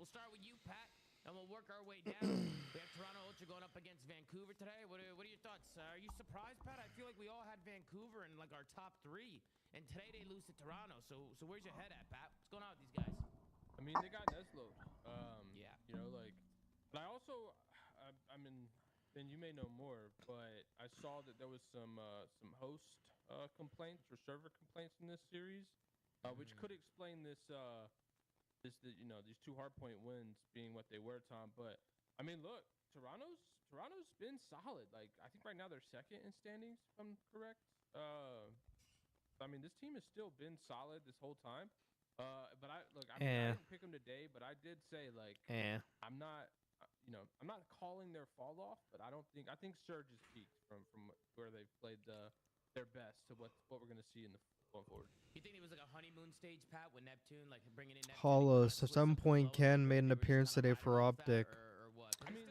we'll start with you, Pat, and we'll work our way down. We have Toronto Ultra going up against Vancouver today. What are your thoughts? Are you surprised, Pat? I feel like we all had Vancouver in like our top 3, and today they lose to Toronto. So where's your head at, Pat? What's going on with these guys? I mean, they got Neslo. Yeah. You know, like, but I also, I mean, and you may know more, but I saw that there was some host complaints or server complaints in this series, which could explain these 2 hardpoint wins being what they were, Tom. But I mean, look, Toronto's been solid. Like, I think right now they're second in standings, if I'm correct. I mean, this team has still been solid this whole time. But I didn't pick them today, but I did say, like, I'm not calling their fall off, but I think Surge has peaked from where they've played their best to what we're gonna see in the going forward. You think it was like a honeymoon stage, Pat, with Neptune, like bringing in Neptune? Hollow, 7-point Ken made an appearance today for Optic. I mean,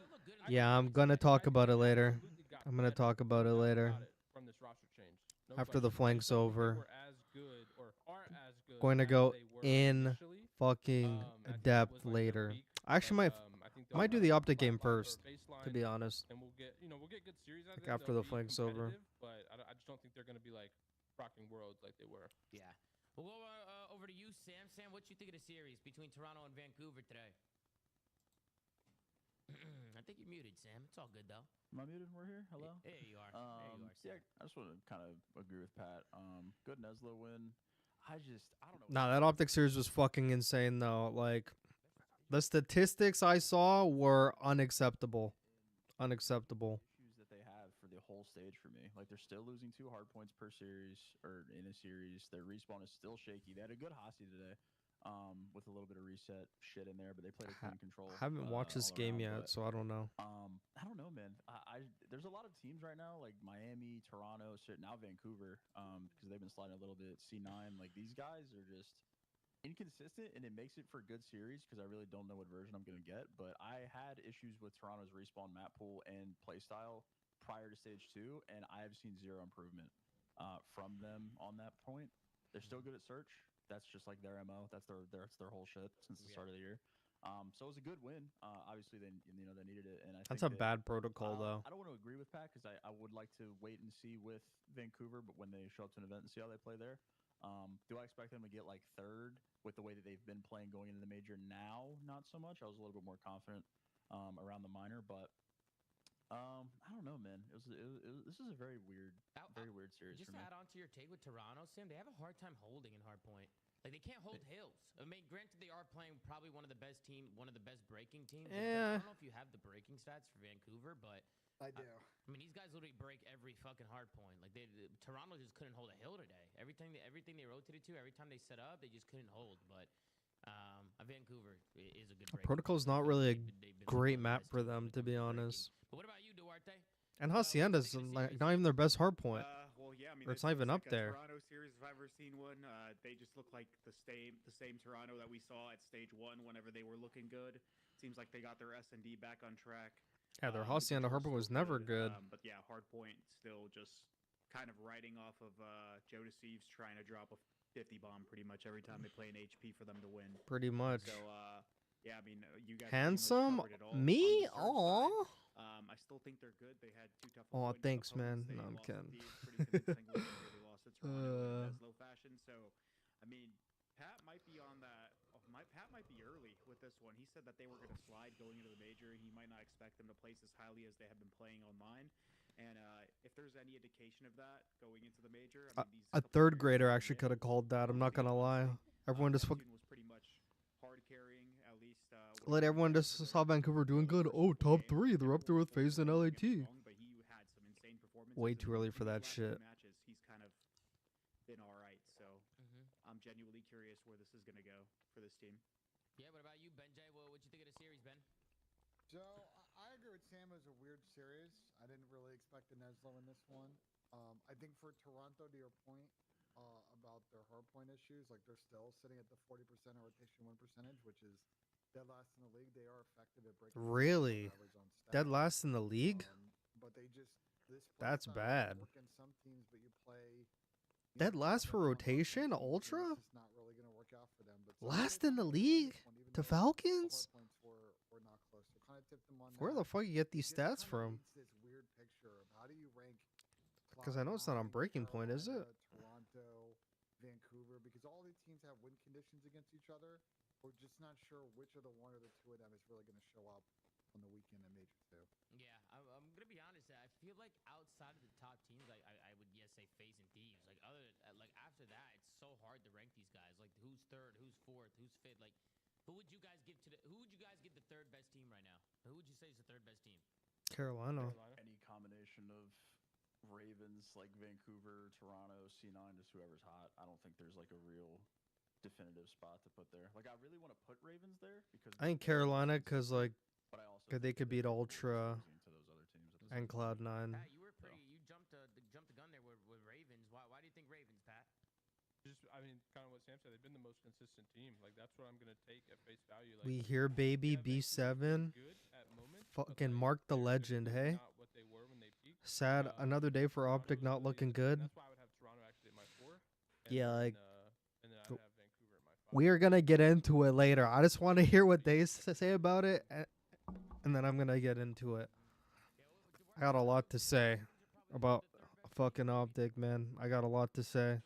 yeah, I'm gonna talk about it later. I'm gonna talk about it later. From this roster change. After the flank's over. Going Going to go in fucking depth later. I actually might do the Optic game first, to be honest. And we'll get good series out of Like them. after the flank's over. But I just don't think they're gonna be like rocking worlds like they were. Yeah. We'll go over to you, Sam. Sam, what you think of the series between Toronto and Vancouver today? I think you're muted, Sam. It's all good, though. Am I muted? We're here? Hello? There you are. There you are, Sam. Yeah, I just want to kind of agree with Pat. Good Neslo win. I don't know. Nah, that Optic series was fucking insane, though. Like, the statistics I saw were unacceptable. Unacceptable. Issues that they have for the whole stage for me. Like, they're still losing 2 hard points per series, or in a series. Their respawn is still shaky. They had a good Hossie today. With a little bit of reset shit in there, but they played a clean control. I haven't watched this game yet, so I don't know. I don't know, man. There's a lot of teams right now, like Miami, Toronto, now Vancouver, because they've been sliding a little bit. C9, like these guys are just inconsistent, and it makes it for a good series because I really don't know what version I'm gonna get. But I had issues with Toronto's respawn map pool and playstyle prior to stage 2, and I have seen 0 improvement from them on that point. They're still good at search. That's just like their MO. That's their whole shit since the start of the year. So it was a good win. Obviously, they needed it, and That's a bad protocol, though. I don't want to agree with Pat because I would like to wait and see with Vancouver, but when they show up to an event and see how they play there, do I expect them to get like 3rd with the way that they've been playing going into the major now? Not so much. I was a little bit more confident around the minor, but I don't know, man. This is a very weird series just for me. to add on to your take with Toronto, Sam, they have a hard time holding in hardpoint. Like, they can't hold hills. I mean, granted, they are playing probably one of the best breaking teams. I don't know if you have the breaking stats for Vancouver, but I do. I mean, these guys literally break every fucking hardpoint. Like, Toronto just couldn't hold a hill today. Everything they rotated to, every time they set up, they just couldn't hold. But Vancouver is a good break. Protocol's not really a great map for them, to be honest. But what about you, Duarte? And Hacienda's like not even their best hard point. Well, yeah, I mean, Or it's not even up like there. Toronto series, if I've ever seen one, they just look like the same Toronto that we saw at stage 1 whenever they were looking good. Seems like they got their S&D back on track. Yeah, their Hacienda hard point was never good. But yeah, hardpoint still just kind of riding off of Joe Deceives trying to drop a 50 bomb pretty much every time they play an HP for them to win. Pretty much. So yeah, I mean, you guys Handsome? covered it all. Me? On the Aw. I still think they're good. They had 2 tough. Aw, opponents, thanks, man. They No, I'm lost kidding. Indeed, pretty convincingly. They lost to Toronto in Neslo fashion. So, I mean, Pat might be on that. Pat might be early with this one. He said that they were going to slide going into the major. He might not expect them to place as highly as they have been playing online. And if there's any indication of that going into the major, I mean, A 3rd grader actually could have called that. I'm not gonna lie. Everyone just was pretty much hard carrying at least. let everyone just saw Vancouver doing good. Oh, top 3. They're up there with FaZe and LAT. But he had some insane performances. Way too early for that shit. Matches, he's kind of been all right. So I'm genuinely curious where this is going to go for this team. Yeah, what about you, Benjay? What you think of the series, Ben? So I agree with Sam. It was a weird series. I didn't really expect the Neslo in this one. I think for Toronto, to your point about their hardpoint issues, like they're still sitting at the 40% rotation win percentage, which is dead last in the league. They are effective at breaking. Really? Dead last in the league? But they just That's bad. Work in some teams, but you play. Dead last for rotation, Ultra? It's not really going to work out for them. But Last in the league to Falcons? on Where that. the fuck you get these This stats kinda from? paints this weird picture of how do you rank 'Cause I know it's not on Cloud9, Breaking Point, is it? Carolina, Toronto, Vancouver, because all these teams have win conditions against each other. We're just not sure which of the one or the two of them is really going to show up on the weekend in Major 2. Yeah, I'm gonna be honest. I feel like outside of the top teams, I would say FaZe and Thieves. Like like after that, it's so hard to rank these guys. Like who's third, who's fourth, who's fifth. Like who would you guys give the third best team right now? Who would you say is the third best team? Carolina. Any combination of Ravens, like Vancouver, Toronto, C9, just whoever's hot. I don't think there's like a real definitive spot to put there. Like I really want to put Ravens there because I think Carolina, cause like but I also 'cause they think could that beat they're Ultra losing to those other teams at the and same time. Cloud9. Pat, you were pretty. You jumped the gun there with Ravens. Why do you think Ravens, Pat? Just, I mean, kind of what Sam said. They've been the most consistent team. Like that's what I'm gonna take at face value. Like We hear baby yeah, Vancouver's B7. been good at moments, but, Fucking like, Mark the they're just legend, really hey? not what they were when they peaked. Sad. Another day for Toronto's Optic not really looking is- good. and that's why I would have Toronto actually at my 4. Yeah, like- and then I'd Go- have Vancouver at my 5. We are gonna get into it later. I just want to hear what they say about it, and then I'm gonna get into it. I got a lot to say about fucking Optic, man. I got a lot to say.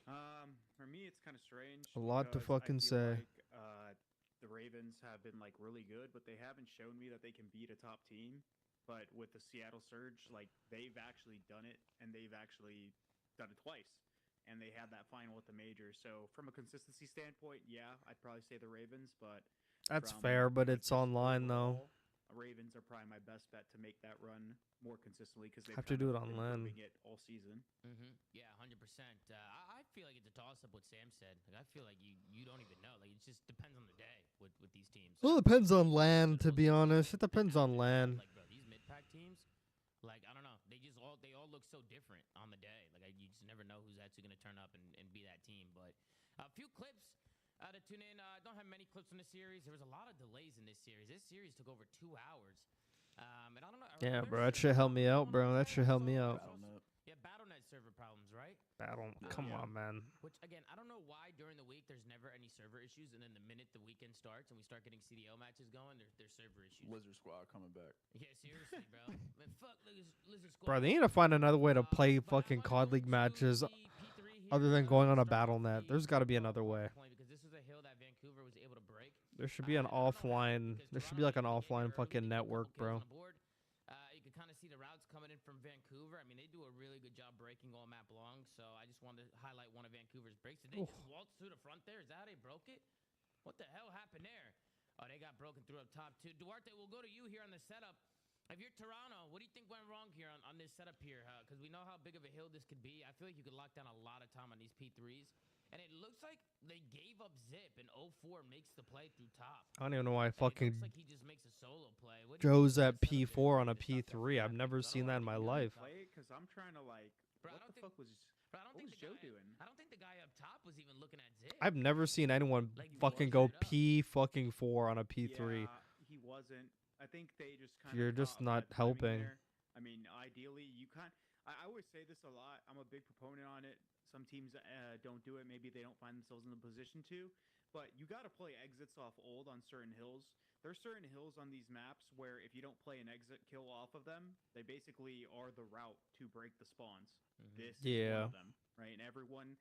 For me, it's kind of strange. A lot to because I fucking feel say. Like, the Ravens have been like really good, but they haven't shown me that they can beat a top team. But with the Seattle Surge, like they've actually done it, and they've actually done it twice. And they had that final with the major. So from a consistency standpoint, yeah, I'd probably say the Ravens. But That's from, fair, but like, it's just online though. overall, Ravens are probably my best bet to make that run more consistently because they've Have to kind do of it on been LAN. proving it all season. Yeah, 100%. I feel like it's a toss up. What Sam said. Like I feel like you don't even know. Like it just depends on the day with these teams. Well, it depends on LAN, to be honest. It depends on LAN. Like bro, these mid pack teams, like I don't know, they all look so different on the day. Like you just never know who's actually gonna turn up and be that team. But a few clips to tune in. I don't have many clips from the series. There was a lot of delays in this series. This series took over 2 hours. And I don't know. Yeah, are bro, there that should help me server out, problems bro. on That this should side? help me out. Battle.net. Yeah, Battle.net server problems, right? Battle. Come Yeah. on, man. Which again, I don't know why during the week there's never any server issues, and then the minute the weekend starts and we start getting CDL matches going, there's server issues. Lizard Squad coming back. Yeah, seriously, bro. Man, fuck Lizard Squad. Bro, they need to find another way to play But I fucking wanna COD go League to matches the P3 here, other than going on a start off Battle.net. the There's got to be another hard way. point, because this was a hill that Vancouver was able to break. There should be an I don't know how, offline. because There should be like an Toronto actually offline gave her- fucking they gave her a network, couple kills bro. on the board. You can kind of see the routes coming in from Vancouver. I mean, they do a really good job breaking all map long. So I just wanted to highlight one of Vancouver's breaks. Did they Oof. just waltz through the front there? Is that how they broke it? What the hell happened there? Oh, they got broken through up top too. Duarte, we'll go to you here on the setup. If you're Toronto, what do you think went wrong here on this setup here? Because we know how big of a hill this could be. I feel like you could lock down a lot of time on these P3s. And it looks like they gave up Zip, and 04 makes the play through top. I don't even know why And it looks fucking like he just makes a solo play. What do you Joe's think of at the setup there P4 on a to stop that P3. I've from never happening? 'Cause I seen don't that in know my if he life. got Play because I'm trying to like, Bro, I what don't the think- fuck was? But I don't What think was the Joe guy, doing? I don't think the guy up top was even looking at Zip. I've never seen anyone Like, fucking walk go it up. P fucking 4 on a P3. Yeah, he wasn't. I think they just kind of. You're just not helping. I mean, ideally, you can't. I always say this a lot. I'm a big proponent on it. Some teams don't do it. Maybe they don't find themselves in the position to. But you got to play exits off old on certain hills. There's certain hills on these maps where if you don't play an exit kill off of them, they basically are the route to break the spawns. This is one Yeah. of them, right? And everyone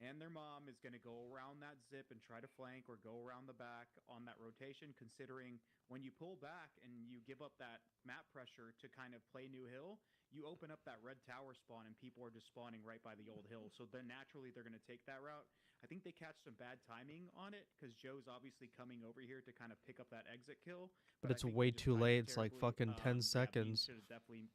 and their mom is going to go around that zip and try to flank or go around the back on that rotation, considering when you pull back and you give up that map pressure to kind of play new hill, you open up that red tower spawn and people are just spawning right by the old hill. So then naturally they're going to take that route. I think they catch some bad timing on it because Joe's obviously coming over here to kind of pick up that exit kill. But I it's think they way just too timed it late. It's like terribly. fucking 10 Yeah, seconds. should have definitely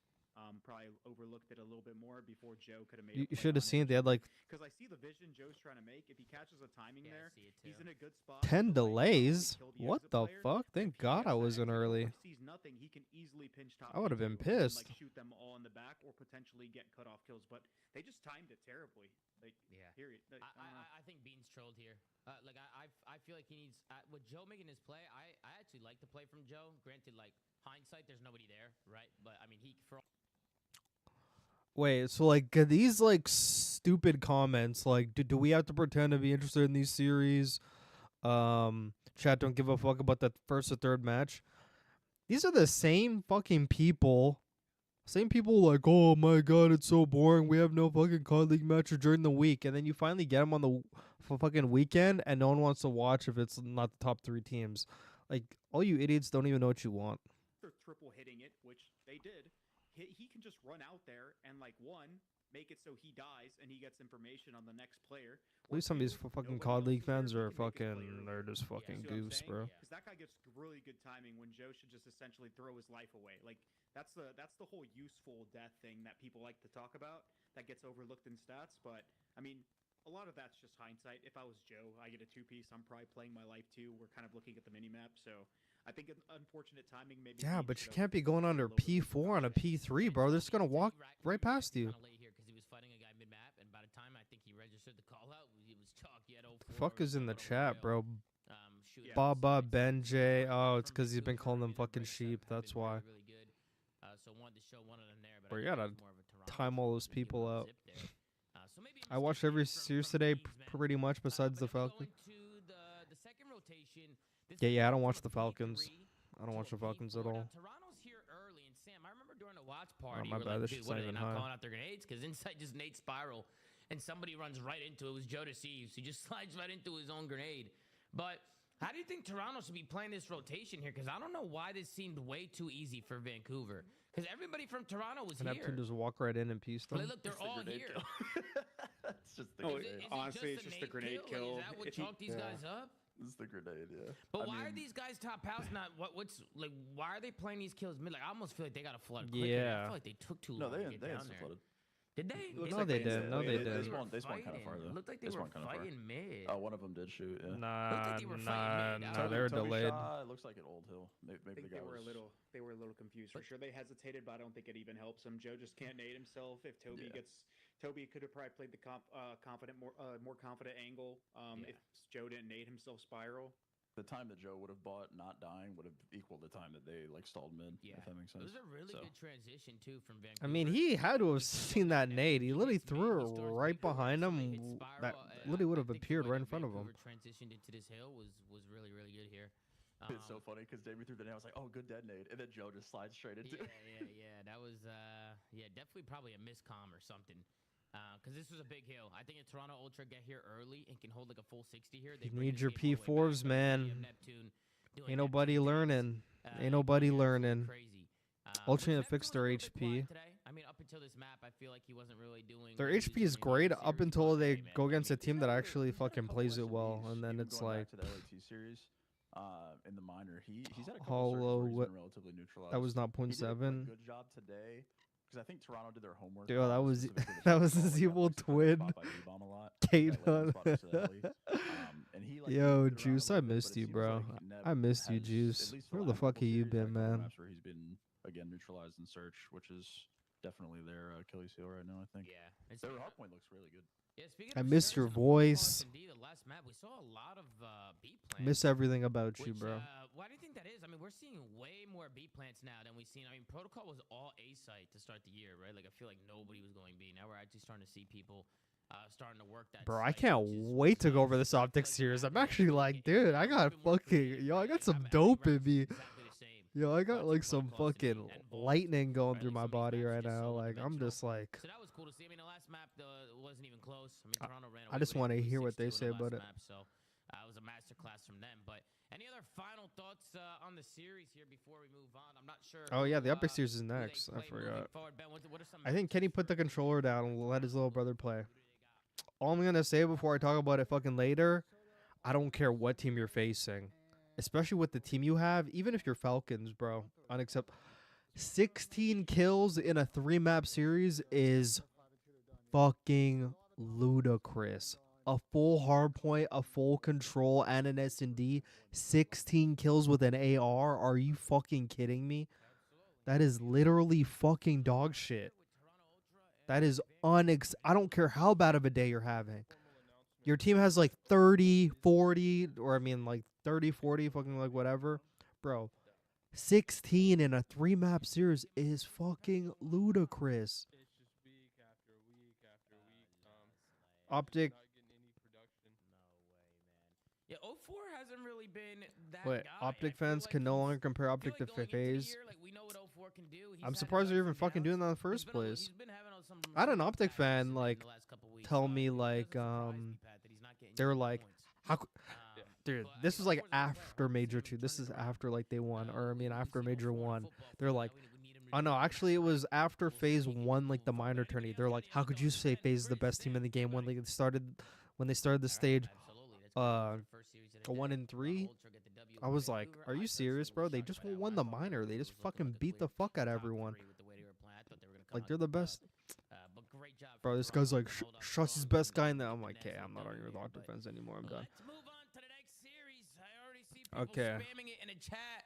probably overlooked it a little bit more before Joe could have made. You should have seen they had like because I see the vision Joe's trying to make. If he catches a timing Yeah, I there, see it he's too. in a good spot. 10 to, like, delays. kill What exit the player. fuck? If Thank he God gets I that wasn't exit kill, early. if he sees nothing, he can easily pinch top. I would have been P2 and, pissed. like, shoot them all in the back, or potentially get cutoff kills. But they just timed it terribly. Like, Yeah. period. Like, I don't know. I think Bean's trolled here. Like I feel like he needs with Joe making his play. I actually like the play from Joe. Granted, like hindsight, there's nobody there, right? But I mean, he for all Wait, so like these like stupid comments like do we have to pretend to be interested in these series? Chat don't give a fuck about the first or third match. These are the same fucking people. Same people like, oh my god, it's so boring. We have no fucking COD League matches during the week, and then you finally get them on the fucking weekend, and no one wants to watch if it's not the top 3 teams. Like, all you idiots don't even know what you want. They're triple hitting it, which they did. He can just run out there and like make it so he dies and he gets information on the next player. At least some of these fucking COD League fans are fucking, they're just fucking goose, bro. Because that guy gets really good timing when Joe should just essentially throw his life away. Like that's the whole useful death thing that people like to talk about that gets overlooked in stats. But I mean, a lot of that's just hindsight. If I was Joe, I get a 2-piece. I'm probably playing my life too. We're kind of looking at the mini map, so I think an unfortunate timing maybe. Yeah, but you can't be going under P4 on a P3, bro. They're just gonna walk right past you. The fuck is in the chat, bro? Baba Benjay. Oh, it's because he's been calling them fucking sheep. That's why. Bro, you gotta time all those people out. I watched every series today, pretty much, besides the Falcons. Yeah, I don't watch the Falcons. I don't watch the Falcons at all. Toronto's here early, and Sam, I remember during the watch party, my bad, this shit's not even high. Calling out their grenades because inside just Nate spiral, and somebody runs right into it. It was Joe Deceives. He just slides right into his own grenade. But how do you think Toronto should be playing this rotation here? Because I don't know why this seemed way too easy for Vancouver. Because everybody from Toronto was here. Neptune just walk right in and piece them. Look, they're all here. It's just the grenade. Honestly, it's just a grenade kill. Is that what chalked these guys up? It's the grenade, yeah. But why are these guys top house not? What's like? Why are they playing these kills mid? Like, I almost feel like they got to flood quicker. Yeah. I feel like they took too long to get down there. Flooded. Did they? No, they didn't. No, they didn't. They spawned kind of far though. Looked like they were fighting mid. One of them did shoot. Yeah. Nah, they were fighting mid. nah, they were delayed. It looks like an Old Hill. Maybe I think the guy they were a little confused for sure. They hesitated, but I don't think it even helps them. Joe just can't nade himself. If Toby could have probably played the more confident angle. If Joe didn't nade himself spiral. The time that Joe would have bought not dying would have equaled the time that they like stalled mid. Yeah, if that makes sense. It was a really good transition too from Vancouver. I mean, he had to have seen that nade. He literally threw it right behind him. That literally would have appeared right in front of him. Transitioned into this hill was really good here. It's so funny because Davey threw the nade. I was like, oh, good dead nade, and then Joe just slides straight into it. Yeah. That was definitely probably a miscomm or something. Because this was a big hill. I think if Toronto Ultra get here early and can hold like a full 60 here, they need your P4s, man. Ain't nobody learning. Ain't nobody learning. Ultra need to fix their HP. I mean, up until this map, I feel like he wasn't really doing. Their HP is great up until they go against a team that actually fucking plays it well, and then it's like. To the LAT series, in the minor, he's had a couple searches where he's been relatively neutralized. That was not He did a 0.7. good job today. Because I think Toronto did their homework. Dude, that was his evil twin. Kate. Yo, Juice, I missed you, bro. I missed you, Juice. Where the fuck have you been, man? Where he's been again neutralized in search, which is definitely their Achilles heel right now. I think. Yeah, their hardpoint looks really good. Yeah, I miss your voice. The last map, we saw a lot of B plants. Miss everything about you, bro. Why do you think that is? I mean, we're seeing way more B plants now than we've seen. I mean, Protocol was all A site to start the year, right? Like, I feel like nobody was going B. Now we're actually starting to see people starting to work that. Bro, I can't wait to go over this Optic series. I'm actually like, dude, I got fucking, I got some dope in me. Yo, I got like some fucking lightning going through my body right now. Like, I'm just like. So that was cool to see. I mean, the last map wasn't even close. I mean, Toronto ran away. I just want to hear what they say about it. So it was a masterclass from them. But any other final thoughts on the series here before we move on? I'm not sure. Oh yeah, the Epic series is next. I forgot. I think Kenny put the controller down and let his little brother play. All I'm gonna say before I talk about it fucking later, I don't care what team you're facing. Especially with the team you have, even if you're Falcons, bro. Unacceptable. 16 kills in a 3-map series is fucking ludicrous. A full hardpoint, a full control, and an S&D. 16 kills with an AR. Are you fucking kidding me? That is literally fucking dog shit. That is I don't care how bad of a day you're having. Your team has like 30, 40, or I mean like 30, 40, fucking like whatever. Bro, 16 in a 3-map series is fucking ludicrous. It's just week after week after week. Optic. Yeah, 04 hasn't really really been that Wait, guy. Optic I feel fans like can no he's- longer compare I feel Optic like to going into the FaZe. year, like, we know what 04 can do. He's I'm had surprised his they're ups even and fucking doing downs. that in the He's first been a- place. he's been having some I had an real Optic patches fan in like the last couple weeks, tell so me it doesn't like surprise me, Pat, that he's not getting they were you like, points. how could, dude, But, this was like of course, as a player, after I hope to see Major him 2. This turn is it around. after like they won, or I mean We've after seen Major 04 in 1. football They're for like, now. We need him to oh do no, that actually it next was night. after We'll see FaZe if he can won like the move forward. minor But tourney. anything They're else, like, Kenny? how Let's could go. you say Ken, FaZe is the Chris, best team in Sam, the game when everybody. they started the stage? Absolutely. Let's uh, go for the first series of the a 1 day. and 3. Ultra get the W I with was like, Vancouver. are I you personally serious, was bro? They shocked just by that won one. the I thought minor. They Vancouver just was looking fucking like a beat the clear fuck out of top everyone. three with the way they were playing. I thought they were gonna come Like out they're the and best. but great job Bro, from this guy's Toronto like, to hold on Shot's his strong best and guy in there. get I'm the like, okay, nasty I'm not W arguing with here, Optic but fans anymore. I'm done. let's move on to the next series. I already see people Okay. spamming it in the chat.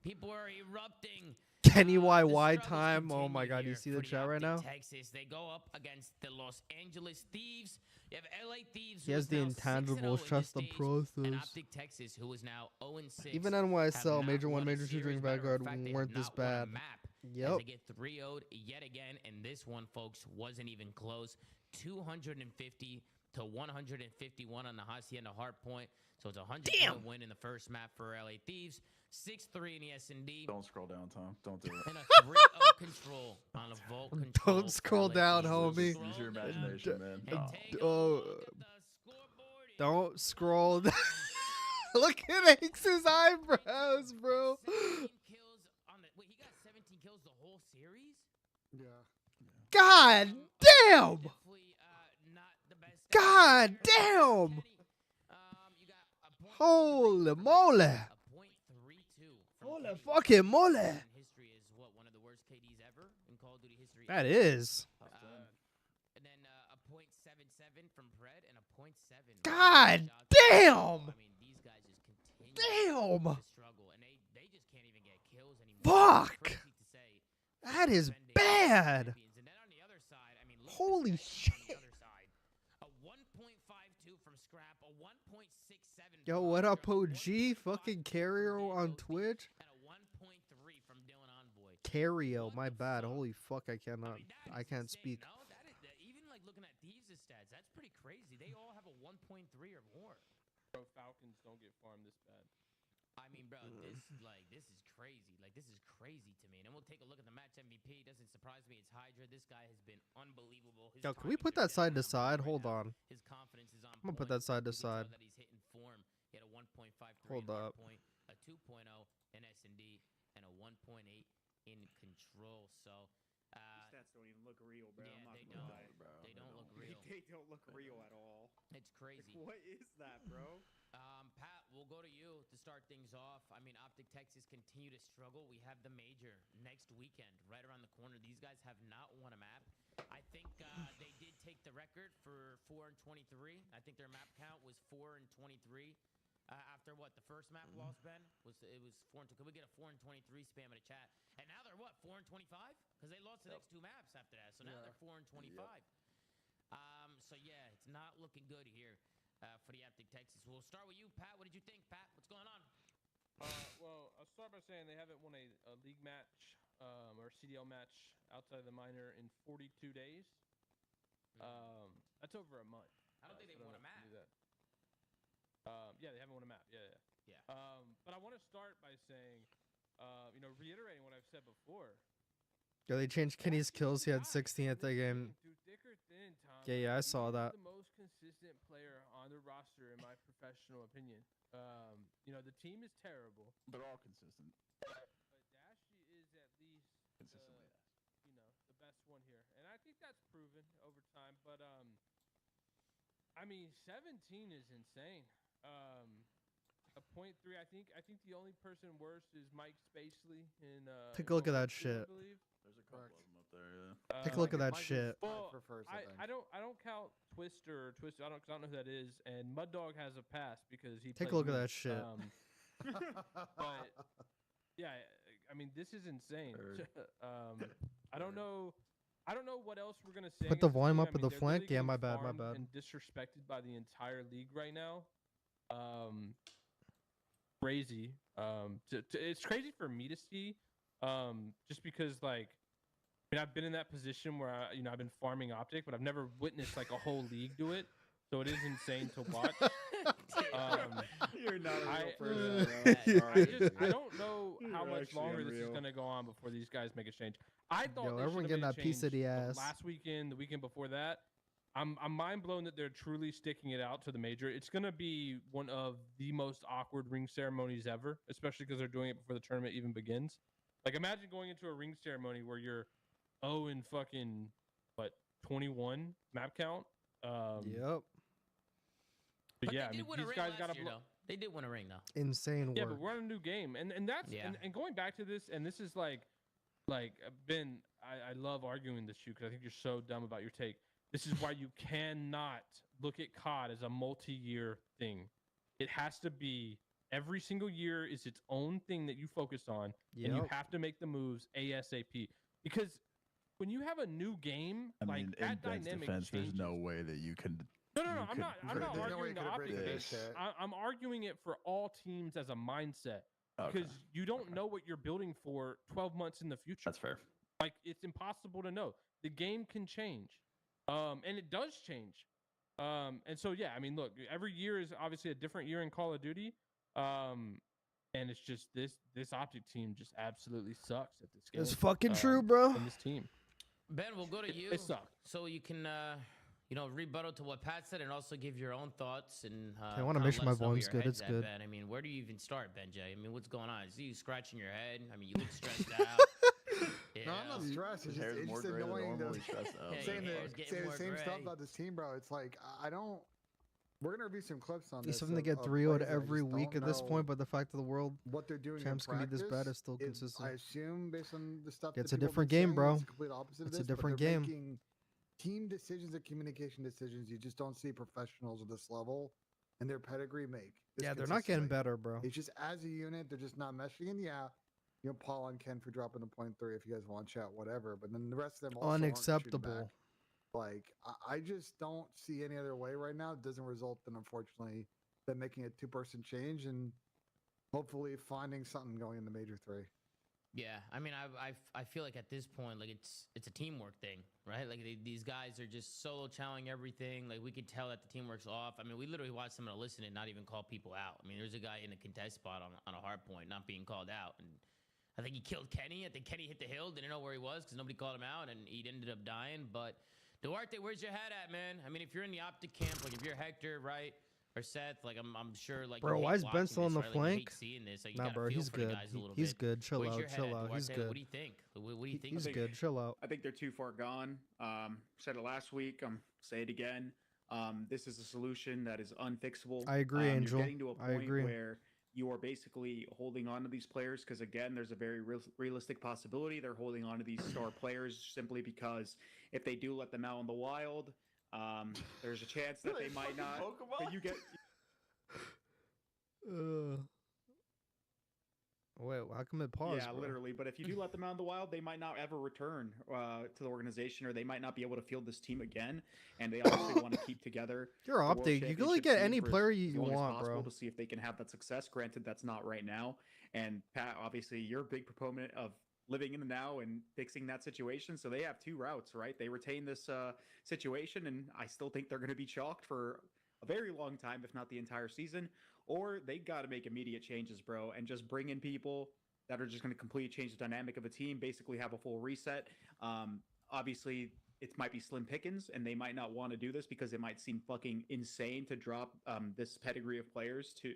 People are erupting. Kenny The YY struggles time. Oh my continue god, you here see for the chat right Optic now? Texas. They go up against the Los Angeles Thieves. You have LA Thieves. He who has is the now 6-0 intangibles, in this trust the stage, and process. Optic Texas, who is now 0-6. Even have NYSL, not Major 1, won a Major 2 series. Dream Matter of Vanguard fact, they weren't have this not won a bad. map as Yep. they get 3-0'd yet again, and this one, folks, wasn't even close. 250 to 151 on the Hacienda Hard Point. So it's a 100-point win in the first map for LA Thieves. 6-3 in the S&D. Don't scroll down, Tom. Don't do it. And a 3-0 control on a Vault control. Don't scroll for down, LA Thieves. homie. Scroll Use your down imagination, man. and No. take a Oh, look at the scoreboard. don't scroll down. Look at X's eyebrows, bro. 17 kills on the, wait, he got 17 kills the whole series? Yeah. God damn. Definitely, not the best God stats. damn. You got a point Holy 33 moly. a .32 from Holy Kenny, fucking which moly. in history is what, one of the worst KDs ever in Call of Duty history. That is. And then a .77 from Pred and a .7. God shots. damn. I mean, these guys just continue Damn. to struggle, and they just can't even get kills anymore. Fuck. It's crazy to say. That is Defending bad. champions. And then on the other side, I mean, look at Holy the stats on the shit. other side. A 1.52 from Scrap, a 1.67. Yo, from what up, Roger, OG? 1.52 Fucking from Carrier Dan on Ghosty, Twitch. and a 1.3 from Dylan Envoy. Carrio, What my the bad. fuck? Holy fuck, I cannot. mean, that I is can't insane. speak. No, that is even like looking at Thieves' stats. That's pretty crazy. They all have a 1.3 or more. Bro, Falcons don't get farmed this bad. I mean, bro, this is crazy. Like, this is crazy to me. And then we'll take a look at the match MVP. Doesn't surprise me. It's Hydra. This guy has been unbelievable. His Yo, can we timing's put been that side to down side? right Hold now. on. His confidence is on I'm gonna put point. that side to You can tell side. that he's hitting form. He had a 1.53 Hold in hard up. point, a 2.0 in S&D, and a 1.8 in control. So, These stats don't even look real, bro. yeah, I'm not they gonna don't. lie. They don't look They, real. they don't look real at all. It's crazy. Like, what is that, bro? Pat, we'll go to you to start things off. I mean, Optic Texas continue to struggle. We have the major next weekend right around the corner. These guys have not won a map. I think they did take the record for 4 and 23. I think their map count was 4 and 23. After what the first map loss, Ben, was 4 and 2. Could we get a 4 and 23 spam in the chat? And now they're what, 4 and 25? Because they lost the next two maps after that. So now they're 4 and 25. So yeah, it's not looking good here for the Optic Texas. We'll start with you, Pat. What did you think, Pat? What's going on? Well, I'll start by saying they haven't won a league match or CDL match outside of the minor in 42 days. That's over a month. I don't think they've won a map. Yeah, they haven't won a map. Yeah. But I want to start by saying, reiterating what I've said before. Yo, they changed Kenny's kills. He had 16 at the game. Through thick or thin, Tom, Yeah, I saw he's that. the most consistent player on the roster, in my professional opinion. The team is terrible. They're all consistent. But Dashy is at least Consistently, the best one here, and I think that's proven over time. But I mean, 17 is insane. A .3. I think the only person worse is Mike Spacely in. Take a look at that Gold 2, shit. I believe. There's a couple Correct. of them up there, yeah. Take a look at that Mike is shit. tied Well, for first, I think. I don't count Twister. Cause I don't know who that is. And Mud Dog has a pass because he. Take a played look at that Moose. shit. But yeah, I mean, this is insane. Heard. I don't know what else we're gonna say. Put the against volume team. up I at mean, the they're flank. literally Yeah, my getting bad, my farmed bad. And disrespected by the entire league right now. Crazy. It's crazy for me to see. Just because I've been in that position where I've been farming Optic, but I've never witnessed like a whole league do it. So it is insane to watch. You're not a real I- person. I don't know how You're much actually longer this is unreal. going to go on before these guys make a change. I thought Yo, they everyone should getting have that piece of the ass. last weekend, the weekend before that. I'm mind blown that they're truly sticking it out to the major. It's going to be one of the most awkward ring ceremonies ever, especially because they're doing it before the tournament even begins. Like, imagine going into a ring ceremony where you're 0 and fucking, 21 map count. Yep. But But yeah, I they mean, did win a these ring guys last got to year, though. They did win a ring, though. Insane Yeah, work. but we're on a new game, and that's Yeah. and going back to this, and this is like Ben, I love arguing this shoe because I think you're so dumb about your take. This is why you cannot look at COD as a multi-year thing. It has to be every single year is its own thing that you focus on, and you Yep. have to make the moves ASAP. Because when you have a new game, I like mean, in that Ben's dynamic defense, there's changes. no way that you can. No, you I'm could not. I'm not There's no way arguing you the could've optic predicted thing. this shit. I'm arguing it for all teams as a mindset Okay, because you don't know what you're building for 12 months in the future. that's fair. Like, it's impossible to know. The game can change, and it does change. And so yeah, I mean, look, every year is obviously a different year in Call of Duty. And it's just this optic team just absolutely sucks at this game. It's fucking true, bro. And this team, Ben, we'll go to you. It sucks. So you can, rebuttal to what Pat said and also give your own thoughts. And I wanna kinda make sure let my us know where volume's your good. head's It's at, good. Ben. I mean, where do you even start, Ben J? I mean, what's going on? I see you scratching your head. I mean, you look stressed out. No, I'm not stressed. His It's hair's just more gray than annoying. normal. He's stressed out. Yeah, Saying your the hair's getting saying the more same stuff gray. about this team, bro. It's like I don't. We're gonna review some clips on It's this. something to of- get of 3-0'd plays that I every just week don't at this know point, but the fact of the world what they're doing champs in can be this bad practice is still consistent. I assume based on the stuff. It's that a people have different been game, saying, bro. It's the complete opposite of It's a this, but different they're game. Making team decisions and communication decisions you just don't see professionals at this level and their pedigree make. this Yeah, they're not getting consistently. better, bro. It's just as a unit, they're just not meshing. And yeah, Paul and Ken for dropping the .3 if you guys want to chat, whatever. But then the rest of them also aren't shooting Unacceptable. back. Like I just don't see any other way right now. It doesn't result in, unfortunately, them making a two-person change and hopefully finding something going in the major 3. Yeah, I mean, I feel like at this point, like it's a teamwork thing, right? Like these guys are just solo challenging everything. Like we could tell that the teamwork's off. I mean, we literally watched someone listen and not even call people out. I mean, there's a guy in a contest spot on a hard point not being called out, and I think he killed Kenny. I think Kenny hit the hill, didn't know where he was because nobody called him out, and he ended up dying. But Duarte, where's your head at, man? I mean, if you're in the optic camp, like if you're Hector, right? Or Seth, like I'm sure, like Bro, you why hate is Ben watching still on this, the right? Like, you hate flank? seeing this. Like, you Nah, gotta bro, feel he's for the good. guys a little He's bit. good. Chill Where's out, your head chill at, out. He's Duarte? good. What do you think? What do you think? He's think- good. Chill out. I think they're too far gone. Said it last week. Say it again. This is a solution that is unfixable. I agree, Angel. You're getting to a I point agree. where you are basically holding on to these players because, again, there's a very realistic possibility they're holding on to these star players simply because if they do let them out in the wild, there's a chance that they might not. But you get. Wait, how come it paused? Yeah, bro? literally. But if you do let them out in the wild, they might not ever return to the organization, or they might not be able to field this team again. And they obviously want to keep together. You're the World optic. You can really Championship get team any for as player you long as want, possible bro. to see if they can have that success. Granted, that's not right now. And Pat, obviously, you're a big proponent of living in the now and fixing that situation. So they have two routes, right? They retain this situation, and I still think they're going to be chalked for a very long time, if not the entire season. Or they got to make immediate changes, bro, and just bring in people that are just going to completely change the dynamic of a team, basically have a full reset. Obviously, it might be slim pickings, and they might not want to do this because it might seem fucking insane to drop this pedigree of players to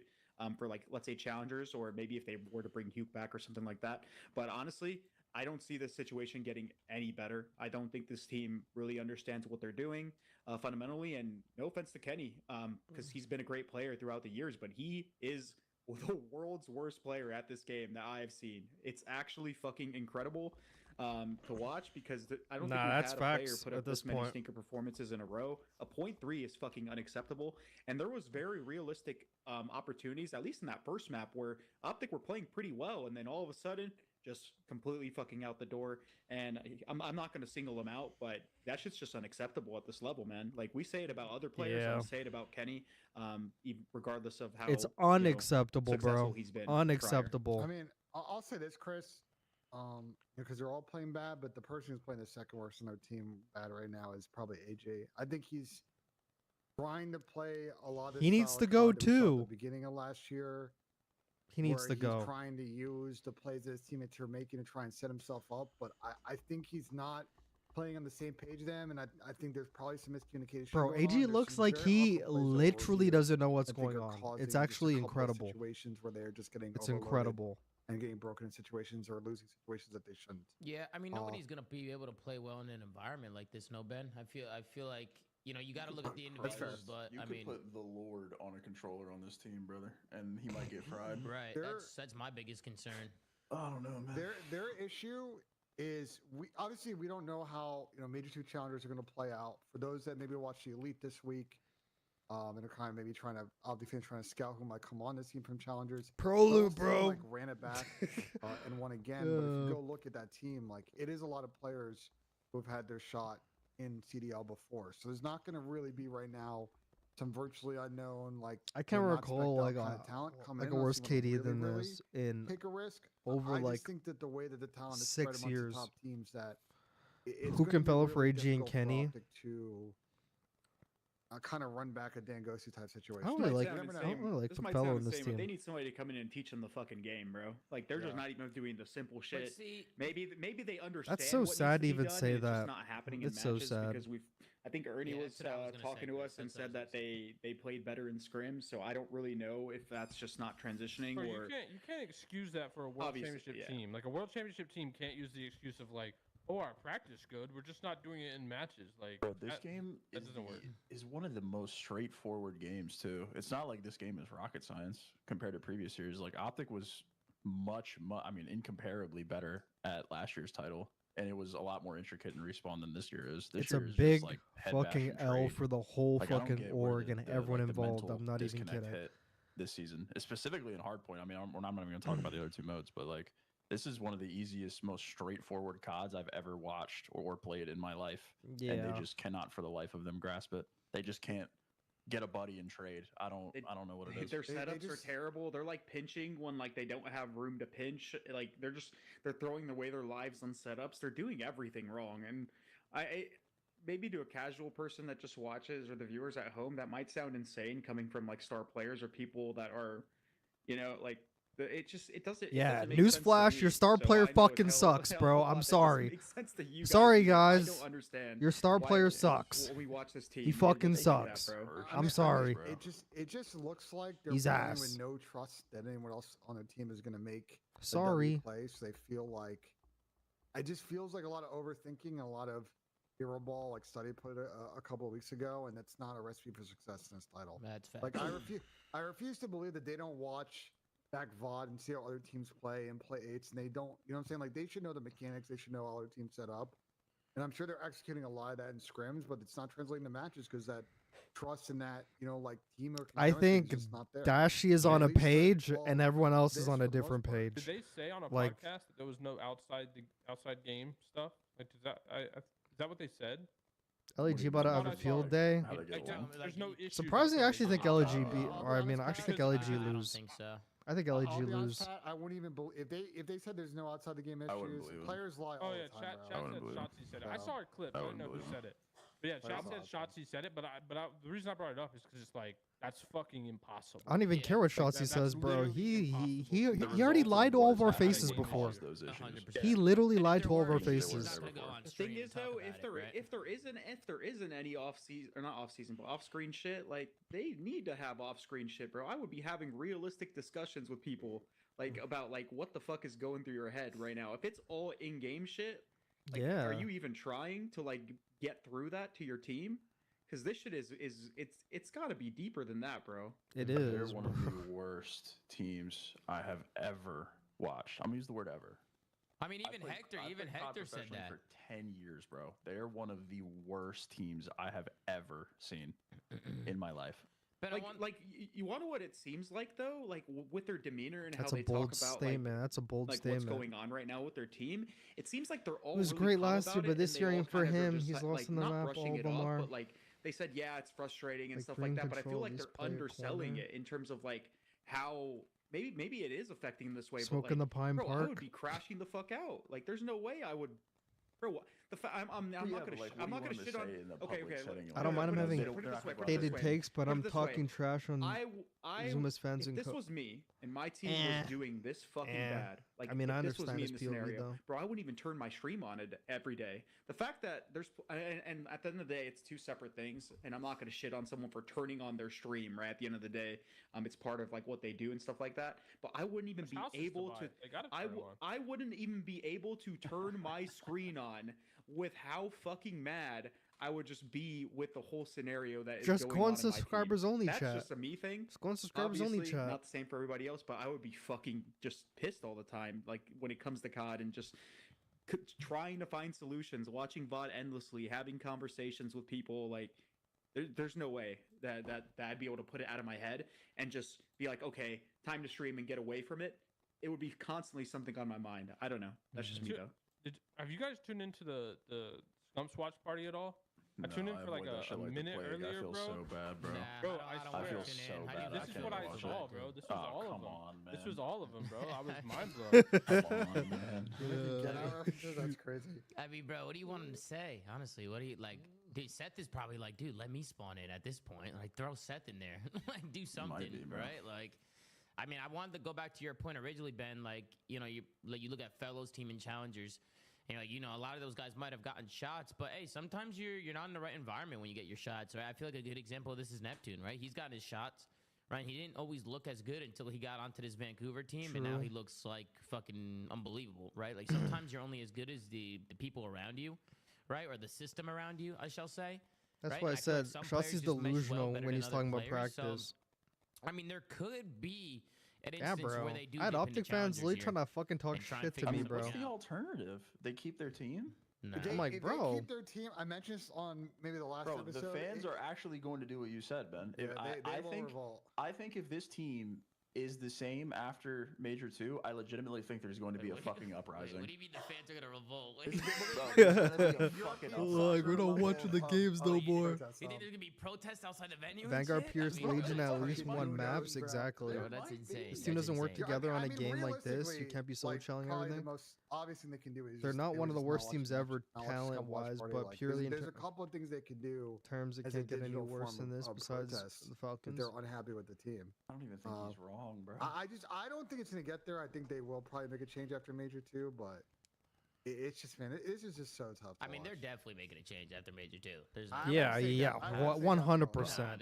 for, like, let's say challengers, or maybe if they were to bring Hugh back or something like that. But honestly, I don't see this situation getting any better. I don't think this team really understands what they're doing fundamentally. And no offense to Kenny, because he's been a great player throughout the years, but he is the world's worst player at this game that I have seen. It's actually fucking incredible to watch because I don't think we've that's had a player facts put at up this this many point. stinker performances in a row. A .3 is fucking unacceptable. And there was very realistic opportunities, at least in that first map, where Optic were playing pretty well, and then all of a sudden, just completely fucking out the door. And I'm not going to single them out, but that shit's just unacceptable at this level, man. Like, we say it about other players, Yeah. and we say it about Kenny, regardless of how It's unacceptable, successful bro. he's been prior. Unacceptable. I mean, I'll say this, Chris, because they're all playing bad, but the person who's playing the second worst in their team bad right now is probably AJ. I think he's trying to play a lot of. He needs style to of go COD that we saw at too. the beginning of last year. He needs where to he's go. trying to use the plays that his teammates are making to try and set himself up, but I think he's not playing on the same page as them, and I think there's probably some miscommunication. Bro, going on. AG There's looks some like very he awful plays that were literally revealed doesn't know what's I think going are on. causing It's just a actually couple of incredible. situations where they're just getting It's overloaded incredible. and getting broken in situations or losing situations that they shouldn't. Yeah, I mean nobody's gonna be able to play well in an environment like this, no Ben. I feel like you got to look at the individuals, but You I could mean, put the Lord on a controller on this team, brother, and he might get fried. right? There- That's my biggest concern. I don't know, man. Their issue is we don't know how Major 2 challengers are going to play out. For those that maybe watch the Elite this week, and are kind of maybe trying to scout who might come on this team from challengers. Pro Most loop, of them, bro. like ran it back and won again. But if you go look at that team, like it is a lot of players who have had their shot in CDL before. So there's not going to really be right now some virtually unknown I can't not recall spec'd out like kind of talent coming a in worse unless you KD wanna than really this in take a risk. over I like just think that the way that the talent is 6 spread amongst years. the top teams that it's Who gonna can be fill it for really AG and difficult for Kenny? Optic to kind of run back a Dangosu type situation. I don't This really might like sound You never I know. don't really like this might Capello sound in this insane, but team. they need somebody to come in and teach them the fucking game, bro. Like they're just Yeah. not even doing the simple shit. But see, Maybe they understand. That's so what needs sad to to be even done, say and it's that. just not happening It's in so matches sad. because I think Ernie Yeah, was that's what I was gonna talking say, to Chris. us and That's what I said was that gonna they played better in scrims. So I don't really know if that's just not transitioning Bro, or you can't excuse that for a world Obviously, championship yeah. team. Like a world championship team can't use the excuse of like, oh, our practice good. We're just not doing it in matches. Like, Bro, this that- game that doesn't work. is one of the most straightforward games too. It's not like this game is rocket science compared to previous years. Like Optic was incomparably better at last year's title, and it was a lot more intricate in respawn than this year is. This It's a year is big just like head bash fucking and L trade. for the whole Like, I don't fucking get where org and everyone the involved. mental I'm not even disconnect kidding. hit this season, specifically in hardpoint. I mean, I'm not even going to talk about the other two modes, but like this is one of the easiest, most straightforward CODs I've ever watched or played in my life. Yeah. And they just cannot for the life of them grasp it. They just can't get a buddy and trade. I don't know what it is. their They setups are just- terrible. They're like pinching when like they don't have room to pinch. Like they're throwing away their lives on setups. They're doing everything wrong. And I maybe to a casual person that just watches or the viewers at home, that might sound insane coming from like star players or people that are, like it doesn't. Yeah, doesn't make sense to newsflash, me. your star So player I know it's fucking hell- sucks, hell bro. of a lot I'm that doesn't sorry. make sense to you Sorry, I guys. don't understand. Your star why player it- sucks. We watch this team. He and fucking they do that, sucks. bro. I'm sorry. bro. It just looks like they're He's playing ass. with no trust that anyone else on their team is going to make the Sorry. play. So they feel like it just feels like a lot of overthinking and a lot of hero ball, like Study put it a couple of weeks ago, and that's not a recipe for success in this title. that's fact. Like I refuse to believe that they don't watch back VOD and see how other teams play and play eights, and they don't. You know what I'm saying? Like they should know the mechanics. They should know how other teams set up. And I'm sure they're executing a lot of that in scrims, but it's not translating to matches because that trust in that, like teamwork. and I chemistry is think just not there. Dashi is At on a least for- page well, and everyone else is this on a for the most different part. page. Did they say on a Like- podcast that there was no outside game stuff? Like, is that what they said? LEG about to I have thought a I field saw day. How they get Like, along. there's no issue. Surprisingly, I actually think LEG beat. I'll Or I be mean, I honest, actually think Pat, LEG I don't lose. think so. I think I'll LEG be honest, lose. Pat, I wouldn't even believe if they said there's no outside the game I wouldn't issues. believe 'em. Players lie Oh all yeah, the time. chat bro. said wouldn't believe Shotzi said it. I So, saw a clip. I I didn't wouldn't know who believe said it. But yeah, Players chat lie said all the time. Shotzi said it. But the reason I brought it up is because it's like that's fucking impossible. I don't even Yeah, care what like, Shotzi that's says, bro. literally He impossible. he already lied to all of our faces happening before. caused those issues. 100%. He literally And if lied there to all of were our issues, he's faces. not gonna go on The stream thing is and talk though, about it, right? if there isn't any off season or not off season, but off screen shit, like they need to have off screen shit, bro. I would be having realistic discussions with people like about like what the fuck is going through your head right now. If it's all in game shit, like, Yeah. are you even trying to like get through that to your team? Because this shit it's got to be deeper than that, bro. It They're is. one of the worst teams I have ever watched. I'm gonna use the word ever. I mean, I've even played- Hector, I've even played COD Hector said professionally that. for 10 years, bro. They're one of the worst teams I have ever seen in my life. But You want to know what it seems like though, like with their demeanor and That's how a they bold talk about statement. That's a bold like statement. what's going on right now with their team. It seems like they're all. It was really great calm last about year, it, but this and year they all ain't for kind of are him. just, He's like, lost in the not map brushing all it the off, more. But like they said, yeah, it's frustrating and Like, stuff green like that. But I feel control, like at they're least play a underselling corner. it in terms of like how maybe it is affecting this way. Smoking but the like, Pine bro, I Park. would be crashing the fuck out. Like, there's no way I would Bro, I'm not gonna shit on. Okay. I don't mind him having put it this way, hated takes, but Put it I'm this way. talking trash on Zuma's fans if and this was me and my team was doing this fucking bad, like I mean, if I this was understand me his in this POV scenario, though. bro, I wouldn't even turn my stream on it every day. The fact that there's and at the end of the day, it's two separate things, and I'm not gonna shit on someone for turning on their stream. Right at the end of the day, it's part of like what they do and stuff like that. But I wouldn't even be able to. I wouldn't even be able to turn my screen on with how fucking mad I would just be with the whole scenario that is just going go on on in my subscribers team. only That's chat. just a me thing. Just go on subscribers only Obviously, chat. not the same for everybody else, but I would be fucking just pissed all the time, like when it comes to COD and just trying to find solutions, watching VOD endlessly, having conversations with people. Like, there's no way that I'd be able to put it out of my head and just be like, okay, time to stream and get away from it. It would be constantly something on my mind. I don't know. That's just me though. Have you guys tuned into the Scumps watch party at all? I tuned in for like a minute earlier, I feel bro. so bad, bro. Bro, I feel so bad. This is what I saw, bro. This was all of them. Man. This was all of them, bro. I was mind blown. Come on, man. That's crazy. I mean, bro, what do you want him to say? Honestly, what do you like? Dude, Seth is probably like, dude, let me spawn in at this point. Like, throw Seth in there. Like, do something, right? Like, I mean, I wanted to go back to your point originally, Ben. Like, you know, you look at Fellows team and Challengers. You know, a lot of those guys might have gotten shots, but hey, sometimes you're not in the right environment when you get your shots, right? I feel like a good example of this is Neptune, right? He's gotten his shots, right? He didn't always look as good until he got onto this Vancouver team, and now he looks like fucking unbelievable, right? Like sometimes you're only as good as the people around you, right? Or the system around you, I shall say. That's right? why I feel like said some Chelsea's players just mesh well delusional better when than he's other talking about players, so, practice. I mean, there could be an Yeah, instance bro. where they do I had dip into Optic fans challengers literally here trying to fucking talk and try and shit to figure me, something bro. What's the alternative? They keep their team? Nah. I'm like, if bro. they keep their team, I mentioned this on maybe the last Bro, episode. the fans are actually going to do what you said, Ben. Yeah, If they will revolt. I think if this team is the same after Major 2, I legitimately think there's going to be a fucking uprising. What do you mean the fans are gonna revolt? Like, we're not watching the games no more. You think there's gonna be protests outside the venue? and Vanguard shit? Pierce I mean, Legion at least Fucking won who maps, knows, bro. exactly. Bro, that's insane. This team doesn't work insane. together on a mean, game like this. You realistically, can't be solo chilling probably everything. The most obvious thing they can do is They're just- not it one of was the just worst not teams watch ever match- not watch Scum watch talent-wise, party. but Like, purely in there's a couple of things they can do terms it as a can't get any digital worse form than this of besides protest the if Falcons. they're unhappy with the team. I don't even think he's wrong, bro. I don't think it's gonna get there. I think they will probably make a change after Major 2, but it's just, man, this is just so tough. I mean, they're definitely making a change after Major 2. There's Yeah, yeah, 100%, 1,000,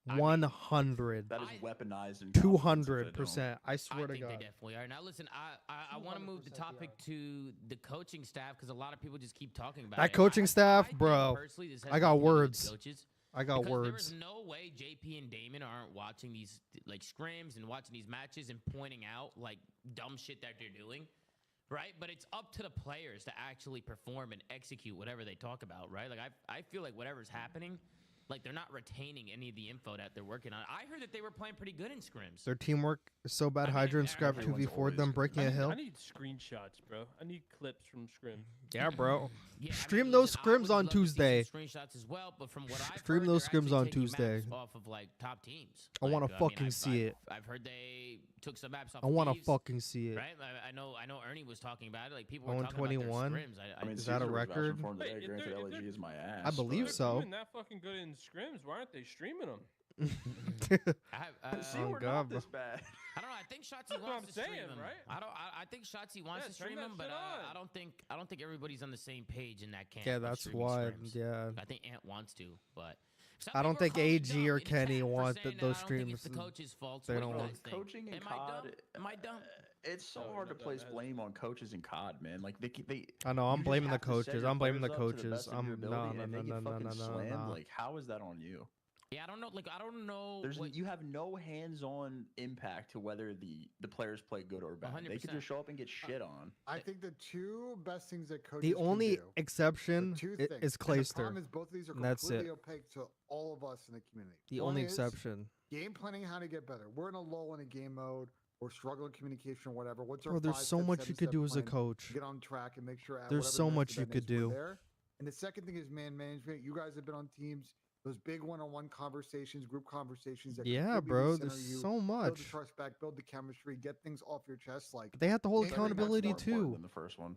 100, That is weaponized and 200%. I swear I to think they God. definitely are. Now, listen, I want to move the 200% topic to the coaching staff because a lot of people just keep talking about That it. coaching staff, I think bro, personally this has I got nothing to do with words. the coaches. I got Because words. There is no way JP and Damon aren't watching these like scrims and watching these matches and pointing out like dumb shit that they're doing, right? But it's up to the players to actually perform and execute whatever they talk about, right? Like I feel like whatever's happening, like they're not retaining any of the info that they're working on. I heard that they were playing pretty good in scrims. Their teamwork is so bad. I mean, Hydra and Scrap everyone's 2v4 always them good. breaking a hill. I need screenshots, bro. I need clips from Scrim. Yeah, bro. Yeah, I Stream mean, those listen, I scrims would on love to see some Tuesday. Screenshots as well, but from what I've Stream heard, those they're scrims actually on taking Tuesday. maps off of like top teams. I wanna Like, fucking I've- see it. I've heard they took some maps off. I want to Thieves, fucking see it. Right, I know Ernie was talking about it. Like people were talking about 21? their scrims. I mean, Is that a Caesar was vouching record? for him today. Wait, if Granted, they're- LG is my ass. I believe but- so. They're doing that fucking good in scrims. Why aren't they streaming them? See, Oh, we're God, not bro. this bad. I don't know. I think Shotzi That's what wants I'm to stream saying, them. right? I think Shotzi wants Yeah, to turn stream that them, but shit on. I don't think everybody's on the same page in that camp. Yeah, of that's streaming why. scrims. Yeah. I think Ant wants to, but some I don't people are think calling me AG dumb or in the Kenny chat for want saying that those I don't think it's streams. the coach's fault. They What do don't you want- guys think? Coaching in Am I COD. dumb? Am I dumb? It's so Oh, hard to you're not place dumbass. blame on coaches in COD, man. Like they I know. I'm you just blaming the have to set coaches. your I'm blaming the players up to the coaches. best of your I'm ability, no, and no, if no, they no, get no, fucking no, slammed, no. like how is that on you? Yeah, I don't know. Like I don't know. You have no hands-on impact to whether the players play good or bad. They could 100%. just show up and get shit on. I think the two best things that coaches The only can do, exception two is things. And the Clayster. problem is both of these are And that's completely it. opaque to all of us in the community. The One only is exception. game planning, how to get better. We're in a lull in a game mode. We're struggling communication or whatever. What's our Bro, there's so 5-step, much you could 7-step do as a plan coach. to get on track and make sure. There's so much you could do. There. And the second thing is man management. You guys have been on teams. Those big one-on-one conversations, group conversations. That Yeah, completely bro. recenter There's you, so build much. the trust back, build the chemistry, get things off your chest. Like They had to hold Yeah, I think that's accountability more too. Than the first one.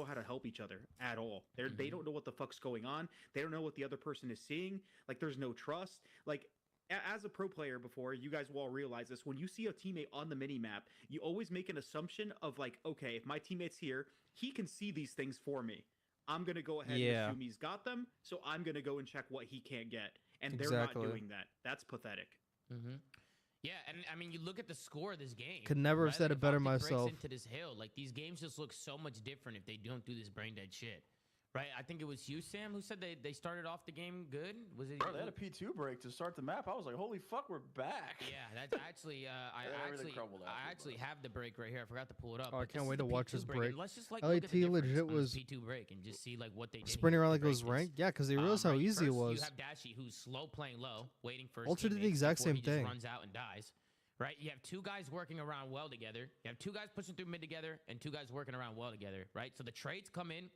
know how to help each other at all. They Mhm. don't know what the fuck's going on. They don't know what the other person is seeing. Like there's no trust. Like as a pro player before, you guys will all realize this. When you see a teammate on the mini map, you always make an assumption of like, okay, if my teammate's here, he can see these things for me. I'm gonna go ahead and assume he's got them, so I'm gonna go and check what he can't get. And they're not doing that. That's pathetic. Mm-hmm. Yeah, and I mean, you look at the score of this game. Could never have said it better myself. Into this hill, like these games just look so much different if they don't do this brain dead shit. Right, I think it was you, Sam, who said they started off the game good. Was it? Bro, they had a P2 break to start the map. I was like, holy fuck, we're back. Yeah, that's actually I actually have the break right here. I forgot to pull it up. Oh, I can't wait to watch this break. Let's just like LAT legit was P2 break and just see like what they did. Sprinting around like it was ranked. Yeah, because they realized how easy it was. You have Dashy, who's slow playing low, waiting for his Ultra did the exact same thing. Runs out and dies. Right, you have two guys working around well together. You have two guys pushing through mid together, and two guys working around well together. Right, so the trades come in,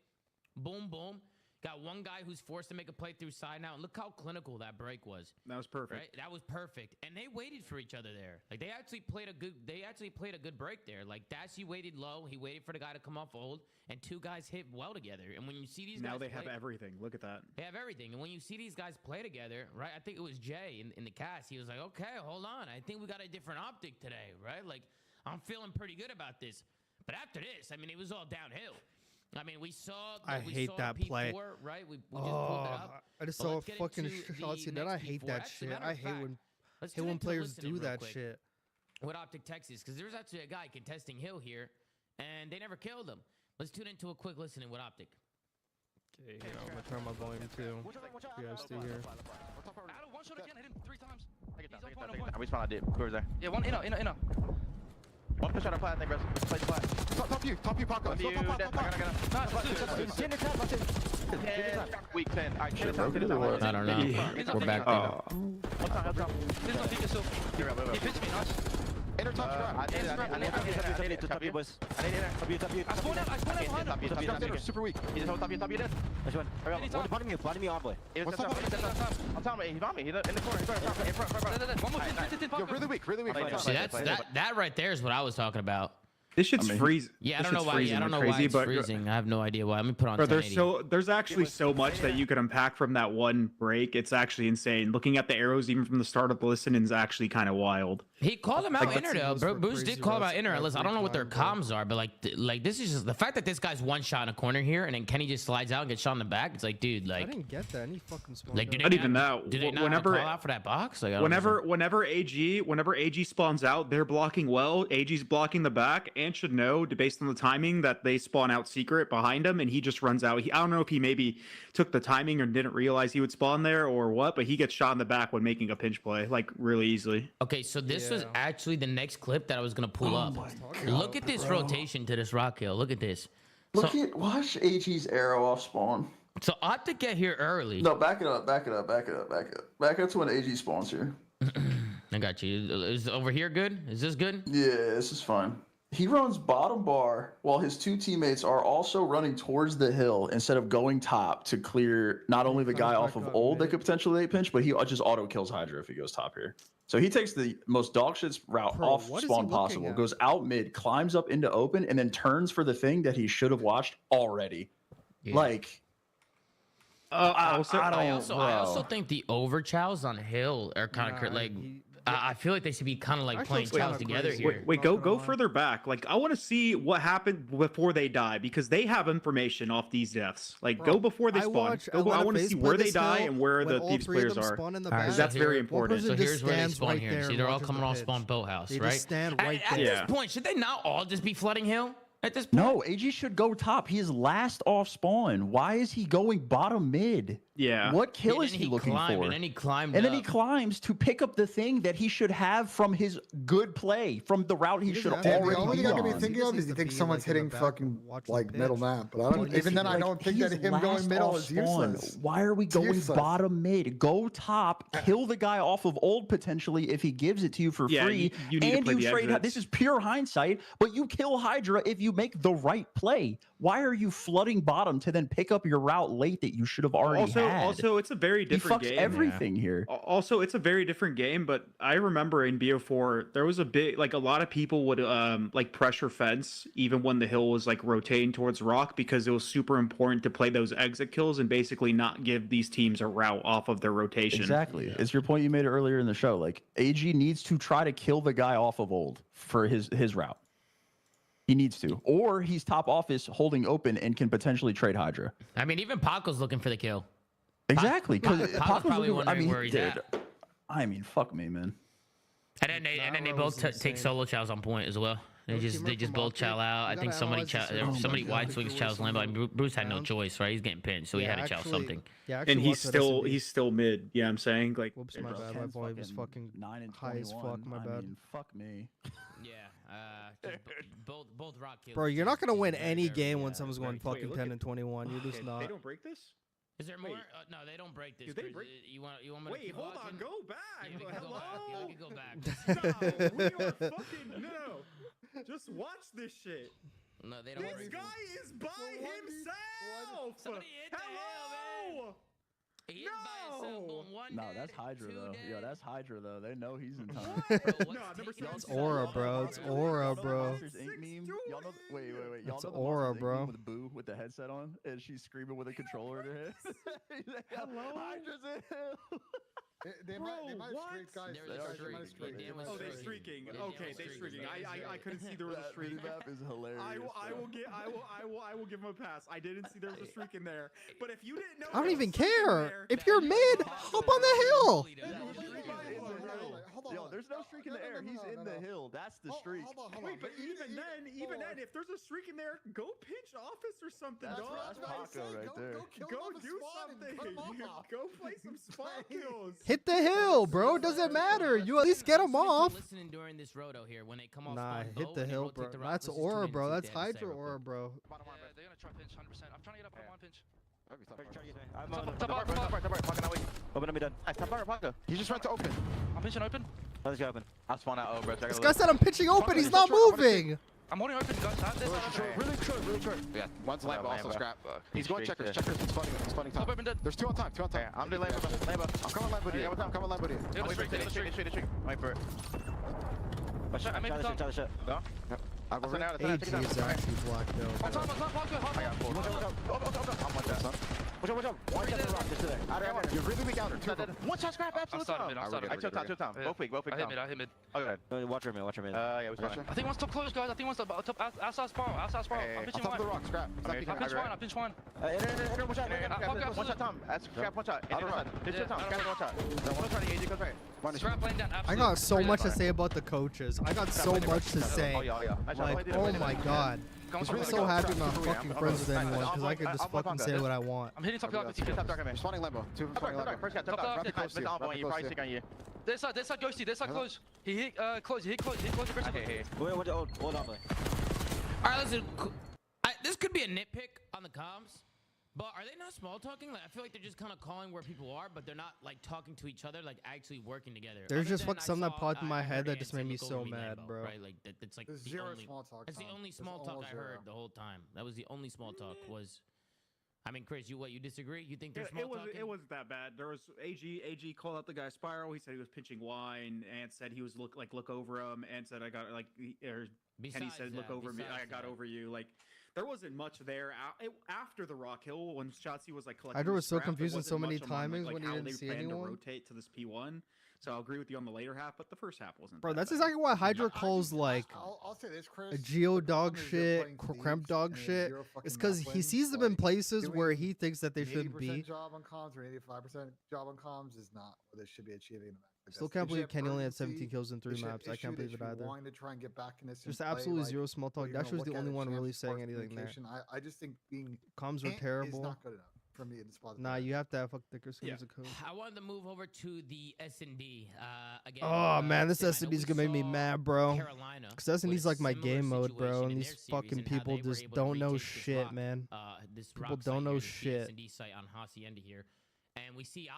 boom, boom. Got one guy who's forced to make a play through side now, and look how clinical that break was. That was perfect. Right? That was perfect, and they waited for each other there. Like they actually played a good break there. Like Dashy waited low, he waited for the guy to come off old, and two guys hit well together. And when you see these now guys have everything. Look at that. They have everything, and when you see these guys play together, right? I think it was Jay in the cast. He was like, "Okay, hold on, I think we got a different optic today, right? Like I'm feeling pretty good about this." But after this, I mean, it was all downhill. I mean, we saw. I hate that P4, play. Right? We just pulled it up. I just saw a fucking shots in that. I hate that shit. I hate when players do that shit. With Optic Texas, because there's actually a guy contesting Hill here, and they never killed him. Let's tune into a quick listening with Optic. Okay, I'm gonna turn my volume too. You guys stay here. One shot again, hit him 3 times. I respawn on deep. Whoever's there. Yeah, one inner. One push on a plant, I think, bro. Play the plant. Top you, Paco. I gotta. Weak 10. I don't know. We're back there. What's up? This one, still. He pitched me, nice. Inner top I need it to top you, boys. I need it. Top you. I spawned out behind him. Super weak. He's top you dead. Which one? Bottom me on, boy. I'm telling you, he's on me. He's in the corner. In front. One more, You're really weak. See, that right there is what I was talking about. This shit's freezing. Yeah, I don't know why. I don't know why it's freezing. I have no idea why. Let me put on. Bro, there's actually so much that you could unpack from that one break. It's actually insane. Looking at the arrows even from the start of the listen is actually kind of wild. He called him out inner though, bro. Boost did call him out inner. Listen, I don't know what their comms are, but like this is just the fact that this guy's one shot in a corner here, and then Kenny just slides out and gets shot in the back. It's like, dude, like I didn't get that. Any fucking spawn. Like, not even that. Did they not call out for that box? Like, whenever AG spawns out, they're blocking well. AG's blocking the back, and should know based on the timing that they spawn out secret behind him, and he just runs out. I don't know if he maybe took the timing or didn't realize he would spawn there or what, but he gets shot in the back when making a pinch play, like really easily. Okay, so this was actually the next clip that I was gonna pull up. Look at this rotation to this rock hill. Look at this. Watch AG's arrow off spawn. So Optic get here early. No, back it up to when AG spawns here. I got you. Is over here good? Is this good? Yeah, this is fine. He runs bottom bar while his two teammates are also running towards the hill instead of going top to clear not only the guy off of old that could potentially 8 pinch, but he just auto kills Hydra if he goes top here. So he takes the most dog shit route off spawn possible, goes out mid, climbs up into open, and then turns for the thing that he should have watched already. Yeah. Like, I also think the over chows on hill are kind of like. I feel like they should be kind of like playing chows together here. Wait, go further back. Like, I want to see what happened before they die because they have information off these deaths. Like, go before they spawn. I want to see where they die and where the thieves players are. Because that's very important. So here's where they spawn here. See, they're all coming off spawn boathouse, right? At this point, should they not all just be flooding hill? At this point? No, AG should go top. He is last off spawn. Why is he going bottom mid? Yeah. What kill is he looking for? And then he climbed and then he climbs to pick up the thing that he should have from his good play, from the route he should already be on. The only thing I can be thinking of is he thinks someone's hitting fucking like middle map. But I don't. Even then, I don't think that him going middle is useless. Why are we going bottom mid? Go top, kill the guy off of old potentially if he gives it to you for free. You need to play the trade. This is pure hindsight, but you kill Hydra if you make the right play. Why are you flooding bottom to then pick up your route late that you should have already had? Also, it's a very He different fucks game. everything here. Also, it's a very different game, but I remember in BO4 there was a bit like a lot of people would like pressure fence even when the hill was like rotating towards rock because it was super important to play those exit kills and basically not give these teams a route off of their rotation. Exactly. It's your point you made earlier in the show. Like AG needs to try to kill the guy off of old for his route. He needs to, or he's top office holding open and can potentially trade Hydra. I mean, even Paco's looking for the kill. Exactly, because Paco's probably wondering where he's at. I mean, fuck me, man. And then they both take solo chows on point as well. They just both chow out. I think somebody wide swings chows Lambo. I mean, Bruce had no choice, right? He's getting pinned, so he had to chow something. Yeah, And he's still mid. Yeah, I'm saying like. Whoops, my bad. My volume was fucking 9 and high as fuck. My bad. I mean, fuck me. Yeah, both rock kills. Bro, you're not gonna win any Very, game when someone's going Wait, fucking look 10 at- and 21. You're just not. They don't break this. Is there more? Wait. No, they don't break this. Do they Chris. break- You want me to Wait, keep hold watching? on, go back. Yeah, we can go Hello. back. Yeah, we can go back. Stop. We are fucking no. Just watch this shit. No, they don't This break guy is by himself. Somebody hit the hill, man. He is by himself, No. going one No, dead, that's Hydra two though. dead. Yo, that's Hydra though. They know he's in time. Bro, what's No, number taking seven. It's him so aura, long, bro. It's aura, Y'all know the bro. Monsters Inc. meme? Y'all know? Wait. Y'all That's know the aura, Monsters Inc. bro. meme with Boo with the headset on, and she's screaming with a controller in her head. Hello? Hydra's in hell. They Bro, might what? streak, guys. There They is might streak. streak. Yeah, Oh, they Streaking. streaking. Yeah, Okay, they they streaking. streaking. I couldn't see there was a That streak. map is hilarious. I will give him a pass. I didn't see there was a streak in there. But if you didn't know, I don't there even was a streak in care. there- If you're mid, hop on the hill. Yo, there's no streak in the air. He's in the hill. That's the streak. Hold on. Wait, but even then, if there's a streak in there, go pinch office or something, That's dog. right, that's Paco right there. Go do something. Go play some spot kills. Hit the hill, bro. Doesn't matter. You at least get them off. Listening during this roto here when they come off. Nah, spawn hit boat the and they hill, rotate bro. the rock. That's Let's just aura, tune in bro. and see That's what they have to say Hydra real quick. aura, bro. They're gonna try pinch 100%. I'm trying to get up on one pinch. Open me done. He just went to open. I'm pinching open. Let's go open. I'll spawn out. Oh, bro. This guy said I'm pitching open. He's not moving. I'm holding open, guys. I have this. I have this. Really short. Yeah, one's Lambo, also scrap. He's going checkers. Checkers is spawning Top top. open dead. There's two on time. I'm doing Lambo. I'm coming Lambo to you. I'm coming Lambo to you. Yeah, streak, yeah, streak. Wait for it. I made the top. No? I'll go now. AG is actually blacked On out. top, I got four. I'm watching that, son. Watch out. One gets the rock, just there. You're really weak outer. One shot scrap, absolute started time. mid, I took time. Both weak I hit down. mid, I hit mid. Okay. Watch her mid. Yeah, we watching. I think one's top close, guys. I think one's top outside spiral. I'm On pitching top of the one. rock, scrap. I pinch one. Watch out. One shot, Tom. That's scrap, one shot. Pitch it, Tom. Scrap, one shot. One shot, AJ goes right. One Scrap laying down. I got so much to say about the coaches. I got so much to say. Like, oh my god. I'm so happy I'm not fucking friends with anyone because I can just fucking say what I want. I'm hitting top dark with Top dark, man. Spawning Lambo. Two spawning Lambo. First guy, top dark. Rapid close to you. Rapid close to you. This side ghosty. This side close. He hit close. He hit close aggressively. Hold on, boy. All right, listen. This could be a nitpick on the comms, but are they not small talking? Like, I feel like they're just kind of calling where people are, but they're not like talking to each other, like actually working together. There's Other just than I something that saw, popped in my I head heard that just made Anson me look so over mad, Lambo, bro. Right, like that's like There's the zero only. small talk. That's the Tom. only There's small talk almost I heard zero. the whole time. That was the only small talk was. I mean, Chris, you disagree? You think there's small talking? It wasn't that bad. There was AG called out the guy Spiral. He said he was pitching wine. And said he was look over him. And said I got Kenny said look over me. I got over you. Like there wasn't much there after the Rock Hill when Shotzi was like collecting. Hydra was so scrap, there confused in so wasn't many much on, timings when he how didn't they see planned anyone. to rotate to this P1. So I'll agree with you on the later half, but the first half wasn't. Bro, that that's bad. exactly why Hydra calls like I'll say this, Chris. a geo The dog problem is you're shit, playing cramp Thieves dog and shit. zero fucking It's because map he wins. sees them in Like, places where doing he thinks that they an shouldn't 80% be. job on comms or an 85% job on comms is not what they should be achieving. Still can't believe Kenny only had 17 kills in 3 maps. I can't believe it either. Wanting to try and get back in this. Just and play, absolutely like, zero small well, talk. you're Dash gonna was the look at only it, one chance really for saying anything there. communication. I just think being Comms were is terrible. not good enough for me in this spot. Nah, you have to have fuck thicker skins Yeah. as a coach. I wanted to move over to the S&D again. Oh man, this Tim, I know S&D is we gonna make me saw mad, bro. Carolina Cause S&D's with like a my similar game mode, bro, situation in and their these series fucking and how people they were just able to don't know retake this shit, rock, man. This People rock don't site know here, this shit. S&D site on Hacienda here, and we see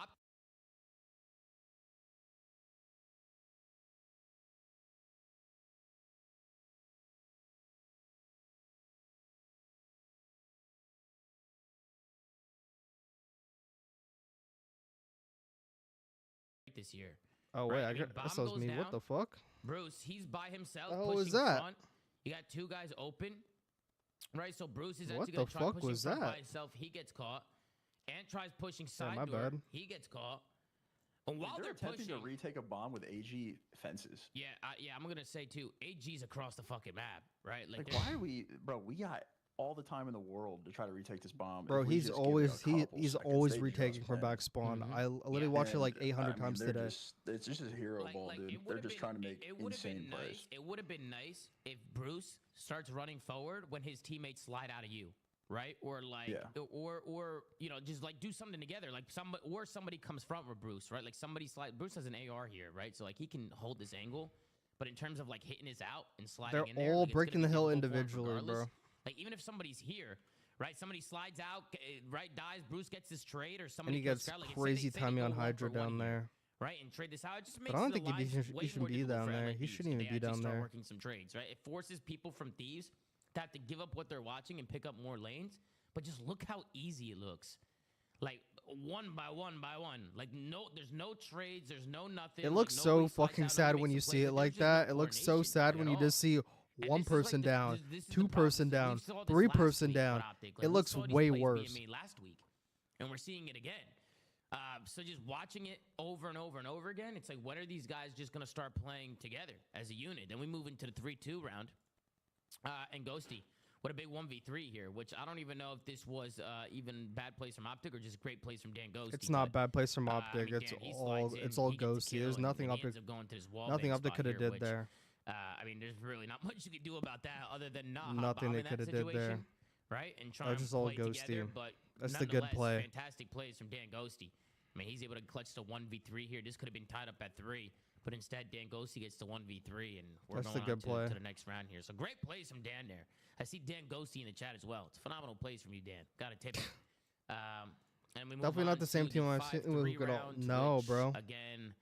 this year. Oh wait, Right, I mean, that bomb says goes me. What down. the fuck? Bruce, he's by himself. The hell pushing was that? Front. You got two guys open. Right, so Bruce is What actually the gonna try fuck pushing was front by that? himself. He gets caught. And tries pushing Yeah, side my door. bad. He gets caught. And while They're they're attempting pushing, to retake a bomb with AG fences. yeah, I'm gonna say too. AG's across the fucking map, right? Like, they're- why are we, bro? We got all the time in the world to try to retake this bomb. Bro, If we he's just give it a always couple he's seconds, always they just retaking from win. back spawn. Mhm. I literally watched it like 800 times they're today. It's just a hero ball, dude. it They're would've just been- trying to make it would've insane been plays. nice. It would have been nice if Bruce starts running forward when his teammates slide out of you, right? Or like, Yeah. or you know, just like do something together. Like somebody comes front with Bruce, right? Like somebody slide. Bruce has an AR here, right? So like he can hold this angle. But in terms of like hitting his out and sliding They're in there, all like, it's gonna breaking be the hill difficult for him individually, regardless. bro. Like even if somebody's here, right? Somebody slides out, right? Dies. Bruce gets this trade, or And somebody he kills gets Scout. Like, crazy say they timing go on 1 Hydra for 1 down here, there. right? And trade this out. It just makes But I don't the think he lives should- way he shouldn't more be difficult down for there. LA He Thieves shouldn't if even they be actually down start there. Working some trades, right? It forces people from Thieves to have to give up what they're watching and pick up more lanes. But just look how easy it looks. Like one by one by one. Like there's no trades. There's no nothing. It like, looks nobody so slides fucking out, sad nobody when you makes a see play, it but like there's just no that. It looks so coordination sad at when you all. just see And one this is like person the- down, this is the two problem. person We down, saw this three last person week down. with Optic. Like, It we looks saw these way plays being worse. made last week, and we're seeing it again. So just watching it over and over and over again, it's like, when are these guys just gonna start playing together as a unit? Then we move into the 3-2 round, and Ghosty. What a big 1v3 here, which I don't even know if this was even bad plays from Optic or just great plays from Dan Ghosty. It's not bad place from I Optic. mean, It's Dan, he all slides in, it's all he gets a ghosty. kill, There's and nothing he Optic ends up going to this wall nothing bang Optic spot could have here, did which, there. I mean, there's really not much you could do about that other than not hop Nothing bomb they in that could have did there. situation, right? And try That's and just all play ghosty. together, but That's the good nonetheless, play. Fantastic plays from Dan Ghosty. I mean, he's able to clutch to 1v3 here. This could have been tied up at 3, but instead Dan Ghosty gets to 1v3, and we're That's the going good on play. to the next round here. So great plays from Dan there. I see Dan Ghosty in the chat as well. It's phenomenal plays from you, Dan. Got to tip it. And we move Definitely on not the same to team I've 5-3 seen with good all- round, no, which, bro. Again,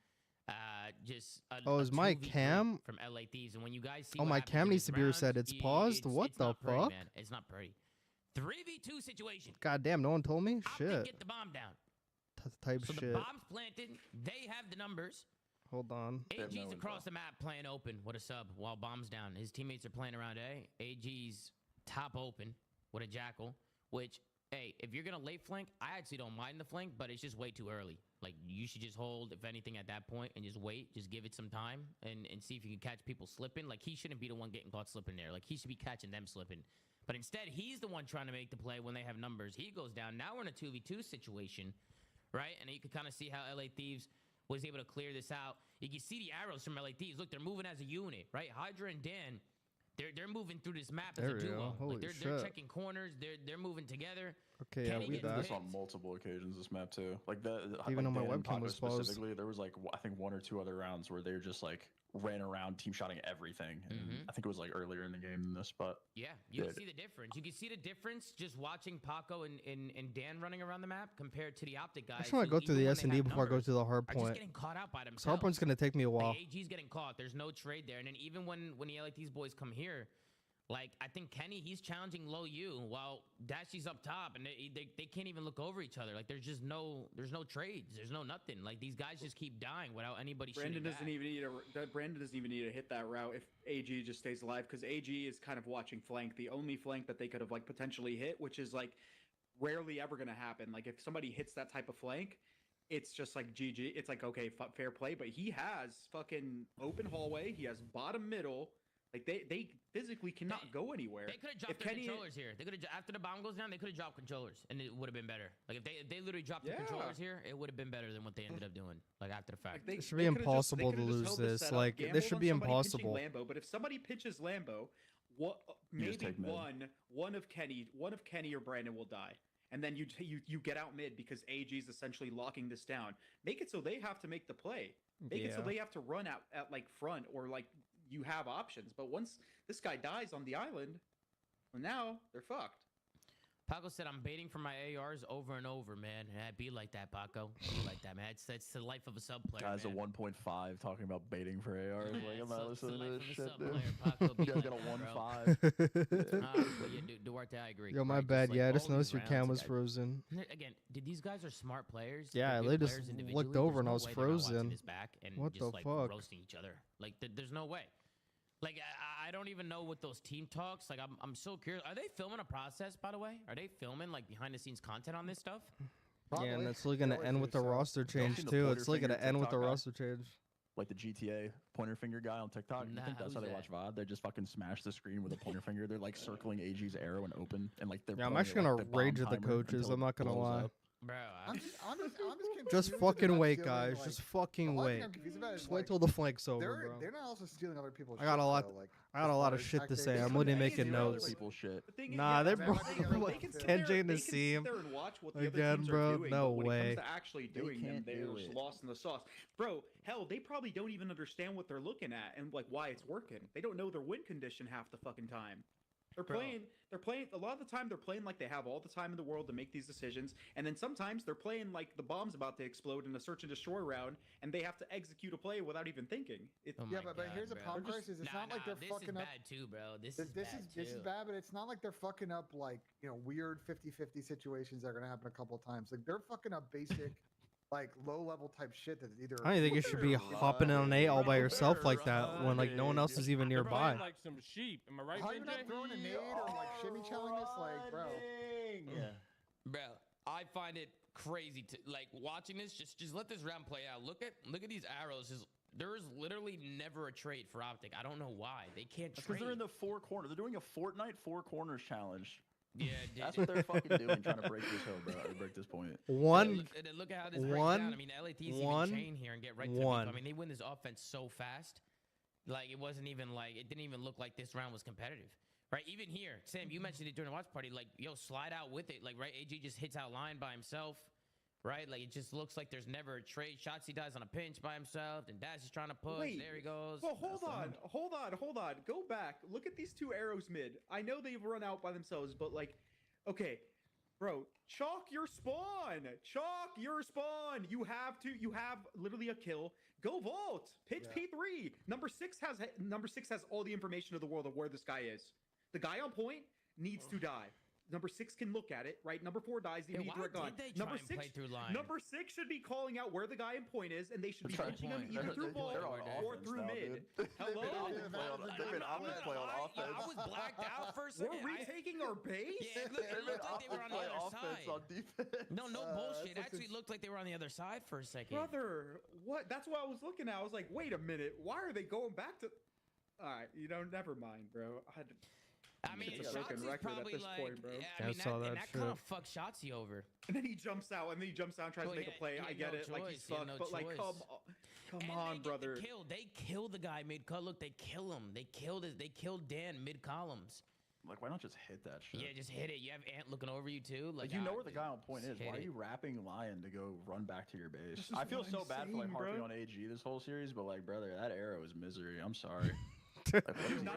just a, Oh, a is my 2v3 cam- from LA Thieves, and when you guys see Oh, what my happens cam in needs this to be reset. round, It's paused? What it's the not pretty, fuck? man. It's not pretty. 3v2 situation. God damn, no one told me. Optic Shit. get the bomb down. Type So the shit. bomb's planted. They have the numbers. Hold on. have no AG's across info. the map playing open. What a sub. While bomb's down. His teammates are playing around A. AG's top open with a jackal, which, hey, if you're going to late flank, I actually don't mind the flank, but it's just way too early. Like, you should just hold, if anything, at that point and just wait. Just give it some time and see if you can catch people slipping. Like, he shouldn't be the one getting caught slipping there. Like, he should be catching them slipping. But instead, he's the one trying to make the play when they have numbers. He goes down. Now we're in a 2v2 situation, right? And you can kind of see how LA Thieves was able to clear this out. You can see the arrows from LA Thieves. Look, they're moving as a unit, right? Hydra and Dan, they're moving through this map There as we a go. duo. Holy Like they're shit. checking corners. They're moving together. Okay, yeah, Kenny we gets back. This on picked. multiple occasions. This map too. Like the Even like though my Dan and webcam Paco was paused. specifically, there was like I think 1 or 2 other rounds where they just like ran around team shotting everything. And I think it was like earlier in the game than this, but Yeah, you can Good. see the difference. You can see the difference just watching Paco and Dan running around the map compared to the Optic guys. I just want to who, go through even the when they S&D have before I go numbers, to the hard are just point. getting caught out by So themselves. hard point's going to take me a while. Like, AG's getting caught. There's no trade there. And then even when the LA These boys come here, like, I think Kenny, he's challenging low U while Dashy's up top, and they can't even look over each other. Like, there's no trades. There's no nothing. Like, these guys just keep dying without anybody Brandon shooting doesn't back. even need Brandon doesn't even need to hit that route if AG just stays alive, because AG is kind of watching flank, the only flank that they could have like potentially hit, which is like rarely ever going to happen. Like if somebody hits that type of flank, it's just like GG. It's like, okay, fair play, but he has fucking open hallway. He has bottom middle. Like they physically cannot go anywhere. They could have dropped If their Kenny- controllers here. They could have after the bomb goes down. They could have dropped controllers, and it would have been better. Like if they literally dropped the Yeah. controllers here, it would have been better than what they ended up doing. Like after the fact. Like, they- It should they be could've impossible they to could've just lose held the this. setup, Like, this gambled should on be somebody pitching impossible. Lambo, but if somebody pitches Lambo, You just maybe take mid. one of Kenny or Brandon will die. And then you get out mid because AG is essentially locking this down. Make it so they have to make the play. Make it so Yeah. they have to run at like front, or like you have options. But once this guy dies on the island, well, now they're fucked. Paco said, I'm baiting for my ARs over and over, man. Yeah, be like that, Paco. Be like that, man. It's the life of a sub player. Guys, man. a 1.5 talking about baiting for ARs. Yeah, Like, I'm it's not the listening life to of this a shit, sub dude. player, Paco. Be You guys like got a that, bro. 1.5. But yeah, Duarte, I agree. Yo, my right? bad. Just, like, Yeah, I just all noticed these your cam rounds, was like, frozen. Again, these guys are smart players. Yeah, They're I good literally just players individually. looked over There's and I no was way they're not watching frozen. this back and What just the like fuck? roasting each other. Like, there's no way. Like, I don't even know what those team talks. Like, I'm so curious. Are they filming a process, by the way? Are they filming like behind the scenes content on this stuff? Yeah, and Probably. that's really gonna They end always with do the so. roster change seen the too. pointer It's like gonna finger end with the TikTok guy? roster change. Like the GTA pointer finger guy on TikTok. Nah, I think that's how who's they that? watch VOD. They just fucking smash the screen with a pointer finger. They're like circling AG's arrow and open, and like they're. Yeah, I'm playing it, actually like, gonna the bomb rage at the timer coaches. until I'm not it gonna blows lie. up. Bro, I'm just confused Just that they're fucking not wait, stealing, guys. like- Just the fucking only thing wait. I'm confused about is, Just wait like, till the flank's over, bro. They're not also stealing other people's. I got shit, a lot. though, like, I got a as lot far of as shit to tactics. say. I'm They literally can making steal notes. other People's shit. The thing is, Nah, yeah, they're that bro- might be the like they can sit 10 there- J in the they can sit seam. there and watch what the Again, other teams bro, are doing, no but when way. it comes to actually They doing them, can't they're do just it. lost in the sauce. Bro, hell, they probably don't even understand what they're looking at and like why it's working. They don't know their win condition half the fucking time. They're Bro. playing a lot of the time they're playing like they have all the time in the world to make these decisions, and then sometimes they're playing like the bomb's about to explode in a search and destroy round and they have to execute a play without even thinking. It's Oh yeah, my but here's the God, problem, bro. Chris, is it's Nah, not like they're this fucking is up. bad too, bro. This This is bad, but it's not like they're fucking up like, you know, weird 50-50 situations that are gonna happen a couple of times. Like they're fucking up basic, like low level type shit that either. I don't think you should be hopping in on A all by yourself like that when like no one else is even They're nearby. playing like some sheep. Am I right, How you not Benjay? throwing a nade or like shimmy chowing this, like, bro? Bro, I find it crazy to like watching this. Just let this round play out. Look at these arrows. There is literally never a trade for Optic. I don't know why they can't That's trade. because they're in the four corners. They're doing a Fortnite four corners challenge. Yeah, That's what they're fucking doing, trying to break this hill, bro. Break this point. One, And then look at how this breaks one, down. I mean, LAT's one, even chain here and get right to the one. beat. I mean, they win this offense so fast. Like it wasn't even like it didn't even look like this round was competitive. Right? Even here, Sam, you mentioned it during the watch party. Like, yo, slide out with it. Like, right? AG just hits out line by himself. Right? Like it just looks like there's never a trade. Shotzi dies on a pinch by himself, and Dash is trying to push. Wait, there he goes. Well, hold on. Go back. Look at these two arrows mid. I know they've run out by themselves, but like, okay, bro, chalk your spawn. Chalk your spawn. You have literally a kill. Go vault. Pitch P3. Number six has all the information of the world of where this guy is. The guy on point needs to die. Number 6 can look at it, right? Number 4 dies, the Yeah, immediate why direct gone. did they try Number and 6, play through line? number 6 should be calling out where the guy in point is, and they should be They're punching him point. either through They're vault on or offense through now, mid. dude. Hello? They've been Optic play on offense. I was blacked out for a second. We're retaking our base? Yeah, it looked like they were on the other side. on defense. No bullshit. It actually looked like they were on the other side for a second. Brother, what? That's what I was looking at. I was like, wait a minute. Why are they going back to... All right, never mind, bro. I mean, It's a broken Shotzi's record at probably this like, point, bro. yeah, I I mean, saw that and that kind of shit. fucked Shotzi over. And then he jumps out, and tries Well, to make a play. he I had get no it. Like, he's choice. He had fucked. no But, like, choice. come And on, they get the brother. kill. They kill the guy mid cut. Look, they kill him. They killed Dan mid columns. Like, why not just hit that shit? Yeah, just hit it. You have Ant looking over you too. Like, you know where the dude, guy on point just is. Why hit are it. you wrapping Lion to go run back to your base? This is I feel what so I'm bad for like saying, harping bro. on AG this whole series, but like, brother, that arrow is misery. I'm sorry. Not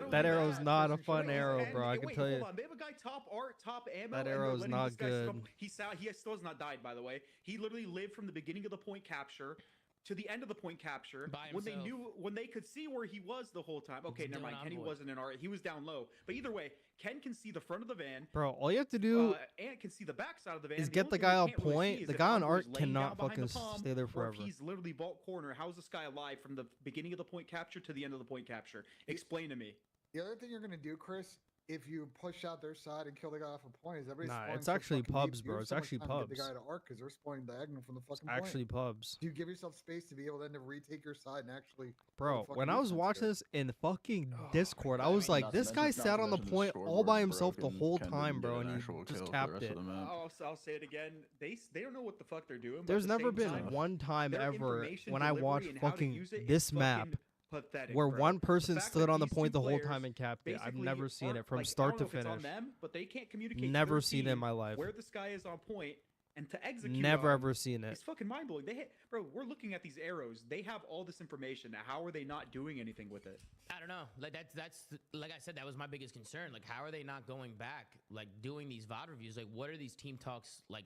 only That arrow's that, not a wait, fun arrow, and- bro. I and can wait, tell you. Hold on. They have a guy top art, top ammo. That and they're arrow's letting not this guy sit up. good. He still has not died, by the way. He literally lived from the beginning of the point capture to the end of the point capture By when himself. when they could see where he was the whole time. Okay, He's never doing mind. Kenny envoy. wasn't in art. He was down low. But either way, Ken can see the front of the van. Bro, all you have to do Ant can see the back side of the van. is The get only the thing guy we on can't really point. see is The if guy on Envoy's art laying cannot down behind fucking the palm, stay there or forever. if he's literally vault corner. How's this guy alive from the beginning of the point capture to the end of the point capture? Explain to me. The other thing you're gonna do, Chris, if you push out their side and kill the guy off a point, is everybody's Nah, spawning it's so actually fucking pubs, deep, you bro. have It's so much actually time to get pubs. the guy to arc because they're spawning diagonal from the fucking point. Actually pubs. Do you give yourself space to be able then to retake your side and actually? Bro, fucking when I was defense watching there? this in fucking Oh, Discord, I God, was I mean, like, Not to this guy mention- not sat to on the mention point all scoreboard by himself the broken. whole Ken time, didn't bro, get and an he actual just kill for the capped rest it. of the match. I'll say it again. They don't know what the fuck they're doing. but There's at the never same been time, one time their ever information when I delivery watched and how to fucking use it is this map fucking pathetic, where bro. one The person fact stood that on the these point two the whole players time and capped it. I've basically never seen aren't, it from like, I start don't to know if it's on finish. them, but they can't communicate to Never their seen it team in my life. where this guy is on point and to execute. Never on ever seen it. It's fucking mind blowing. Bro, we're looking at these arrows. They have all this information. How are they not doing anything with it? I don't know. Like that's like I said, that was my biggest concern. Like, how are they not going back, like doing these VOD reviews? Like, what are these team talks like?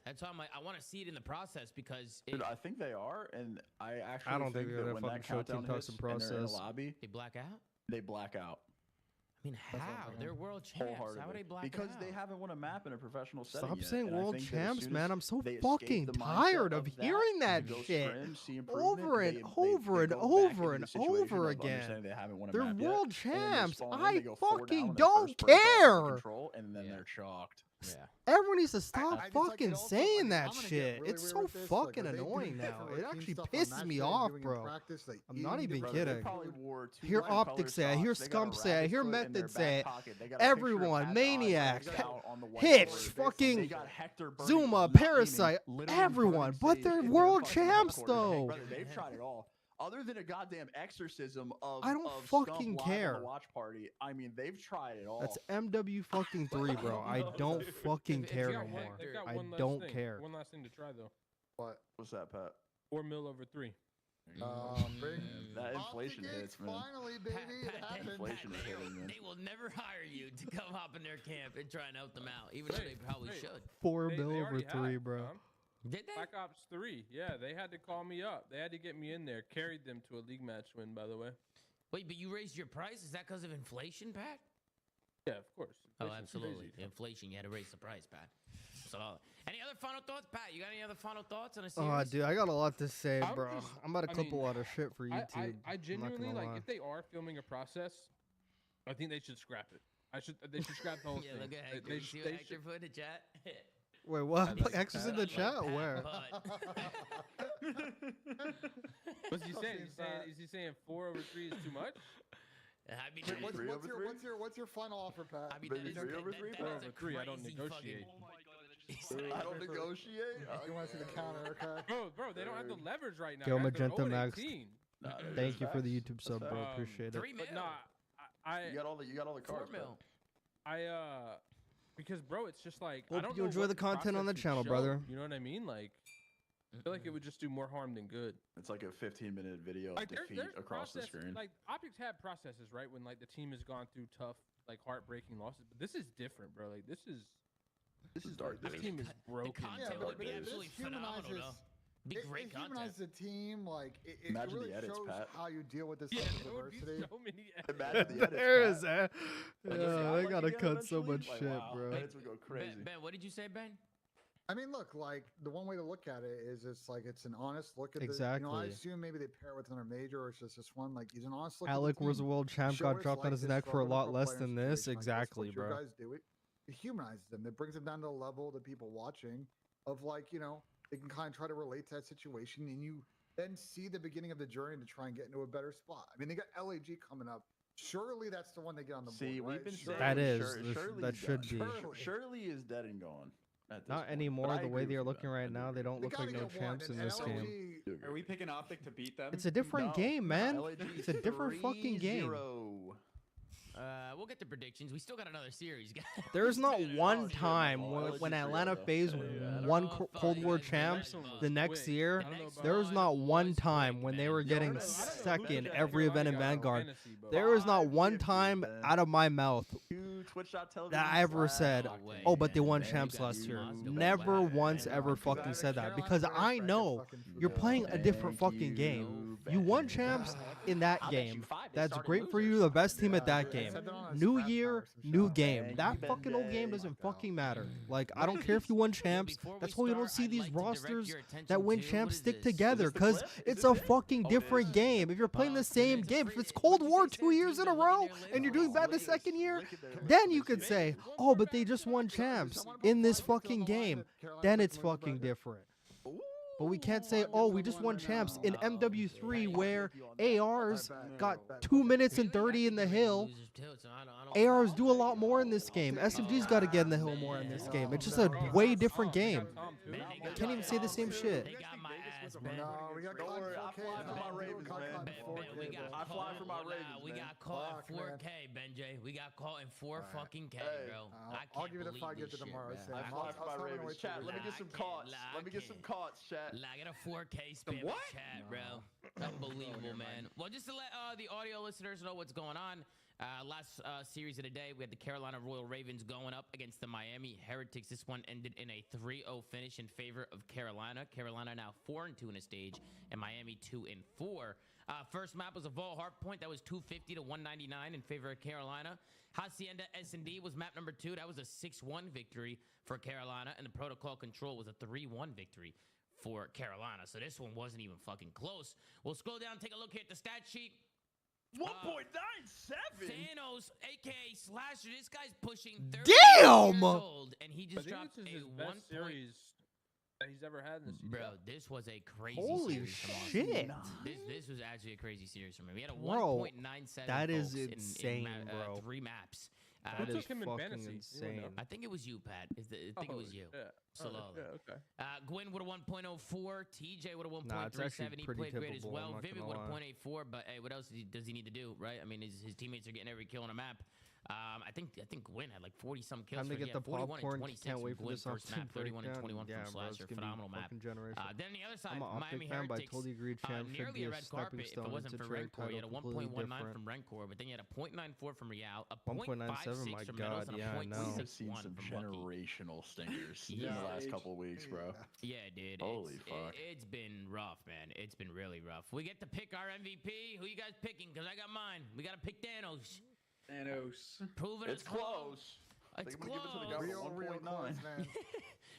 That's why I'm like, I want to see it in the process because Dude, I think they are, and I actually don't think they're that gonna when fucking that show countdown team talks hits in and they're in a process. lobby, they black out. they black out. I mean, That's what how? I'm They're world champs. How are Wholeheartedly. they black Because out? they haven't won a map in a professional setting Stop yet, saying and I world think that as champs, soon man. as I'm so they escape fucking the mindset tired of hearing that to go shit scrim, see improvement, over and they over and go back over into and the situation over of again. understanding they haven't won a They're map yet, world and then they champs. spawn in, I they go 4 down fucking in their don't first break, they care. control, and then Yeah. they're chalked. Yeah. Everyone needs to stop I just, like, fucking and also, saying like, that I'm gonna get shit. really It's weird so with this. fucking Like, are they doing annoying now. different It routine actually stuff on pisses match me day off, doing in bro. practice, like, I'm not eating even different kidding. They probably food? wore 2 Hear different Optic color say it, hear socks, they got a Scump say it, rabbit hear foot in their Method back say it. pocket, they got a picture of Everyone, Pat's Maniac, eyes out on the whiteboard. Hitch, They fucking got Hector burning, Zuma, not Parasite, meaning, literally everyone, burning but sage they're in their world fucking champs, headquarters. though. Brother, they've tried it all. Other than a goddamn exorcism of I don't of fucking Scump live care. on the watch party, I mean, they've tried it all. That's MW fucking 3, bro. I don't fucking If care you no got one- more. they've got I one last don't thing. care. One last thing to try though. What? What's that, Pat? 4 mil over 3. Bring That inflation Optic hits, X, man. Finally, baby, it happened. Inflation is hitting, man. They will never hire you to come hop in their camp and try and help them out, even though they probably Wait. should. 4 They mil over already 3, have, bro. Tom. Did they? Black Ops 3. Yeah, they had to call me up. They had to get me in there. Carried them to a league match win, by the way. Wait, but you raised your price? Is that because of inflation, Pat? Yeah, of course. Oh, Inflation's absolutely. crazy. Inflation, you had to raise the price, Pat. So, any other final thoughts, Pat? You got any other final thoughts on a Oh, series? dude, I got a lot to say, I'm bro. just- I'm about to I clip mean, a lot of shit for YouTube. I I'm not genuinely gonna like lie. if they are filming a process, I think they should scrap it. They should scrap the whole Yeah, thing. look at Hector. They You sh- see what they Hector should- put in the chat? Wait, what? I like X is in that. the chat? Pat Where? What's he saying? Is he saying 4 over 3 is too much? I mean, Wait, that is- what's your final offer, Pat? I mean, Maybe that is 3 over 3? 4 that over is a 3, I don't crazy negotiate. fucking- I don't negotiate. You want to see the counter, okay? Bro, they don't have the leverage right now. Yo, guys. They're Magenta 0 and Max. 18. Nah, Thank you for the facts. YouTube That's sub, bro. facts. Appreciate it. 3 mil. But nah, You got all the 4 cards. mil. Because bro, it's just like I Hope don't you know enjoy what the content on the process channel, show, brother. You know what I mean? Like, I feel like it would just do more harm than good. It's like a 15-minute video of Like defeat there's across the processes- screen. Like Optics had processes, right? When like the team has gone through tough, like heartbreaking losses. But this is different, bro. Like this is dark This days. team is The broken. content but would be it absolutely phenomenal, humanizes- though. Be great it content. humanizes the team. Like it Imagine really the edits, shows Pat. how you deal with this Yeah, type of there would be diversity. so many. Imagine the edits. There Pat. is that. Like, if Yeah, got they lucky gotta again cut so eventually, much like, shit, wow, bro. Edits would go crazy. Ben, what did you say, Ben? I mean, look, like the one way to look at it is it's like it's an honest look at the. You know, Exactly. I assume maybe they pair it with another major, or it's just this one. Like he's an honest look. Alec at the was a team. world champ, Show got us dropped on like his this neck for a struggle lot pro less player than situation, this. like, this is Exactly, what your bro. guys do it. It humanizes them. It brings them down to the level of the people watching of like they can kind of try to relate to that situation, and you then see the beginning of the journey to try and get into a better spot. I mean, they got LAG coming up. Surely that's the one they get on the See, board. we've been Surely. That is, Shirley- that Shirley's should done. be. Shirley is dead and gone. At this Not point. anymore. But I The agree way with they are you, looking Ben. I right do now, agree they don't They look like gotta no get one, champs in and this LAG game. with you. Are we picking Optic to beat them? It's a different No, game, man. LAG It's a different fucking game. 3-0. We'll get to predictions. We still got another series, guys. There's not one shit, time well, when LAG Atlanta 3-0 FaZe though. won I don't know if Cold you War guys champs realize the those. next Quick. year. I don't know about- There was not one was time quick, when they man. were Yo, getting I don't know who second better every than event in Carolina Vanguard. Fantasy, bro. There is not one 550, time Ben. out of my mouth You Twitch.tv that I ever said, No way, "Oh, but they man. won Man, you champs got last year." Mazda, Never wow. once Man, ever you fucking got said that Carolina because Panthers I bracket know fucking you're food. playing a different Thank fucking you, game. Ben. You won champs in that I'll bet you game. 5 they That's started great for losers. you, the best team at Yeah, that I game. said that on a New scrap year, power, some new shot. game. Thank That you, fucking old game Ben. doesn't Fuck out. fucking matter. Like, I don't care if you won champs. Before we That's why you don't start, see I'd these like to direct rosters your attention that win to- what champs is stick this? together the because clip? Is it's this a it? fucking Oh, it different is. game. If you're playing the same it's a game, if free- it's Cold what'd you War say, 2 years in a 17 row later? and you're doing bad the Look at second this- year, look at their- then you look could at say, this. oh, but they just won champs in this fucking game. Then it's fucking different. But we can't say, oh, we just won champs in MW3 where ARs got 2 minutes and 30 in the hill. Losers too, so I don't ARs do a lot more in this game. SMG's got to get in the hill more in this game. It's just a way different game. Man, they got Can't even my say the ass. same shit. They got my ass, with Ben. the No, we got Don't caught in worry, I 4K, fly for man. my We Ravens, got man. caught in Ben, 4K, we got bro. I fly for my caught- Ravens, We man. got caught Fuck, in man. 4K, Benjay. We got caught in 4 Alright. fucking K, Hey, bro. I'll- I I'll can't give it a believe five this to shit, tomorrow, bro. Sam. I I'll- fly for I'll my tell him to Ravens. wait Chat, till let me the get Like, some I can't- carts. like, Let me get I some can't. carts, chat. Like, I got a 4K spam what? chat, No. bro. Unbelievable, man. Well, just to let the audio listeners know what's going on, last series of the day, we had the Carolina Royal Ravens going up against the Miami Heretics. This one ended in a 3-0 finish in favor of Carolina. Carolina now 4-2 in a stage, and Miami 2-4. First map was a Vault Hardpoint. That was 250 to 199 in favor of Carolina. Hacienda S&D was map number 2. That was a 6-1 victory for Carolina, and the Protocol Control was a 3-1 victory for Carolina. So this one wasn't even fucking close. We'll scroll down, take a look here at the stat sheet. 1.97. Thanos, aka Slasher, this guy's pushing 30 years old, and he I just think dropped this is a his 1 best series that he's ever had in the CDL. Bro, this was a crazy Holy series from us. shit. This was actually a crazy series from him. We had a Bro, 1.97. that is folks insane, in bro. 3 maps. That Who is took him in fucking fantasy? You insane. know. I think it was you, Pat. I think it was you. Yeah. Salala. Yeah, okay. Gwen with a 1.04. TJ with a 1.37. Nah, it's actually he pretty played great as typical, well. I'm not Vivid gonna with a lie. 0.84. But hey, what else does he need to do, right? I mean, his teammates are getting every kill on a map. I think Gwen had like 40 some kills. Time to for, get yeah, the 41 and popcorn. 26 Can't from wait for Gwen this first map. optic 31 and breakdown. 21 Yeah, from bro, it's Slasher. gonna be Phenomenal map. fucking generation. Then on the other side, I'm an Optic Miami fan, but I Heretics. totally agree. Champ should Nearly be a a red stepping carpet if stone it wasn't into for trade Rencor. You had a title, completely 1.19 different. from Rencor, but then you had a 0.94 from Real, a 1.97, 0.56 my from God, Metals, and a yeah, I know. We have seen 0.61 some from Lucky. generational stingers in Yeah. the last couple weeks, bro. Yeah, dude. Holy it's, fuck. It's been rough, man. It's been really rough. We get to pick our MVP. Who you guys picking? Because I got mine. We got to pick Thanos. Thanos. Proving It's us wrong. close. It's I'm gonna give it to the guy close. with Real 1.9. close, man.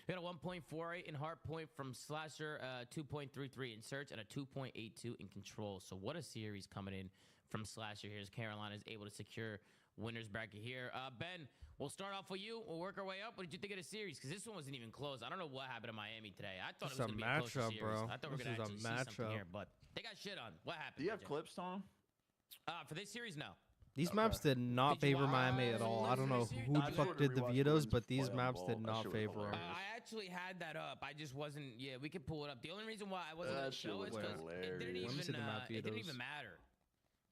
We got a 1.48 in hard point from Slasher, 2.33 in search, and a 2.82 in control. So what a series coming in from Slasher here as Carolina is able to secure winner's bracket here. Ben, we'll start off with you. We'll work our way up. What did you think of the series? Because this one wasn't even close. I don't know what happened in Miami today. I thought It's it was a going to be a closer matchup, series. bro. I thought we were This going to is a actually see something matchup. here, but they got shit on. What happened? Do you have BJ? clips, Tom? For this series, no. These maps did not Did you favor watch Miami at the all. I don't know series? who Nah, the I fuck wanted to did the rewatch vetoes, Gordon's but these play on maps ball. did That not shit was favor hilarious. them. I actually had that up. I just wasn't. Yeah, we could pull it up. The only reason why I wasn't That going to shit show was it because it hilarious. didn't Let me even see the map it didn't vetoes. even matter.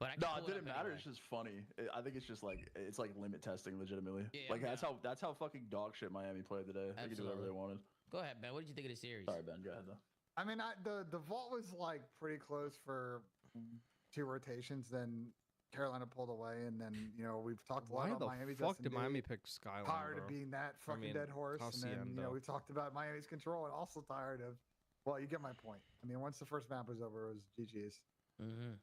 But I could No, pull it didn't up matter. anyway. It's just funny. I think it's just like it's like limit testing, legitimately. Yeah, like I'm that's how fucking dog shit Miami played today. They could do whatever Absolutely. they wanted. Go ahead, Ben. What did you think of the series? Sorry, Ben. Go ahead though. I mean, the vault was like pretty close for 2 rotations. Then Carolina pulled away, and then we've talked a lot Why about the Miami's fuck did S&D, Miami pick Skyline, tired bro? of being that fucking mean, dead horse, and then Hacienda. we've talked about Miami's control, and also tired of. Well, you get my point. I mean, once the first map was over, it was GG's.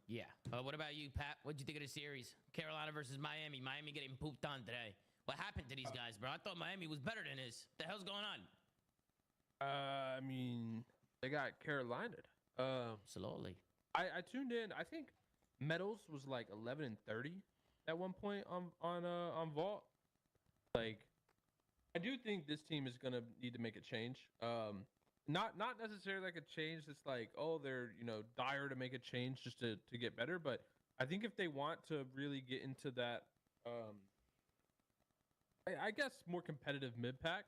Yeah. What about you, Pat? What did you think of the series? Carolina versus Miami. Miami getting pooped on today. What happened to these guys, bro? I thought Miami was better than this. The hell's going on? I mean, they got Carolina. Slowly. I tuned in. I think Metals was like 11 and 30 at one point on Vault. Like, I do think this team is gonna need to make a change. Not necessarily like a change that's like, oh, they're dire to make a change just to get better. But I think if they want to really get into that, I guess more competitive mid pack,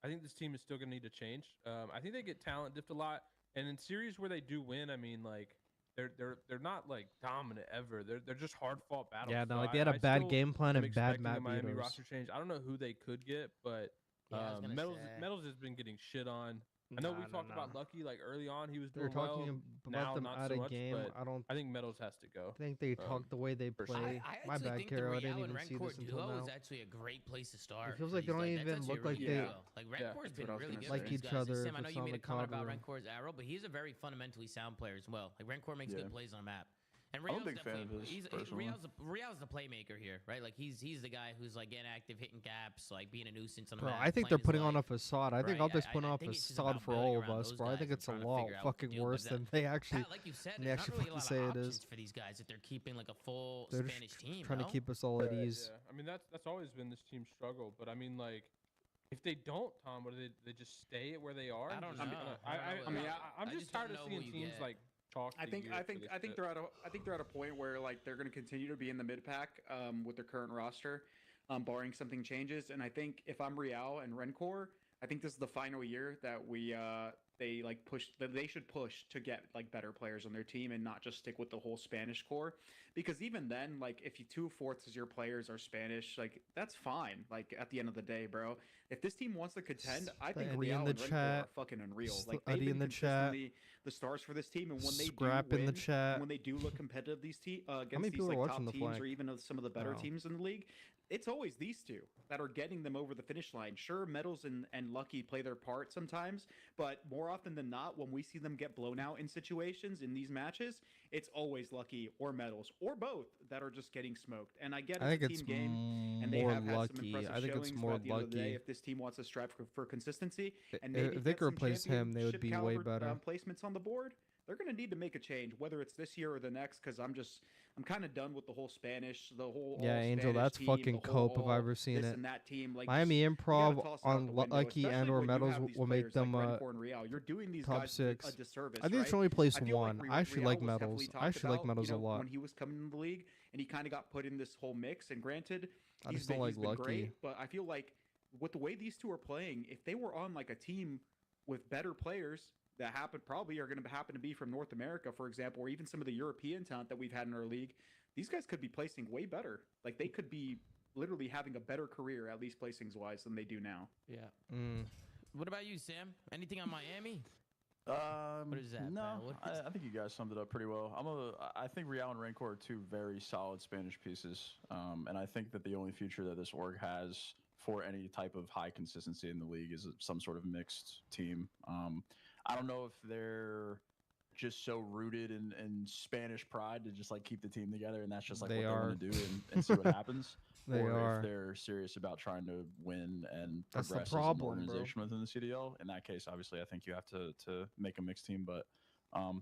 I think this team is still gonna need to change. I think they get talent dipped a lot, and in series where they do win, I mean, like they're not like dominant ever. They're just hard fought battles. Yeah, no, So like they had a I bad still game plan am and bad expecting map a Miami vetoes. roster change. I don't know who they could get, but Yeah, I was gonna say. Metals has been getting shit on. I know we talked about Lucky like early on. He was They're doing well. talking Now, about them not out so of much, game. but I don't I think Metals has to go. think they talk the way they For sure. play. I My actually bad, think Carol. I the didn't Real and even see Rencor this until duo now. is actually a great place to start. It feels like they don't That's even actually look a like really they good duo. Like Rencor's that's been what I was really gonna good like for these each guys. other Sam, if I know it's you on made the a comment about cover. Rencor's arrow, but he's a very fundamentally sound player as well. Like Rencor makes Yeah. good plays on the map. And I'm a Real's big fan of definitely- his, personally. Real's the playmaker here, right? Like he's the guy who's like getting active, hitting gaps, like being a nuisance on the Bro, map. I think they're playing his putting on a life. facade. I think Right, Optic's I putting off a think it's just facade about for building all of around us, those bro. I guys think and it's a trying to lot figure out what to fucking do, but worse that- than they actually. Pat, like you said, they there's actually not really a lot fucking of say it is. options for these guys if they're keeping like a full They're Spanish team. trying no? to keep us all at ease. Yeah, I mean that's always been this team's struggle. But I mean, like, if they don't, Tom, what do they just stay at where they are? I and don't just know. kinda- I mean, I'm I just just don't tired of know seeing who you teams get. like chalk. I think they're at a point where like they're going to continue to be in the mid pack with their current roster, barring something changes. And I think if I'm Real and Rencor, I think this is the final year that we they like push that they should push to get like better players on their team and not just stick with the whole Spanish core, because even then, like if you 2/4 of your players are Spanish, like that's fine. Like at the end of the day, bro, if this team wants to contend, I think Eddie Real in the and Renko chat. are fucking unreal. Like Eddie they've in been the chat. consistently the stars for this team, and when they Scrap do in win, the chat. when they do look competitive How against many these people are like watching top the teams flank? or even some of the better Wow. teams in the league, it's always these two that are getting them over the finish line. Sure, Metals and Lucky play their part sometimes, but more often than not, when we see them get blown out in situations in these matches, it's always Lucky or Metals or both that are just getting smoked. And I get I think it's a it's team game, and they more have had some Lucky. impressive I think showings, it's but more at the end of the day, Lucky. if this team wants to strive for consistency and If maybe they get could some replace him, they would championship be way caliber, better. placements on the board, they're going to need to make a change, whether it's this year or the next, because I'm kind of done with the whole Spanish, the whole Yeah, all Angel, Spanish that's team, fucking the whole cope if I've ever seen this it. and that team. Like Miami you gotta Improv toss it out on the window, Lucky especially and or when you Metals have these will make players like them Renko and Real. You're doing these top guys 6. a disservice. I think they right? should only place I feel one. like I actually Real like was Metals. heavily I talked actually like about, Metals a lot. when he was coming in the league, and he kind of got put in this whole mix. And granted, I he's just don't been, like he's been Lucky. great, but I feel like with the way these two are playing, if they were on like a team with better players that probably are going to happen to be from North America, for example, or even some of the European talent that we've had in our league, these guys could be placing way better. Like they could be literally having a better career, at least placings wise, than they do now. Yeah. Mm. What about you, Sam? Anything on Miami? What is that, No, man? What is- I think you guys summed it up pretty well. I think Real and Renko are two very solid Spanish pieces, and I think that the only future that this org has for any type of high consistency in the league is some sort of mixed team. I don't know if they're just so rooted in Spanish pride to just like keep the team together, and that's just like They what are. they want to do and see what happens. They or are. if they're serious about trying to win and That's the progress problem, as bro. an organization within the CDL. In that case, obviously, I think you have to make a mixed team, but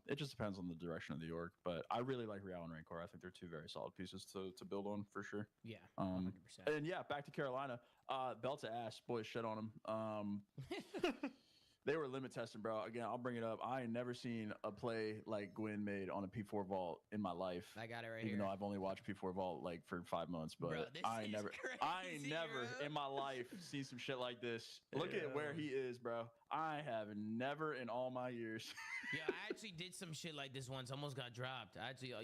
it just depends on the direction of the org. But I really like Real and Rancor. I think they're two very solid pieces to build on for sure. Yeah, 100%. And yeah, back to Carolina. Belt to ass, boys, shit on them. They were limit testing, bro. Again, I'll bring it up. I ain't never seen a play like Gwyn made on a P4 vault in my life. I got it right Even here. though I've only watched P4 vault like for 5 months, but Bro, this I ain't is never crazy, bro. in my life seen some shit like this. Look at where he is, bro. I have never in all my years. Yeah, I actually did some shit like this once. Almost got dropped. I actually,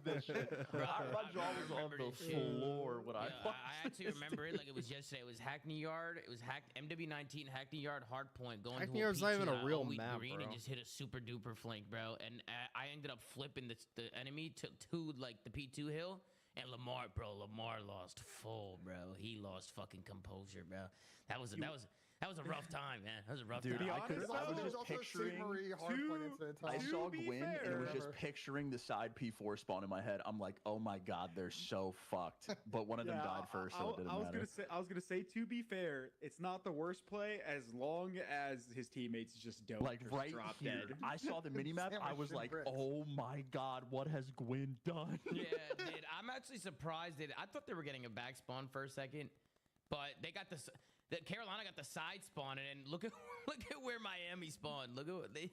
This shit. Bro, My jaw was on remember the this shit. floor when I I actually remember it like it was yesterday. It was Hackney Yard. It was MW19 Hackney Yard hard point going Hackney to a Yard's not P2 even a that real always map, green bro. and just hit a super duper flank, bro. And I ended up flipping the enemy to like the P2 hill. And Lamar lost full, bro. He lost fucking composure, bro. That was a rough time, man. That was a rough Dude, time. I was There's just also a picturing. St. Marie hardpoint incident. I Tom. saw To be Gwyn and it was fair- just picturing the side P4 spawn in my head. I'm like, oh my god, they're so fucked. But one of them died first, so it didn't matter. I was gonna say, to be fair, it's not the worst play as long as his teammates just don't Like just right drop here, dead. I saw the minimap. Sam, I I was should like, bricks. oh my god, what has Gwyn done? Yeah, dude, I'm actually surprised that I thought they were getting a back spawn for a second, but they got that Carolina got the side spawn, and look at where Miami spawned. Look at what they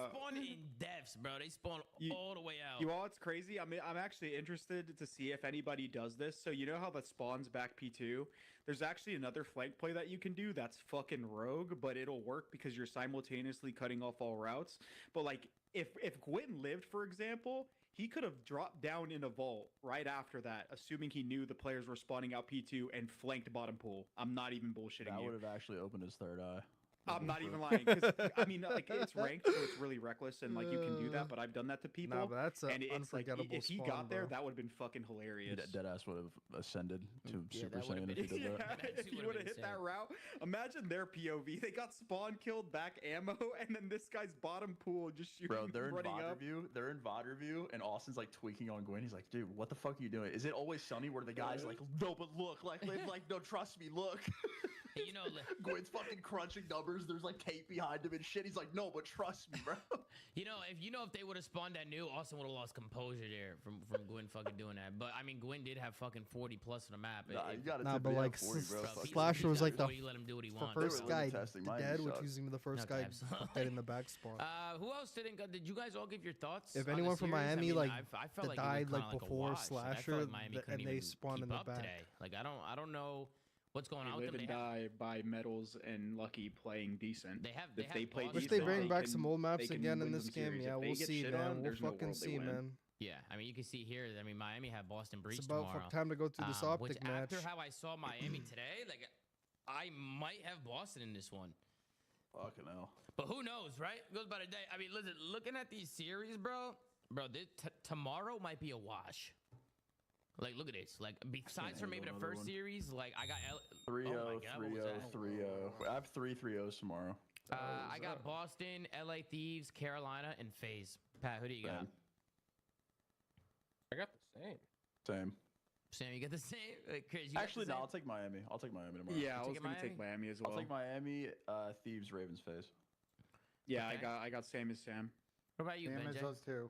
spawned in depths, bro. They spawned all the way out. You know what's crazy? I'm actually interested to see if anybody does this. So you know how that spawns back P2? There's actually another flank play that you can do that's fucking rogue, but it'll work because you're simultaneously cutting off all routes. But like if Gwyn lived, for example, he could have dropped down in a vault right after that, assuming he knew the players were spawning out P2 and flanked bottom pool. I'm not even bullshitting That you. would have actually opened his third eye. I'm not even lying. 'Cause, I mean, like it's ranked, so it's really reckless, and like you can do that. But I've done that to people. Nah, but that's an and it's like unforgettable if he spawn, got there, bro. that would have been fucking hilarious. Deadass would have ascended to Yeah, Super that would've Saiyan if he been- did Yeah, that. That if actually he would've would have been hit that insane. route, imagine their POV. They got spawn killed back ammo, and then this guy's bottom pool just shooting, Bro, they're in running VOD up. review. They're in VOD review, and Austin's like tweaking on Gwyn. He's like, "Dude, what the fuck are you doing? Is it always sunny where the guy's like, no, but look, like, no, trust me, look." Hey, you know, Gwyn's fucking crunching numbers. There's like tape behind him and shit. He's like, "No, but trust me, bro." if they would have spawned that new, Austin would have lost composure there from Gwyn fucking doing that. But I mean, Gwyn did have fucking 40 plus on the map. Nah, you gotta Nah, tip but it down like 40, bro. Bro, Fuck he's- it. Slasher he's was got like the 40, let him do what he for wants. first limit guy testing. Miami dead, which sucks. was even the first Okay, guy absolutely. dead in the back spawn. Who else didn't go? Did you guys all give your thoughts? If on anyone the from series? Miami, I mean, like, I felt that like it was died, kinda like, like a before wash. Like, I felt Slasher, like Miami couldn't and they even spawned keep in the up back. today. Like I don't know What's going They on with live them? and die by Metals and Lucky playing decent. They have. If they play Boston. Wish decent, they bring they back can- some old maps they can again in win this some game. series. Yeah, If they we'll get see, shit man. on, We'll there's no fucking world they see, win. man. Yeah, I mean, you can see here. I mean, Miami have Boston Breach It's about tomorrow. time to go through this Which Optic match. after how I saw Miami today, like I might have Boston in this one. Fucking hell. But who knows, right? Goes by the day. I mean, listen, looking at these series, bro, tomorrow might be a wash. Like, look at this. Like, besides for maybe the first series, like I got 3-0, oh my God, what was 3-0, that? 3-0. I have 3-3-0s tomorrow. I got Boston, LA Thieves, Carolina, and FaZe. Pat, who do you got? I got the same. Same. Sam, you got the same? Chris, you got Actually, the no, same? I'll take Miami. I'll take Miami tomorrow. Yeah, I was taking gonna Miami? take Miami as well. I'll take Miami, Thieves, Ravens, FaZe. Yeah, Okay. I got same as Sam. What about you, Same as Benjay? us too.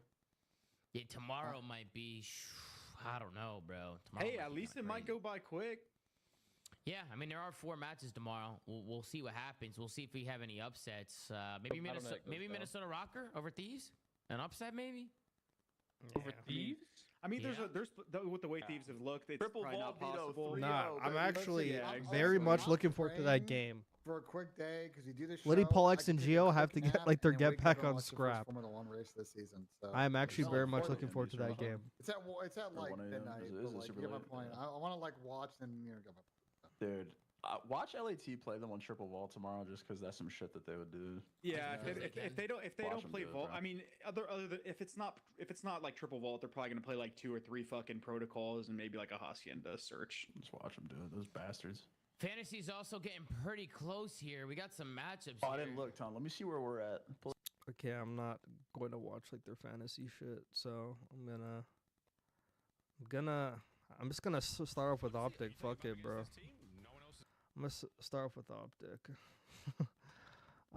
Yeah, tomorrow might be. I don't know, bro. Tomorrow Hey, might at be least kinda it might crazy. go by quick. Yeah, I mean there are 4 matches tomorrow. We'll see what happens. We'll see if we have any upsets. Maybe I don't know Minnesota, how it goes maybe down. Minnesota Rocker over Thieves, an upset maybe. Over Thieves? I mean, Yeah. with the way Thieves have looked, it's Triple probably vault not veto, possible. 3-0, Nah, I'm baby. actually Yeah, very exactly. much I'm looking forward to that praying game. For a quick day, because you do the show. Woody, Polex, I can and take a Gio quick have to get, nap like, their and get wake up back and on watch the first scrap. Formula One race this season. So I'm actually it's very all much important. looking forward to that game. It's at like 1 a.m. midnight. Is But it like, super you get my late? point. Yeah. I want to like watch and get my. Dude, watch LAT play them on triple vault tomorrow, just because that's some shit that they would do. Yeah, Yeah. if they don't Watch 'em play do it, vault, bro. I mean, other than if it's not like triple vault, they're probably gonna play like 2 or 3 fucking protocols and maybe like a Hacienda search. Just watch them do it. Those bastards. Fantasy's also getting pretty close here. We got some matchups. Oh, I here. didn't look, Tom. Let me see where we're at. Okay, I'm not going to watch like their fantasy shit, so I'm just gonna start off with Optic. Fuck it, bro. I'm gonna start off with Optic.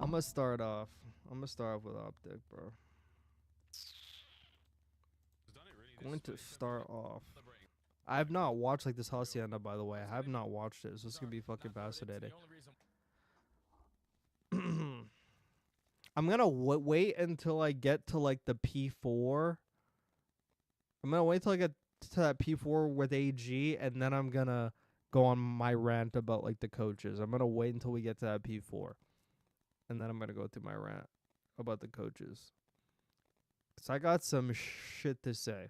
I'm gonna start off with Optic, bro. Going to start off. I have not watched like this Hacienda, by the way. I have not watched it, so it's gonna be fucking fascinating. I'm gonna wait until I get to like the P4. I'm gonna wait till I get to that P4 with AG, and then I'm gonna go on my rant about like the coaches. I'm gonna wait until we get to that P4, and then I'm gonna go through my rant about the coaches. 'Cause I got some shit to say.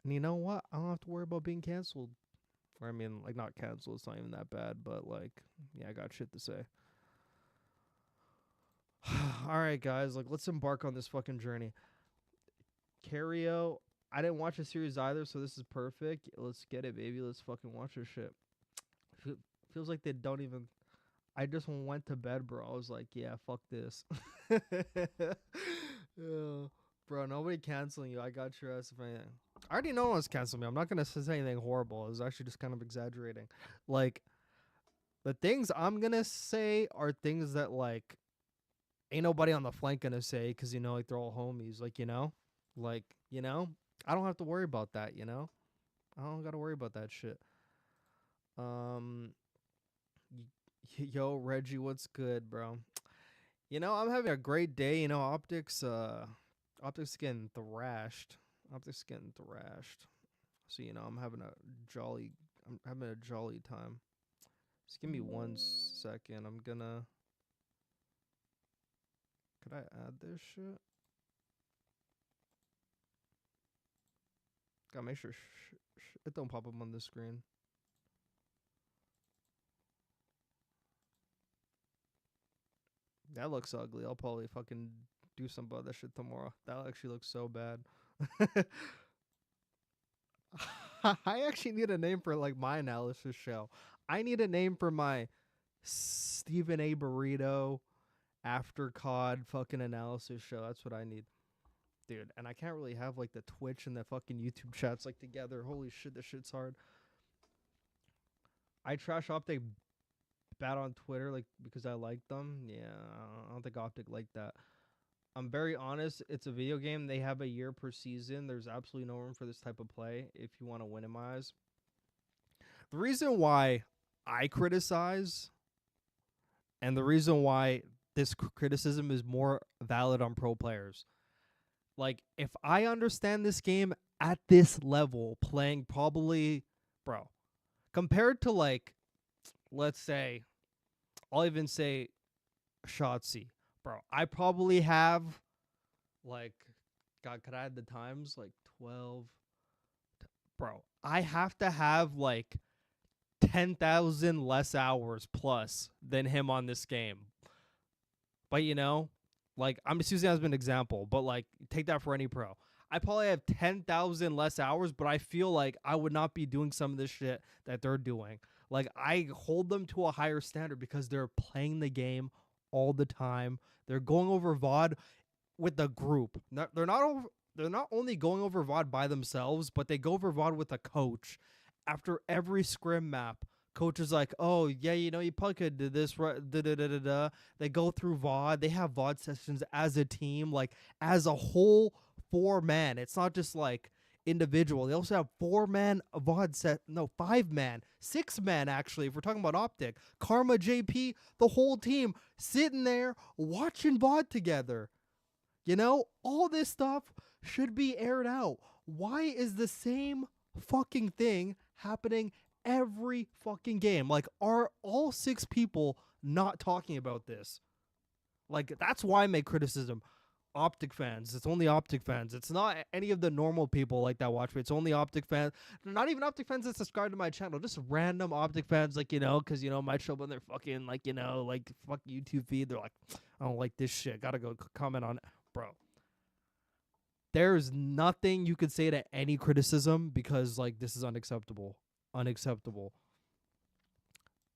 And you know what? I don't have to worry about being canceled. Or I mean, like, not canceled. It's not even that bad. But, like, yeah, I got shit to say. All right, guys. Like, let's embark on this fucking journey. Cario. I didn't watch the series either, so this is perfect. Let's get it, baby. Let's fucking watch this shit. Feels like they don't even... I just went to bed, bro. I was like, yeah, fuck this. Yeah. Bro, nobody canceling you. I got your ass if I... I already know no one's canceling me. I'm not going to say anything horrible. I was actually just kind of exaggerating. Like, the things I'm going to say are things that, like, ain't nobody on the flank going to say because, you know, like, they're all homies. Like, you know? Like, you know? I don't have to worry about that, you know? I don't got to worry about that shit. Yo, Reggie, what's good, bro? You know, I'm having a great day. You know, Optics getting thrashed. So, you know, I'm having a jolly time. Just give me 1 second. I'm gonna... Could I add this shit? Gotta make sure it don't pop up on the screen. That looks ugly. I'll probably fucking do some about that shit tomorrow. That actually looks so bad. I actually need a name for like my analysis show. I need a name for my Stephen A. Burrito after COD fucking analysis show. That's what I need. Dude, and I can't really have like the Twitch and the fucking YouTube chats like together. Holy shit, this shit's hard. I trash Optic bad on Twitter like because I like them. Yeah, I don't think Optic like that. I'm very honest. It's a video game. They have a year per season. There's absolutely no room for this type of play if you want to win in my eyes. The reason why I criticize and the reason why this criticism is more valid on pro players. Like, if I understand this game at this level, playing probably, bro, compared to, like, let's say, I'll even say Shotzi, bro, I probably have, like, God, could I add the times? Like, 12. Bro, I have to have, like, 10,000 less hours plus than him on this game. But, you know, like, I'm just using that as an example, but, like, take that for any pro. I probably have 10,000 less hours, but I feel like I would not be doing some of this shit that they're doing. Like, I hold them to a higher standard because they're playing the game all the time. They're going over VOD with the group. They're not only going over VOD by themselves, but they go over VOD with a coach. After every scrim map, coach is like, oh, yeah, you know, you probably could do this, right? Da-da-da-da-da. They go through VOD. They have VOD sessions as a team, like, as a whole 4-man. It's not just, like, individual. They also have 4-man VOD set. No, 5-man. 6-man, actually, if we're talking about Optic. Karma, JP, the whole team sitting there watching VOD together. You know, all this stuff should be aired out. Why is the same fucking thing happening every fucking game? Like, are all 6 people not talking about this? Like, that's why I make criticism. Optic fans. It's only Optic fans. It's not any of the normal people like that watch me. It's only Optic fans. Not even Optic fans that subscribe to my channel. Just random Optic fans, like, you know, because, you know, might show up on their fucking, like, you know, like, fuck YouTube feed. They're like, I don't like this shit. Gotta go comment on it. Bro. There's nothing you could say to any criticism because, like, this is unacceptable. Unacceptable.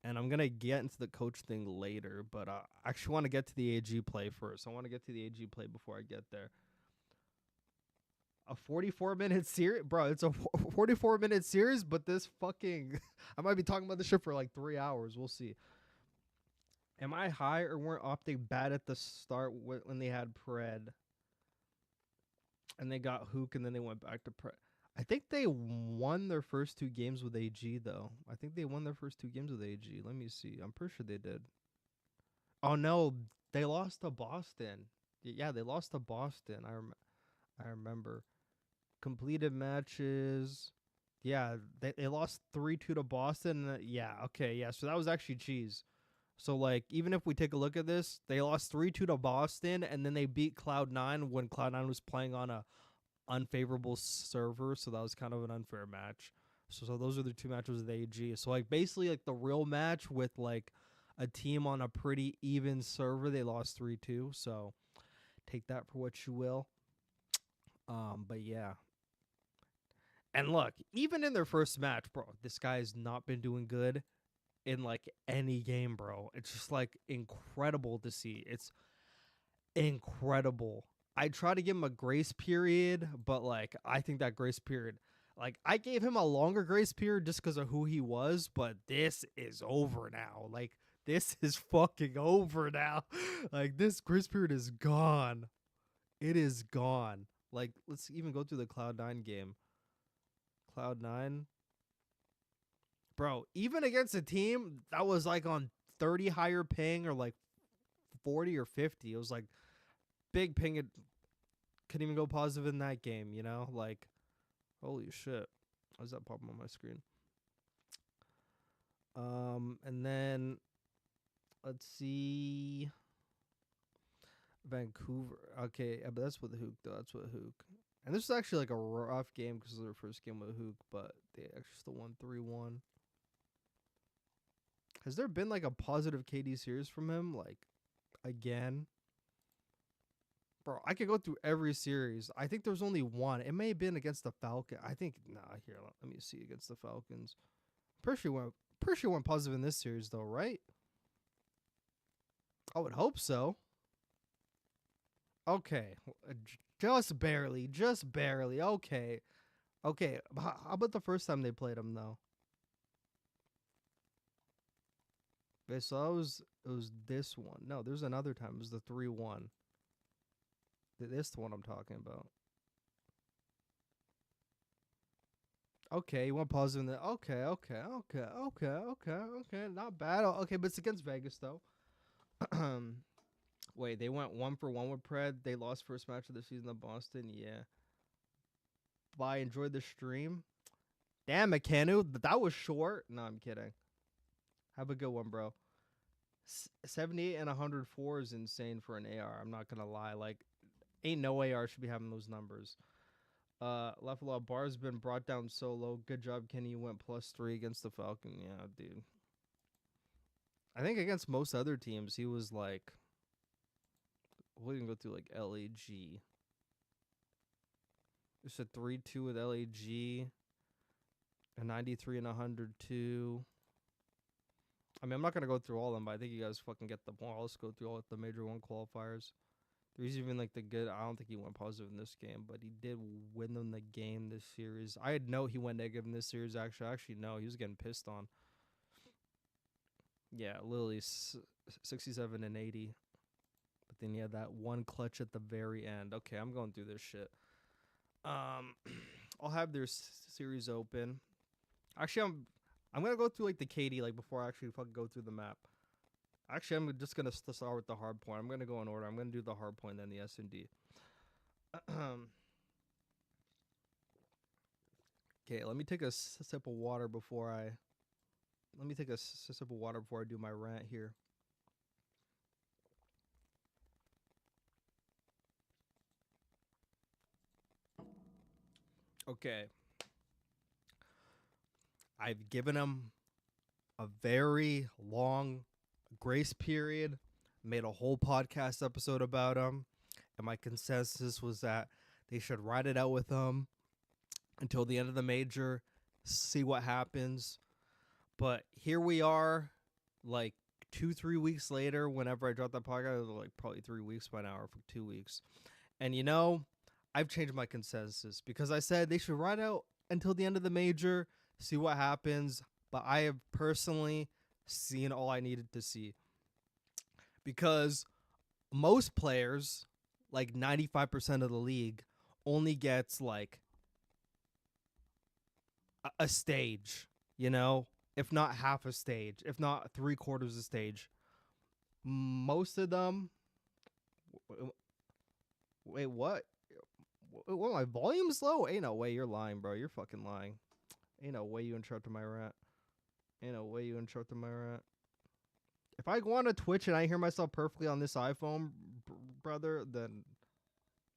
And I'm going to get into the coach thing later, but I actually want to get to the AG play first. I want to get to the AG play before I get there. A 44-minute series? Bro, it's a 44-minute series, but this fucking... I might be talking about this shit for like 3 hours. We'll see. Am I high or weren't Optic bad at the start when they had Pred? And they got Hook, and then they went back to Pred. I think they won their first 2 games with AG, though. I think they won their first 2 games with AG. Let me see. I'm pretty sure they did. Oh, no. They lost to Boston. Yeah, they lost to Boston. I remember. Completed matches. Yeah, they lost 3-2 to Boston. Yeah, okay, yeah. So that was actually cheese. So, like, even if we take a look at this, they lost 3-2 to Boston, and then they beat Cloud9 when Cloud9 was playing on a unfavorable server, so that was kind of an unfair match. So those are the 2 matches with AG. So, like, basically, like, the real match with, like, a team on a pretty even server, they lost 3-2. So take that for what you will. But yeah. And look, even in their first match, bro, this guy's not been doing good in, like, any game, bro. It's just, like, incredible to see. It's incredible. I try to give him a grace period, but, like, I think that grace period, like, I gave him a longer grace period just because of who he was, but this is over now. Like, this is fucking over now. Like, this grace period is gone. It is gone. Like, let's even go through the Cloud9 game. Cloud9. Bro, even against a team that was, like, on 30 higher ping or, like, 40 or 50, it was, like, big ping. It couldn't even go positive in that game, you know? Like, holy shit. Why is that popping on my screen? And then, let's see. Vancouver. Okay, yeah, but that's with Hook, though. That's with Hook. And this was actually, like, a rough game because of their first game with Hook, but they actually still won 3-1. Has there been, like, a positive KD series from him? Like, again? Bro, I could go through every series. I think there's only one. It may have been against the Falcons. I think, nah, here, let me see, against the Falcons. Pretty sure went positive in this series, though, right? I would hope so. Okay. Just barely. Okay. Okay. How about the first time they played him, though? Okay, so it was this one. No, there's another time. It was the 3-1. This the one I'm talking about. Okay, you want positive in there. Okay. Not bad. Okay, but it's against Vegas, though. Wait, they went 1-for-1 with Pred. They lost first match of the season to Boston. Yeah. Bye. Enjoyed the stream. Damn, McCannu. That was short. No, I'm kidding. Have a good one, bro. 78 and 104 is insane for an AR. I'm not going to lie. Like, ain't no AR should be having those numbers. Lefalo Bar's been brought down so low. Good job, Kenny. You went +3 against the Falcon. Yeah, dude. I think against most other teams, he was like... We can go through like LAG. It's a 3-2 with LAG. A 93 and 102. I mean, I'm not going to go through all of them, but I think you guys fucking get the point. Let's go through all the major 1 qualifiers. There's even like the good. I don't think he went positive in this game, but he did win them the game this series. I had no he went negative in this series, actually. No, he was getting pissed on. Yeah, Lily, 67 and 80. But then, yeah, that one clutch at the very end. Okay, I'm going through this shit. I'll have their series open. Actually, I'm going to go through, like, the KD, like, before I actually fucking go through the map. Actually, I'm just going to start with the hard point. I'm going to go in order. I'm going to do the hard point, then the S&D. Okay, let me take a sip of water before I... Let me take a sip of water before I do my rant here. Okay. I've given him a very long grace period, made a whole podcast episode about him, and my consensus was that they should ride it out with him until the end of the major, see what happens. But here we are, like 2-3 weeks later, whenever I dropped that podcast, it was like probably 3 weeks by now, or for 2 weeks. And you know, I've changed my consensus because I said they should ride out until the end of the major, see what happens. But I have personally seen all I needed to see. Because most players, like 95% of the league, only gets like a stage, you know? If not half a stage, if not 3/4 a stage. Most of them... Wait, what? What, my volume's low? Ain't no way, you're lying, bro. You're fucking lying. Ain't no way you interrupted my rant. Ain't no way you interrupted my rant. If I go on a Twitch and I hear myself perfectly on this iPhone, brother, then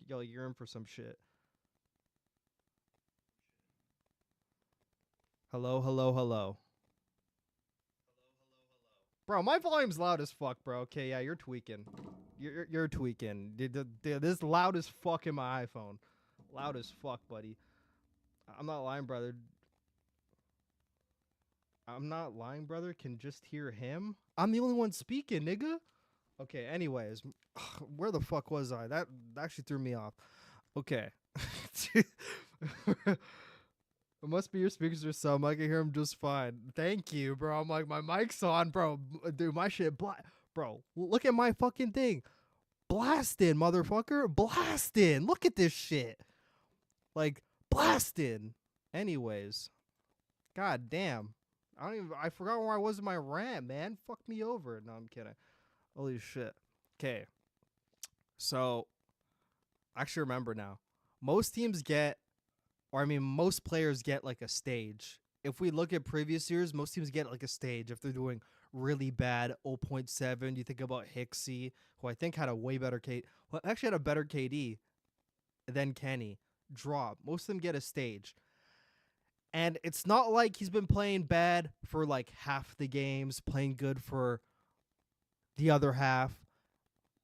yo, you're in for some shit. Hello, hello, hello. Bro, my volume's loud as fuck, bro. Okay, yeah, you're tweaking. You're tweaking. This is loud as fuck in my iPhone. Loud as fuck, buddy. I'm not lying, brother. I'm not lying, brother. Can just hear him. I'm the only one speaking, nigga. Okay, anyways. Where the fuck was I? That actually threw me off. Okay. It must be your speakers or something. I can hear him just fine. Thank you, bro. I'm like, my mic's on, bro. Dude, my shit, bro, look at my fucking thing. Blasting, motherfucker. Blasting. Look at this shit. Like, blasting. Anyways. God damn. I forgot where I was in my rant, man. Fuck me over. No, I'm kidding. Holy shit. Okay. So, I actually remember now. Most teams get... Or, I mean, most players get, like, a stage. If we look at previous years, most teams get, like, a stage. If they're doing really bad, 0.7, you think about Hicksy, who I think had a way better well, actually had a better KD than Kenny. Drop. Most of them get a stage. And it's not like he's been playing bad for, like, half the games, playing good for the other half.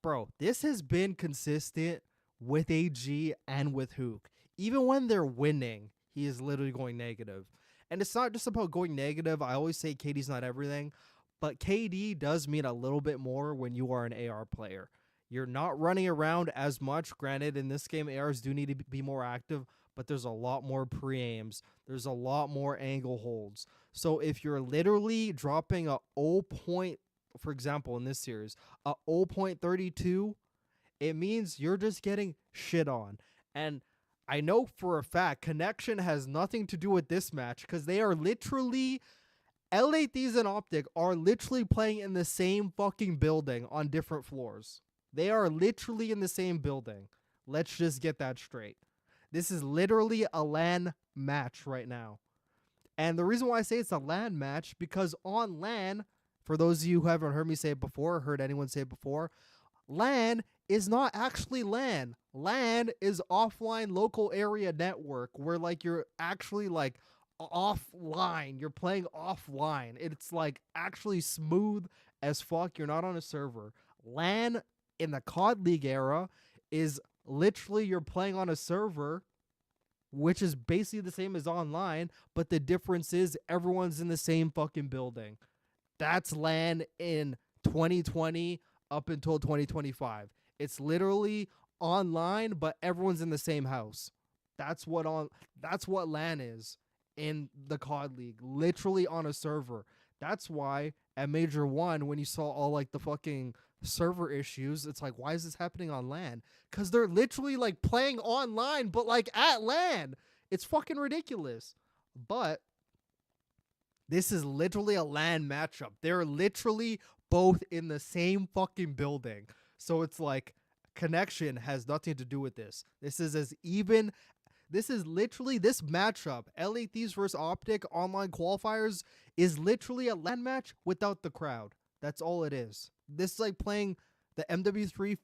Bro, this has been consistent with AG and with Hook. Even when they're winning, he is literally going negative. And it's not just about going negative. I always say KD's not everything. But KD does mean a little bit more when you are an AR player. You're not running around as much. Granted, in this game, ARs do need to be more active. But there's a lot more pre-aims. There's a lot more angle holds. So if you're literally dropping a 0. For example, in this series, a 0.32, it means you're just getting shit on. And I know for a fact connection has nothing to do with this match because they are literally... LA Thieves and Optic are literally playing in the same fucking building on different floors. They are literally in the same building. Let's just get that straight. This is literally a LAN match right now. And the reason why I say it's a LAN match, because on LAN, for those of you who haven't heard me say it before, heard anyone say it before, LAN is not actually LAN. LAN is offline local area network where like you're actually like offline. You're playing offline. It's like actually smooth as fuck. You're not on a server. LAN in the COD League era is literally you're playing on a server, which is basically the same as online, but the difference is everyone's in the same fucking building. That's LAN in 2020 up until 2025. It's literally online, but everyone's in the same house. That's what LAN is in the COD League, literally on a server. That's why at Major 1, when you saw all like the fucking server issues, it's like, why is this happening on LAN? Because they're literally like playing online, but like at LAN. It's fucking ridiculous. But this is literally a LAN matchup. They're literally both in the same fucking building. So it's like connection has nothing to do with this. This is as even. This is literally this matchup. LA Thieves versus Optic online qualifiers is literally a LAN match without the crowd. That's all it is. This is like playing the MW3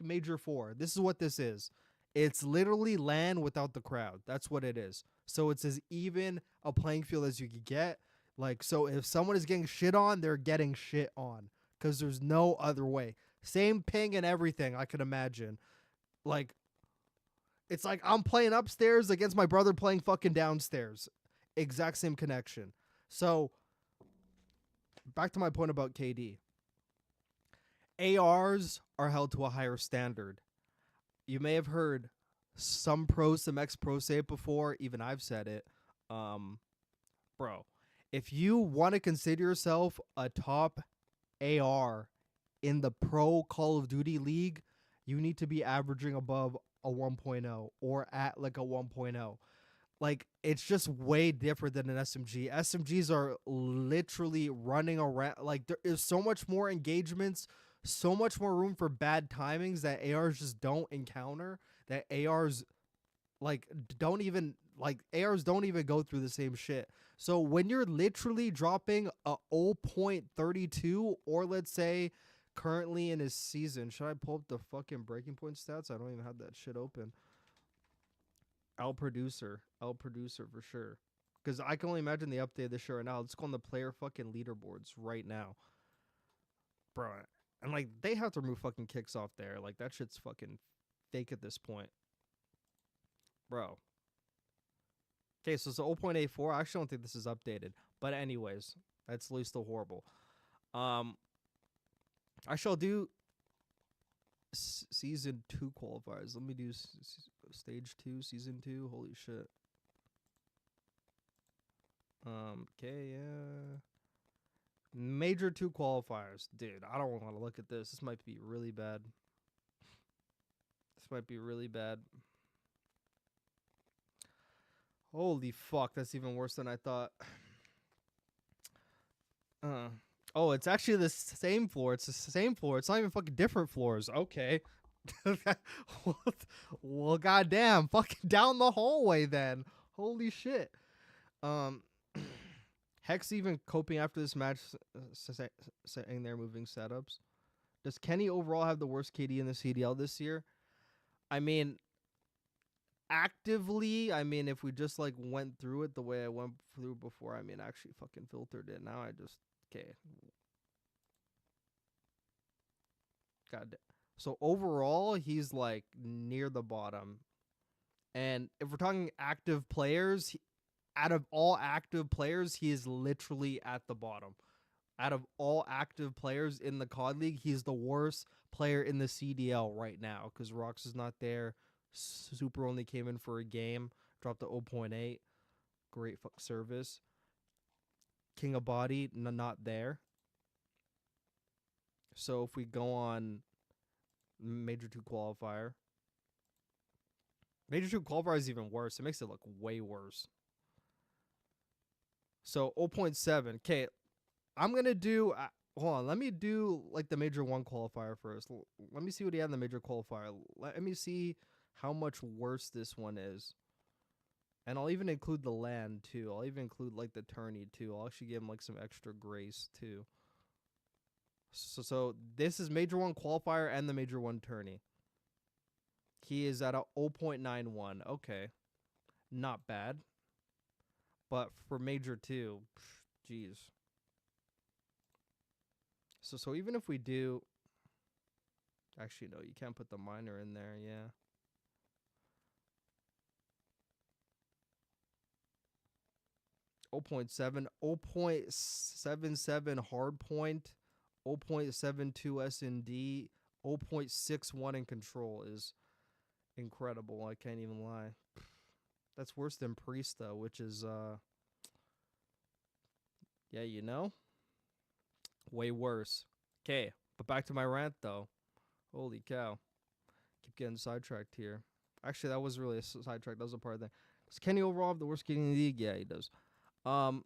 Major 4. This is what this is. It's literally LAN without the crowd. That's what it is. So it's as even a playing field as you could get. Like, so if someone is getting shit on, they're getting shit on. Because there's no other way. Same ping and everything, I could imagine. Like, it's like I'm playing upstairs against my brother playing fucking downstairs. Exact same connection. So, back to my point about KD. ARs are held to a higher standard. You may have heard some pros, some ex-pros say it before. Even I've said it. Bro, if you want to consider yourself a top AR in the pro Call of Duty league, you need to be averaging above a 1.0 or at like a 1.0. Like, it's just way different than an SMG. SMGs are literally running around. Like, there is so much more engagements, so much more room for bad timings that ARs just don't encounter, that ARs don't even go through the same shit. So when you're literally dropping a 0.32, or let's say currently in his season, should I pull up the fucking breaking point stats? I don't even have that shit open. L producer for sure. Because I can only imagine the update of this show right now. Let's go on the player fucking leaderboards right now. Bro, and like they have to remove fucking kicks off there. Like that shit's fucking fake at this point. Bro. Okay, so it's a 0.84. I actually don't think this is updated. But anyways, that's at least still horrible. I shall do season 2 qualifiers. Let me do stage 2, season 2. Holy shit. Okay, yeah. Major 2 qualifiers. Dude, I don't want to look at this. This might be really bad. Holy fuck, that's even worse than I thought. Oh, it's actually the same floor. It's the same floor. It's not even fucking different floors. Okay. Well, goddamn. Fucking down the hallway then. Holy shit. Hex even coping after this match, saying they're moving setups. Does Kenny overall have the worst KD in the CDL this year? I mean, actively, if we just like went through it the way I went through before, actually fucking filtered it. Now I just, okay. God. So overall, he's like near the bottom. And if we're talking active players, out of all active players, he is literally at the bottom. Out of all active players in the COD League, he's the worst player in the CDL right now because Rox is not there. Super only came in for a game, dropped to 0.8. Great fuck service. King of Body, not there. So if we go on Major 2 qualifier, Major 2 qualifier is even worse. It makes it look way worse. So 0.7. Okay, I'm going to do, hold on. Let me do like the Major 1 qualifier first. Let me see what he had in the Major qualifier. Let me see how much worse this one is. And I'll even include the land too. I'll even include like the tourney too. I'll actually give him like some extra grace too. So this is Major 1 qualifier and the Major 1 tourney. He is at a 0.91. Okay. Not bad. But for Major 2, jeez. So even if we do... Actually, no, you can't put the minor in there, yeah. Oh 0.77 hard point, 0.72 S&D, 0.61 in control is incredible. I can't even lie. That's worse than Priesta, which is, yeah, you know? Way worse. Okay, but back to my rant, though. Holy cow. Keep getting sidetracked here. Actually, that was really a sidetrack. That was a part of that. Does Kenny overall have the worst KD in the league? Yeah, he does. So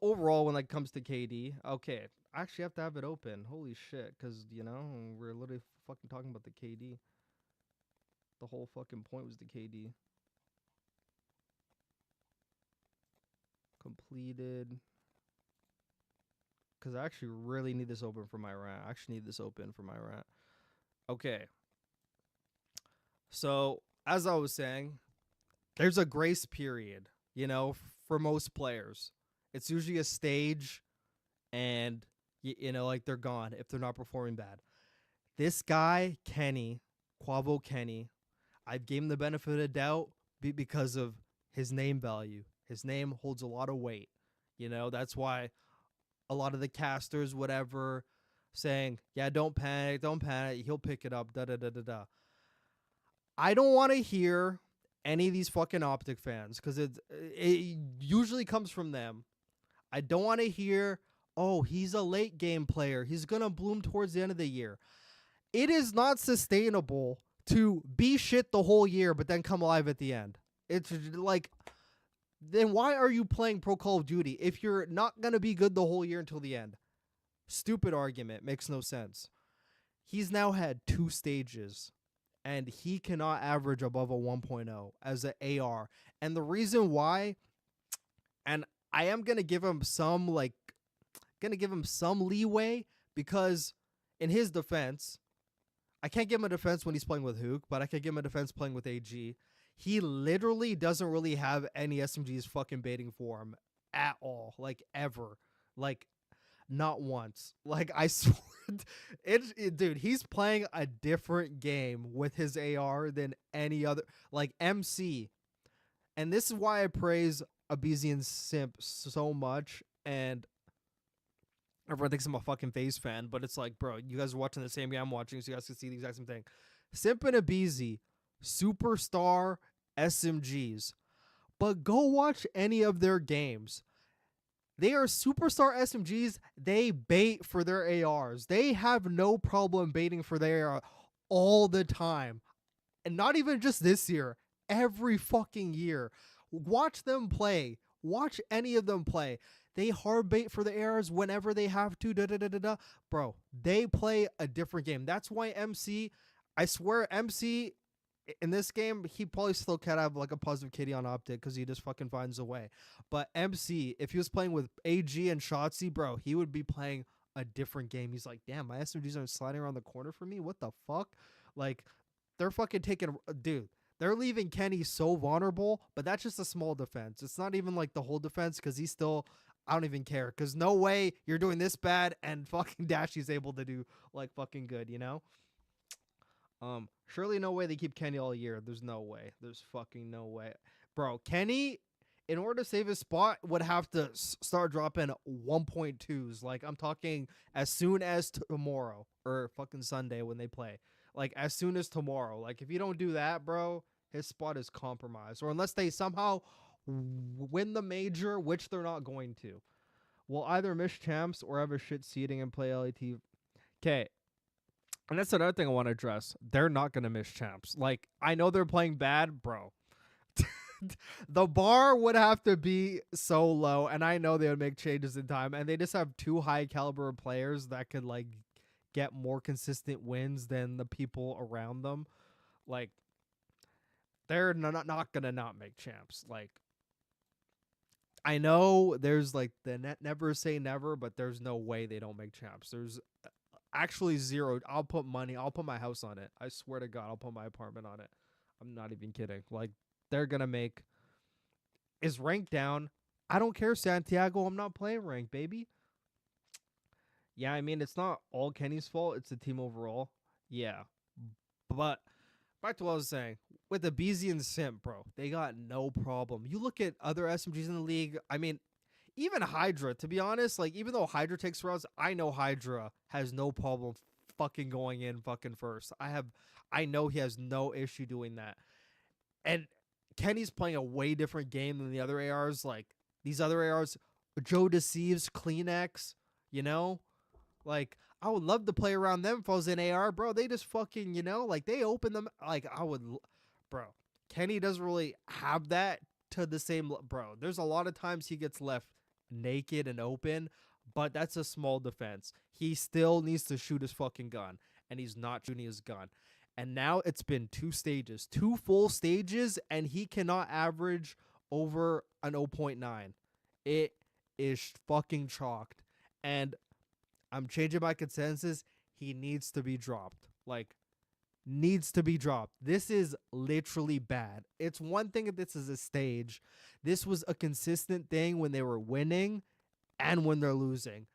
overall, when it comes to KD, okay, I actually have to have it open. Holy shit, because, you know, we're literally fucking talking about the KD. The whole fucking point was the KD. Completed. Because I actually really need this open for my rant. I actually need this open for my rant. Okay. So, as I was saying, there's a grace period, you know, for most players. It's usually a stage, and, you know, like, they're gone if they're not performing bad. This guy, Kenny, Quavo Kenny, I've gave him the benefit of the doubt because of his name value. His name holds a lot of weight. You know, that's why a lot of the casters, whatever, saying, yeah, don't panic, he'll pick it up, da-da-da-da-da. I don't want to hear any of these fucking Optic fans, because it usually comes from them. I don't want to hear, oh, he's a late game player. He's going to bloom towards the end of the year. It is not sustainable to be shit the whole year, but then come alive at the end. It's like, then why are you playing Pro Call of Duty if you're not going to be good the whole year until the end? Stupid argument. Makes no sense. He's now had 2 stages, and he cannot average above a 1.0 as an AR. And the reason why, and I am going to give him some, leeway, because in his defense, I can't give him a defense when he's playing with Hook, but I can give him a defense playing with AG. He literally doesn't really have any SMGs fucking baiting for him at all. Like, ever. Like, not once. Like, I swear. Dude, he's playing a different game with his AR than any other. Like, MC. And this is why I praise Abizian Simp so much. And everyone thinks I'm a fucking FaZe fan, but it's like, bro, you guys are watching the same game I'm watching, so you guys can see the exact same thing. Simp and Abizi, superstar SMGs. But go watch any of their games. They are superstar SMGs. They bait for their ARs. They have no problem baiting for their AR all the time. And not even just this year. Every fucking year. Watch them play. Watch any of them play. They hard bait for the ARs whenever they have to. Bro, they play a different game. That's why MC, I swear, MC in this game, he probably still can't have like a positive KD on Optic because he just fucking finds a way. But MC, if he was playing with AG and Shotzi, bro, he would be playing a different game. He's like, damn, my SMGs are sliding around the corner for me. What the fuck? Like, they're fucking taking, dude, they're leaving Kenny so vulnerable, but that's just a small defense. It's not even like the whole defense because he's still, I don't even care, because no way you're doing this bad and fucking Dashy's able to do like fucking good, you know? Surely no way they keep Kenny all year. There's no way. There's fucking no way. Bro, Kenny, in order to save his spot, would have to start dropping 1.2s. Like, I'm talking as soon as tomorrow or fucking Sunday when they play. Like, as soon as tomorrow. Like, if you don't do that, bro, his spot is compromised. Or unless they somehow win the major, which they're not going to. Will either miss champs or have a shit seeding and play LAT. Okay. And that's another thing I want to address. They're not going to miss champs. Like, I know they're playing bad, bro. The bar would have to be so low, and I know they would make changes in time, and they just have two high caliber players that could like get more consistent wins than the people around them. Like they're not gonna not make champs. Like I know there's like the never say never, but there's no way they don't make champs. There's actually zero. I'll put money. I'll put my house on it. I swear to God, I'll put my apartment on it. I'm not even kidding. Like they're gonna make. Is rank down? I don't care, Santiago. I'm not playing rank, baby. Yeah, I mean it's not all Kenny's fault. It's the team overall. Yeah, but back to what I was saying. With the BZ and Simp, bro, they got no problem. You look at other SMGs in the league. I mean, even Hydra, to be honest, like even though Hydra takes rounds, I know Hydra has no problem fucking going in fucking first. I know he has no issue doing that. And Kenny's playing a way different game than the other ARs. Like these other ARs, Joe Deceives, Kleenex, you know? Like I would love to play around them if I was in AR, bro. They just fucking, you know, like they open them. Like I would, bro. Kenny doesn't really have that to the same, bro. There's a lot of times he gets left naked and open, but that's a small defense. He still needs to shoot his fucking gun, and he's not shooting his gun. And now it's been 2 stages, 2 full stages, and he cannot average over an 0.9. It is fucking chalked. And I'm changing my consensus. He needs to be dropped. Like, needs to be dropped. This is literally bad. It's one thing if this is a stage. This was a consistent thing when they were winning and when they're losing.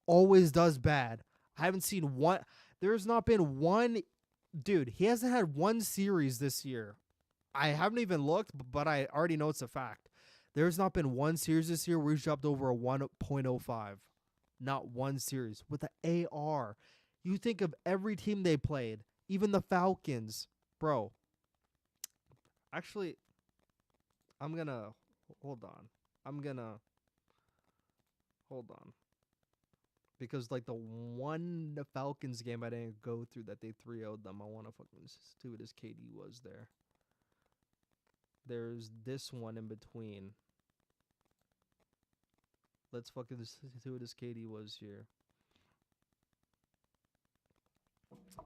Always does bad. I haven't seen one. There's not been one. Dude, he hasn't had one series this year. I haven't even looked, but I already know it's a fact. There's not been one series this year where he's dropped over a 1.05. Not one series. With the AR. You think of every team they played. Even the Falcons. Bro. Actually, I'm gonna... Hold on. Hold on. Because, like, the one Falcons game I didn't go through that they 3-0'd them, I want to fucking see what his KD was there. There's this one in between. Let's fucking see what his KD was here.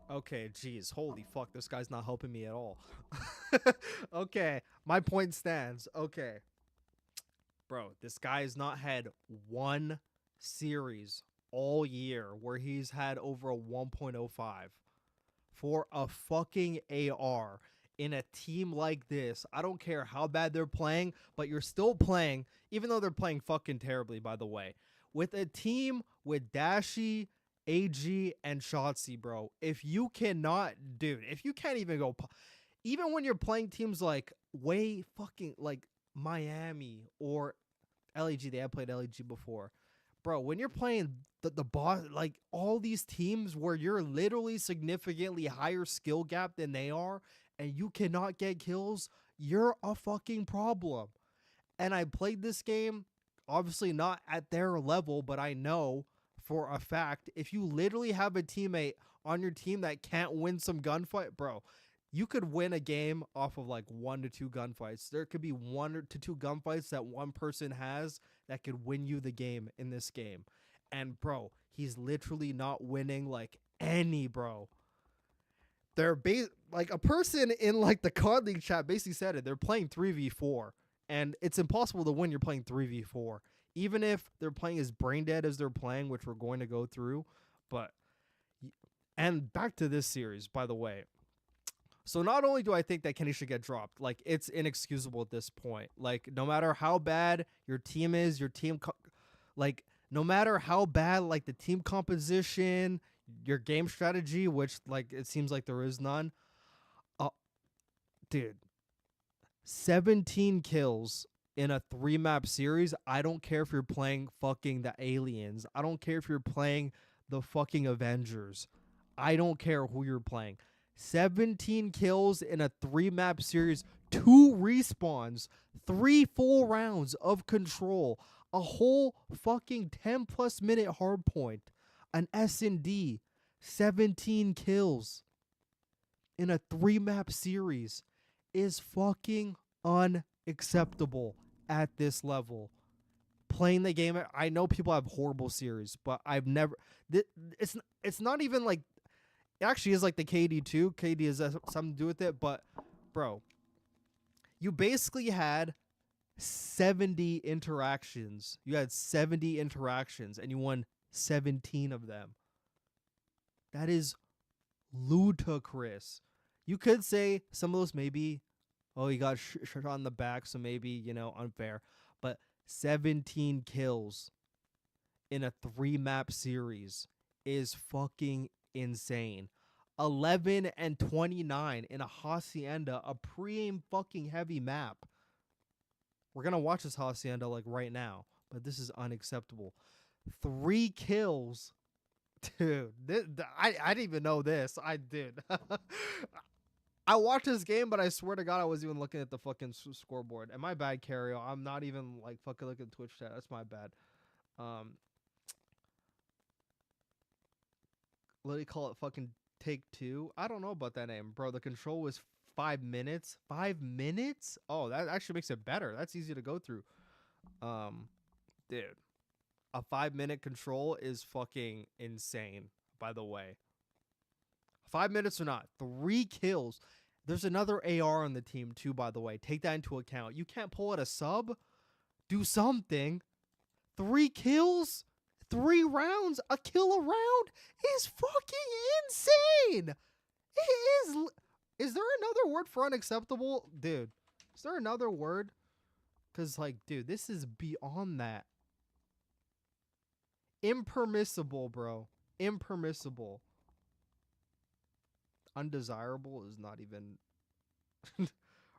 Okay, jeez. Holy fuck, this guy's not helping me at all. Okay, my point stands. Okay. Bro, this guy has not had one series all year where he's had over a 1.05 for a fucking AR in a team like this. I don't care how bad they're playing, but you're still playing, even though they're playing fucking terribly, by the way, with a team with Dashy, AG, and Shotzi, bro. If you cannot, dude, if you can't even go, even when you're playing teams like way fucking like Miami or LEG, they have played LEG before. Bro, when you're playing the boss, like all these teams where you're literally significantly higher skill gap than they are, and you cannot get kills, you're a fucking problem. And I played this game, obviously not at their level, but I know for a fact, if you literally have a teammate on your team that can't win some gunfight, bro, you could win a game off of like 1 to 2 gunfights. There could be 1 to 2 gunfights that one person has that could win you the game in this game. And bro, he's literally not winning like any, bro. They're like a person in like the COD League chat basically said it. They're playing 3v4 and it's impossible to win. You're playing 3v4, even if they're playing as brain dead as they're playing, which we're going to go through. But, and back to this series, by the way. So not only do I think that Kenny should get dropped, like it's inexcusable at this point. Like no matter how bad your team is, like no matter how bad like the team composition, your game strategy, which like it seems like there is none. Dude, 17 kills in a 3-map series. I don't care if you're playing fucking the Aliens. I don't care if you're playing the fucking Avengers. I don't care who you're playing. 17 kills in a 3-map series, 2 respawns, 3 full rounds of control, a whole fucking 10+ minute hard point, an S&D, 17 kills in a 3-map series is fucking unacceptable at this level. Playing the game, I know people have horrible series, but I've never. It's not even like. It actually is like the KD too. KD has something to do with it, but bro, you basically had 70 interactions. You had 70 interactions, and you won 17 of them. That is ludicrous. You could say some of those maybe, oh, you got shot on the back, so maybe, unfair. But 17 kills in a 3-map series is fucking insane. 11 and 29 in a Hacienda, a pre-aim fucking heavy map. We're going to watch this Hacienda like right now, but this is unacceptable. 3 kills. Dude, I didn't even know this. I did. I watched this game, but I swear to God, I wasn't even looking at the fucking scoreboard. And my bad, Cario. I'm not even like fucking looking at Twitch chat. That's my bad. What do you call it? Fucking Take Two? I don't know about that name, bro. The control was 5 minutes. 5 minutes? Oh, that actually makes it better. That's easy to go through. Dude, a 5-minute control is fucking insane, by the way. 5 minutes or not, 3 kills. There's another AR on the team too, by the way. Take that into account. You can't pull out a sub? Do something. 3 kills? 3 rounds? A kill a round is fucking insane. It is. Is there another word for unacceptable? Dude, is there another word? Because, like, dude, this is beyond that. Impermissible, bro. Impermissible. Undesirable is not even...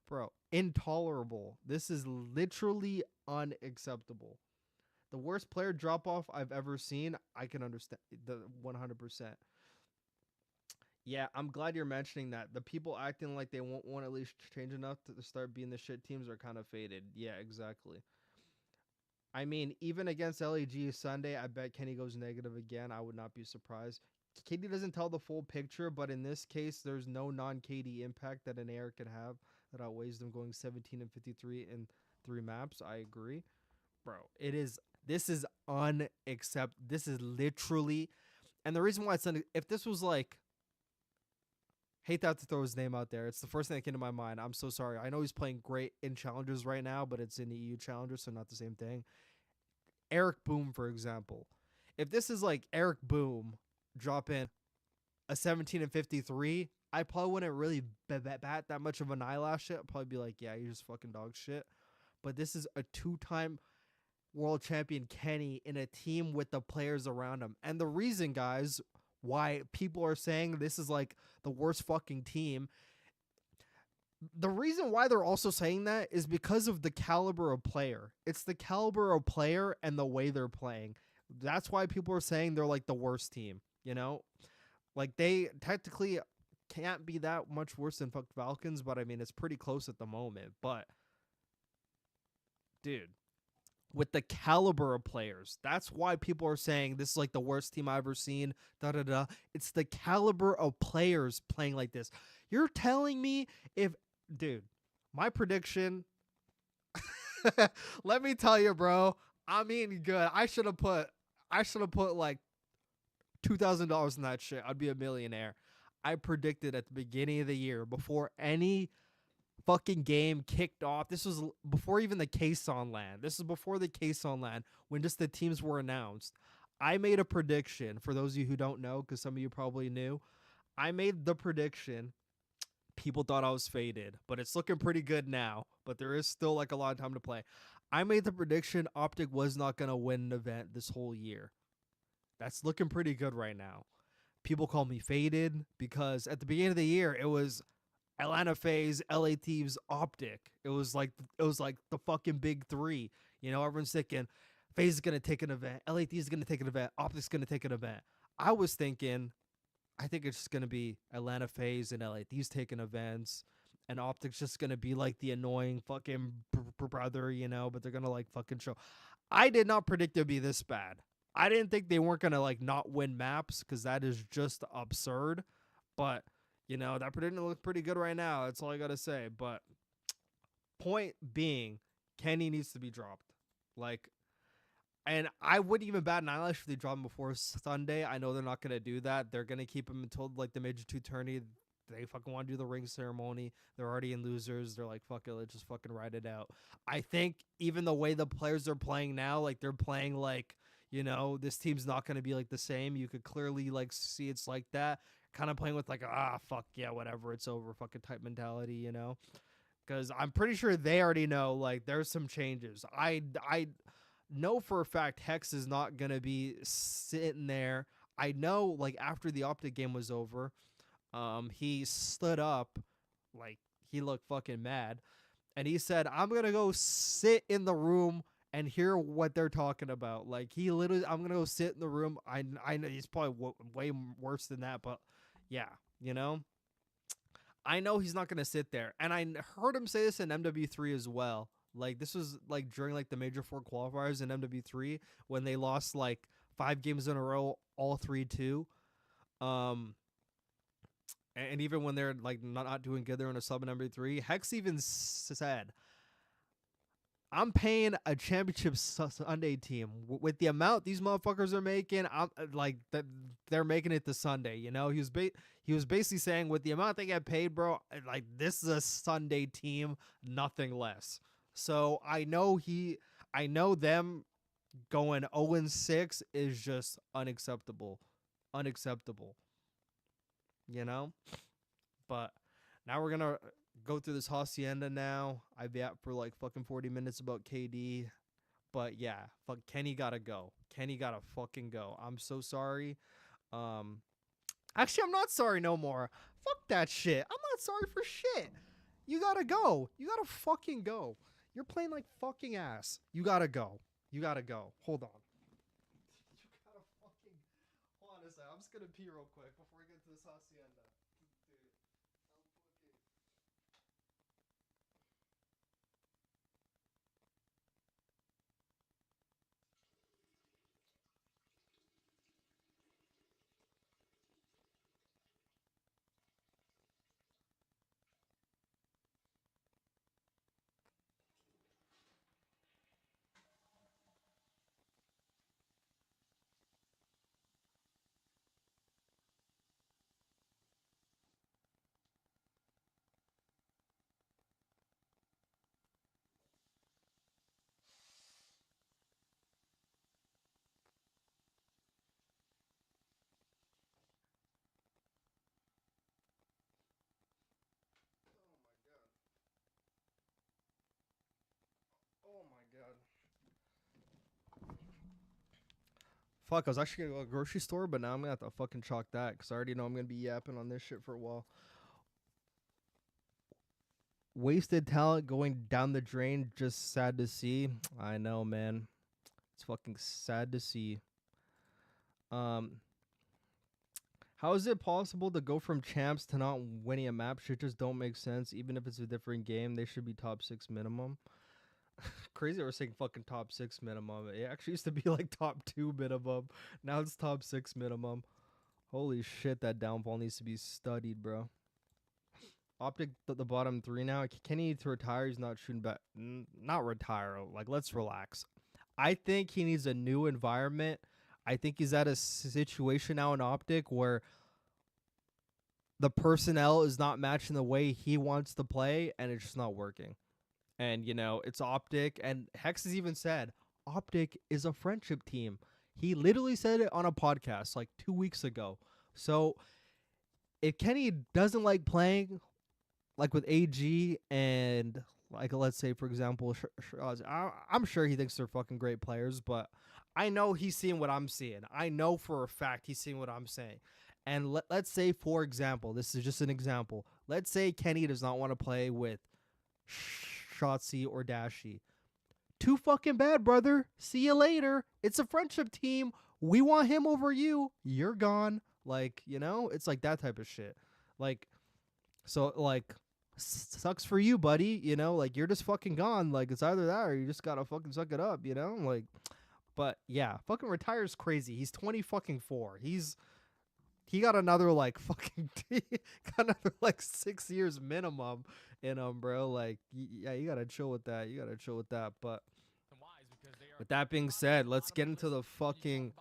Bro, intolerable. This is literally unacceptable. The worst player drop-off I've ever seen, I can understand the 100%. Yeah, I'm glad you're mentioning that. The people acting like they won't want at least change enough to start being the shit teams are kind of faded. Yeah, exactly. I mean, even against LAG Sunday, I bet Kenny goes negative again. I would not be surprised. KD doesn't tell the full picture, but in this case, there's no non-KD impact that an AR could have that outweighs them going 17 and 53 in 3 maps. I agree. Bro, this is unacceptable. This is literally, and the reason why it's if this was like, hate that to throw his name out there. It's the first thing that came to my mind. I'm so sorry. I know he's playing great in challengers right now, but it's in the EU challengers, so not the same thing. Eric Boom, for example. If this is like Eric Boom drop in a 17 and 53, I probably wouldn't really bat that much of an eyelash. I'd probably be like, yeah, you're just fucking dog shit. But this is a 2-time world champion Kenny in a team with the players around him. And the reason, guys, why people are saying this is like the worst fucking team, the reason why they're also saying that is because of the caliber of player. It's the caliber of player and the way they're playing. That's why people are saying they're like the worst team, you know? Like, they technically can't be that much worse than fuck Falcons, but I mean, it's pretty close at the moment. But, dude, with the caliber of players, that's why people are saying this is like the worst team I've ever seen. It's the caliber of players playing like this. You're telling me if, dude, my prediction, let me tell you, bro, I mean, good. I should have put like $2,000 in that shit. I'd be a millionaire. I predicted at the beginning of the year, before any fucking game kicked off. This was before even the case on land. This is before the case on land, when just the teams were announced. I made a prediction, for those of you who don't know, because some of you probably knew. I made the prediction. People thought I was faded, but it's looking pretty good now. But there is still like a lot of time to play. I made the prediction Optic was not going to win an event this whole year. That's looking pretty good right now. People call me faded because at the beginning of the year, it was Atlanta FaZe, LA Thieves, Optic. It was like the fucking big 3. You know, everyone's thinking FaZe is going to take an event, LA Thieves is going to take an event, Optic's going to take an event. I was thinking, I think it's just going to be Atlanta FaZe and LA Thieves taking events, and Optic's just going to be like the annoying fucking brother, you know, but they're going to like fucking show. I did not predict it would be this bad. I didn't think they weren't going to like not win maps, because that is just absurd. But, you know, that prediction looks pretty good right now. That's all I got to say. But point being, Kenny needs to be dropped. Like, and I wouldn't even bat an eyelash if they drop him before Sunday. I know they're not going to do that. They're going to keep him until, like, the Major 2 tourney. They fucking want to do the ring ceremony. They're already in losers. They're like, fuck it, let's just fucking ride it out. I think even the way the players are playing now, like, they're playing like, you know, this team's not going to be, like, the same. You could clearly, like, see it's like that. Kind of playing with, like, fuck, yeah, whatever, it's over fucking type mentality, you know? Because I'm pretty sure they already know, like, there's some changes. I know for a fact Hex is not going to be sitting there. I know, like, after the Optic game was over, he stood up, like, he looked fucking mad, and he said, I'm going to go sit in the room and hear what they're talking about. Like, he literally, I'm going to go sit in the room. I know he's probably way worse than that, but yeah, you know? I know he's not going to sit there. And I heard him say this in MW3 as well. Like, this was, like, during, like, the Major 4 qualifiers in MW3 when they lost, like, 5 games in a row, all 3-2. And even when they're, like, not doing good, they're in a sub in MW3. Hex even said, I'm paying a championship Sunday team with the amount these motherfuckers are making. I'm like that they're making it to Sunday. You know, he was basically saying with the amount they get paid, bro, like this is a Sunday team, nothing less. So I know them going 0-6 is just unacceptable. You know, but now we're gonna go through this hacienda now. I've been out for like fucking 40 minutes about KD. But yeah, fuck, Kenny gotta go. Kenny gotta fucking go. I'm so sorry. Actually, I'm not sorry no more. Fuck that shit. I'm not sorry for shit. You gotta go. You gotta fucking go. You're playing like fucking ass. You gotta go. You gotta go. Hold on. You gotta fucking... Hold on a second. I'm just gonna pee real quick before I get to this hacienda. Oh my god. Fuck, I was actually gonna go to the grocery store, but now I'm gonna have to fucking chalk that because I already know I'm gonna be yapping on this shit for a while. Wasted talent going down the drain, just sad to see. I know, man. It's fucking sad to see. How is it possible to go from champs to not winning a map? Shit just don't make sense. Even if it's a different game, they should be top 6 minimum. Crazy, we're saying fucking top 6 minimum. It actually used to be like top 2 minimum. Now it's top 6 minimum. Holy shit, that downfall needs to be studied, bro. Optic the bottom 3 now. Kenny needs to retire. He's not shooting back. Not retire. Like, let's relax. I think he needs a new environment. I think he's at a situation now in Optic where the personnel is not matching the way he wants to play, and it's just not working. And, you know, it's Optic. And Hex has even said, Optic is a friendship team. He literally said it on a podcast like 2 weeks ago. So if Kenny doesn't like playing like with AG and like, let's say, for example, I'm sure he thinks they're fucking great players, but I know he's seeing what I'm seeing. I know for a fact he's seeing what I'm saying. And let's say, for example, this is just an example. Let's say Kenny does not want to play with Shotzi or Dashi. Too fucking bad, brother. See you later. It's a friendship team. We want him over you. You're gone. Like, you know, it's like that type of shit. Like, so, like, sucks for you, buddy. You know, like, you're just fucking gone. Like, it's either that or you just gotta fucking suck it up, you know? Like, but yeah, fucking retires crazy. He's 20 fucking 4. He's he got another like fucking got another like 6 years minimum in him, bro. Like, yeah, you gotta chill with that. You gotta chill with that. But with that being said, let's get into the fucking.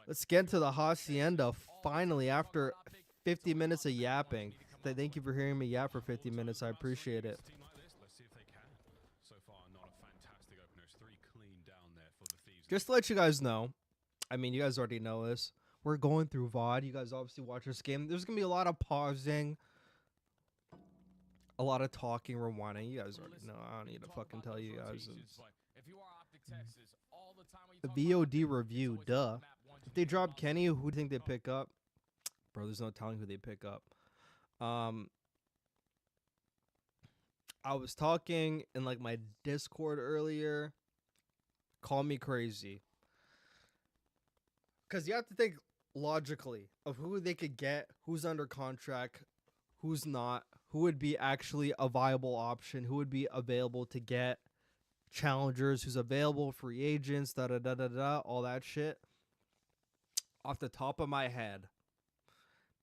Let's get into the hacienda finally after 50 minutes of yapping. Thank you for hearing me yap for 50 minutes. I appreciate it. Just to let you guys know, I mean, you guys already know this. We're going through VOD. You guys obviously watch this game. There's going to be a lot of pausing, a lot of talking, rewinding. You guys already know. I don't need to fucking tell you guys. The VOD review, duh. If they drop Kenny, who do you think they pick up? Bro, there's no telling who they pick up. I was talking in like my Discord earlier. Call me crazy. Because you have to think logically of who they could get, who's under contract, who's not, who would be actually a viable option, who would be available to get challengers, who's available, free agents, all that shit. Off the top of my head.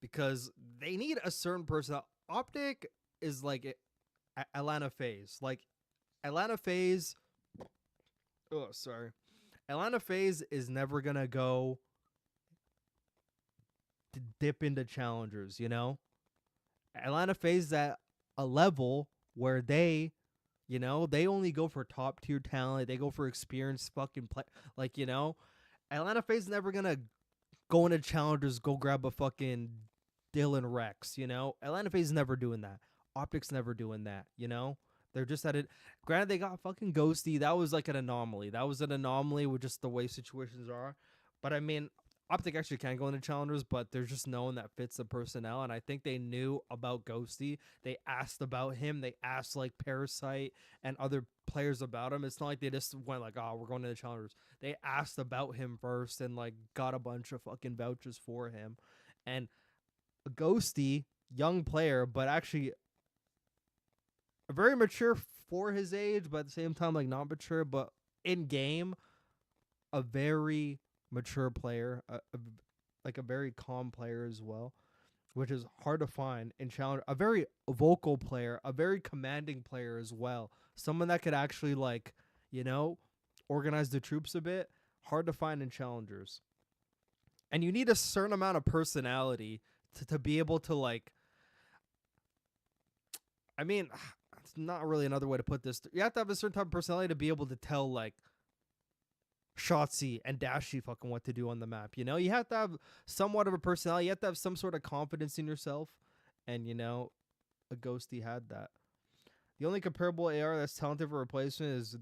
Because they need a certain person. Optic is like Atlanta FaZe. Like, Atlanta FaZe... Oh, sorry. Atlanta FaZe is never going to go to dip into challengers, you know? Atlanta FaZe is at a level where they, you know, they only go for top tier talent. They go for experienced fucking play. Like, you know, Atlanta FaZe is never going to go into challengers, go grab a fucking Dylan Rex, you know? Atlanta FaZe is never doing that. Optic's never doing that, you know? They're just at it. Granted, they got fucking Ghosty. That was like an anomaly. That was an anomaly with just the way situations are. But I mean, Optic actually can go into challengers, but there's just no one that fits the personnel. And I think they knew about Ghosty. They asked about him. They asked like Parasite and other players about him. It's not like they just went like, oh, we're going to the challengers. They asked about him first and like got a bunch of fucking vouchers for him. And Ghosty, young player, but actually very mature for his age, but at the same time, like, not mature, but in game, a very mature player, like a very calm player as well, which is hard to find in challenge. A very vocal player, a very commanding player as well. Someone that could actually, like, you know, organize the troops a bit. Hard to find in challengers. And you need a certain amount of personality to be able to, like, I mean, it's not really another way to put this. You have to have a certain type of personality to be able to tell, like, Shotzi and Dashi fucking what to do on the map. You know, you have to have somewhat of a personality. You have to have some sort of confidence in yourself. And, you know, a Ghosty had that. The only comparable AR that's talented for replacement is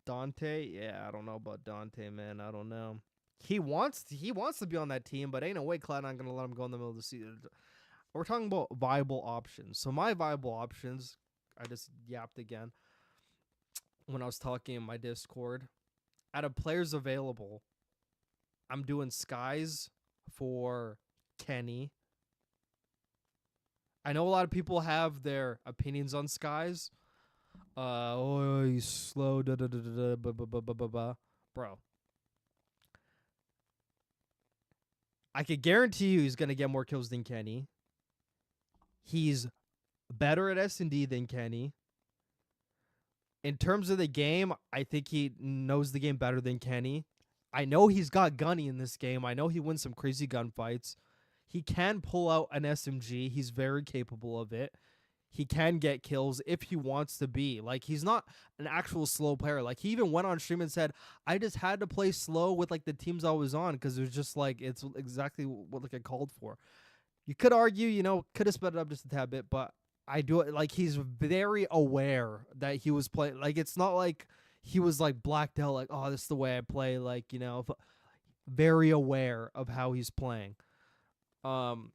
Dante. Yeah, I don't know about Dante, man. I don't know. He wants to be on that team, but ain't no way Cloud not going to let him go in the middle of the season. We're talking about viable options. So my viable options, I just yapped again when I was talking in my Discord. Out of players available, I'm doing Skies for Kenny. I know a lot of people have their opinions on Skies. Oh, he's slow. Bro. I could guarantee you he's going to get more kills than Kenny. He's better at S&D than Kenny. In terms of the game, I think he knows the game better than Kenny. I know he's got Gunny in this game. I know he wins some crazy gunfights. He can pull out an SMG. He's very capable of it. He can get kills if he wants to be. Like, he's not an actual slow player. Like, he even went on stream and said, I just had to play slow with, like, the teams I was on because it was just, like, it's exactly what, like, I called for. You could argue, you know, could have sped it up just a tad bit, but I do it like he's very aware that he was playing. Like, it's not like he was like blacked out, like, oh, this is the way I play. Like, you know, very aware of how he's playing. And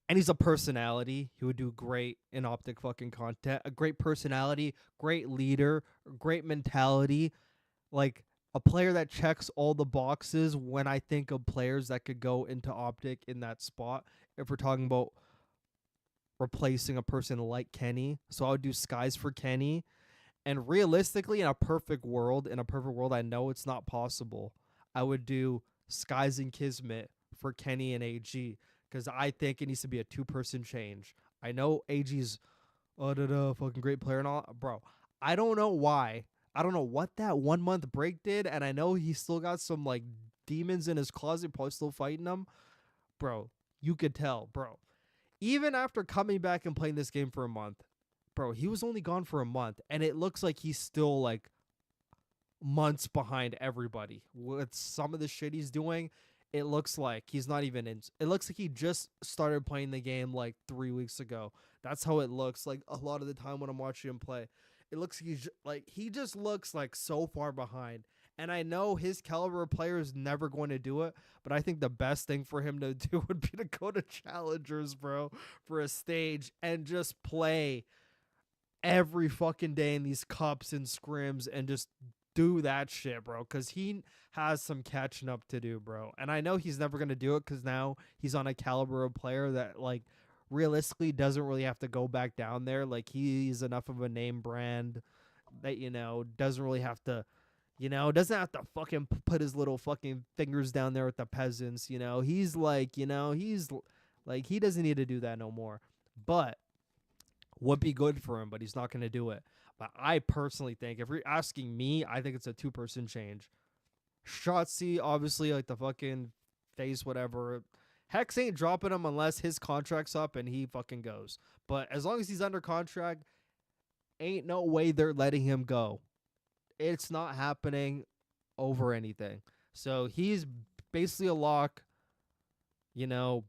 he's a personality. He would do great in Optic fucking content. A great personality, great leader, great mentality. Like, a player that checks all the boxes when I think of players that could go into Optic in that spot. If we're talking about replacing a person like Kenny. So I would do Skies for Kenny. And realistically, in a perfect world, I know it's not possible, I would do Skies and Kismet for Kenny and AG because I think it needs to be a 2-person change. I know AG's fucking great player and all, bro. I don't know why. I don't know what that 1 month break did, and I know he still got some like demons in his closet, probably still fighting them, bro. You could tell, bro. Even after coming back and playing this game for a month, bro, he was only gone for a month, and it looks like he's still like months behind everybody with some of the shit he's doing. It looks like he's not even in. It looks like he just started playing the game like 3 weeks ago. That's how it looks like a lot of the time when I'm watching him play. It looks like he just looks like so far behind. And I know his caliber of player is never going to do it, but I think the best thing for him to do would be to go to Challengers, bro, for a stage and just play every fucking day in these cups and scrims and just do that shit, bro, because he has some catching up to do, bro. And I know he's never going to do it because now he's on a caliber of player that, like, realistically doesn't really have to go back down there. Like, he's enough of a name brand that, you know, doesn't really have to, you know, doesn't have to fucking put his little fucking fingers down there with the peasants, you know. He's like, you know, he's like, he doesn't need to do that no more. But would be good for him, but he's not going to do it. But I personally think, if you're asking me, I think it's a 2-person change. Shotzi, obviously, like the fucking face, whatever. Hex ain't dropping him unless his contract's up and he fucking goes. But as long as he's under contract, ain't no way they're letting him go. It's not happening over anything. So he's basically a lock. You know,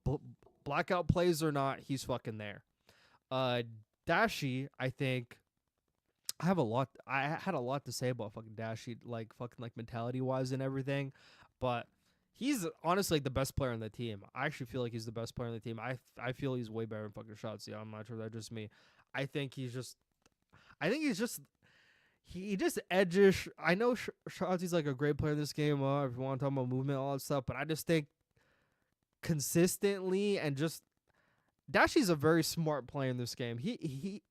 blackout plays or not, he's fucking there. Dashi, I think, I had a lot to say about fucking Dashi, like fucking like mentality wise and everything, but he's honestly like the best player on the team. I actually feel like he's the best player on the team. I feel he's way better than fucking Shotzi. I'm not sure if that's just me. He just edges. I know Shotzi's like a great player in this game. If you want to talk about movement, all that stuff, but I just think consistently and just Dashi's a very smart player in this game. He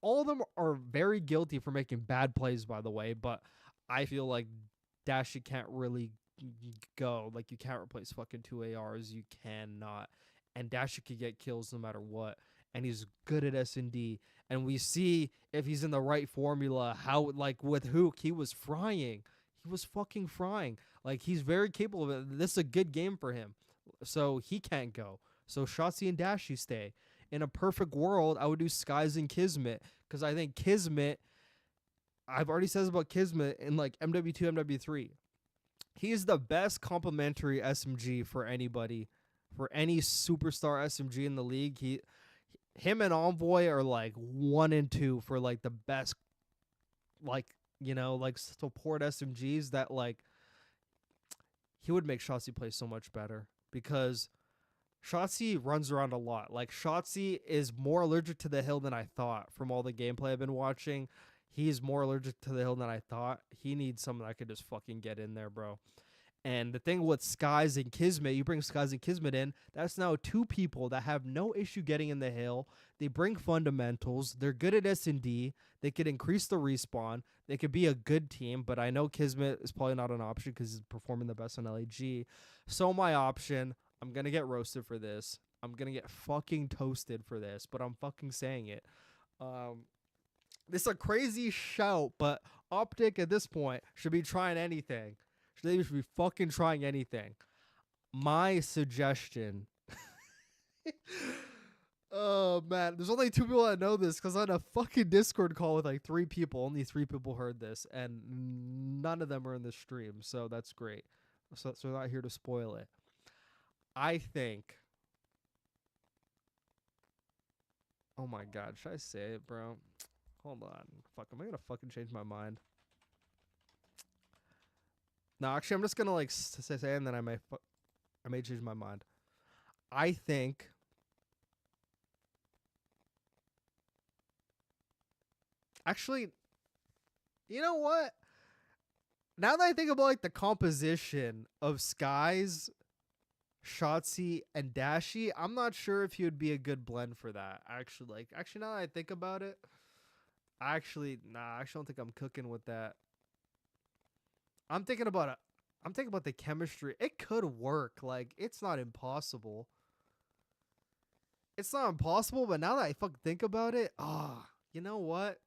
all of them are very guilty for making bad plays, by the way, but I feel like Dashi can't really go. Like, you can't replace fucking 2 ARs. You cannot. And Dashi could get kills no matter what. And he's good at S&D. And we see if he's in the right formula, how, like, with Hook, he was frying. He was fucking frying. Like, he's very capable of it. This is a good game for him. So he can't go. So Shotzi and Dashi stay. In a perfect world, I would do Skies and Kismet, because I think Kismet, I've already said this about Kismet in like MW2, MW3. He is the best complementary SMG for anybody, for any superstar SMG in the league. Him and Envoy are like 1 and 2 for like the best, like, you know, like support SMGs that like he would make Shotzi play so much better because Shotzi runs around a lot. Like, Shotzi is more allergic to the hill than I thought from all the gameplay I've been watching. He's more allergic to the hill than I thought. He needs someone that could just fucking get in there, bro. And the thing with Skies and Kismet, you bring Skies and Kismet in, that's now 2 people that have no issue getting in the hill. They bring fundamentals. They're good at S&D. They could increase the respawn. They could be a good team, but I know Kismet is probably not an option because he's performing the best on LAG. So my option, I'm going to get roasted for this. I'm going to get fucking toasted for this, but I'm fucking saying it. This is a crazy shout, but Optic at this point should be trying anything. They should be fucking trying anything. My suggestion. Oh, man. There's only 2 people that know this because I had a fucking Discord call with like 3 people. Only 3 people heard this, and none of them are in the stream, so that's great. So we're not here to spoil it. I think. Oh my god, should I say it, bro? Hold on. Fuck, am I gonna fucking change my mind? No, actually, I'm just gonna like say it, and then I may change my mind. I think. Actually, you know what? Now that I think about like the composition of Skies, Shotzi, and Dashi, I'm not sure if he would be a good blend for that. Actually, now that I think about it, I actually don't think I'm cooking with that. I'm thinking about I'm thinking about the chemistry. It could work. Like, it's not impossible. It's not impossible, but now that I fucking think about it, you know what?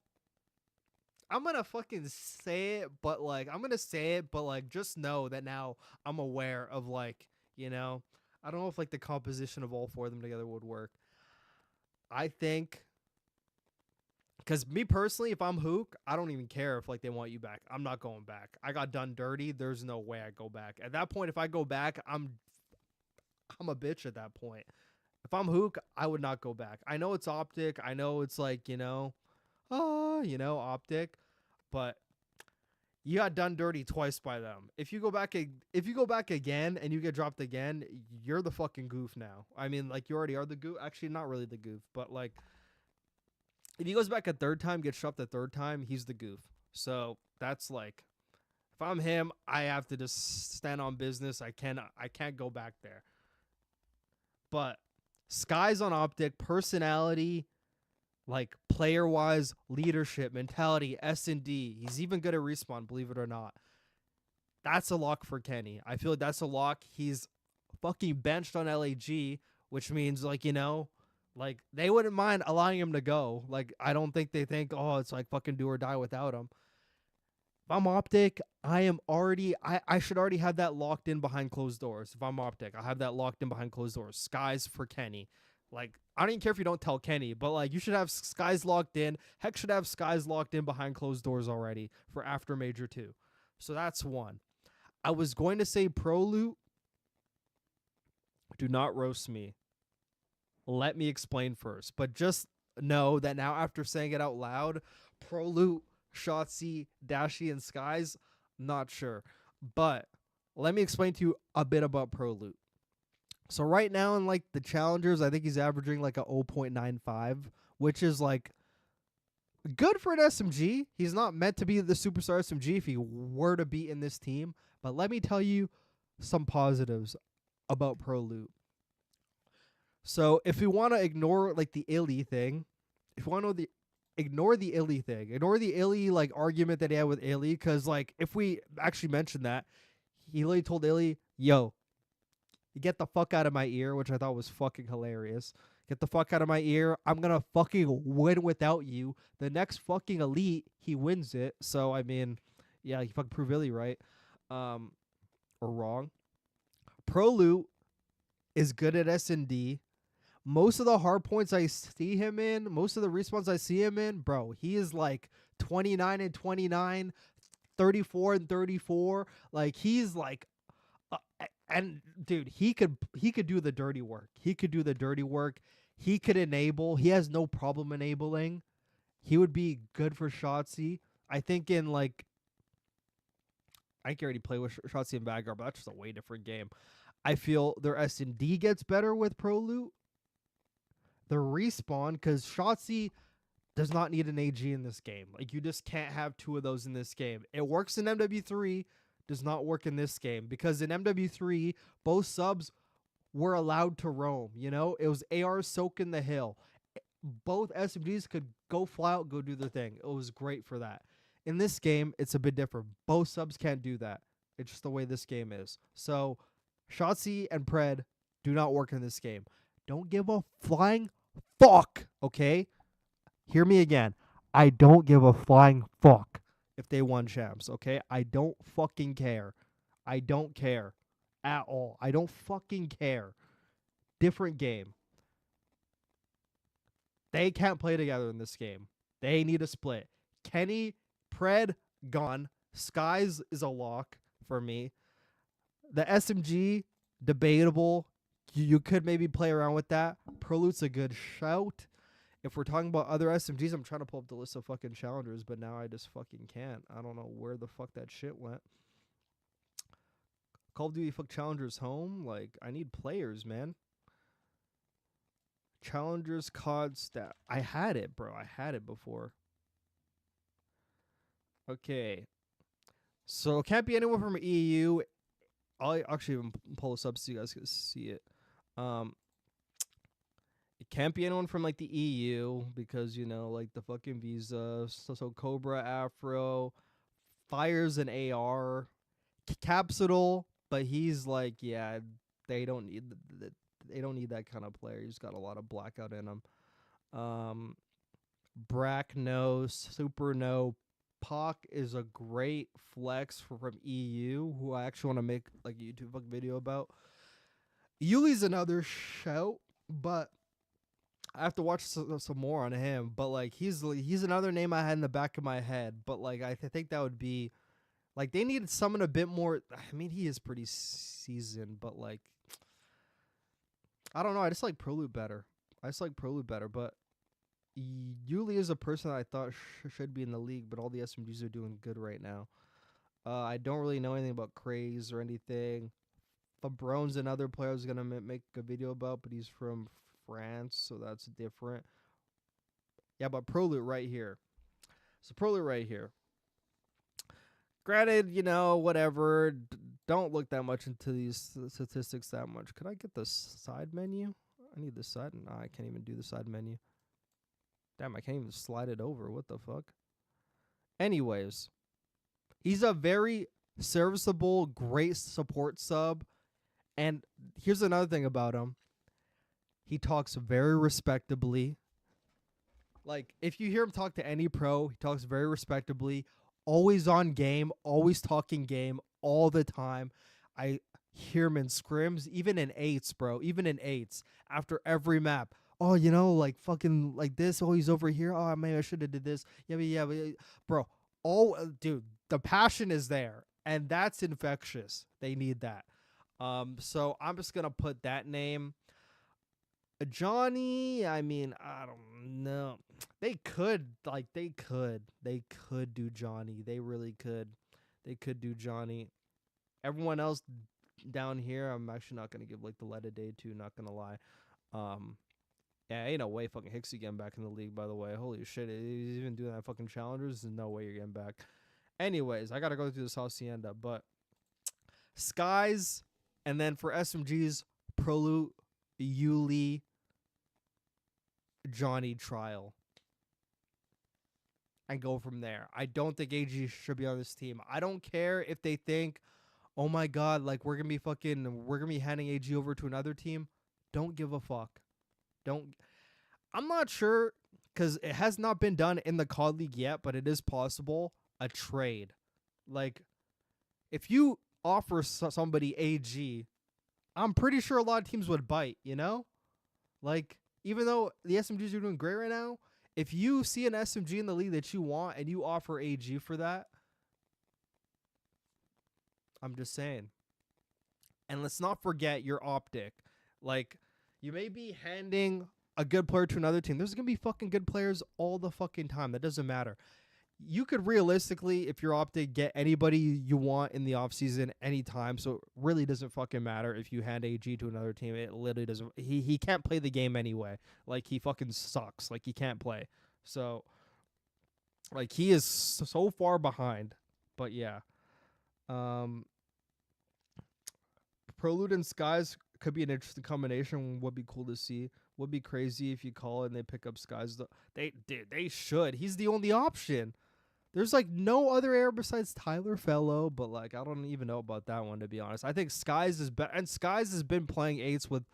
I'm gonna fucking say it, but like, just know that now I'm aware of, like, you know, I don't know if like the composition of all four of them together would work. I think, because me personally, if I'm Hook, I don't even care if like they want you back. I'm not going back. I got done dirty. There's no way I go back. At that point, if I go back, I'm a bitch at that point. If I'm Hook, I would not go back. I know it's Optic. I know it's like, Optic, but you got done dirty twice by them. If you go back again and you get dropped again, you're the fucking goof now. I mean, like, you already are the goof. Actually, not really the goof, but like, if he goes back a third time, gets dropped a third time, he's the goof. So that's like, if I'm him, I have to just stand on business. I can't go back there. But Sky's on Optic, personality, like player-wise, leadership, mentality, S&D. He's even good at respawn, believe it or not. That's a lock for Kenny. I feel like that's a lock. He's fucking benched on LAG, which means, like, like, they wouldn't mind allowing him to go. Like, I don't think they think, oh, it's like fucking do or die without him. If I'm Optic, I should already have that locked in behind closed doors. If I'm Optic, I have that locked in behind closed doors. Skies for Kenny. Like, I don't even care if you don't tell Kenny, but like, you should have Skies locked in. Heck should have Skies locked in behind closed doors already for after Major 2. So that's one. I was going to say Pro Loot. Do not roast me. Let me explain first. But just know that now, after saying it out loud, Pro Loot, Shotzi, Dashi, and Skies, not sure. But let me explain to you a bit about Pro Loot. So right now in like the challengers, I think he's averaging like a 0.95, which is like good for an SMG. He's not meant to be the superstar SMG if he were to be in this team. But let me tell you some positives about Pro Loot. So if you want to ignore like the illy thing, ignore the illy like argument that he had with illy, because like if we actually mention that, he literally told illy, yo, you get the fuck out of my ear, which I thought was fucking hilarious. Get the fuck out of my ear. I'm gonna fucking win without you. The next fucking elite, he wins it. So I mean, yeah, he fucking proved illy right, or wrong. Pro Loot is good at S&D. Most of the hard points I see him in, most of the respawns I see him in, bro, he is like 29 and 29, 34 and 34. Like, he's like, and dude, he could do the dirty work. He could enable. He has no problem enabling. He would be good for Shotzi. I think in like, I can already play with Shotzi and Vanguard, but that's just a way different game. I feel their S&D gets better with Pro Loot. The respawn, because Shotzi does not need an AG in this game. Like, you just can't have two of those in this game. It works in MW3, does not work in this game, because in MW3, both subs were allowed to roam. It was AR soaking the hill. Both SMGs could go fly out, go do their thing. It was great for that. In this game, it's a bit different. Both subs can't do that. It's just the way this game is. So, Shotzi and Pred do not work in this game. Don't give a flying fuck, okay? Hear me again. I don't give a flying fuck if they won champs, okay? I don't fucking care. I don't care at all. I don't fucking care. Different game. They can't play together in this game. They need a split. Kenny, Pred, gone. Skies is a lock for me. The SMG, debatable. You could maybe play around with that. Pro Loot's a good shout. If we're talking about other SMGs, I'm trying to pull up the list of fucking challengers, but now I just fucking can't. I don't know where the fuck that shit went. Call of Duty fuck challengers home? Like, I need players, man. Challengers COD stat. I had it, bro. I had it before. Okay. So, it can't be anyone from EU. I'll actually even pull this up so you guys can see it. It can't be anyone from like the EU because like the fucking visa. So Cobra, Afro, Fires, and AR. capsule, but he's like, yeah, they don't need they don't need that kind of player. He's got a lot of blackout in him. Brack no, Super no. Pock is a great flex from EU, who I actually want to make like a YouTube fucking video about. Yuli's another shout, but I have to watch some more on him. But like he's another name I had in the back of my head. But like I think that would be like they needed someone a bit more. I mean, he is pretty seasoned, but like I don't know. I just like Prolute better. But Yuli is a person I thought should be in the league, but all the SMGs are doing good right now. I don't really know anything about Craze or anything. Fabrone's another player I was going to make a video about, but he's from France, so that's different. Yeah, but Prolute right here. So Prolute right here. Granted, you know, whatever. Don't look that much into these statistics that much. Could I get the side menu? I need the side. Nah, I can't even do the side menu. Damn, I can't even slide it over. What the fuck? Anyways, he's a very serviceable, great support sub. And here's another thing about him. He talks very respectably. Like, if you hear him talk to any pro, he talks very respectably. Always on game, always talking game, all the time. I hear him in scrims, even in 8s, bro. Even in 8s. After every map. Oh, you know, like fucking like this. Oh, he's over here. Oh, maybe I should have did this. Yeah, bro. Dude, the passion is there, and that's infectious. They need that. So I'm just gonna put that name. Johnny. I mean, I don't know. They could do Johnny. They really could. They could do Johnny. Everyone else down here, I'm actually not gonna give like the light of day to. Not gonna lie. Yeah, ain't no way fucking Hicksy getting back in the league, by the way. Holy shit, he's even doing that fucking challengers. There's no way you're getting back. Anyways, I gotta go through this hacienda, but Skies, and then for SMGs, Prolute, Yuli, Johnny Trial. And go from there. I don't think AG should be on this team. I don't care if they think, oh my god, like we're gonna be handing AG over to another team. Don't give a fuck. I'm not sure, because it has not been done in the COD League yet, but it is possible. A trade. Like, if you offer somebody AG, I'm pretty sure a lot of teams would bite, you know? Like, even though the SMGs are doing great right now, if you see an SMG in the league that you want and you offer AG for that, I'm just saying. And let's not forget your Optic. Like, you may be handing a good player to another team. There's going to be fucking good players all the fucking time. That doesn't matter. You could realistically, if you're Optic, get anybody you want in the offseason anytime. So it really doesn't fucking matter if you hand AG to another team. It literally doesn't. He can't play the game anyway. Like, he fucking sucks. Like, he can't play. So, like, he is so far behind. But, yeah. Prolute and Skies could be an interesting combination. Would be cool to see. Would be crazy if you call it and they pick up Skies. They should. He's the only option. There's like no other air besides Tyler Fellow, but like I don't even know about that one, to be honest. I think Skies is better, and Skies has been playing 8s with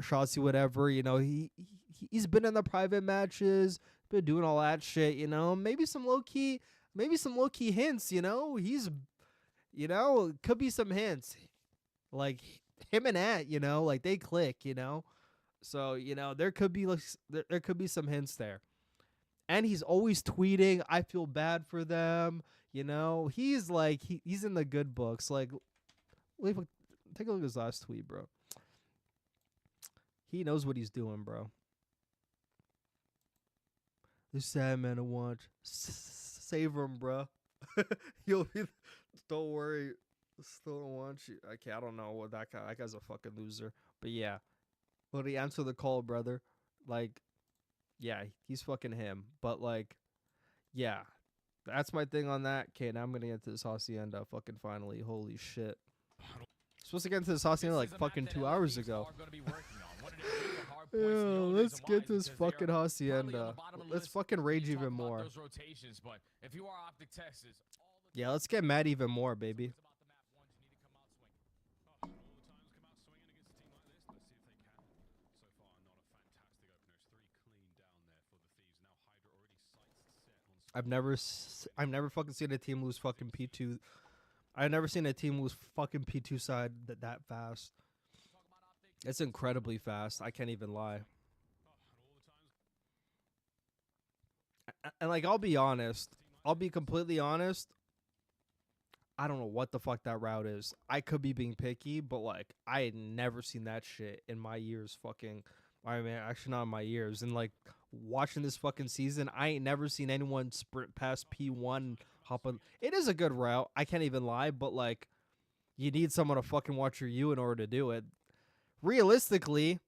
Shotzi, whatever. You know, he's been in the private matches, been doing all that shit. You know, maybe some low key hints. You know, could be some hints, like him and At. You know, like they click. You know. So, you know, there could be some hints there. And he's always tweeting, I feel bad for them. You know, he's like, he's in the good books. Like, take a look at his last tweet, bro. He knows what he's doing, bro. The sad man to watch. Save him, bro. You'll be, don't worry. Still don't want you. Okay, I don't know what that guy's a fucking loser. But yeah. Well, he answer the call, brother. Like, yeah, he's fucking him. But, like, yeah, that's my thing on that. Okay, now I'm going to get to this hacienda fucking finally. Holy shit. Supposed to get into this hacienda like fucking 2 hours ago. Yo, let's get this fucking hacienda. Let's fucking rage even more. Yeah, let's get mad even more, baby. I've never fucking seen a team lose fucking P2. I've never seen a team lose fucking P2 side that fast. It's incredibly fast. I can't even lie. And like, I'll be honest. I'll be completely honest. I don't know what the fuck that route is. I could be being picky, but like, I had never seen that shit in my years. Fucking, I mean, actually not in my years. And like, watching this fucking season, I ain't never seen anyone sprint past P1 hopping. It is a good route. I can't even lie, but like, you need someone to fucking watch your U in order to do it. Realistically,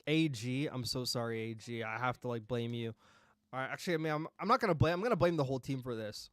AG, I'm so sorry, AG. I have to like blame you. All right, actually, I mean, I'm not gonna blame. I'm gonna blame the whole team for this.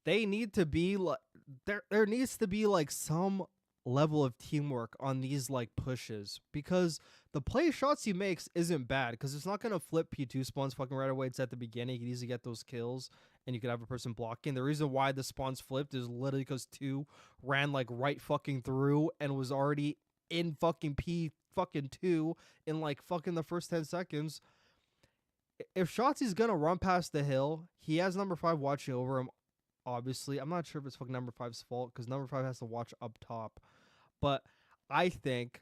They need to be like there needs to be like some level of teamwork on these like pushes, because the play shots he makes isn't bad, because it's not gonna flip P2 spawns fucking right away. It's at the beginning. You can easily get those kills, and you could have a person blocking. The reason why the spawns flipped is literally because 2 ran like right fucking through and was already in fucking P fucking 2 in like fucking the first 10 seconds. If Shotzi's gonna run past the hill, he has number 5 watching over him. Obviously, I'm not sure if it's fucking number 5's fault, because number 5 has to watch up top. But I think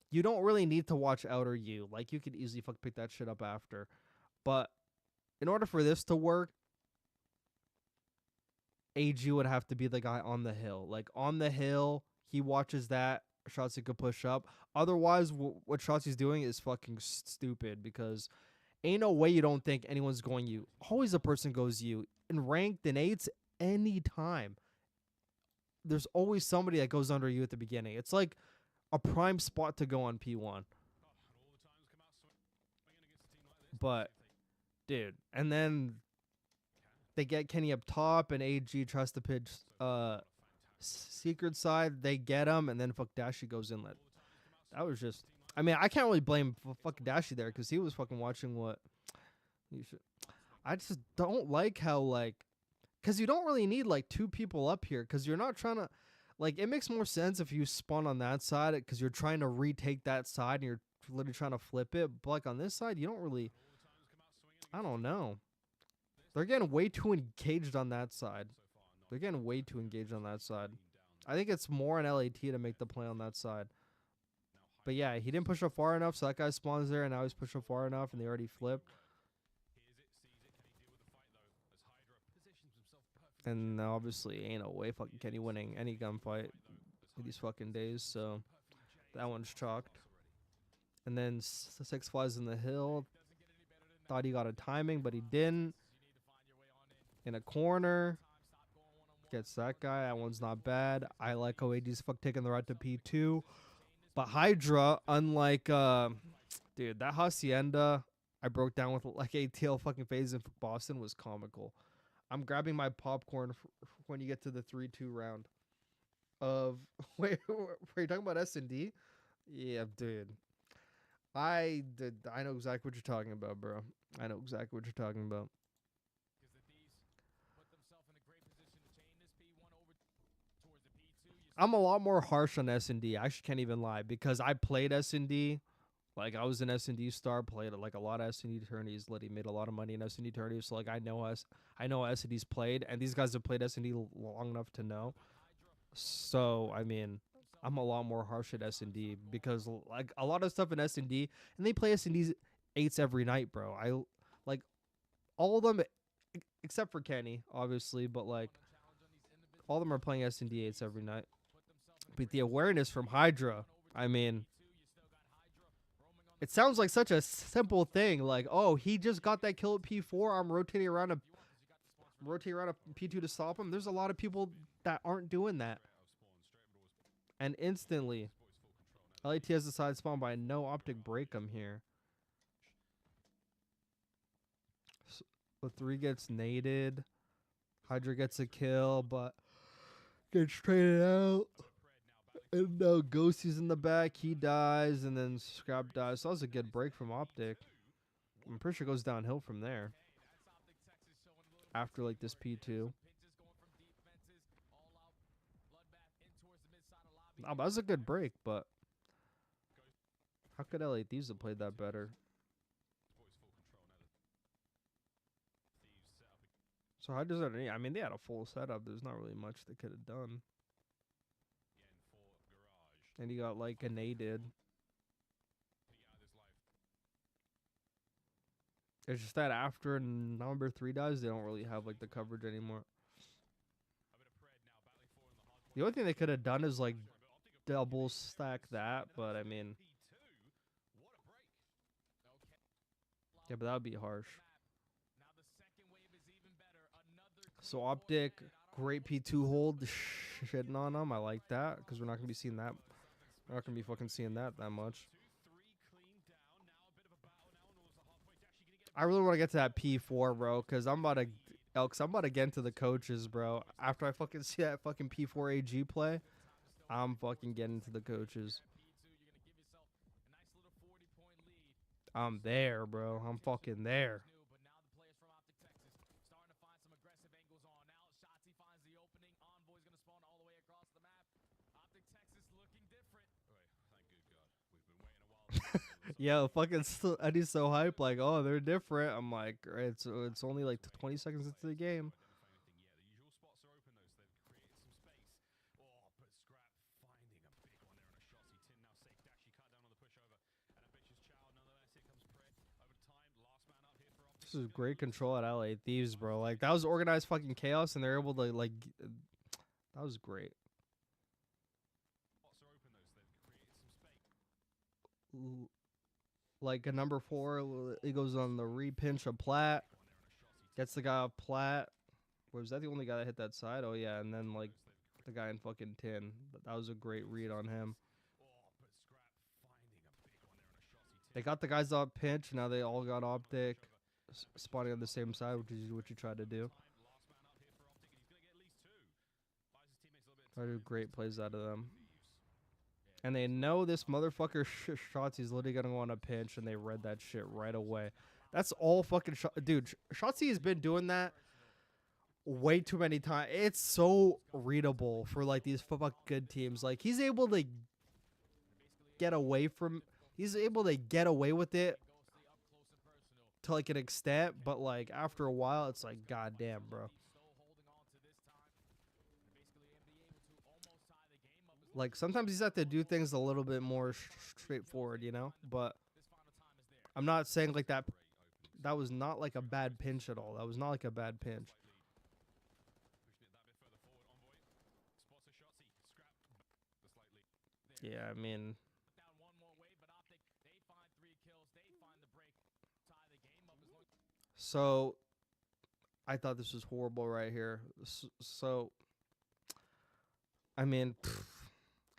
you don't really need to watch outer U. Like, you could easily fucking pick that shit up after. But in order for this to work, AG would have to be the guy on the hill. Like, on the hill, he watches that. Shotzi could push up. Otherwise, what Shotzi's doing is fucking stupid, because ain't no way you don't think anyone's going U. Always a person goes U. In ranked and 8s, anytime. There's always somebody that goes under you at the beginning. It's like a prime spot to go on P1. But, dude, and then they get Kenny up top, and AG tries to pitch secret side. They get him, and then fuck Dashi goes inlet. That was just, I mean, I can't really blame fucking Dashi there, because he was fucking watching what you should. I just don't like how, like, because you don't really need like 2 people up here, because you're not trying to, like, it makes more sense if you spawn on that side, because you're trying to retake that side and you're literally trying to flip it. But like on this side, you don't really, I don't know. They're getting way too engaged on that side. They're getting way too engaged on that side. I think it's more an LAT to make the play on that side. But yeah, he didn't push up far enough, so that guy spawns there, and now he's pushed up far enough, and they already flipped. And obviously, ain't no way fucking Kenny winning any gunfight these fucking days, so that one's chalked. And then 6 flies in the hill. Thought he got a timing, but he didn't. In a corner. Gets that guy. That one's not bad. I like how AG's fuck taking the right to P2. But Hydra, unlike, dude, that Hacienda I broke down with like ATL fucking phase in Boston was comical. I'm grabbing my popcorn when you get to the 3-2 round. Wait, were you talking about S&D? Yeah, dude. I know exactly what you're talking about, bro. I know exactly what you're talking about. I'm a lot more harsh on S&D. I actually can't even lie, because I played S&D. Like, I was an S&D star, played like a lot of S&D tourneys, made a lot of money in S&D tourneys. So like, I know S&D's played, and these guys have played S&D long enough to know. So I mean, I'm a lot more harsh at S&D, because like a lot of stuff in S&D, and they play S&D's 8s every night, bro. I like all of them except for Kenny, obviously, but like all of them are playing S&D 8s every night. But the awareness from Hydra, I mean, it sounds like such a simple thing. Like, oh, he just got that kill at P4. I'm rotating around a P2 to stop him. There's a lot of people that aren't doing that. And instantly, LAT has decided to spawn by no optic break him here. So, the 3 gets naded. Hydra gets a kill, but gets traded out. And now Ghosty's in the back. He dies, and then Scrap dies. So that was a good break from Optic. I'm pretty sure it goes downhill from there. After, like, this P2. Oh, that was a good break, but how could LATs have played that better? So how does that? I mean, they had a full setup. There's not really much they could have done. And he got like grenaded. It's just that after number 3 dies, they don't really have like the coverage anymore. The only thing they could have done is like double stack that, but I mean, yeah, but that would be harsh. So Optic, great P2 hold, shitting on them. I like that because we're not gonna be seeing that. We're not gonna be fucking seeing that much. I really want to get to that P4, bro, because I'm about to get into the coaches, bro. After I fucking see that fucking P4 AG play, I'm fucking getting to the coaches. I'm there, bro. I'm fucking there. Yo, fucking Eddie's so hype, like, oh, they're different. I'm like, it's only like 20 seconds into the game. This is great control at LA Thieves, bro. Like, that was organized fucking chaos, and they're able to, like, that was great. Like, a number 4, he goes on the repinch of Plat. Gets the guy off Plat. Was that the only guy that hit that side? Oh, yeah, and then, like, the guy in fucking tin. That was a great read on him. They got the guys off pinch. Now they all got Optic. Spawning on the same side, which is what you try to do. Try to do great plays out of them. And they know this motherfucker Shotzi's literally going to go on a pinch, and they read that shit right away. That's all fucking dude, Shotzi has been doing that way too many times. It's so readable for, like, these fucking good teams. Like, he's able to get away from... He's able to get away with it to, like, an extent, but, like, after a while, it's like, goddamn, bro. Like, sometimes he's have to do things a little bit more straightforward, you know? But I'm not saying, like, that was not, like, a bad pinch at all. That was not, like, a bad pinch. Yeah, I mean... So, I thought this was horrible right here. So, I mean,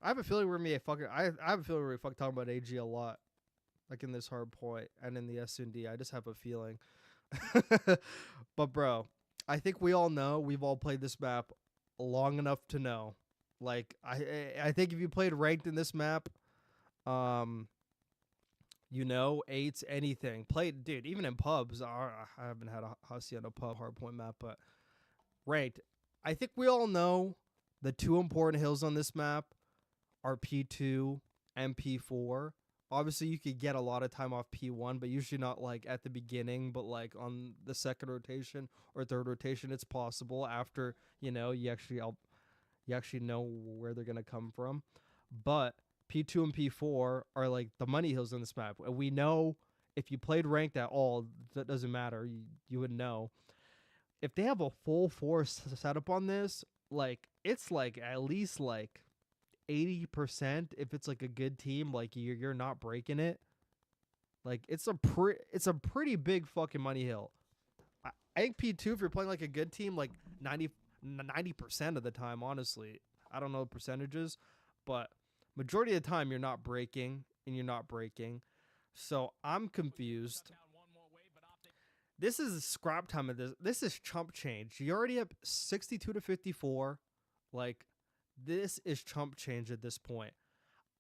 I have a feeling we're gonna be I have a feeling we're fucking talking about AG a lot, like in this hard point and in the S&D. I just have a feeling. But bro, I think we all know. We've all played this map long enough to know. Like, I think if you played ranked in this map, you know, 8s, anything. Played, dude, even in pubs. I haven't had a Hussy on a pub hardpoint map, but ranked. I think we all know the 2 important hills on this map are P2 and P4. Obviously, you could get a lot of time off P1, but usually not, like, at the beginning, but, like, on the second rotation or third rotation, it's possible after, you know, you actually know where they're going to come from. But P2 and P4 are, like, the money hills on this map. And we know if you played ranked at all, that doesn't matter. You would know. If they have a full force setup on this, like, it's, like, at least, like, 80% if it's, like, a good team. Like, you're not breaking it. Like, it's a pretty big fucking money hill. I think P2, if you're playing, like, a good team, like, 90% of the time, honestly. I don't know the percentages, but majority of the time, you're not breaking, and you're not breaking. So I'm confused. This is scrap time of this. This is chump change. You're already up 62 to 54. Like, this is chump change at this point.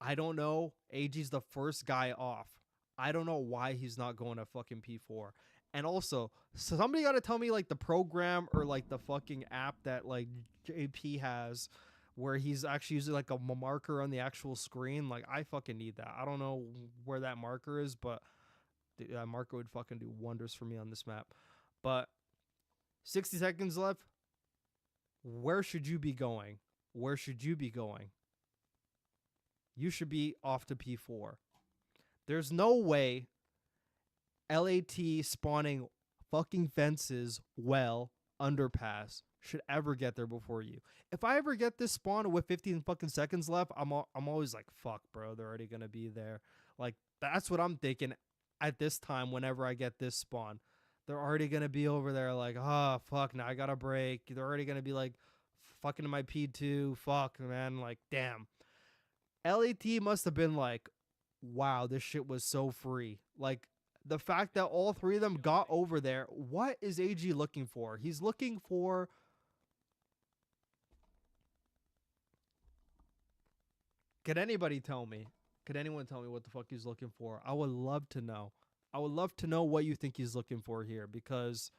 I don't know. AG's the first guy off. I don't know why he's not going to fucking P4. And also, somebody got to tell me, like, the program or, like, the fucking app that, like, JP has where he's actually using, like, a marker on the actual screen. Like, I fucking need that. I don't know where that marker is, but that marker would fucking do wonders for me on this map. But 60 seconds left. Where should you be going? Where should you be going? You should be off to P4. There's no way LAT spawning fucking fences, well, underpass should ever get there before you. If I ever get this spawn with 15 fucking seconds left, I'm always like, fuck, bro, they're already gonna be there. Like, that's what I'm thinking at this time whenever I get this spawn. They're already gonna be over there like, oh, fuck, now I gotta break. They're already gonna be like, fucking my P2, fuck, man, like, damn. LAT must have been like, wow, this shit was so free. Like, the fact that all three of them got over there, what is AG looking for? He's looking for... Could anybody tell me? Could anyone tell me what the fuck he's looking for? I would love to know. I would love to know what you think he's looking for here, because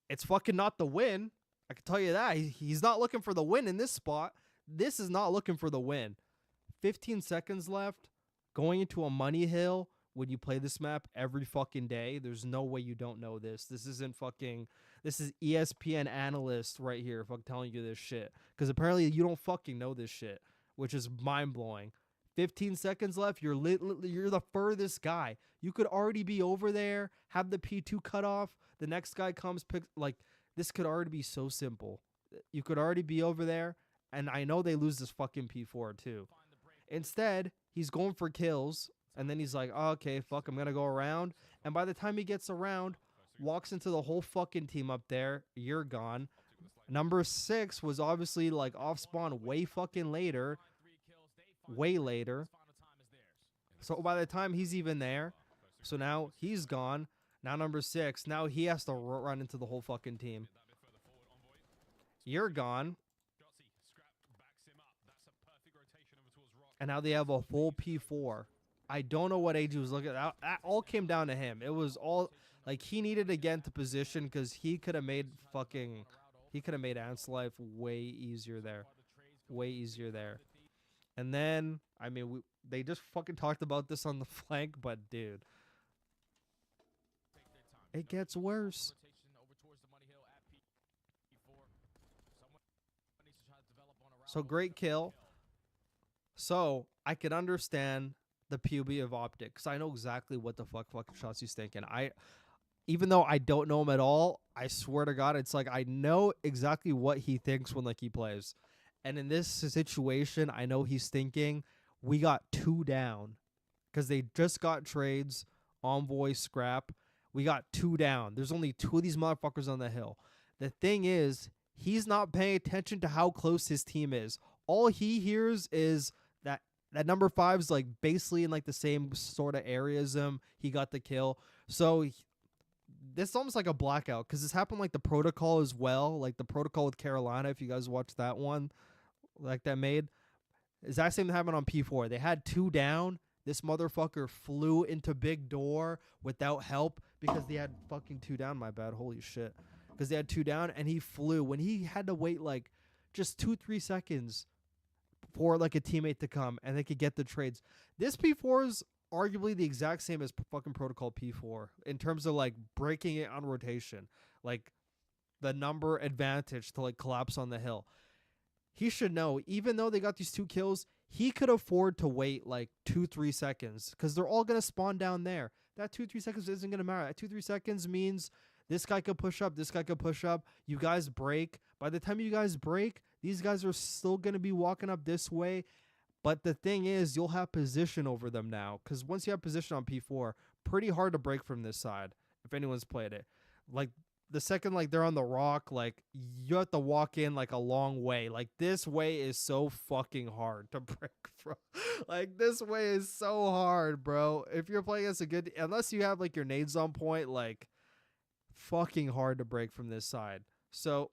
it's fucking not the win. I can tell you that. He's not looking for the win in this spot. This is not looking for the win. 15 seconds left. Going into a money hill when you play this map every fucking day. There's no way you don't know this. This isn't fucking... This is ESPN analyst right here fucking telling you this shit. Because apparently you don't fucking know this shit, which is mind-blowing. 15 seconds left. You're the furthest guy. You could already be over there, have the P2 cut off. The next guy comes, picks... Like, this could already be so simple. You could already be over there, and I know they lose this fucking P4 too. Instead, he's going for kills, and then he's like, oh, okay, fuck, I'm going to go around. And by the time he gets around, walks into the whole fucking team up there, you're gone. Number 6 was obviously, like, off spawn way fucking later. Way later. So by the time he's even there, so now he's gone. Now number 6, now he has to run into the whole fucking team. You're gone. And now they have a full P4. I don't know what AG was looking at. That all came down to him. It was all like he needed to get into position because he could have made fucking... He could have made Ant's life way easier there. Way easier there. And then, I mean, they just fucking talked about this on the flank, but dude. It gets worse. So great kill. So I could understand the POV of Optic, because I know exactly what the fucking shots he's thinking. Even though I don't know him at all, I swear to God, it's like I know exactly what he thinks when like he plays. And in this situation, I know he's thinking, we got 2 down. Because they just got trades, Envoy, Scrap. We got 2 down. There's only 2 of these motherfuckers on the hill. The thing is, he's not paying attention to how close his team is. All he hears is that number 5's like basically in like the same sort of area as him. He got the kill. So this is almost like a blackout, because this happened like the protocol as well. Like the protocol with Carolina, if you guys watched that one, like that made. Exact same thing happened on P4. They had 2 down. This motherfucker flew into big door without help because they had fucking 2 down. My bad. Holy shit. Because they had 2 down and he flew when he had to wait like just 2-3 seconds for like a teammate to come and they could get the trades. This P4 is arguably the exact same as fucking protocol P4 in terms of like breaking it on rotation, like the number advantage to like collapse on the hill. He should know, even though they got these 2 kills, he could afford to wait like 2-3 seconds because they're all going to spawn down there. That 2-3 seconds isn't going to matter. That 2-3 seconds means this guy could push up, this guy could push up. You guys break. By the time you guys break, these guys are still going to be walking up this way. But the thing is, you'll have position over them now. Because once you have position on P4, pretty hard to break from this side, if anyone's played it. Like, the second, like, they're on the rock, like, you have to walk in, like, a long way. Like, this way is so fucking hard to break from. Like, this way is so hard, bro. If you're playing as a good... Unless you have, like, your nades on point, like, fucking hard to break from this side. So...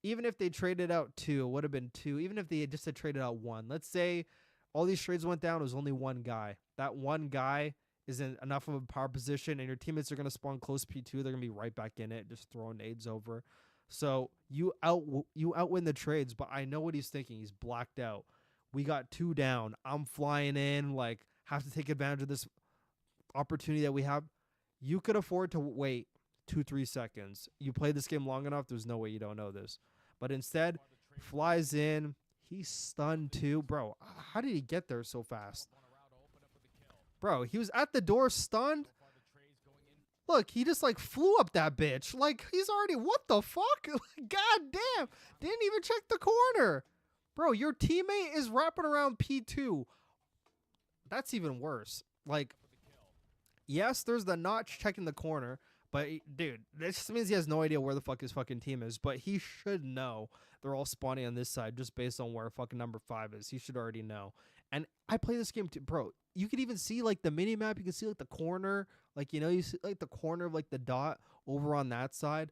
Even if they traded out 2, it would have been 2. Even if they had just had traded out 1. Let's say all these trades went down, it was only 1 guy. That 1 guy is in enough of a power position, and your teammates are going to spawn close P2. They're going to be right back in it, just throwing nades over. So you outwin the trades, but I know what he's thinking. He's blacked out. We got 2 down. I'm flying in, like, have to take advantage of this opportunity that we have. You could afford to wait 2-3 seconds. You play this game long enough, there's no way you don't know this. But instead, flies in. He's stunned too. Bro, how did he get there so fast? Bro, he was at the door stunned. Look, he just like flew up that bitch. Like, he's already, what the fuck? God damn. Didn't even check the corner. Bro, your teammate is wrapping around P2. That's even worse. Like, yes, there's the notch checking the corner. But, dude, this just means he has no idea where the fuck his fucking team is. But he should know they're all spawning on this side just based on where fucking number 5 is. He should already know. And I play this game too. Bro, you could even see, like, the mini-map. You can see, like, the corner. Like, you know, you see, like, the corner of, like, the dot over on that side.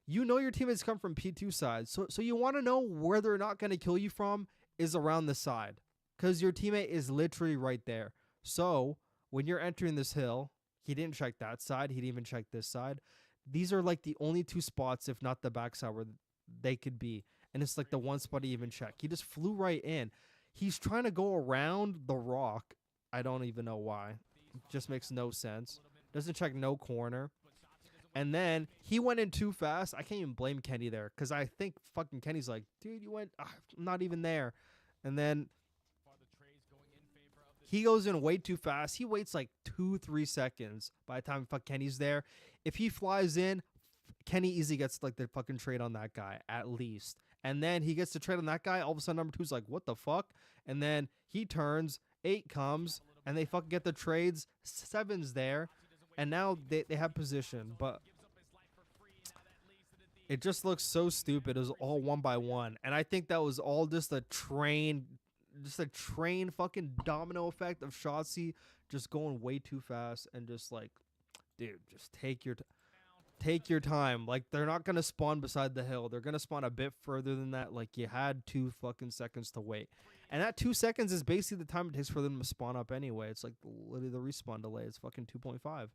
You know your teammates come from P2 side. So you want to know where they're not going to kill you from is around the side. Because your teammate is literally right there. So when you're entering this hill, he didn't check that side. He didn't even check this side. These are like the only 2 spots, if not the backside, where they could be. And it's like the one spot he even checked. He just flew right in. He's trying to go around the rock. I don't even know why. It just makes no sense. Doesn't check no corner. And then he went in too fast. I can't even blame Kenny there. Because I think fucking Kenny's like, dude, you went, I'm not even there. And then he goes in way too fast. He waits like 2-3 seconds by the time fuck Kenny's there. If he flies in, Kenny easily gets like the fucking trade on that guy at least. And then he gets to trade on that guy. All of a sudden, number 2's like, what the fuck? And then he turns, 8 comes, and they fucking get the trades. 7's there, and now they have position. But it just looks so stupid. It was all 1 by 1. And I think that was all just a train fucking domino effect of Shotzi just going way too fast and just like, dude, just take your time. Like, they're not going to spawn beside the hill. They're going to spawn a bit further than that. Like, you had 2 fucking seconds to wait. And that 2 seconds is basically the time it takes for them to spawn up anyway. It's like literally the respawn delay. It's fucking 2.5.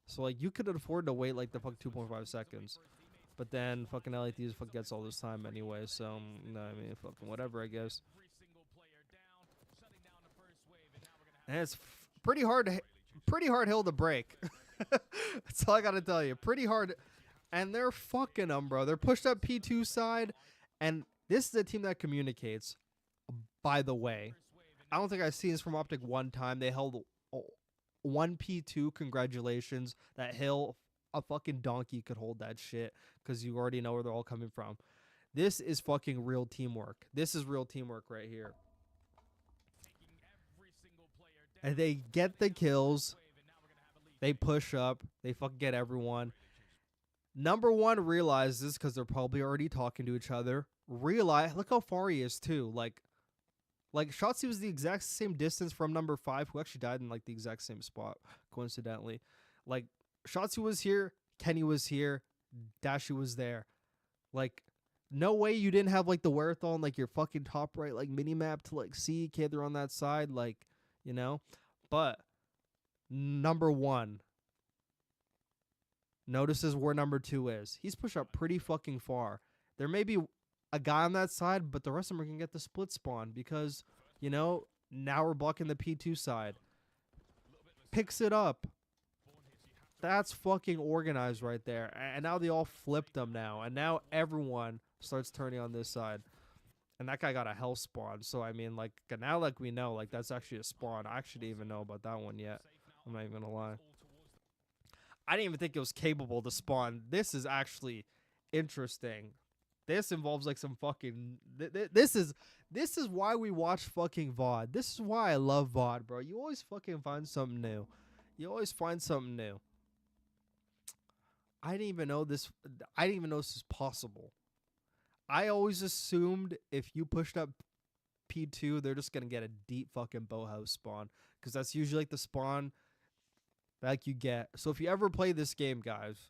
So, like, you could afford to wait, like, the fuck 2.5 seconds. But then fucking LAT fucking gets all this time anyway. So, no, I mean, fucking whatever, I guess. And it's pretty hard hill to break. That's all I gotta tell you. Pretty hard. And they're fucking them, bro. They're pushed up P2 side. And this is a team that communicates, by the way. I don't think I've seen this from Optic one time. They held 1 P2. Congratulations. That hill, a fucking donkey could hold that shit. Because you already know where they're all coming from. This is fucking real teamwork. This is real teamwork right here. And they get the kills. They push up. They fucking get everyone. Number 1 realizes, because they're probably already talking to each other. Look how far he is, too. Like Shotzi was the exact same distance from number 5, who actually died in, like, the exact same spot, coincidentally. Like, Shotzi was here. Kenny was here. Dashi was there. Like, no way you didn't have, like, the wherewithal on, like, your fucking top right, like, mini-map to, like, see, okay, they're on that side. Like, you know? But number 1 notices where number 2 is. He's pushed up pretty fucking far. There may be a guy on that side, but the rest of them are going to get the split spawn because, you know, now we're blocking the P2 side. Picks it up. That's fucking organized right there. And now they all flipped them now. And now everyone starts turning on this side. And that guy got a hell spawn. So, I mean, like, now, like, we know, like, that's actually a spawn. I actually didn't even know about that one yet. I'm not even going to lie. I didn't even think it was capable to spawn. This is actually interesting. This involves, like, some fucking... This is why we watch fucking VOD. This is why I love VOD, bro. You always fucking find something new. You always find something new. I didn't even know this is possible. I always assumed if you pushed up P2, they're just going to get a deep fucking boathouse spawn. Because that's usually like the spawn like you get. So if you ever play this game, guys,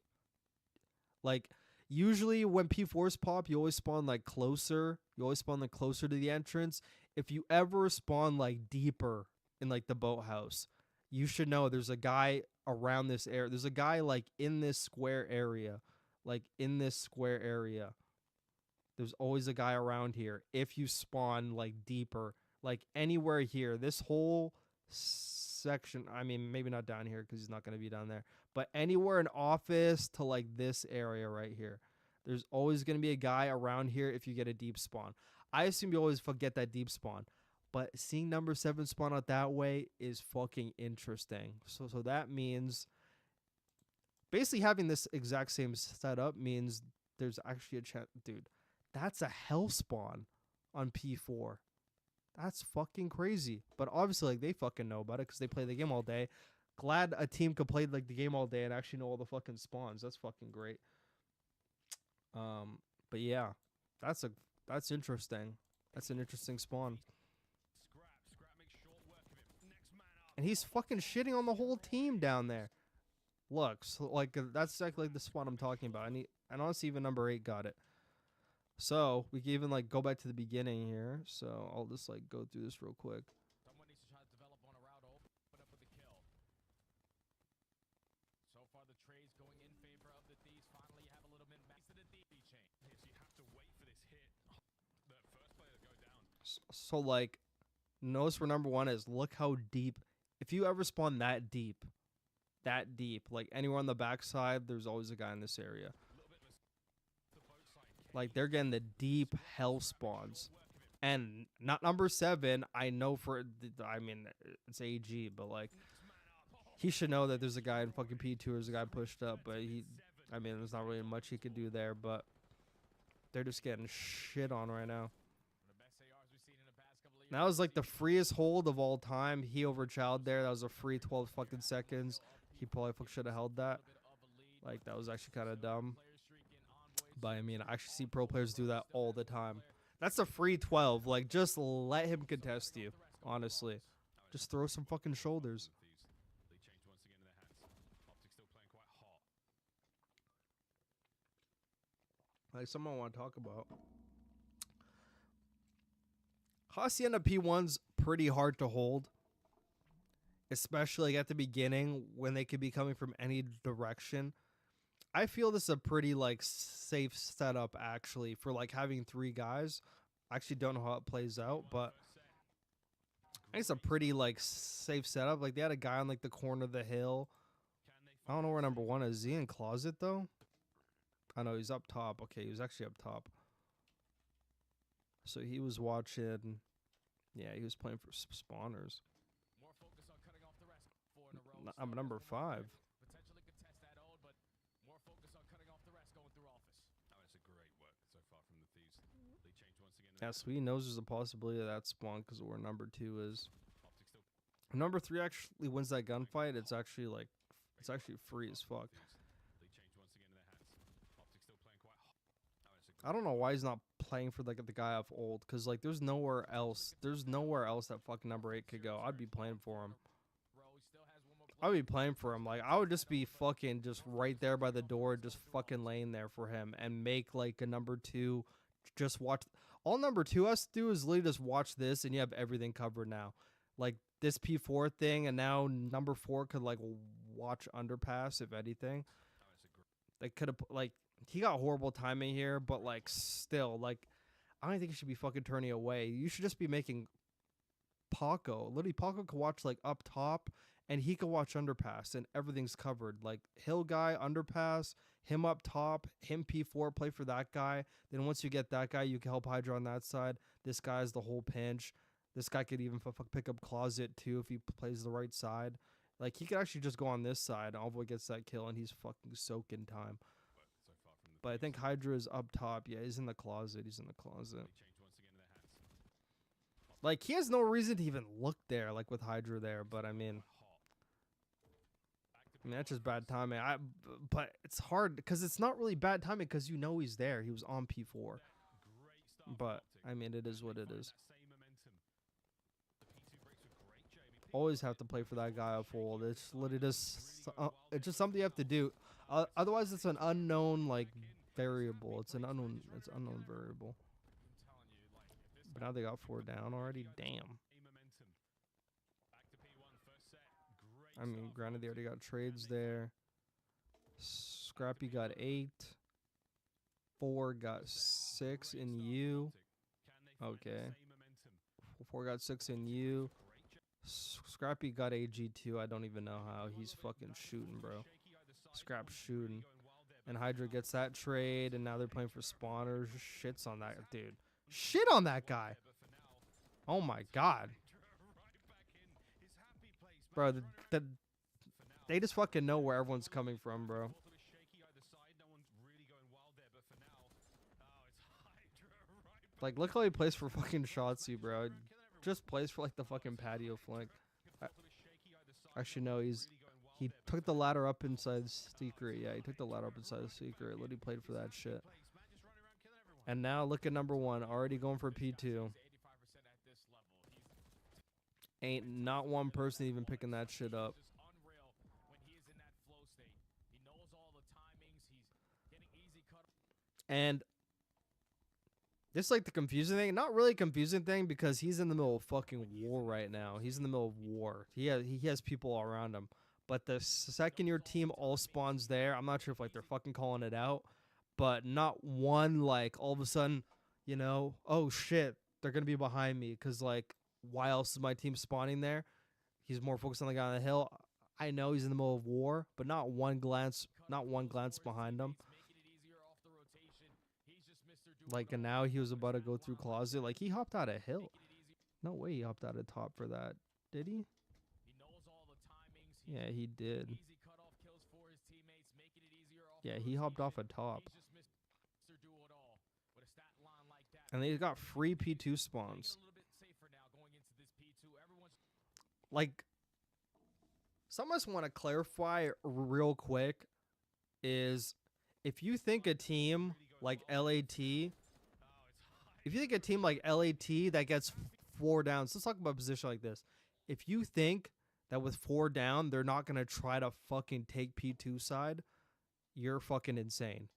like usually when P4s pop, you always spawn like closer. You always spawn like closer to the entrance. If you ever spawn like deeper in like the boathouse, you should know there's a guy around this area. There's a guy like in this square area. Like in this square area. There's always a guy around here. If you spawn like deeper, like anywhere here, this whole section, I mean, maybe not down here because he's not going to be down there, But anywhere in office to like this area right here, there's always going to be a guy around here if you get a deep spawn. I assume you always forget that deep spawn. But seeing number 7 spawn out that way is fucking interesting. So that means basically having this exact same setup means there's actually a chance. Dude, that's a hell spawn on P4. That's fucking crazy. But obviously, like, they fucking know about it because they play the game all day. Glad a team could play like the game all day and actually know all the fucking spawns. That's fucking great. But yeah, that's interesting. That's an interesting spawn. And he's fucking shitting on the whole team down there. Look, so like that's exactly like the spawn I'm talking about. And honestly, even number 8 got it. So we can even like go back to the beginning here. So I'll just like go through this real quick. Someone needs to try to develop on a route, open up with a kill. So far the trade's going in favor of the Thieves. Finally you have a little bit back to the DP chain. Yes, you have to wait for this hit. The first player to go down. So like, notice where number 1 is. Look how deep. If you ever spawn that deep, like anywhere on the backside, there's always a guy in this area. Like, they're getting the deep hell spawns. And not number 7, I know for, I mean, it's AG, but like, he should know that there's a guy in fucking P2, there's a guy pushed up, but I mean, there's not really much he could do there, but they're just getting shit on right now. That was like the freest hold of all time. He overchowed there. That was a free 12 fucking seconds. He probably should have held that. Like, that was actually kind of dumb. But I mean, I actually see pro players do that all the time. That's a free 12. Like, just let him contest you. Honestly. Just throw some fucking shoulders. Like, something I want to talk about. Hacienda P1's pretty hard to hold. Especially like at the beginning when they could be coming from any direction. I feel this is a pretty like safe setup actually for like having 3 guys. I actually don't know how it plays out, but I think it's a pretty like safe setup. Like they had a guy on like the corner of the hill. I don't know where number 1 is. Is he in closet though? I know he's up top. Okay, he was actually up top. So he was watching. Yeah, he was playing for spawners. I'm number 5. Potentially contest that old, but more focus on cutting off the rest going through office. Oh, it's a great work so far from the Thieves. They changed once again. Yeah, so he knows there's a possibility of that spawn because of where number 2 is. Number 3 actually wins that gunfight. It's actually like, it's actually free as fuck. I don't know why he's not playing for like the guy off old, because like there's nowhere else that fucking number 8 could go. I'd be playing for him. I would be playing for him. Like, I would just be fucking just right there by the door, just fucking laying there for him and make like a number 2. Just watch. All number 2 has to do is literally just watch this and you have everything covered now. Like this P4 thing, and now number 4 could like watch underpass if anything. They could have like, he got horrible timing here, but like still, like I don't think you should be fucking turning away. You should just be making Paco. Literally, Paco could watch like up top, and he could watch underpass, and everything's covered. Like hill guy, underpass, him up top, him P4, play for that guy. Then once you get that guy, you can help Hydra on that side. This guy's the whole pinch. This guy could even pick up closet too if he plays the right side. Like, he could actually just go on this side. Envoy gets that kill, and he's fucking soaking time. But I think Hydra is up top. Yeah, he's in the closet. He's in the closet. Like, he has no reason to even look there, like, with Hydra there. But, I mean, that's just bad timing. But it's hard, because it's not really bad timing, because you know he's there. He was on P4. But, I mean, it is what it is. Always have to play for that guy up full. It's literally just, it's just something you have to do. Otherwise, it's an unknown like variable. It's an unknown variable. But now they got 4 down already. Damn. I mean, granted, they already got trades there. Scrappy got 8. 4 got 6 in U. Okay. 4 got 6 in U. Scrappy got AG2. I don't even know how. He's fucking shooting, bro. Scrap shooting. And Hydra gets that trade, and now they're playing for spawners. Shits on that dude. Shit on that guy. Oh my god. Bro, they just fucking know where everyone's coming from, bro. Like, look how he plays for fucking Shotzi, bro. Just plays for, like, the fucking patio flank. Actually, no, he took the ladder up inside secret. Yeah, he took the ladder up inside the secret. Literally played for that shit. And now, look at number 1. Already going for P2. Ain't not one person even picking that shit up. And this is like the confusing thing. Not really a confusing thing because he's in the middle of fucking war right now. He's in the middle of war. He has people all around him. But the second your team all spawns there, I'm not sure if like they're fucking calling it out. But not one like all of a sudden, you know, oh shit, they're going to be behind me. Because like, why else is my team spawning there? He's more focused on the guy on the hill. I know he's in the middle of war, but not one glance behind him. Like, and now he was about to go through closet. Like, he hopped out of hill. No way he hopped out of top for that. Did he? Yeah, he did. Yeah, he hopped off a top. And they got free P2 spawns. Like, something I just want to clarify real quick is if you think a team like LAT, that gets 4 downs, let's talk about a position like this. If you think that with 4 down, they're not going to try to fucking take P2 side, you're fucking insane.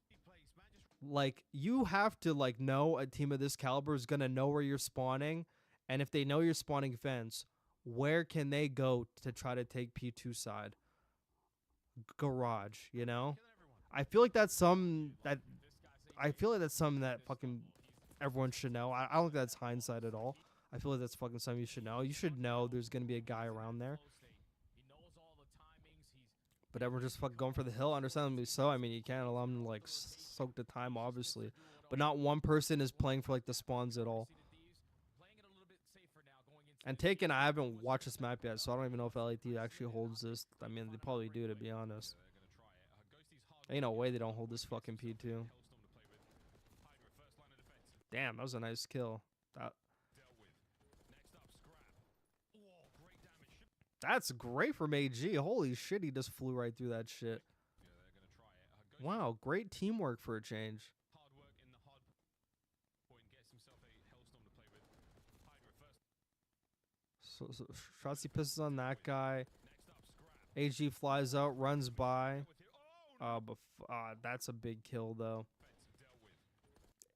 Like, you have to, like, know a team of this caliber is going to know where you're spawning. And if they know you're spawning fence, where can they go to try to take P2 side? Garage, you know? I feel like that's something that fucking everyone should know. I don't think that's hindsight at all. I feel like that's fucking something you should know. You should know there's going to be a guy around there. But everyone's just fucking going for the hill, understandably so. I mean, you can't allow them to, like, soak the time, obviously. But not one person is playing for, like, the spawns at all. And Taken, I haven't watched this map yet, so I don't even know if LAT actually holds this. I mean, they probably do, to be honest. Ain't no way they don't hold this fucking P2. Damn, that was a nice kill. That's great from AG. Holy shit, he just flew right through that shit. Wow, great teamwork for a change. So Shotzi pisses on that guy. AG flies out, runs by. That's a big kill, though.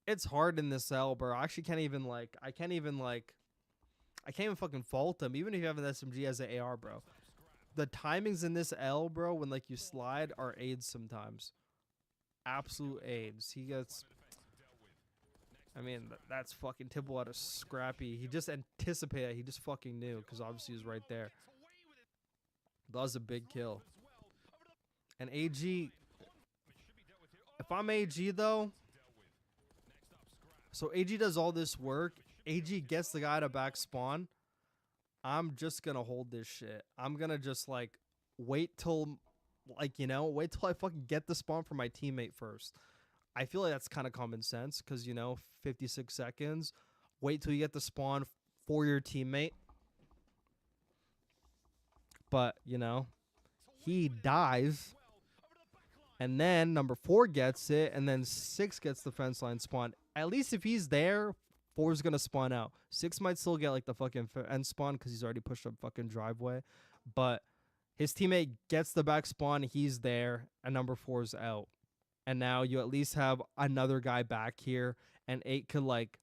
It's hard in this L, bro. I actually can't even fucking fault him. Even if you have an SMG as an AR, bro. The timings in this L, bro, when, like, you slide are aids sometimes. Absolute aids. He gets... I mean, that's fucking Tibble out of Scrappy. He just anticipated. He just fucking knew, because obviously he was right there. That was a big kill. And AG... If I'm AG, though... So AG does all this work. AG gets the guy to back spawn. I'm just going to hold this shit. I'm going to just, like, wait till I fucking get the spawn for my teammate first. I feel like that's kind of common sense because, 56 seconds. Wait till you get the spawn for your teammate. But, he dies. And then number 4 gets it. And then 6 gets the fence line spawn. At least if he's there, 4 is going to spawn out. 6 might still get, like, the fucking end spawn because he's already pushed up fucking driveway. But his teammate gets the back spawn. He's there. And number 4 is out. And now you at least have another guy back here. And 8 could, like,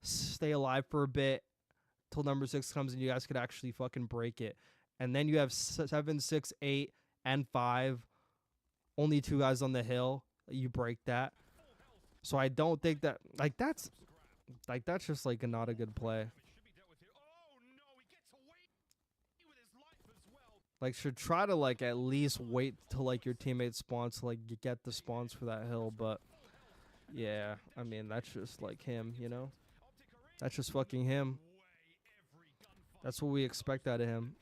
stay alive for a bit till number 6 comes and you guys could actually fucking break it. And then you have 7, 6, 8, and 5. Only 2 guys on the hill. You break that. So I don't think that, that's just, like, not a good play. Like, should try to, like, at least wait till, like, your teammates spawn to, like, get the spawns for that hill. But, yeah, I mean, that's just, like, him, you know? That's just fucking him. That's what we expect out of him.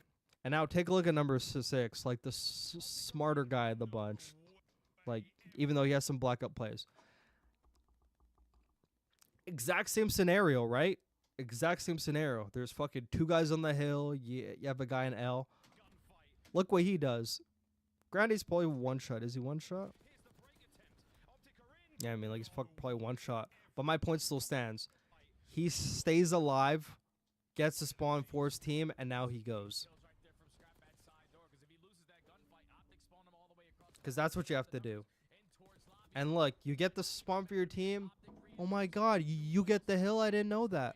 And now take a look at number 6, like, the smarter guy of the bunch. Like, even though he has some blackout plays. Exact same scenario, right? Exact same scenario. There's fucking 2 guys on the hill. You have a guy in L. Look what he does. Grandy's probably one shot. Is he one shot? Yeah, I mean, like, he's probably one shot. But my point still stands. He stays alive, gets the spawn for his team, and now he goes. Because that's what you have to do. And look, you get the spawn for your team. Oh my god, you get the hill? I didn't know that.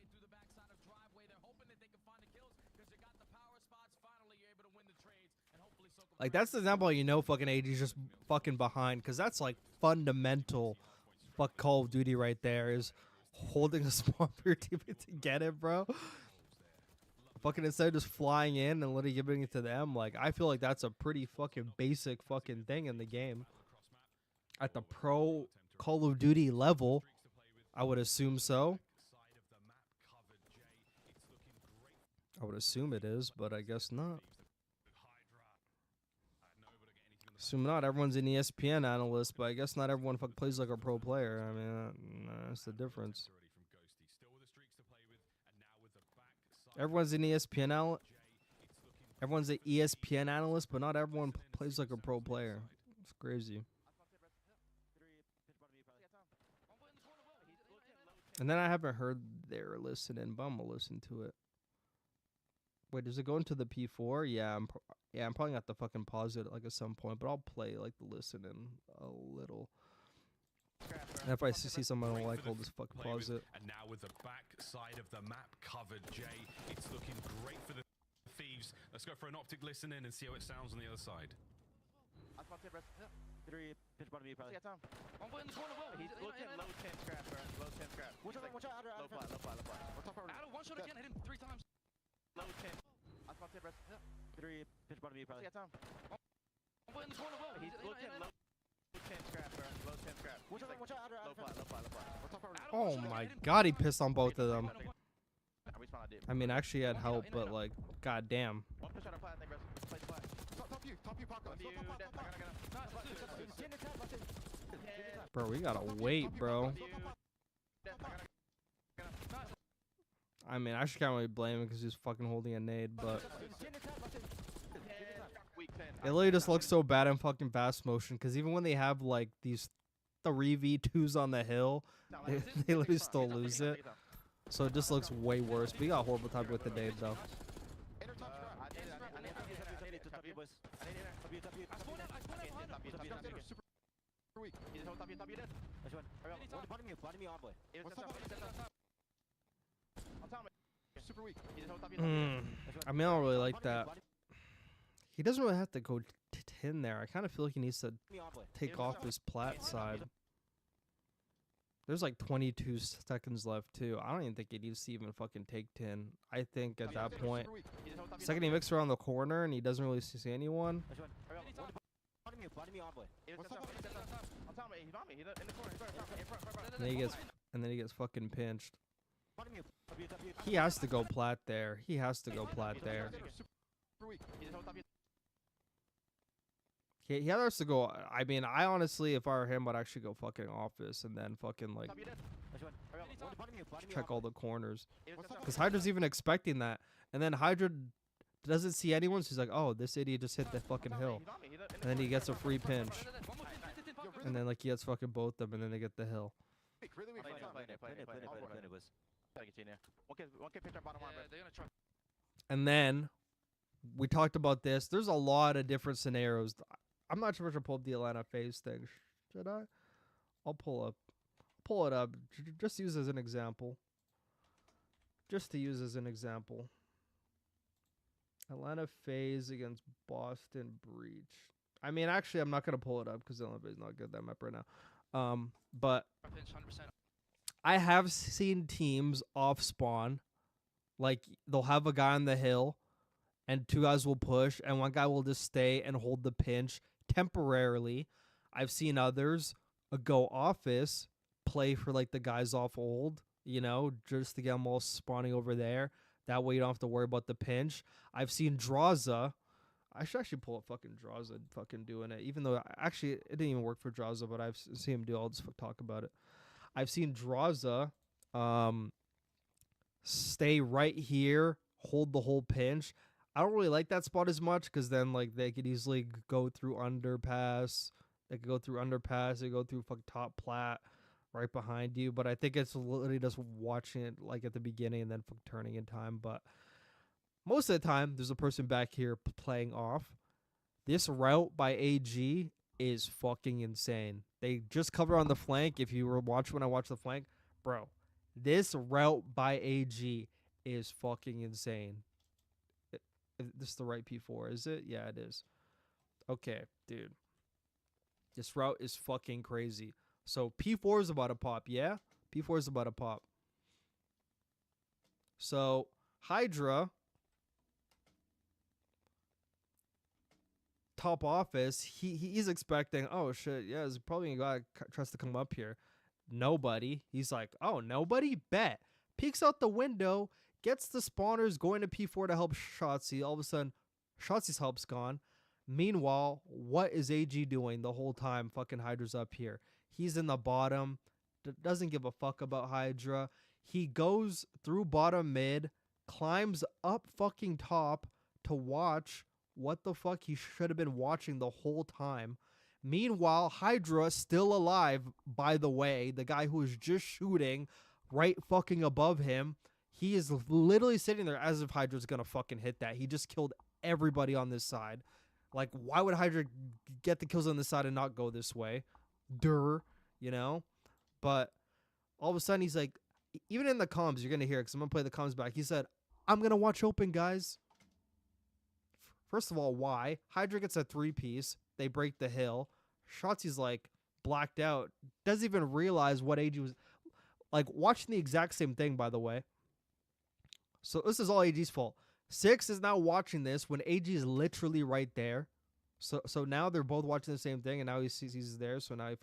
Like, that's the example, you know, fucking AD's just fucking behind. Because that's, like, fundamental fuck Call of Duty right there. Is holding a spawn for your teammate to get it, bro. Fucking instead of just flying in and literally giving it to them. Like, I feel like that's a pretty fucking basic fucking thing in the game. At the pro Call of Duty level, I would assume so. I would assume it is, but I guess not. Assume not. Everyone's an ESPN analyst, but I guess not everyone plays like a pro player. I mean, that's the difference. Everyone's an Everyone's an ESPN analyst, but not everyone plays like a pro player. It's crazy. And then I haven't heard their listening, but I'm gonna listen to it. Wait, does it go into the P4? Yeah, I'm probably gonna have to fucking pause it like at some point, but I'll play like the listening a little. And if I see something I don't like, I'll just fucking pause it. And now with the back side of the map covered, Jay, it's looking great for the Thieves. Let's go for an optic listen in and see how it sounds on the other side. He's looking low 10 scrap, bro. Low 10 scrap. Low flat. Adam, one shot again, hit him 3 times. Low 10. I spot tip, bro. 3, pitch bottom of you, probably. He's looking low 10 scrap, bro. Low 10 scrap. Low flat. Oh my god, he pissed on both of them. I mean, actually, he had help, but like, god damn. One push on a plant, bro. Play flat. Top you, Paco. Bro, we gotta wait, bro. I mean, I actually can't really blame him because he's fucking holding a nade, but it literally just looks so bad in fucking fast motion. Because even when they have like these 3v2s on the hill, they literally still lose it. So it just looks way worse. But he got horrible time with the nade though. I mean, I don't really like that. He doesn't really have to go 10 there. I kind of feel like he needs to take off his plat side. There's like 22 seconds left too. I don't even think he needs to even fucking take 10. I think at that point, second he mixes around the corner and he doesn't really see anyone. And then he gets fucking pinched. He has to go plat there. He has to go plat there. He has to go. I mean, I honestly, if I were him, would actually go fucking office and then fucking like check all the corners. Because Hydra's even expecting that. And then Hydra doesn't see anyone, so he's like, oh, this idiot just hit the fucking hill. And then he gets a free pinch. And then like he gets fucking both of them and then they get the hill. And then we talked about this. There's a lot of different scenarios. I'm not sure if I should pull up the Atlanta phase thing. Should I? I'll pull it up. Just use as an example. Just to use as an example. Atlanta phase against Boston Breach. I mean, actually, I'm not gonna pull it up because Atlanta phase is not good that map right now. But I have seen teams off spawn, like they'll have a guy on the hill, and 2 guys will push, and 1 guy will just stay and hold the pinch temporarily. I've seen others go office, play for like the guys off old, you know, just to get them all spawning over there. That way you don't have to worry about the pinch. I've seen Draza. I should actually pull up fucking Draza fucking doing it, even though actually it didn't even work for Draza, but I've seen him do it. I'll just talk about it. I've seen Draza stay right here, hold the whole pinch. I don't really like that spot as much because then like they could easily go through underpass. They could go through underpass. They go through fucking top plat right behind you. But I think it's literally just watching it like at the beginning and then turning in time. But most of the time, there's a person back here playing off. This route by AG is fucking insane. They just cover on the flank. If you were watching when I watched the flank, bro, this route by AG is fucking insane. This is the right P4, is it? Yeah, it is. Okay, dude. This route is fucking crazy. So P4 is about to pop, yeah? P4 is about to pop. So Hydra, top office, he's expecting, oh shit, yeah, there's probably a guy tries to come up here. Nobody. He's like, oh, nobody? Bet. Peeks out the window, gets the spawners going to P4 to help Shotzi. All of a sudden, Shotzi's help's gone. Meanwhile, what is AG doing the whole time? Fucking Hydra's up here. He's in the bottom. Doesn't give a fuck about Hydra. He goes through bottom mid, climbs up fucking top to watch what the fuck he should have been watching the whole time. Meanwhile, Hydra still alive, by the way. The guy who was just shooting right fucking above him. He is literally sitting there as if Hydra's gonna fucking hit that. He just killed everybody on this side. Like, why would Hydra get the kills on this side and not go this way? You know? But all of a sudden, he's like, even in the comms, you're going to hear it because I'm going to play the comms back. He said, I'm going to watch open, guys. First of all, why? Hydra gets a 3-piece. They break the hill. Shotzi's like blacked out. Doesn't even realize what AG was. Like, watching the exact same thing, by the way. So this is all AG's fault. 6 is now watching this when AG is literally right there. So now they're both watching the same thing, and now he sees he's there, so now he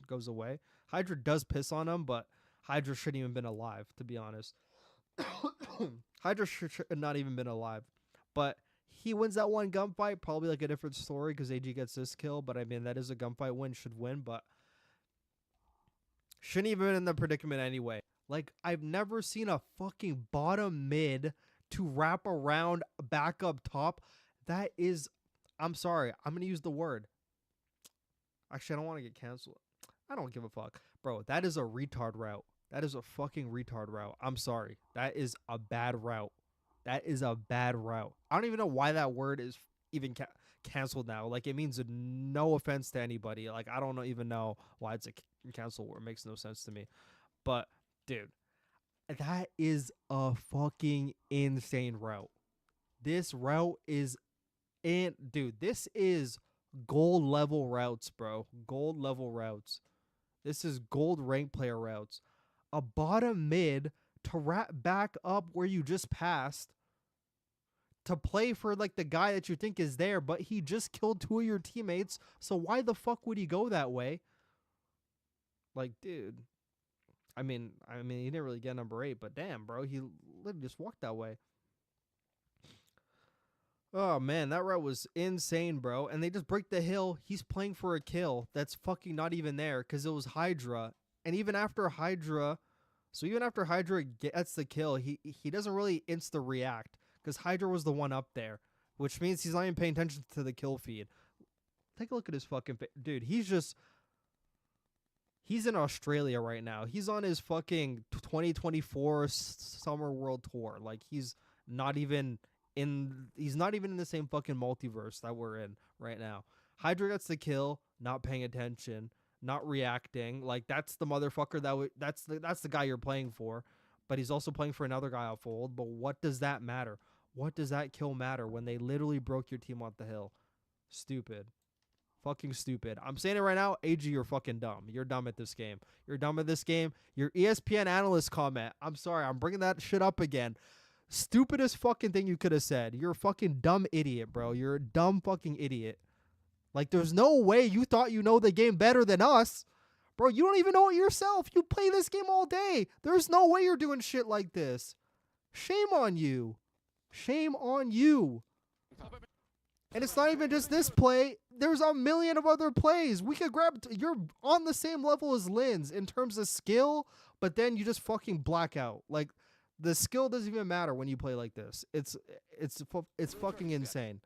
goes away. Hydra does piss on him, but Hydra shouldn't even been alive, to be honest. Hydra should not even been alive. But he wins that one gunfight, probably like a different story because AG gets this kill, but I mean, that is a gunfight win, should win, but shouldn't even been in the predicament anyway. Like, I've never seen a fucking bottom mid to wrap around back up top. That is, I'm sorry, I'm going to use the word. Actually, I don't want to get canceled. I don't give a fuck. Bro, that is a retard route. That is a fucking retard route. I'm sorry. That is a bad route. That is a bad route. I don't even know why that word is even canceled now. Like, it means no offense to anybody. Like, I don't even know why it's a cancel word. It makes no sense to me. But, dude, that is a fucking insane route. This route is dude, this is gold level routes, bro. Gold level routes. This is gold rank player routes. A bottom mid to wrap back up where you just passed to play for like the guy that you think is there, but he just killed 2 of your teammates. So why the fuck would he go that way? Like, dude. I mean, he didn't really get number 8, but damn, bro, he literally just walked that way. Oh, man, that route was insane, bro. And they just break the hill. He's playing for a kill that's fucking not even there because it was Hydra. And even after Hydra, gets the kill, he doesn't really insta-react because Hydra was the one up there, which means he's not even paying attention to the kill feed. Take a look at his fucking... Dude, he's in Australia right now. He's on his fucking 2024 Summer World Tour. Like, he's not even in the same fucking multiverse that we're in right now. Hydra gets the kill, not paying attention, not reacting. Like, that's the motherfucker that's the guy you're playing for. But he's also playing for another guy off old. But what does that matter? What does that kill matter when they literally broke your team off the hill? Stupid. Fucking stupid. I'm saying it right now. AG, you're fucking dumb. You're dumb at this game. You're dumb at this game. Your ESPN analyst comment. I'm sorry. I'm bringing that shit up again. Stupidest fucking thing you could have said. You're a fucking dumb idiot, bro. You're a dumb fucking idiot. Like, there's no way you thought you know the game better than us. Bro, you don't even know it yourself. You play this game all day. There's no way you're doing shit like this. Shame on you. Shame on you. And it's not even just this play. There's a million of other plays. We could grab... You're on the same level as Linz in terms of skill, but then you just fucking black out. Like, the skill doesn't even matter when you play like this. It's fucking insane.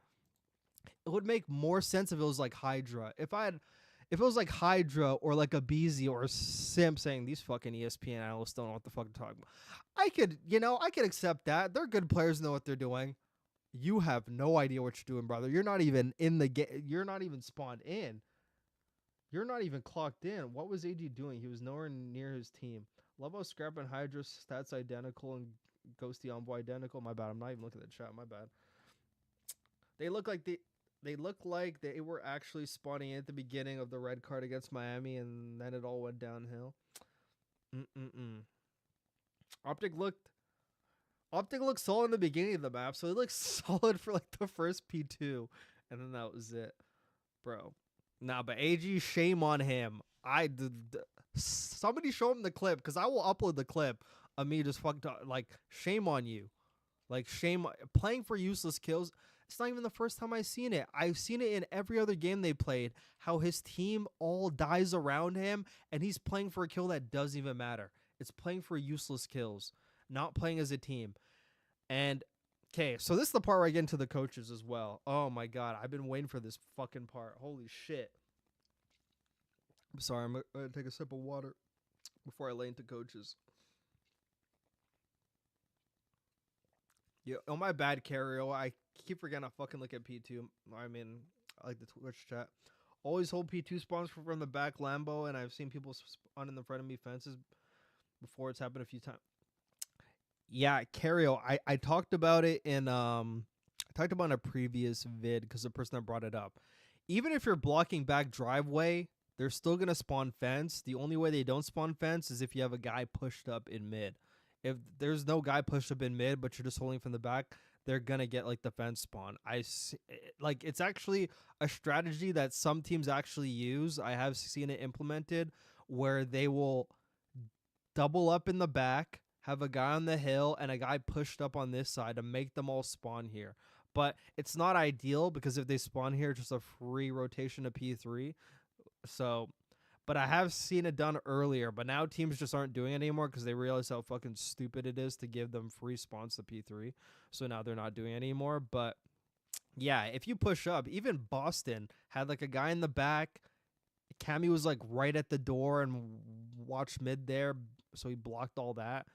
It would make more sense if it was like Hydra. If it was like Hydra or like a BZ or a Simp saying these fucking ESPN analysts don't know what the fuck to talk about, I could accept that. They're good players, know what they're doing. You have no idea what you're doing, brother. You're not even in the game. You're not even spawned in. You're not even clocked in. What was AG doing? He was nowhere near his team. Lovo, Scrap, and Hydra stats identical and Ghosty Envoy identical. My bad. I'm not even looking at the chat. My bad. They look like they were actually spawning at the beginning of the red card against Miami, and then it all went downhill. Optic looked solid in the beginning of the map, so it looked solid for like the first P2, and then that was it, bro. Nah, but AG, shame on him. Somebody show him the clip, because I will upload the clip of me just fucked up. Like, shame on you. Like, shame. Playing for useless kills. It's not even the first time I've seen it. I've seen it in every other game they played, how his team all dies around him, and he's playing for a kill that doesn't even matter. It's playing for useless kills, not playing as a team. And, okay, so this is the part where I get into the coaches as well. Oh, my God. I've been waiting for this fucking part. Holy shit. I'm sorry. I'm going to take a sip of water before I lay into coaches. Yeah, on my bad, Cario. I keep forgetting to fucking look at P2. I mean, I like the Twitch chat. Always hold P2 spawns from the back Lambo, and I've seen people spawn in the front of me fences before. It's happened a few times. Yeah, Cario. I talked about it in a previous vid because the person that brought it up. Even if you're blocking back driveway, they're still gonna spawn fence. The only way they don't spawn fence is if you have a guy pushed up in mid. If there's no guy pushed up in mid, but you're just holding from the back, they're gonna get like the fence spawn. It's actually a strategy that some teams actually use. I have seen it implemented where they will double up in the back, have a guy on the hill and a guy pushed up on this side to make them all spawn here. But it's not ideal because if they spawn here, it's just a free rotation to P3. So, but I have seen it done earlier, but now teams just aren't doing it anymore because they realize how fucking stupid it is to give them free spawns to P3. So now they're not doing it anymore. But yeah, if you push up, even Boston had like a guy in the back. Cammy was like right at the door and watched mid there, so he blocked all that.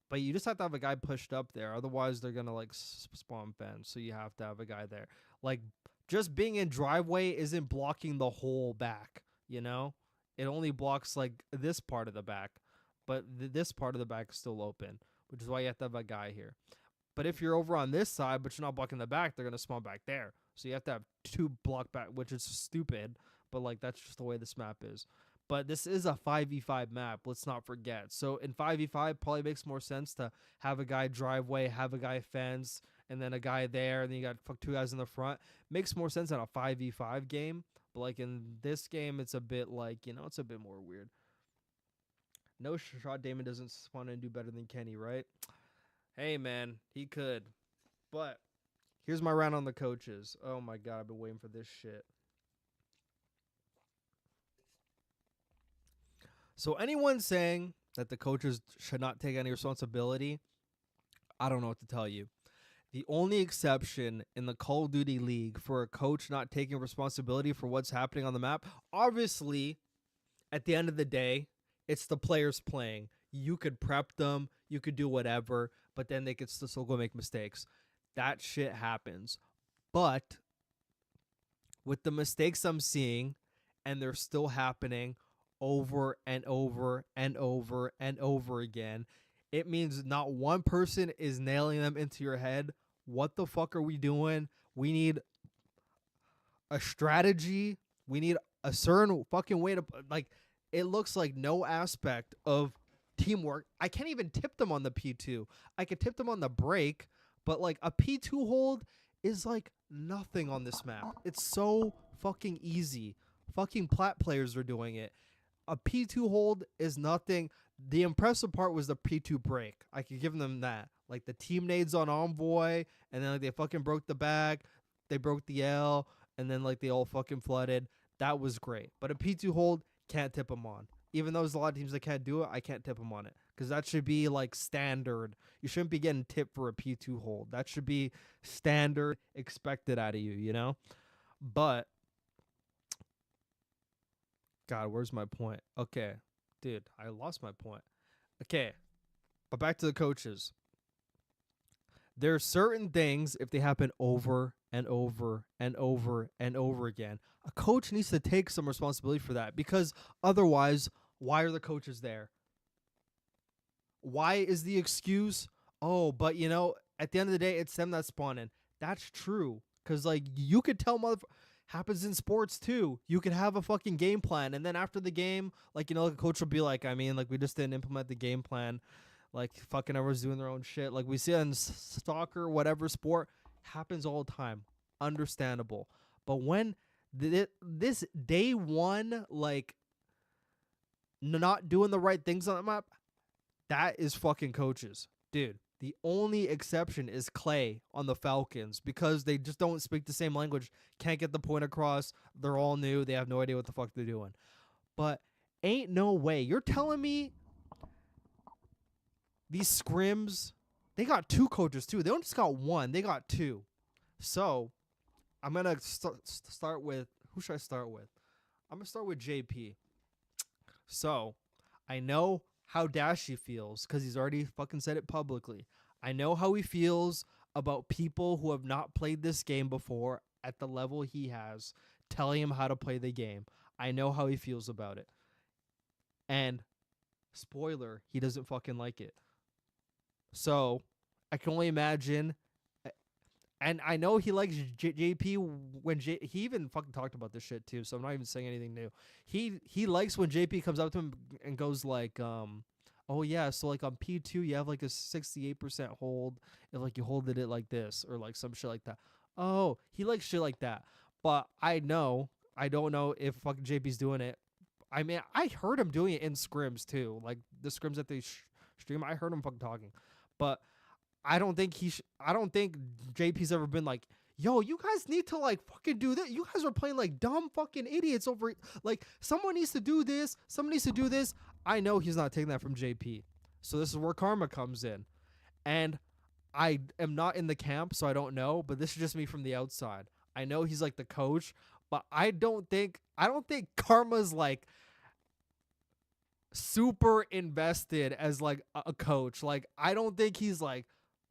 But you just have to have a guy pushed up there. Otherwise, they're going to like spawn fence. So you have to have a guy there. Like just being in driveway isn't blocking the whole back, you know? It only blocks like this part of the back. But this part of the back is still open, which is why you have to have a guy here. But if you're over on this side, but you're not blocking the back, they're going to spawn back there. So you have to have two block back, which is stupid. But like that's just the way this map is. But this is a 5v5 map, let's not forget. So in 5v5, probably makes more sense to have a guy driveway, have a guy fence, and then a guy there, and then you got two guys in the front. Makes more sense in a 5v5 game. But like in this game, it's a bit like, you know, it's a bit more weird. No shot Damon doesn't spawn and do better than Kenny, right? Hey, man, he could. But here's my round on the coaches. Oh, my God, I've been waiting for this shit. So anyone saying that the coaches should not take any responsibility, I don't know what to tell you. The only exception in the Call of Duty League for a coach not taking responsibility for what's happening on the map, obviously, at the end of the day, it's the players playing. You could prep them, you could do whatever, but then they could still go make mistakes. That shit happens. But with the mistakes I'm seeing, and they're still happening over and over and over and over again, it means not one person is nailing them into your head. What the fuck are we doing? We need a strategy. We need a certain fucking way to, like, it looks like no aspect of teamwork. I can't even tip them on the P2. I could tip them on the break, But like a P2 hold is like nothing on this map. It's so fucking easy. Fucking plat players are doing it. A P2 hold is nothing. The impressive part was the P2 break. I could give them that. Like the team nades on Envoy, and then like they fucking broke the back, they broke the L, and then like they all fucking flooded. That was great. But a P2 hold, can't tip them on. Even though there's a lot of teams that can't do it, I can't tip them on it. Because that should be like standard. You shouldn't be getting tipped for a P2 hold. That should be standard, expected out of you, you know? But, God, where's my point? Okay, dude, I lost my point. Okay, but back to the coaches. There are certain things, if they happen over and over and over and over again, a coach needs to take some responsibility for that. Because otherwise, why are the coaches there? Why is the excuse, oh, but you know, at the end of the day, it's them that spawn in. That's true. Because, like, you could tell happens in sports, too. You could have a fucking game plan. And then after the game, like, you know, the coach will be like, I mean, like, we just didn't implement the game plan. Like, fucking everyone's doing their own shit. Like, we see it in soccer, whatever sport, happens all the time. Understandable. But when this day one, like, not doing the right things on the map, that is fucking coaches. Dude, the only exception is Clay on the Falcons because they just don't speak the same language, can't get the point across, they're all new, they have no idea what the fuck they're doing. But ain't no way. You're telling me these scrims, they got two coaches too. They don't just got one, they got two. So, I'm going to start with, who should I start with? I'm going to start with JP. So, I know how Dashy feels because he's already fucking said it publicly. I know how he feels about people who have not played this game before at the level he has, telling him how to play the game. I know how he feels about it. And, spoiler, he doesn't fucking like it. So, I can only imagine. And I know he likes JP when he even fucking talked about this shit too, so I'm not even saying anything new. He likes when JP comes up to him and goes like, oh yeah, so like on P2 you have like a 68% hold if like you hold it like this or like some shit like that. Oh, he likes shit like that. But I don't know if fucking JP's doing it. I mean, I heard him doing it in scrims too, like the scrims that they stream. I heard him fucking talking, but I don't think JP's ever been like, yo, you guys need to like fucking do that. You guys are playing like dumb fucking idiots over, like someone needs to do this. Someone needs to do this. I know he's not taking that from JP. So this is where karma comes in. And I am not in the camp, so I don't know, but this is just me from the outside. I know he's like the coach, but I don't think karma's like super invested as like a coach. Like I don't think he's like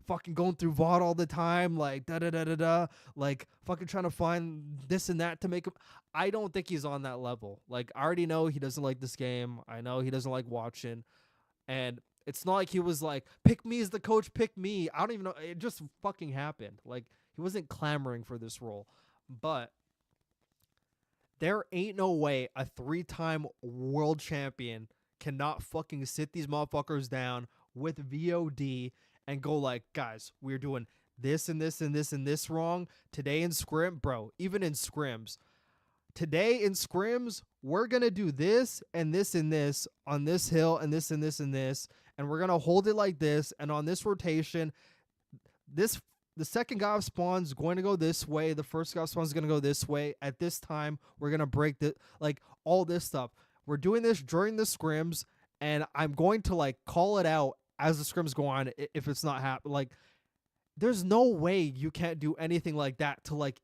fucking going through VOD all the time, like da-da-da-da-da, like fucking trying to find this and that to make him. I don't think he's on that level. Like, I already know he doesn't like this game. I know he doesn't like watching. And it's not like he was like, pick me as the coach, pick me. I don't even know. It just fucking happened. Like, he wasn't clamoring for this role. But there ain't no way a 3-time world champion cannot fucking sit these motherfuckers down with VOD and go like, guys, we're doing this and this and this and this wrong today in scrim, bro. Even in scrims, today in scrims, we're gonna do this and this and this on this hill and this and this and this, and we're gonna hold it like this. And on this rotation, the second guy spawn's going to go this way. The first guy spawn's gonna go this way. At this time, we're gonna break the like all this stuff. We're doing this during the scrims, and I'm going to like call it out as the scrims go on if it's not happening. Like, there's no way you can't do anything like that to like.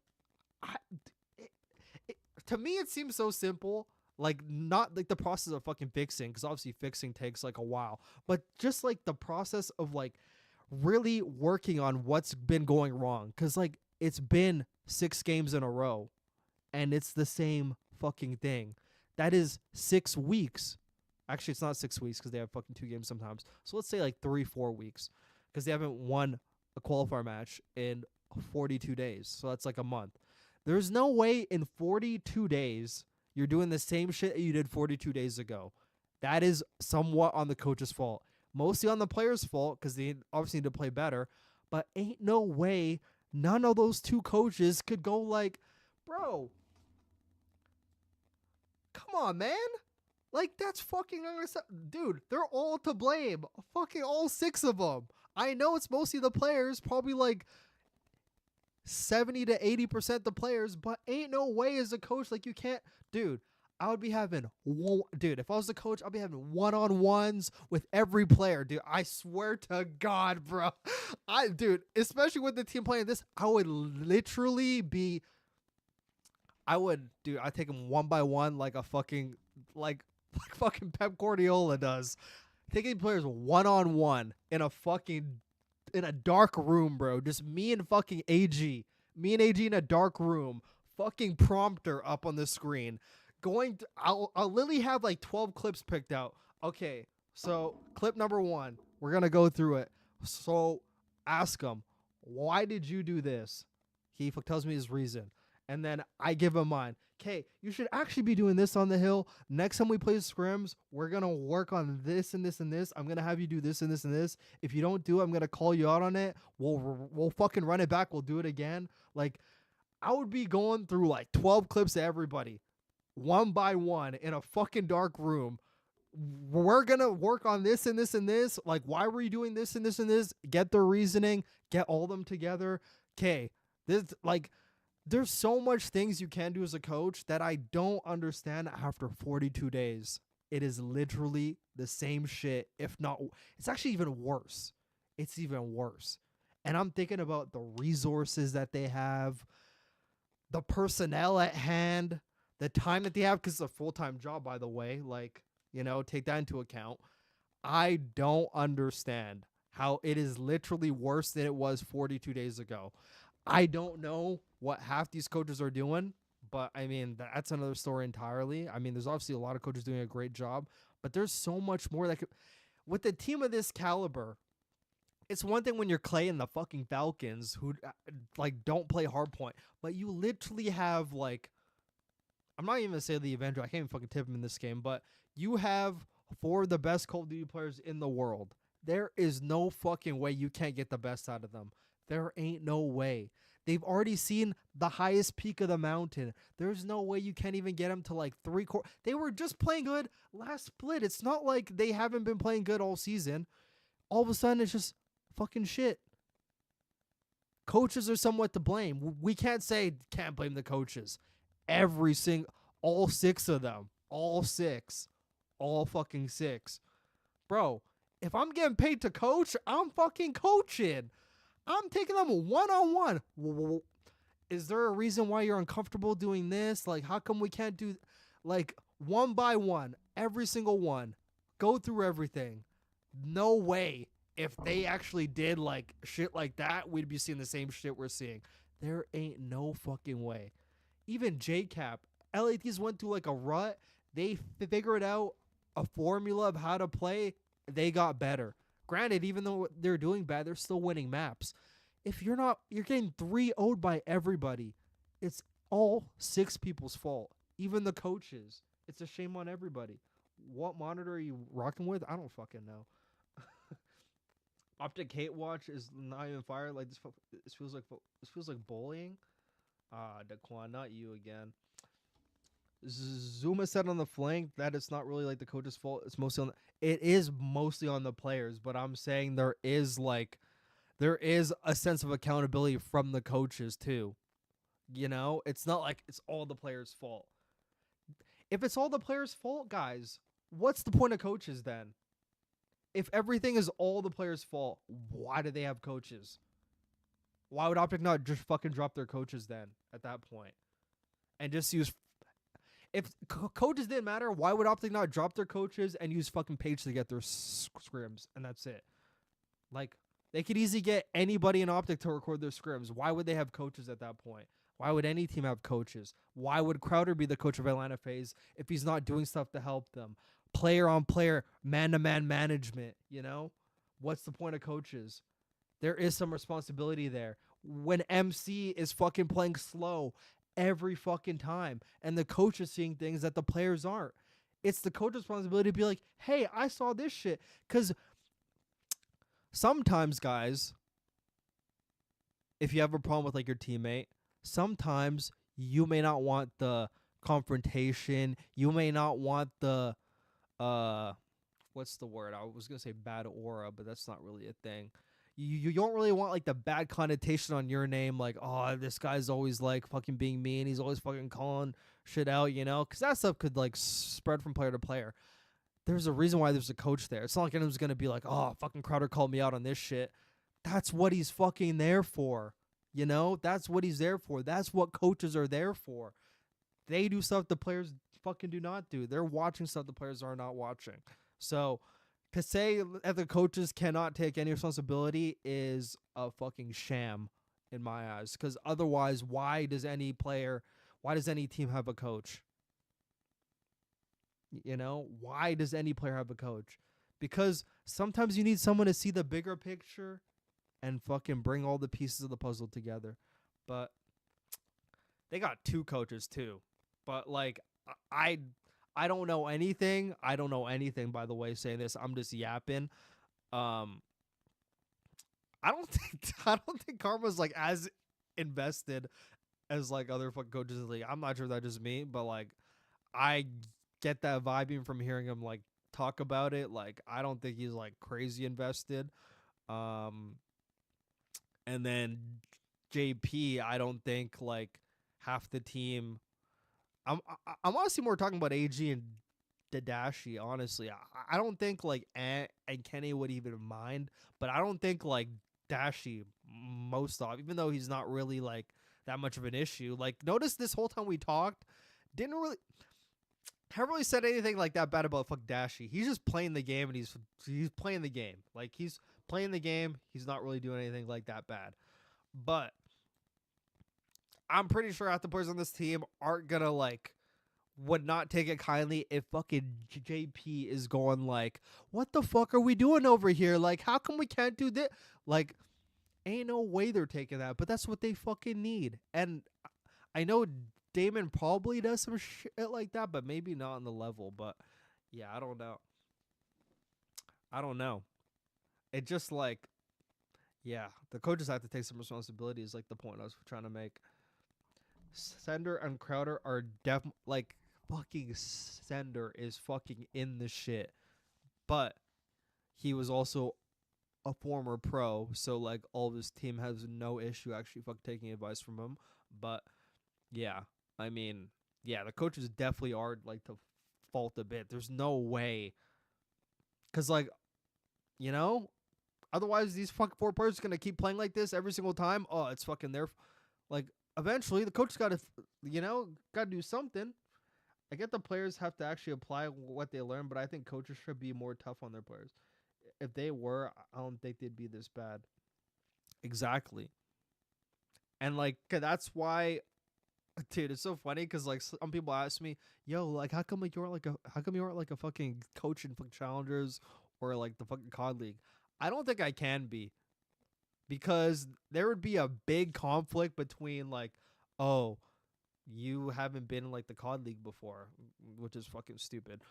To me, it seems so simple. Like, not like the process of fucking fixing, because obviously fixing takes like a while, but just like the process of like really working on what's been going wrong. Because like it's been 6 games in a row, and it's the same fucking thing. That is 6 weeks. Actually, it's not 6 weeks because they have fucking 2 games sometimes. So let's say like 3-4 weeks because they haven't won a qualifier match in 42 days. So that's like a month. There's no way in 42 days you're doing the same shit that you did 42 days ago. That is somewhat on the coach's fault. Mostly on the player's fault because they obviously need to play better. but ain't no way none of those two coaches could go like, bro, come on, man. Like, that's fucking unacceptable. Dude, they're all to blame. Fucking all 6 of them. I know it's mostly the players, probably like 70 to 80% the players, but ain't no way as a coach, like, you can't. Dude, I would be having dude, if I was the coach, I'd be having one-on-ones with every player. Dude, I swear to God, bro. Dude, especially with the team playing this, I would literally be, I'd take them one by one like a fucking, like fucking Pep Guardiola does. Taking players one-on-one in a dark room, bro. Just me and fucking AG. Me and AG in a dark room. Fucking prompter up on the screen. I'll literally have like 12 clips picked out. Okay, so clip number 1. We're going to go through it. So ask him, why did you do this? He tells me his reason. And then I give him mine. Okay, you should actually be doing this on the hill. Next time we play scrims, we're going to work on this and this and this. I'm going to have you do this and this and this. If you don't do it, I'm going to call you out on it. We'll fucking run it back. We'll do it again. Like, I would be going through like 12 clips to everybody, one by one, in a fucking dark room. We're going to work on this and this and this. Like, why were you doing this and this and this? Get their reasoning. Get all them together. Okay, this, like, there's so much things you can do as a coach that I don't understand after 42 days. It is literally the same shit, if not, it's actually even worse. It's even worse. And I'm thinking about the resources that they have, the personnel at hand, the time that they have, because it's a full-time job, by the way. Like, you know, take that into account. I don't understand how it is literally worse than it was 42 days ago. I don't know what half these coaches are doing, but I mean, that's another story entirely. I mean, there's obviously a lot of coaches doing a great job, but there's so much more that could, with a team of this caliber. It's one thing when you're Clay and the fucking Falcons, who like don't play hardpoint, but you literally have, like, I'm not even gonna say the Avenger. I can't even fucking tip him in this game, but you have 4 of the best Call of Duty players in the world. There is no fucking way you can't get the best out of them. There ain't no way. They've already seen the highest peak of the mountain. There's no way you can't even get them to like 3/4. They were just playing good last split. It's not like they haven't been playing good all season. All of a sudden, it's just fucking shit. Coaches are somewhat to blame. We can't blame the coaches. All 6 of them. All 6. All fucking 6. Bro, if I'm getting paid to coach, I'm fucking coaching. I'm taking them one-on-one. Is there a reason why you're uncomfortable doing this? Like, how come we can't do, like, one by one, every single one? Go through everything. No way. If they actually did, like, shit like that, we'd be seeing the same shit we're seeing. There ain't no fucking way. Even JCap, LATs went through, like, a rut. They figured out a formula of how to play. They got better. Granted, even though they're doing bad, they're still winning maps. If you're getting 3-0'd by everybody. It's all 6 people's fault. Even the coaches. It's a shame on everybody. What monitor are you rocking with? I don't fucking know. Optic Hate Watch is not even fire. Like, this feels like bullying. Daquan, not you again. Zuma said on the flank that it's not really like the coach's fault. It is mostly on the players, but I'm saying there is a sense of accountability from the coaches too. You know, it's not like it's all the players' fault. If it's all the players' fault, guys, what's the point of coaches then? If everything is all the players' fault, why do they have coaches? Why would Optic not just fucking drop their coaches then at that point? And just use... If coaches didn't matter, why would Optic not drop their coaches and use fucking Page to get their scrims? And that's it. Like, they could easily get anybody in Optic to record their scrims. Why would they have coaches at that point? Why would any team have coaches? Why would Crowder be the coach of Atlanta FaZe if he's not doing stuff to help them? Player on player, man-to-man management, you know? What's the point of coaches? There is some responsibility there. When MC is fucking playing slow every fucking time, and the coach is seeing things that the players aren't. It's the coach's responsibility to be like, hey, I saw this shit. Because sometimes, guys, if you have a problem with like your teammate, sometimes you may not want the confrontation. You may not want the what's the word? I was gonna say bad aura, but that's not really a thing. You don't really want like the bad connotation on your name, like, oh, this guy's always like fucking being mean. He's always fucking calling shit out, you know, because that stuff could like spread from player to player. There's a reason why there's a coach there. It's not like anyone's gonna be like, oh, fucking Crowder called me out on this shit. That's what he's fucking there for. You know, that's what he's there for. That's what coaches are there for. They do stuff the players fucking do not do. They're watching stuff the players are not watching. So to say that the coaches cannot take any responsibility is a fucking sham in my eyes. Because otherwise, why does any team have a coach? You know, why does any player have a coach? Because sometimes you need someone to see the bigger picture and fucking bring all the pieces of the puzzle together. But they got 2 coaches too. But like I don't know anything. I don't know anything, by the way, saying this. I'm just yapping. I don't think Karma's like as invested as like other fucking coaches in the league. I'm not sure if that's just me, but like I get that vibe even from hearing him like talk about it. Like I don't think he's like crazy invested. And then JP, I don't think like half the team. I'm honestly more talking about AG and Dadashi. Honestly, I don't think like Ant and Kenny would even mind, but I don't think like Dashi most of, even though he's not really like that much of an issue. Like notice this whole time we talked, haven't really said anything like that bad about fuck Dashi. He's just playing the game and he's playing the game. Like he's playing the game. He's not really doing anything like that bad. But I'm pretty sure half the players on this team aren't gonna like would not take it kindly if fucking JP is going like, what the fuck are we doing over here? Like, how come we can't do this? Like, ain't no way they're taking that, but that's what they fucking need. And I know Damon probably does some shit like that, but maybe not on the level. But yeah, I don't know. It just like, yeah, the coaches have to take some responsibility is like the point I was trying to make. Sender and Crowder are like fucking Sender is fucking in the shit, but he was also a former pro, so like all of his team has no issue actually fuck taking advice from him. But yeah, I mean, yeah, the coaches definitely are like to fault a bit. There's no way, cause like, you know, otherwise these fucking 4 players are gonna keep playing like this every single time. Oh, it's fucking their like. Eventually, the coach got to, got to do something. I get the players have to actually apply what they learn, but I think coaches should be more tough on their players. If they were, I don't think they'd be this bad. Exactly. And, like, that's why, dude, it's so funny because, like, some people ask me, yo, like, how come you aren't like a fucking coach in fucking Challengers or, like, the fucking COD League? I don't think I can be. Because there would be a big conflict between like, oh, you haven't been in like the COD League before, which is fucking stupid.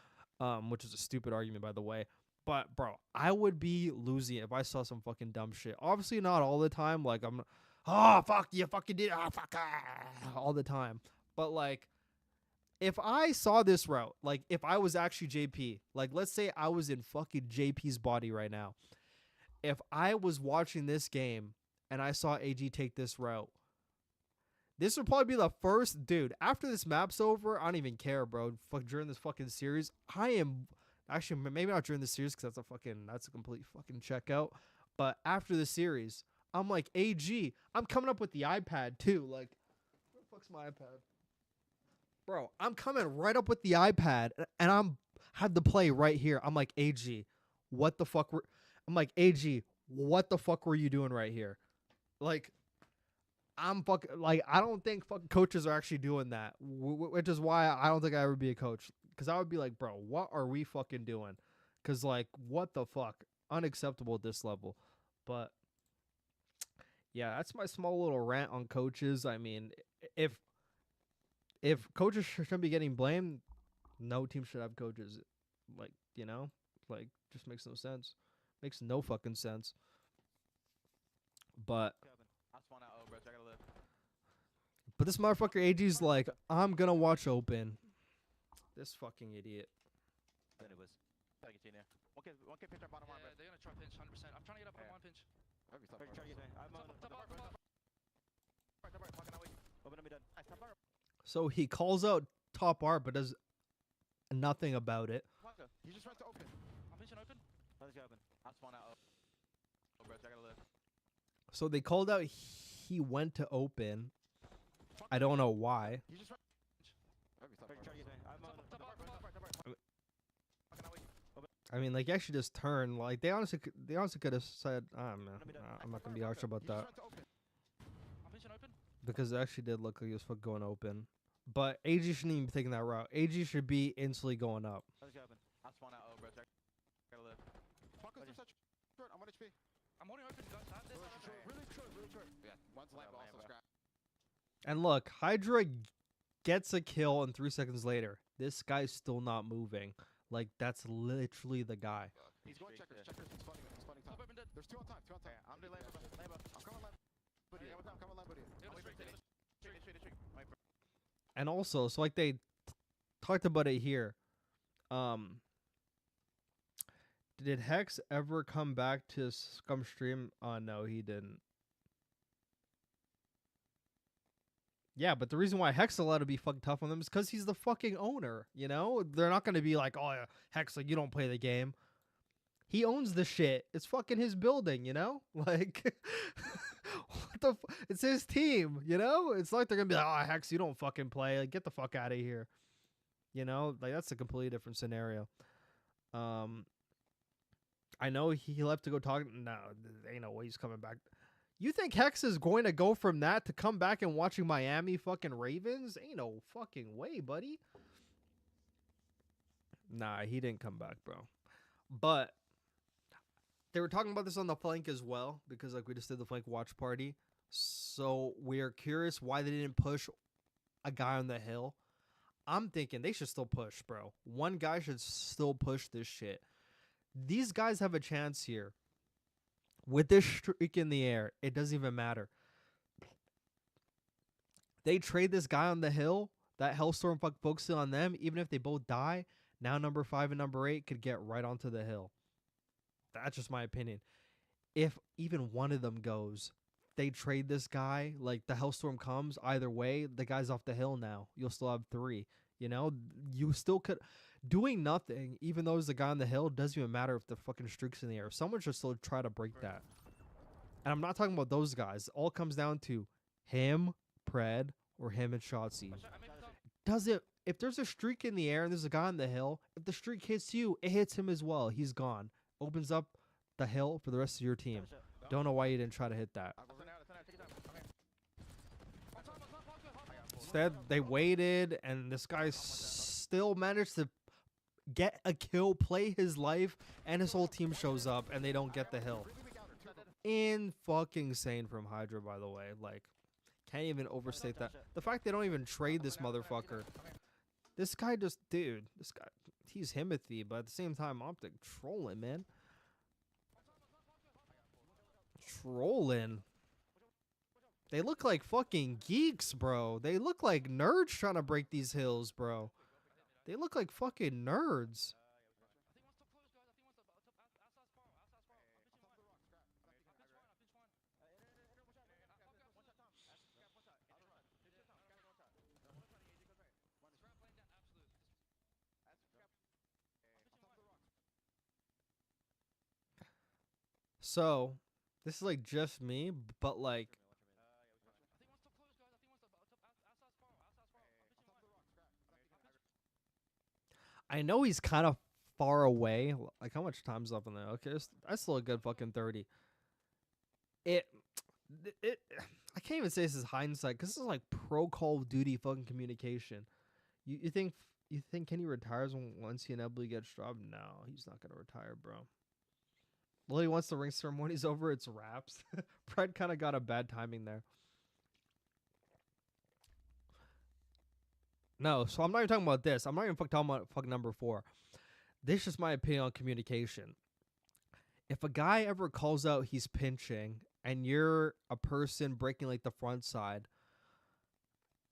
Which is a stupid argument, by the way. But bro, I would be losing if I saw some fucking dumb shit. Obviously not all the time. Like fuck you fucking did fuck all the time. But like, if I saw this route, like if I was actually JP, like let's say I was in fucking JP's body right now. If I was watching this game and I saw AG take this route, this would probably be the first, dude, after this map's over, I don't even care, bro. Fuck, during this fucking series, I am, actually, maybe not during the series because that's a complete fucking checkout. But after the series, I'm like, AG, I'm coming up with the iPad too. Like, where the fuck's my iPad? Bro, I'm coming right up with the iPad and I'm had the play right here. I'm like, AG, what the fuck I'm like, AG, what the fuck were you doing right here? Like, I don't think fucking coaches are actually doing that, which is why I don't think I ever be a coach. Because I would be like, bro, what are we fucking doing? Because, like, what the fuck? Unacceptable at this level. But, yeah, that's my small little rant on coaches. I mean, if coaches shouldn't be getting blamed, no team should have coaches. Like, like, just makes no sense. Makes no fucking sense. But Kevin, I just want to I gotta live. But this motherfucker AG's like, I'm gonna watch open. This fucking idiot. Then it was. Thank you, Tina. One kid pinch our bottom arm. Yeah, they're gonna try pinch 100%. I'm trying to get up on one pinch. Try to get in. I'm on the bar. Open me dead. Nice, top bar. So he calls out top art, but does nothing about it. You just went to open. I'm pinching open. Let's go open. I'll spawn out. Oh, bro, I gotta live. So they called out he went to open. I don't know why. You just went. Try to get in. I'm on the bar. I mean, like, you actually just turn. Like, they honestly could have said, man, I'm not gonna be harsh about that, I'm pinching open. because it actually did look like he was going open. But AG shouldn't even be taking that route. AG should be instantly going up. Let's go open. I'll spawn out. Oh, bro, I gotta live. Focus is such short. I'm on HP. I'm holding open. Guys, I have this. Really short. Yeah, one's lamp also scrap. And look, Hydra gets a kill, and 3 seconds later, this guy's still not moving. Like, that's literally the guy. He's going checkers. Checkers. He's spawning top. Top open dead. There's two on top. Yeah, I'm doing lamp. I'm coming lamp. I'm coming lamp. Straight. And also, so like they talked about it here. Did Hex ever come back to Scum Stream? No, he didn't. Yeah, but the reason why Hex is allowed to be fucking tough on them is because he's the fucking owner, you know? They're not going to be like, oh, yeah, Hex, like, you don't play the game. He owns the shit. It's fucking his building, you know? Like, what the it's his team, you know? It's like they're going to be like, oh, Hex, you don't fucking play. Like, get the fuck out of here. You know? Like, that's a completely different scenario. I know he left to go talk. No, ain't no way he's coming back. You think Hex is going to go from that to come back and watching Miami fucking Ravens? Ain't no fucking way, buddy. Nah, he didn't come back, bro. But they were talking about this on the flank as well, because like we just did the flank watch party. So we're curious why they didn't push a guy on the hill. I'm thinking they should still push, bro. One guy should still push this shit. These guys have a chance here. With this streak in the air, it doesn't even matter. They trade this guy on the hill, that Hellstorm focuses on them, even if they both die, now number 5 and number 8 could get right onto the hill. That's just my opinion. If even one of them goes, they trade this guy, like the Hellstorm comes, either way, the guy's off the hill now. You'll still have 3. You know, you still could... Doing nothing, even though there's a guy on the hill, doesn't even matter if the fucking streak's in the air. Someone should still try to break that. And I'm not talking about those guys. It all comes down to him, Pred, or him and Shotzi. If there's a streak in the air and there's a guy on the hill, if the streak hits you, it hits him as well. He's gone. Opens up the hill for the rest of your team. Don't know why you didn't try to hit that. Instead, they waited, and this guy still managed to get a kill, play his life, and his whole team shows up, and they don't get the hill. Fucking insane from Hydra, by the way. Like, can't even overstate that. The fact they don't even trade this motherfucker. This guy just, dude, this guy, he's Himothy, but at the same time, Optic trolling, man. Trolling. They look like fucking geeks, bro. They look like nerds trying to break these hills, bro. They look like fucking nerds. So, this is like just me, but like... I know he's kind of far away. Like, how much time's up in there? Okay, that's still a good fucking 30. I can't even say this is hindsight, because this is like pro Call of Duty fucking communication. You think Kenny retires once he inevitably gets dropped? No, he's not gonna retire, bro. Literally, once the ring ceremony's over, it's wraps. Pred kind of got a bad timing there. No, so I'm not even talking about this. I'm not even talking about fucking number 4. This is just my opinion on communication. If a guy ever calls out he's pinching and you're a person breaking like the front side,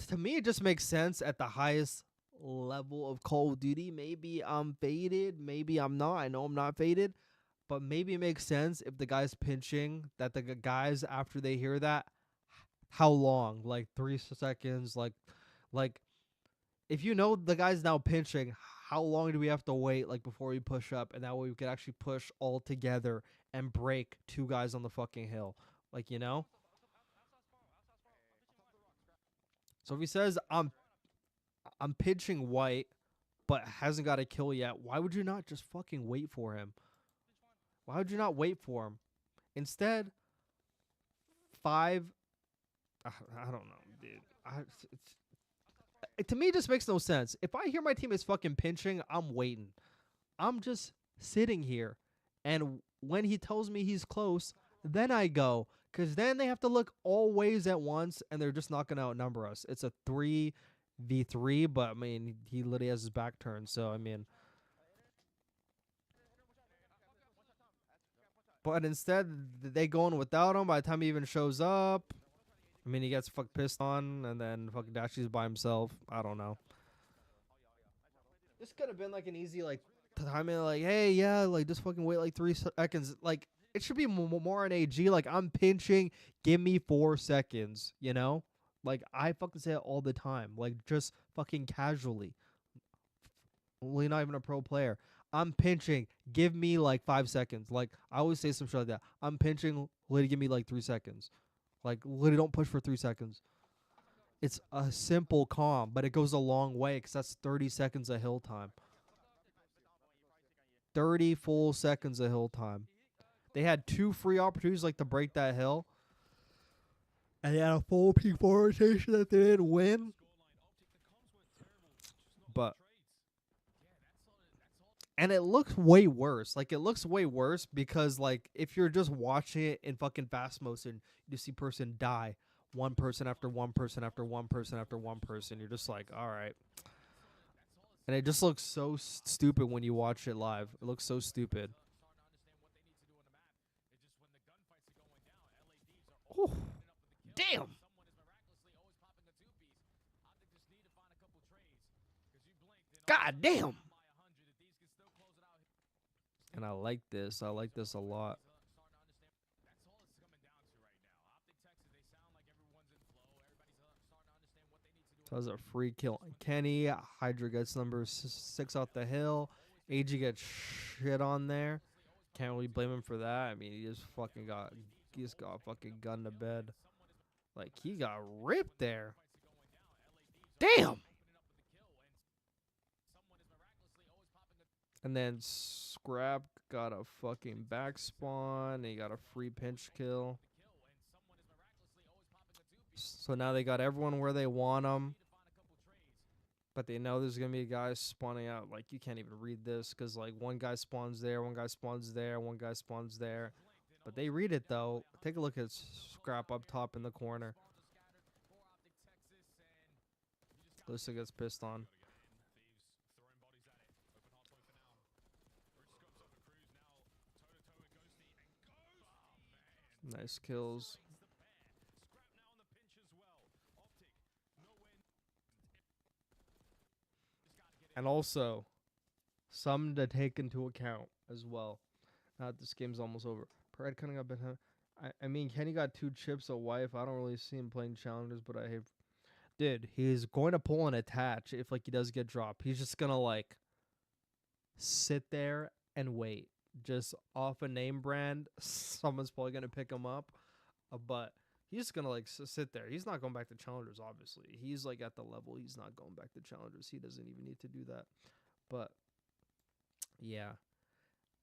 to me it just makes sense at the highest level of Call of Duty. Maybe I'm faded, maybe I'm not. I know I'm not faded, but maybe it makes sense if the guy's pinching that the guys after they hear that, how long? Like 3 seconds, like if you know the guy's now pinching, how long do we have to wait like before we push up, and that way we could actually push all together and break 2 guys on the fucking hill, like, you know? So if he says I'm pinching white but hasn't got a kill yet, why would you not just fucking wait for him? Why would you not wait for him? Instead, 5 I don't know, dude. To me, it just makes no sense. If I hear my team is fucking pinching, I'm waiting. I'm just sitting here. And when he tells me he's close, then I go. Because then they have to look all ways at once, and they're just not going to outnumber us. It's a 3v3, but, I mean, he literally has his back turned. So, I mean. But instead, they go in without him by the time he even shows up. I mean, he gets pissed on, and then fucking Dashi's by himself. I don't know. This could have been like an easy like timing, like, hey, yeah, like just fucking wait like 3 seconds. Like it should be more an AG. Like I'm pinching, give me 4 seconds. You know, like I fucking say it all the time. Like just fucking casually. Really not even a pro player. I'm pinching, give me like 5 seconds. Like I always say some shit like that. I'm pinching, literally give me like 3 seconds. Like, literally don't push for 3 seconds. It's a simple calm, but it goes a long way because that's 30 seconds of hill time. 30 full seconds of hill time. They had 2 free opportunities like to break that hill. And they had a full peak rotation that they didn't win. But. And it looks way worse. Like, it looks way worse because, like, if you're just watching it in fucking fast motion, you see person die. One person after one person after one person after one person. You're just like, all right. And it just looks so stupid when you watch it live. It looks so stupid. Oh, damn. God damn. And I like this. I like this a lot. So that's a free kill on Kenny. Hydra gets number 6 off the hill. AG gets shit on there. Can't really blame him for that. I mean, he just got fucking gunned to bed. Like, he got ripped there. Damn! And then Scrap got a fucking back spawn. He got a free pinch kill. So now they got everyone where they want them. But they know there's going to be guys spawning out. Like, you can't even read this because, like, one guy spawns there, one guy spawns there, one guy spawns there. But they read it, though. Take a look at Scrap up top in the corner. Lissa gets pissed on. Nice kills. And also, some to take into account as well. Now this game's almost over. Pride cutting up at him. I mean, Kenny got 2 chips a wife. I don't really see him playing challengers, but I hate. Dude, he's going to pull and attach if like he does get dropped. He's just gonna like sit there and wait. Just off a name brand, someone's probably gonna pick him up. But he's just gonna like sit there. He's not going back to challengers, obviously. He's like at the level. He's not going back to challengers. He doesn't even need to do that. But yeah,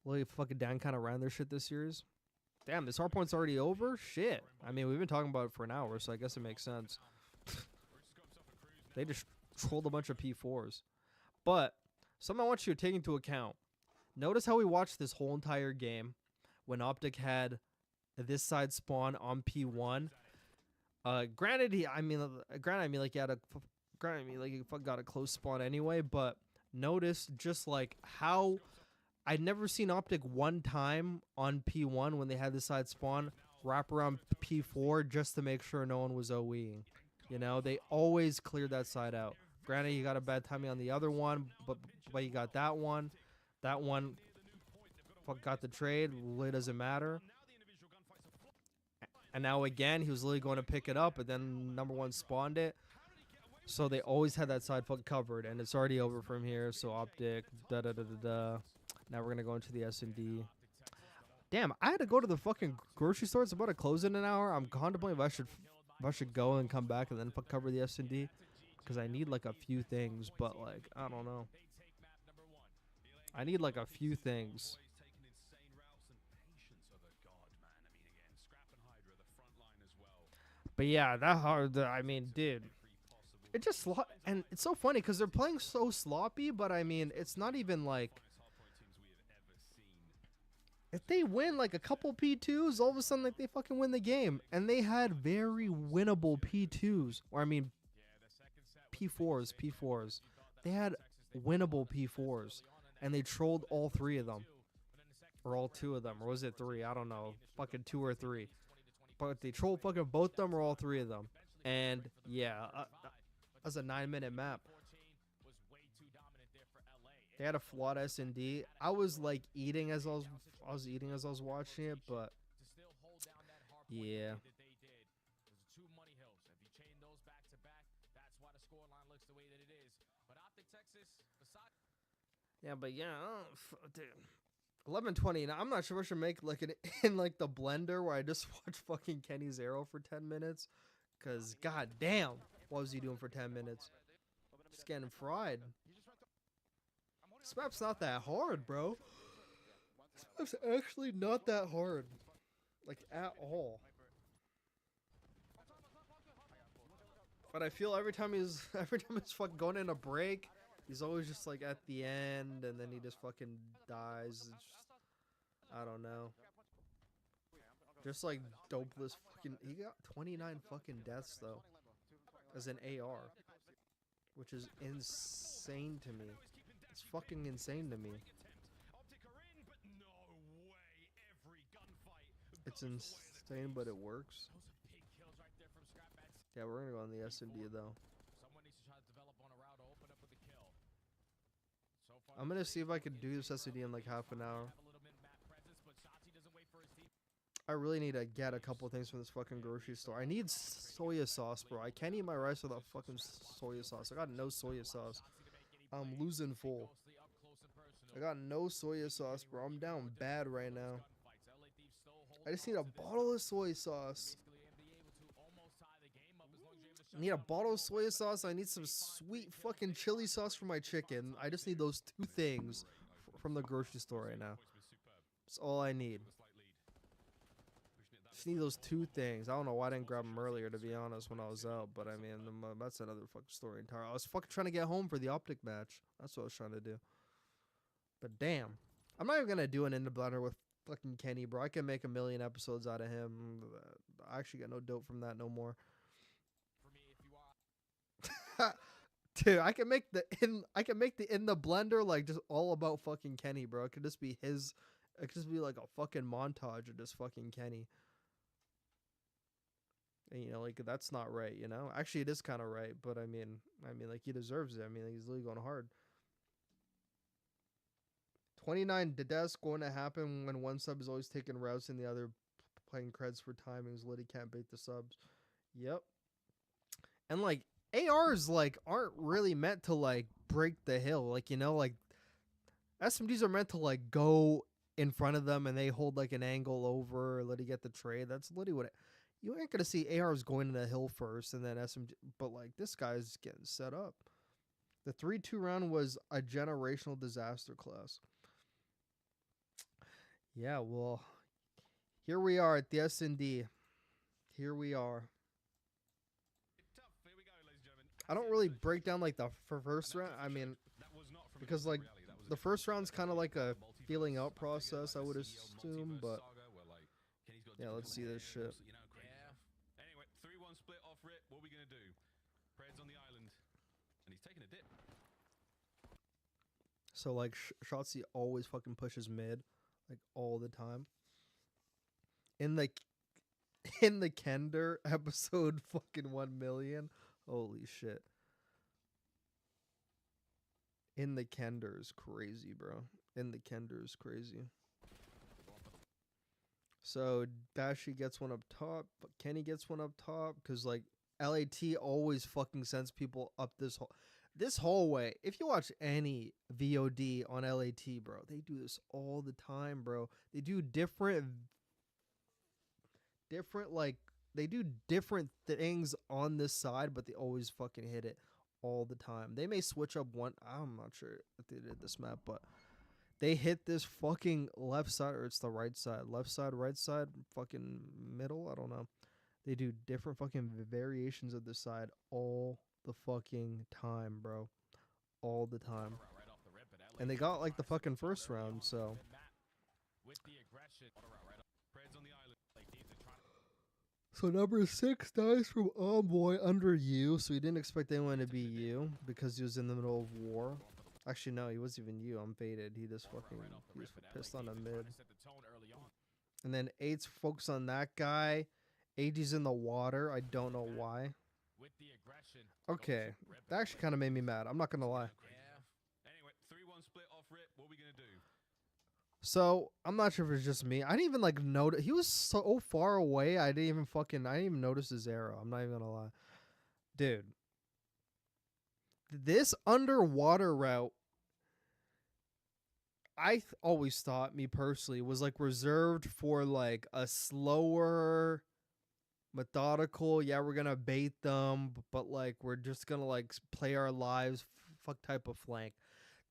well, fucking Dan kind of ran their shit this series. Damn, this hardpoint's already over. Shit. I mean, we've been talking about it for an hour, so I guess it makes sense. They just trolled a bunch of P4s. But something I want you to take into account. Notice how we watched this whole entire game when Optic had this side spawn on P1. Granted, he got a close spawn anyway. But notice just like how I'd never seen Optic one time on P1 when they had this side spawn wraparound P4 just to make sure no one was OEing. You know, they always cleared that side out. Granted, you got a bad timing on the other one, but you got that one. That one got the trade. Really doesn't matter. And now again, he was literally going to pick it up, but then number one spawned it. So they always had that side covered, and it's already over from here. So Optic, da-da-da-da-da. Now we're going to go into the S&D. Damn, I had to go to the fucking grocery store. It's about to close in an hour. I'm contemplating if I should go and come back and then cover the S&D. Because I need, like, a few things, but, like, I don't know. I need, like, a few things. But yeah, that hard. I mean, dude, it just and it's so funny because they're playing so sloppy. But I mean, it's not even like if they win like a couple P2s, all of a sudden like they fucking win the game. And they had very winnable P2s, or I mean, P4s. They had winnable P4s, and they trolled all three of them, or all two of them, or was it three? I don't know, fucking two or three. But they trolled fucking both of them or all three of them. And yeah, that's a 9-minute map. They had a flawed S&D. I was like eating as I was watching it, but yeah. Yeah, but yeah, dude. 11:20. Now I'm not sure if I should make like an in like the blender where I just watch fucking Kenny's arrow for 10 minutes, cause god damn, what was he doing for 10 minutes? Just getting fried. This map's not that hard, bro. This map's actually not that hard, like at all. But I feel every time he's fucking going in a break, he's always just like at the end, and then he just fucking dies. It's just, I don't know. Just like dopeless fucking. He got 29 fucking deaths though, as an AR, which is insane to me. It's fucking insane to me. It's insane, but it works. Yeah, we're gonna go on the S&D though. I'm gonna see if I can do this S&D in like half an hour. I really need to get a couple things from this fucking grocery store. I need soya sauce, bro. I can't eat my rice without fucking soya sauce. I got no soya sauce. I'm losing full. I got no soya sauce, bro. I'm down bad right now. I just need a bottle of soy sauce. I need a bottle of soy sauce. I need some sweet fucking chili sauce for my chicken. I just need those two things from the grocery store right now. That's all I need. Just need those two things. I don't know why I didn't grab them earlier, to be honest, when I was out. But I mean, that's another fucking story entirely. I was fucking trying to get home for the Optic match. That's what I was trying to do. But damn. I'm not even going to do an in the blender with fucking Kenny, bro. I can make a million episodes out of him. I actually got no dope from that no more. Dude, I can make the in the blender like just all about fucking Kenny, bro. It could just be his. It could just be like a fucking montage of just fucking Kenny. And, you know, like that's not right, you know. Actually, it is kind of right, but I mean, like he deserves it. I mean, he's really going hard. 29 deaths going to happen when one sub is always taking routes and the other playing creds for timings. Liddy can't bait the subs. Yep. And like ARs like aren't really meant to like break the hill. Like, you know, like SMGs are meant to like go in front of them and they hold like an angle over or let it get the trade. That's literally what you ain't gonna see ARs going to the hill first and then SMG, but like this guy's getting set up. The 3-2 round was a generational disaster class. Yeah, well, here we are at the S&D. Here we are. I don't really break down like the first round. I mean, because like the first round's kind of like a feeling out process, I would assume. But yeah, let's see this shit. Anyway, 3-1 split off rip. What are we gonna do? Pred's on the island, and he's taking a dip. So like Shotzi always fucking pushes mid, like all the time. In In the Kender episode fucking 1 million. Holy shit. In the Kender is crazy, bro. In the Kender is crazy. So Dashi gets one up top, but Kenny gets one up top because like LAT always fucking sends people up this hallway. If you watch any VOD on LAT, bro, they do this all the time, bro. They do different like they do different things on this side, but they always fucking hit it all the time. They may switch up one. I'm not sure if they did this map, but they hit this fucking left side, or it's the right side. Left side, right side, fucking middle. I don't know. They do different fucking variations of this side all the fucking time, bro. All the time. And they got like the fucking first round, so. So number 6 dies from Envoy under you, so he didn't expect anyone to be you because he was in the middle of war. Actually, no, he wasn't even you. I'm baited. He just fucking he was pissed on a mid. And then 8's focused on that guy. AG's in the water. I don't know why. Okay, that actually kind of made me mad. I'm not gonna lie. Anyway, 3-1 split off rip. What are we gonna do? So I'm not sure if it's just me. I didn't even like notice. He was so far away. I didn't even notice his arrow. I'm not even gonna lie, dude. This underwater route, I always thought, me personally, was like reserved for like a slower, methodical. Yeah, we're gonna bait them, but like we're just gonna like play our lives, fuck type of flank.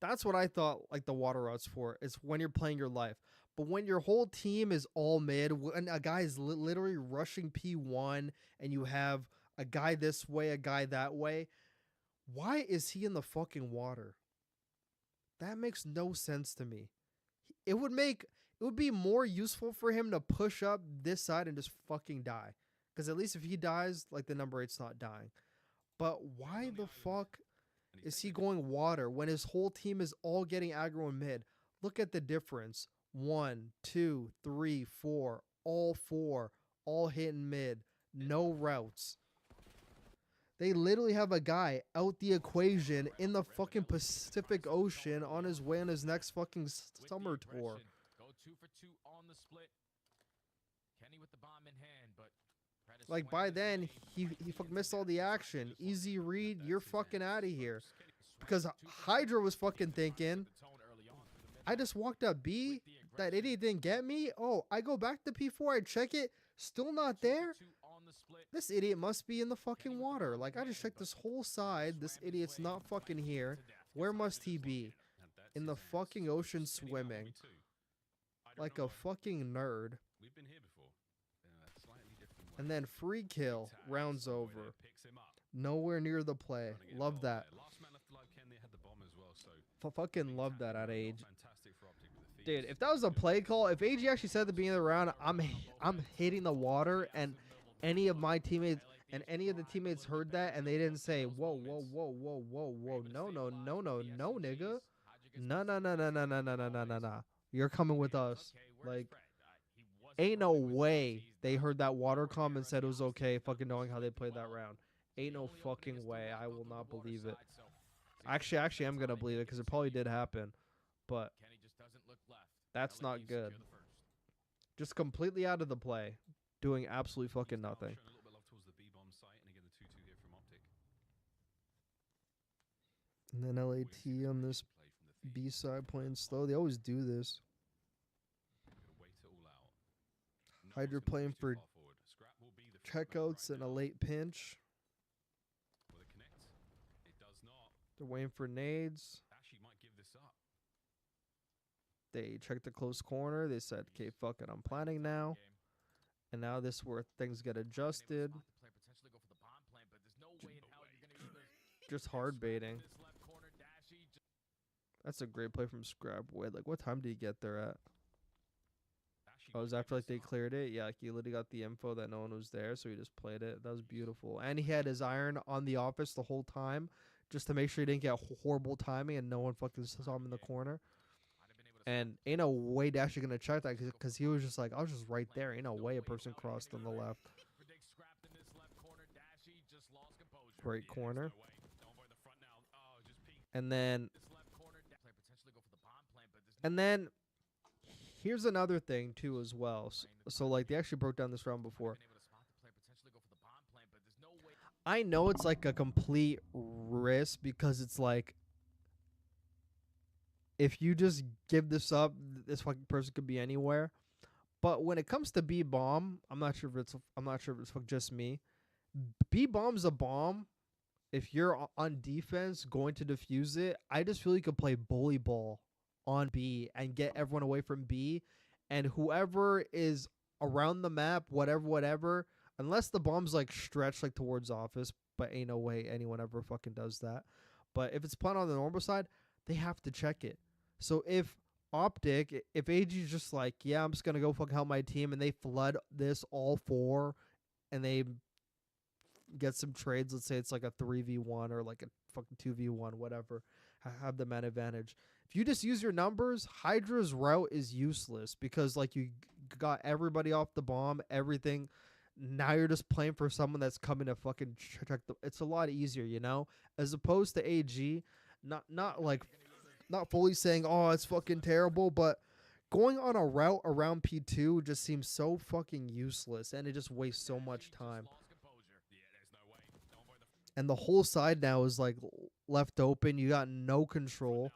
That's what I thought like the water routes for. It's when you're playing your life. But when your whole team is all mid, when a guy is literally rushing P1 and you have a guy this way, a guy that way, why is he in the fucking water? That makes no sense to me. It would be more useful for him to push up this side and just fucking die. Because at least if he dies, like the number 8's not dying. But why the fuck is he going water when his whole team is all getting aggro in mid? Look at the difference. 1, 2, 3, 4. All 4. All hitting mid. No routes. They literally have a guy out the equation in the fucking Pacific Ocean on his way on his next fucking summer tour. Go 2 for 2 on the split. Kenny with the bomb in hand, but like by then he fucking missed all the action. Easy read, you're fucking out of here. Because Hydra was fucking thinking, I just walked up B, that idiot didn't get me. Oh, I go back to P4, I check it, still not there. This idiot must be in the fucking water. Like, I just checked this whole side. This idiot's not fucking here. Where must he be? In the fucking ocean swimming. Like a fucking nerd. And then free kill. Rounds over. Nowhere near the play. Love that. Fucking love that at age. Dude, if that was a play call, if AG actually said at the beginning of the round, I'm hitting the water, and any of my teammates and any of the teammates heard that and they didn't say, whoa, whoa, whoa, whoa, whoa, whoa, no, nigga. No. You're coming with us. Like, ain't no way they heard that water comm and said it was okay, fucking knowing how they played that round. Ain't no fucking way. I will not believe it. Actually, I'm gonna believe it because it probably did happen. But that's not good. Just completely out of the play. Doing absolutely fucking nothing. And then LAT on this B side playing slow. They always do this. Hydra playing for checkouts and a late pinch. They're waiting for nades. They checked the close corner. They said, okay, fuck it, I'm planning now. And now this is where things get adjusted. Just hard baiting. That's a great play from Scrap. Wait, like what time did he get there at? Oh, it was after like they cleared it? Yeah, like he literally got the info that no one was there, so he just played it. That was beautiful. And he had his iron on the office the whole time just to make sure he didn't get horrible timing and no one fucking saw him in the corner. And ain't no way Dash is going to check that because he was just like, I was just right there. Ain't no way a person crossed on the left. Right corner. And then here's another thing too as well. So like they actually broke down this round before. I know it's like a complete risk because it's like if you just give this up, this fucking person could be anywhere. But when it comes to B bomb, I'm not sure if it's just me. B bomb's a bomb. If you're on defense going to defuse it, I just feel you could play bully ball on B and get everyone away from B, and whoever is around the map, whatever, unless the bomb's like stretched like towards office, but ain't no way anyone ever fucking does that. But if it's playing on the normal side, they have to check it. So if AG's just like, yeah, I'm just gonna go fucking help my team, and they flood this all four, and they get some trades, let's say it's like a 3v1 or like a fucking 2v1, whatever, have the man advantage. If you just use your numbers, Hydra's route is useless because like you got everybody off the bomb, everything. Now you're just playing for someone that's coming to fucking check it's a lot easier, you know, as opposed to AG, not fully saying, oh, it's fucking terrible, but going on a route around P2 just seems so fucking useless, and it just wastes so much time. And the whole side now is like left open. You got no control.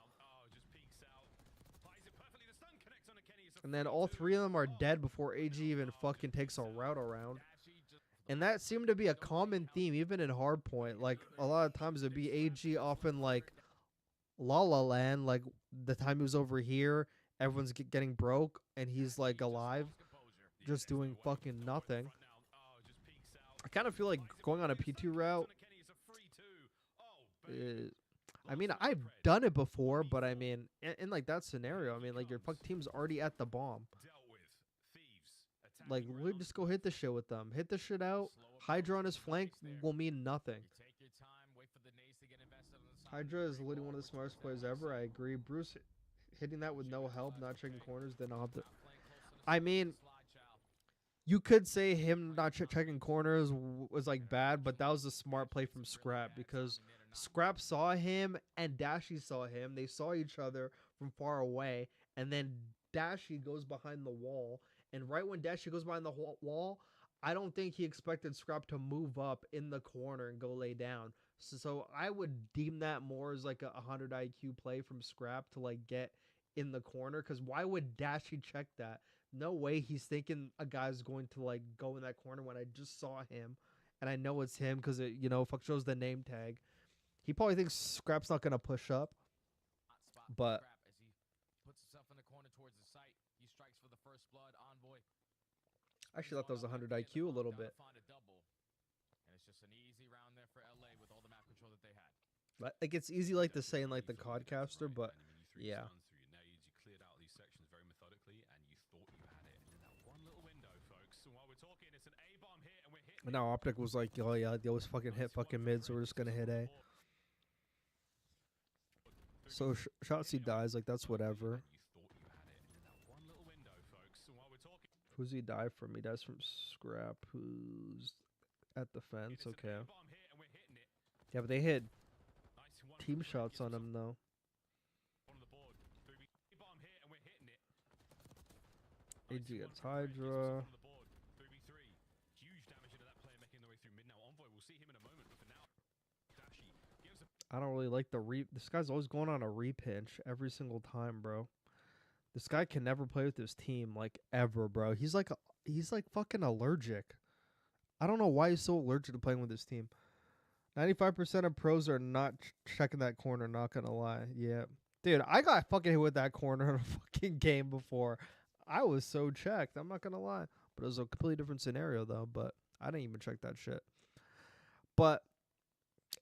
And then all three of them are dead before AG even fucking takes a route around. And that seemed to be a common theme, even in Hardpoint. Like, a lot of times it'd be AG often like La La Land, like the time he was over here, everyone's getting broke, and he's like alive, just doing fucking nothing. I kind of feel like going on a P2 route. I mean, I've done it before, but I mean, in like that scenario, I mean, like your fuck team's already at the bomb. Like, we just go hit the shit with them. Hit the shit out. Hydra on his flank will mean nothing. Hydra is literally one of the smartest players ever. I agree. Bruce hitting that with no help, not checking corners, then I'll have to. I mean, you could say him not checking corners was like bad, but that was a smart play from Scrap because Scrap saw him and Dashy saw him. They saw each other from far away, and then Dashy goes behind the wall. And right when Dashy goes behind the wall, I don't think he expected Scrap to move up in the corner and go lay down. So I would deem that more as like a 100 IQ play from Scrap to like get in the corner. Because why would Dashy check that? No way he's thinking a guy's going to like go in that corner when I just saw him. And I know it's him because it, you know, fuck shows the name tag. He probably thinks Scrap's not going to push up. But I actually thought that was 100 IQ a little bit. Like it's easy like to say in like the Codcaster, but yeah. And now Optic was like, oh yeah, they always fucking hit fucking mid, so we're just gonna hit A. So Shotzi dies, like that's whatever. Who's he die from? He dies from Scrap, who's at the fence, okay. Yeah, but they hit team shots on him though. AG gets Hydra. I don't really like the this guy's always going on a repinch every single time, bro. This guy can never play with his team, like, ever, bro. He's like fucking allergic. I don't know why he's so allergic to playing with his team. 95% of pros are not checking that corner, not gonna lie. Yeah. Dude, I got fucking hit with that corner in a fucking game before. I was so checked, I'm not gonna lie. But it was a completely different scenario, though. But I didn't even check that shit. But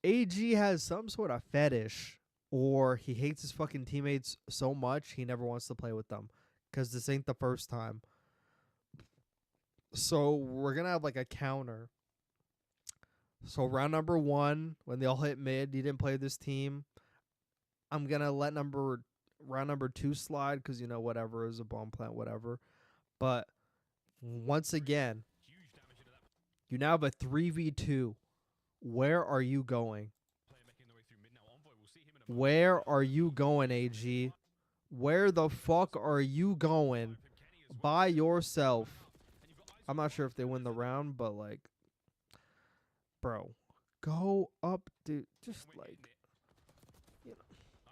AG has some sort of fetish, or he hates his fucking teammates so much he never wants to play with them, because this ain't the first time. So we're gonna have like a counter. So round number 1, when they all hit mid, he didn't play this team. I'm gonna let round number 2 slide because, you know, whatever, is a bomb plant, whatever. But once again, you now have a 3v2 Where are you going? Player making their way through mid now. Envoy, we'll see him in a moment. Where are you going, AG? Where the fuck are you going by yourself? I'm not sure if they win the round, but like, bro, go up, dude. Just like, you know,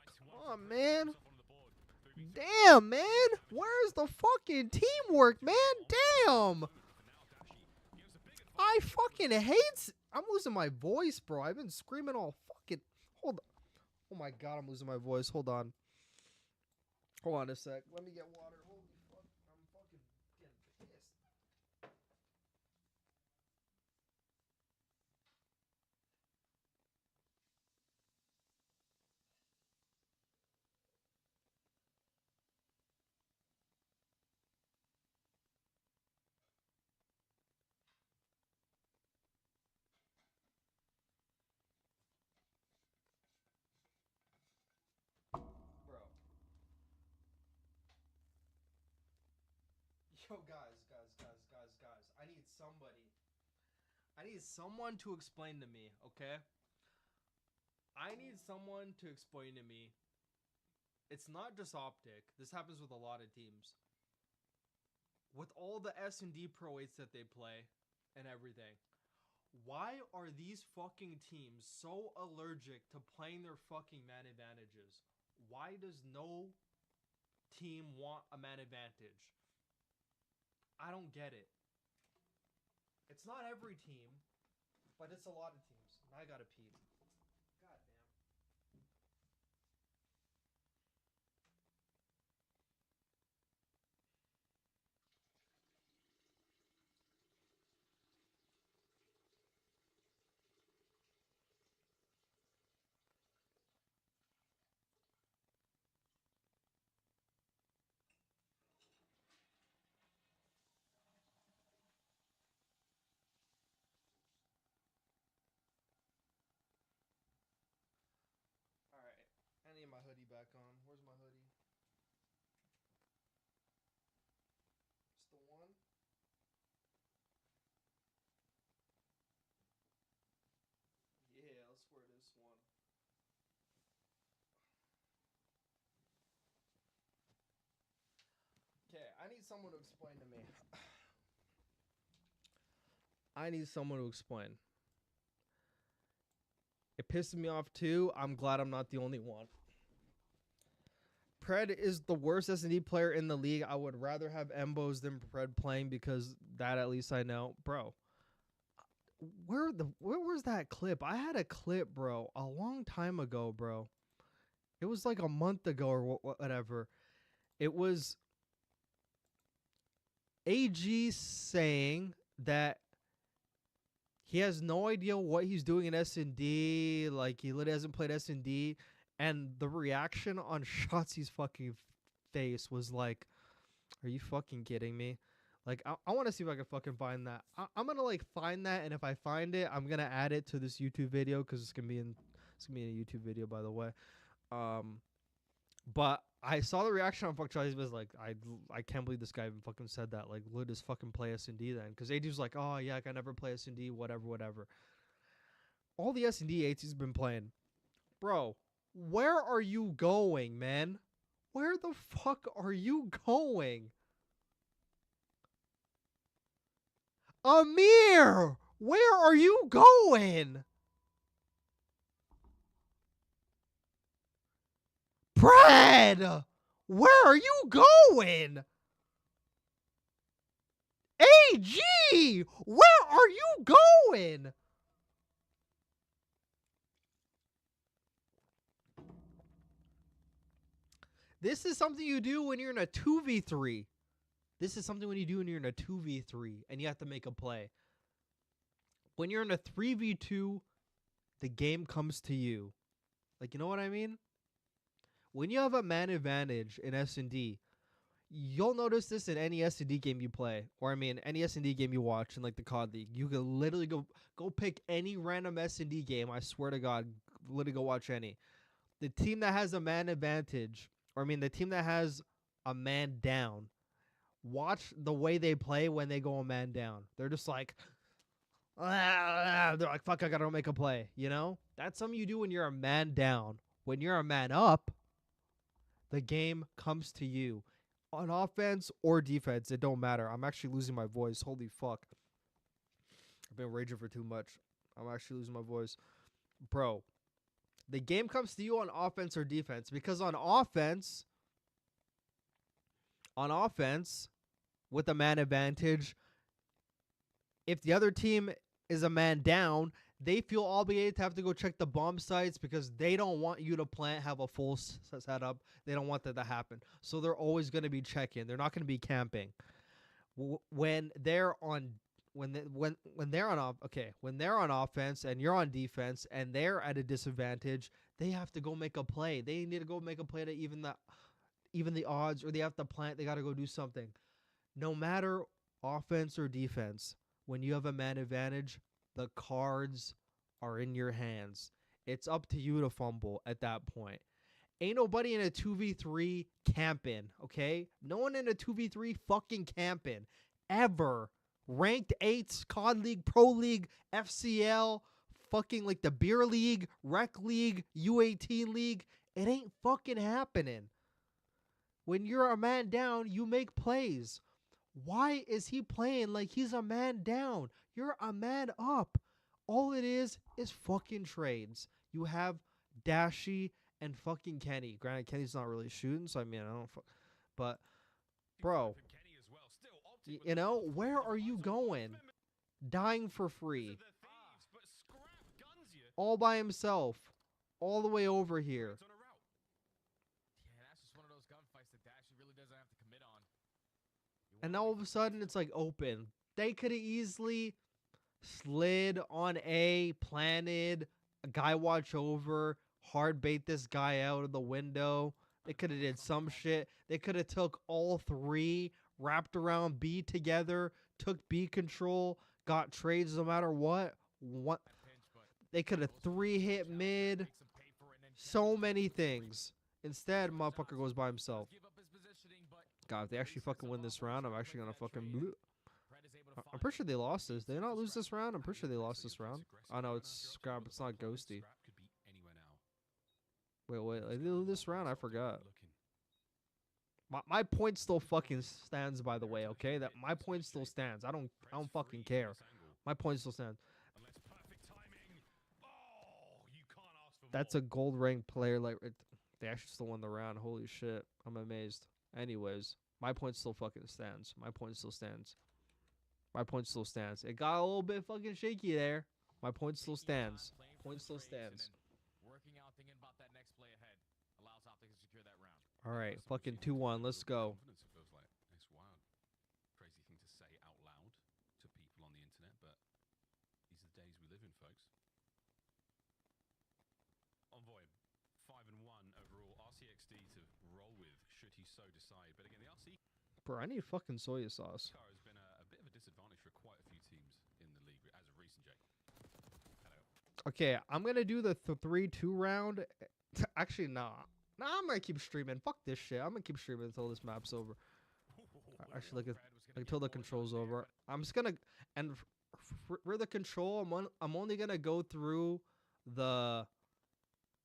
come on, man. Damn, man. Where's the fucking teamwork, man? Damn. I fucking hate. I'm losing my voice, bro. I've been screaming all fucking. Hold on. Oh my god, I'm losing my voice. Hold on. Hold on a sec. Let me get water. Holy fuck. I'm fucking getting pissed. Bro. Yo, guys. I need someone to explain to me, okay? I need someone to explain to me. It's not just Optic. This happens with a lot of teams. With all the S&D Pro 8s that they play and everything, why are these fucking teams so allergic to playing their fucking man advantages? Why does no team want a man advantage? I don't get it. It's not every team, but it's a lot of teams. I gotta pee. God damn. Alright. I need my hoodie back on. Where's my hoodie? It's the one? Yeah, let's wear this one. Okay, I need someone to explain to me. I need someone to explain. It pisses me off too. I'm glad I'm not the only one. Pred is the worst S&D player in the league. I would rather have Embos than Pred playing because that at least I know. Bro, where was that clip? I had a clip, bro, a long time ago, bro. It was like a month ago or whatever. It was AG saying that he has no idea what he's doing in S&D. Like, he literally hasn't played S&D. And the reaction on Shotzi's fucking face was like, are you fucking kidding me? Like, I want to see if I can fucking find that. I'm going to, like, find that. And if I find it, I'm going to add it to this YouTube video. Because it's going to be in a YouTube video, by the way. But I saw the reaction on Fuck Charlie's was like, I can't believe this guy even fucking said that. Like, let us fucking play S&D then. Because AD was like, oh, yeah, I can never play S&D, whatever. All the S&D 8s he's been playing. Bro, where are you going, man? Where the fuck are you going? Amir, where are you going? Brad, where are you going? AG, where are you going? This is something you do when you're in a 2v3. This is something when you do when you're in a 2v3 and you have to make a play. When you're in a 3v2, the game comes to you. Like, you know what I mean? When you have a man advantage in S&D, you'll notice this in any S&D game you play. Or, I mean, any S&D game you watch in, like, the COD League. You can literally go pick any random S&D game. I swear to God, literally go watch any. The team that has a man advantage, or, I mean, the team that has a man down, watch the way they play when they go a man down. They're just like, They're like, fuck, I gotta make a play. You know, that's something you do when you're a man down. When you're a man up, the game comes to you. On offense or defense, it don't matter. I'm actually losing my voice. Holy fuck. I've been raging for too much. I'm actually losing my voice. Bro, the game comes to you on offense or defense. Because on offense, with a man advantage, if the other team is a man down, they feel obligated to have to go check the bomb sites because they don't want you to have a full setup. They don't want that to happen. So they're always going to be checking. They're not going to be camping. When they're on offense and you're on defense and they're at a disadvantage, they have to go make a play. They need to go make a play to even the odds, or they have to plant. They got to go do something. No matter offense or defense, when you have a man advantage, the cards are in your hands. It's up to you to fumble at that point. Ain't nobody in a 2v3 camping, okay? No one in a 2v3 fucking camping. Ever. Ranked 8s, COD League, Pro League, FCL, fucking like the Beer League, Rec League, U18 League. It ain't fucking happening. When you're a man down, you make plays. Why is he playing like he's a man down? You're a man up. All it is fucking trades. You have Dashy and fucking Kenny. Granted, Kenny's not really shooting, so I mean, I don't but, bro, you know, where are you going? Dying for free. All by himself. All the way over here. And now all of a sudden, it's like open. They could have easily slid on A, planted, a guy watch over, hard bait this guy out of the window. They could have did some shit. They could have took all three, wrapped around B together, took B control, got trades no matter what. They could have 3-hit mid. So many things. Instead, motherfucker goes by himself. God, if they actually fucking win this round, I'm actually gonna fucking... I'm pretty sure they lost this. Did they not lose this round? I'm pretty sure they lost this round. Oh, no, it's Scrap. It's not Ghosty. Wait. Did they lose this round? I forgot. My point still fucking stands, by the way, okay? That my point still stands. I don't fucking care. My point still stands. That's a gold rank player. Like, they actually still won the round. Holy shit. I'm amazed. Anyways, my point still fucking stands. My point still stands. My point still stands. It got a little bit fucking shaky there. My point still stands. Point still stands. All right, fucking 2-1. Let's go. Bro, I need fucking soy sauce. Okay, I'm gonna do the 3-2 round. Actually, nah. Nah, I'm gonna keep streaming. Fuck this shit. I'm gonna keep streaming until this map's over. Actually, like until the control's over. I'm just gonna... And for the control, I'm only gonna go through the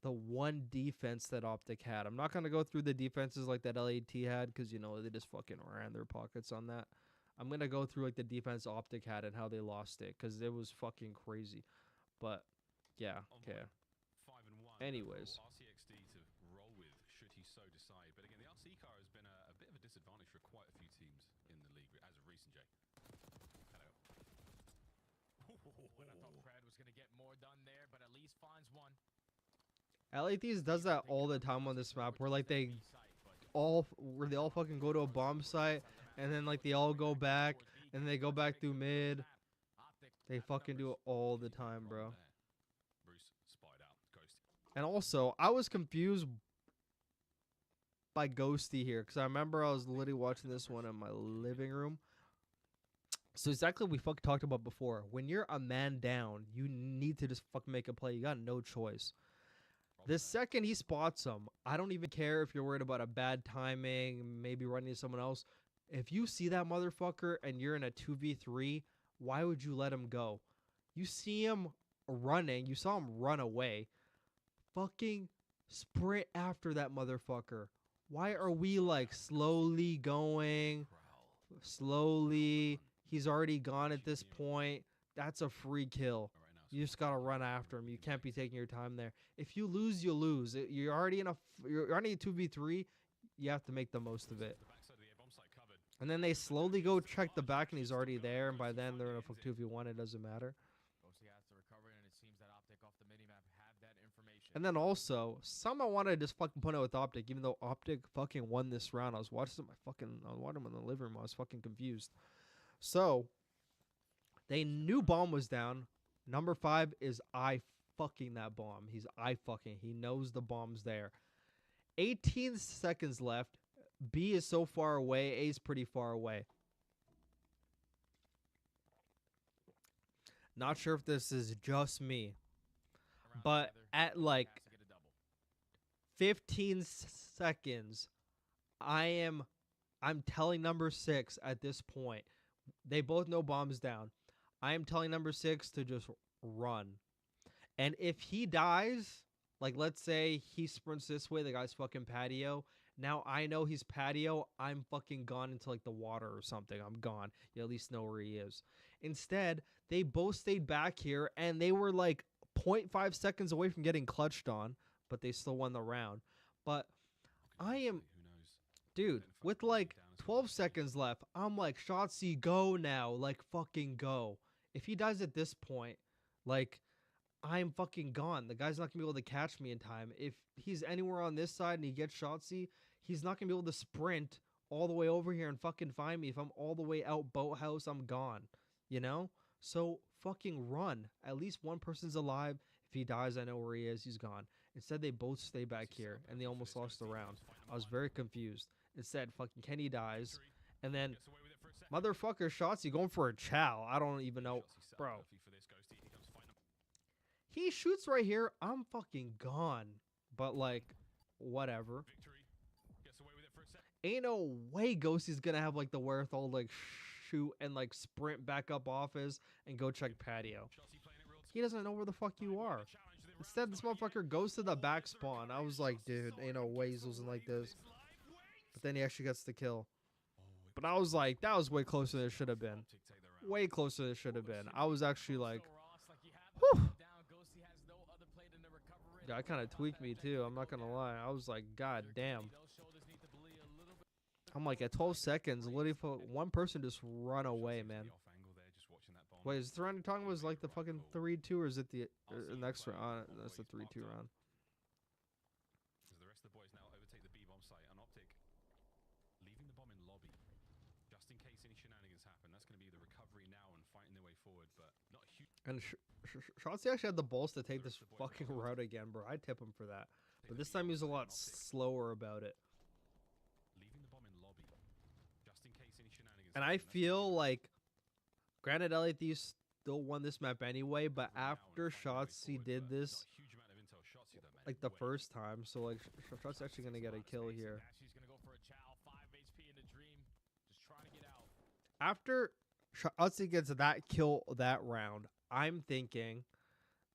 one defense that Optic had. I'm not gonna go through the defenses like that LAT had, because, you know, they just fucking ran their pockets on that. I'm gonna go through like the defense Optic had and how they lost it, because it was fucking crazy. But yeah, okay. Anyways. LATs does that all the time on this map, where like they all fucking go to a bomb site, and then like they all go back, and they go back through mid. They fucking do it all the time, bro. And also, I was confused by Ghosty here, because I remember I was literally watching this one in my living room. So exactly what we fucking talked about before. When you're a man down, you need to just fucking make a play. You got no choice. The second he spots him, I don't even care if you're worried about a bad timing, maybe running to someone else. If you see that motherfucker and you're in a 2v3, why would you let him go? You see him running. You saw him run away. Fucking sprint after that motherfucker. Why are we like slowly going? Slowly. He's already gone at this point. That's a free kill. You just gotta run after him. You can't be taking your time there. If you lose, you lose. You're already in a 2v3. You have to make the most of it. And then they slowly go check the back, and he's already there. And by then they're in a 2v1. It doesn't matter. And then also, someone wanted to just fucking put it with Optic, even though Optic fucking won this round. I was watching I was watching him in the living room. I was fucking confused. So they knew bomb was down. Number 5 is I fucking that bomb. He's I fucking. He knows the bomb's there. 18 seconds left. B is so far away. A is pretty far away. Not sure if this is just me, but at like 15 seconds, I'm telling number 6 at this point. They both know bomb's down. I am telling number 6 to just run. And if he dies, like let's say he sprints this way, the guy's fucking patio. Now I know he's patio. I'm fucking gone into like the water or something. I'm gone. You at least know where he is. Instead, they both stayed back here and they were like 0.5 seconds away from getting clutched on, but they still won the round. But I am, dude, with like 12 seconds left, I'm like, Shotzi, go now. Like, fucking go. If he dies at this point, like, I'm fucking gone. The guy's not going to be able to catch me in time. If he's anywhere on this side and he gets Shotzi, he's not going to be able to sprint all the way over here and fucking find me. If I'm all the way out boathouse, I'm gone. You know? So, fucking run. At least one person's alive. If he dies, I know where he is. He's gone. Instead, they both stay back here, and they almost lost the round. I was very confused. Instead, fucking Kenny dies, and then motherfucker Shotzi going for a chow. I don't even know. Bro. He shoots right here. I'm fucking gone. But, like, whatever. Ain't no way Ghosty's gonna have, like, the wherewithal, like, shoot and, like, sprint back up office and go check patio. He doesn't know where the fuck you are. Instead, this motherfucker goes to the back spawn. I was like, dude, ain't no way he's losing like this. But then he actually gets the kill. But I was like, that was way closer than it should have been. Way closer than it should have been. I was actually like, whew. Yeah, it kind of tweaked me too. I'm not gonna lie. I was like, god damn. I'm like, at 12 seconds, literally for one person just run away, man. Wait, is the round you're talking about like the fucking 3-2 or is it the next round? That's the 3-2 round. As the rest of the boys now overtake the B-bomb site on Optic, leaving the bomb in lobby, just in case any shenanigans happen. That's going to be the recovery now and fighting their way forward, but not huge. And Shotzi actually had the balls to take this fucking route again, bro. I'd tip him for that. But this time he was a lot slower about it. Leaving the bomb in lobby, just in case any shenanigans. And I feel like, granted, LAT still won this map anyway, but after Shotzi did this, like the first time, so like Shotzi's actually gonna get a kill here. After Shotzi gets that kill that round, I'm thinking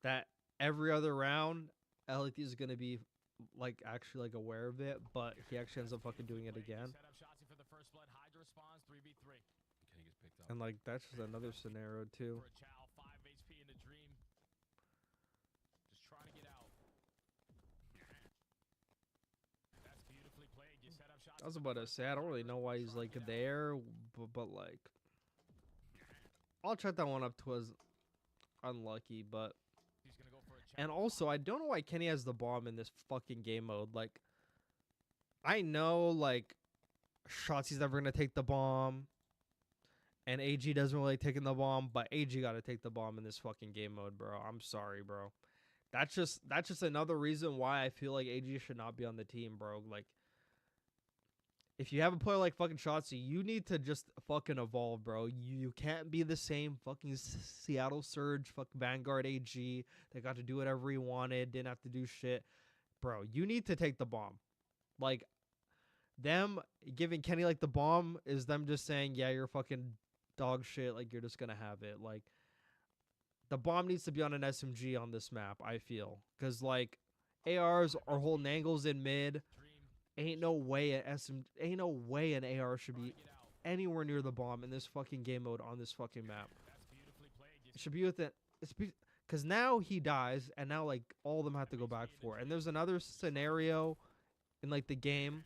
that every other round, LAT is gonna be like actually like aware of it, but he actually ends up fucking doing it again. And like that's just another scenario too. I was about to say I don't really know why he's like there, but like I'll check that one up to as unlucky, but and also I don't know why Kenny has the bomb in this fucking game mode. Like I know like Shotzi's never gonna take the bomb. And AG doesn't really taking the bomb, but AG got to take the bomb in this fucking game mode, bro. I'm sorry, bro. That's just another reason why I feel like AG should not be on the team, bro. Like, if you have a player like fucking Shotzi, you need to just fucking evolve, bro. You can't be the same fucking Seattle Surge, fucking Vanguard AG that got to do whatever he wanted, didn't have to do shit. Bro, you need to take the bomb. Like, them giving Kenny like the bomb is them just saying, yeah, you're fucking dog shit, like you're just gonna have it. Like The bomb needs to be on an SMG on this map, I feel. Because, like, ARs are holding angles in mid. Ain't no way an AR should be anywhere near the bomb in this fucking game mode on this fucking map. It should be with it. Because now he dies, and now, like, all of them have to go back for it. And there's another scenario in, like, the game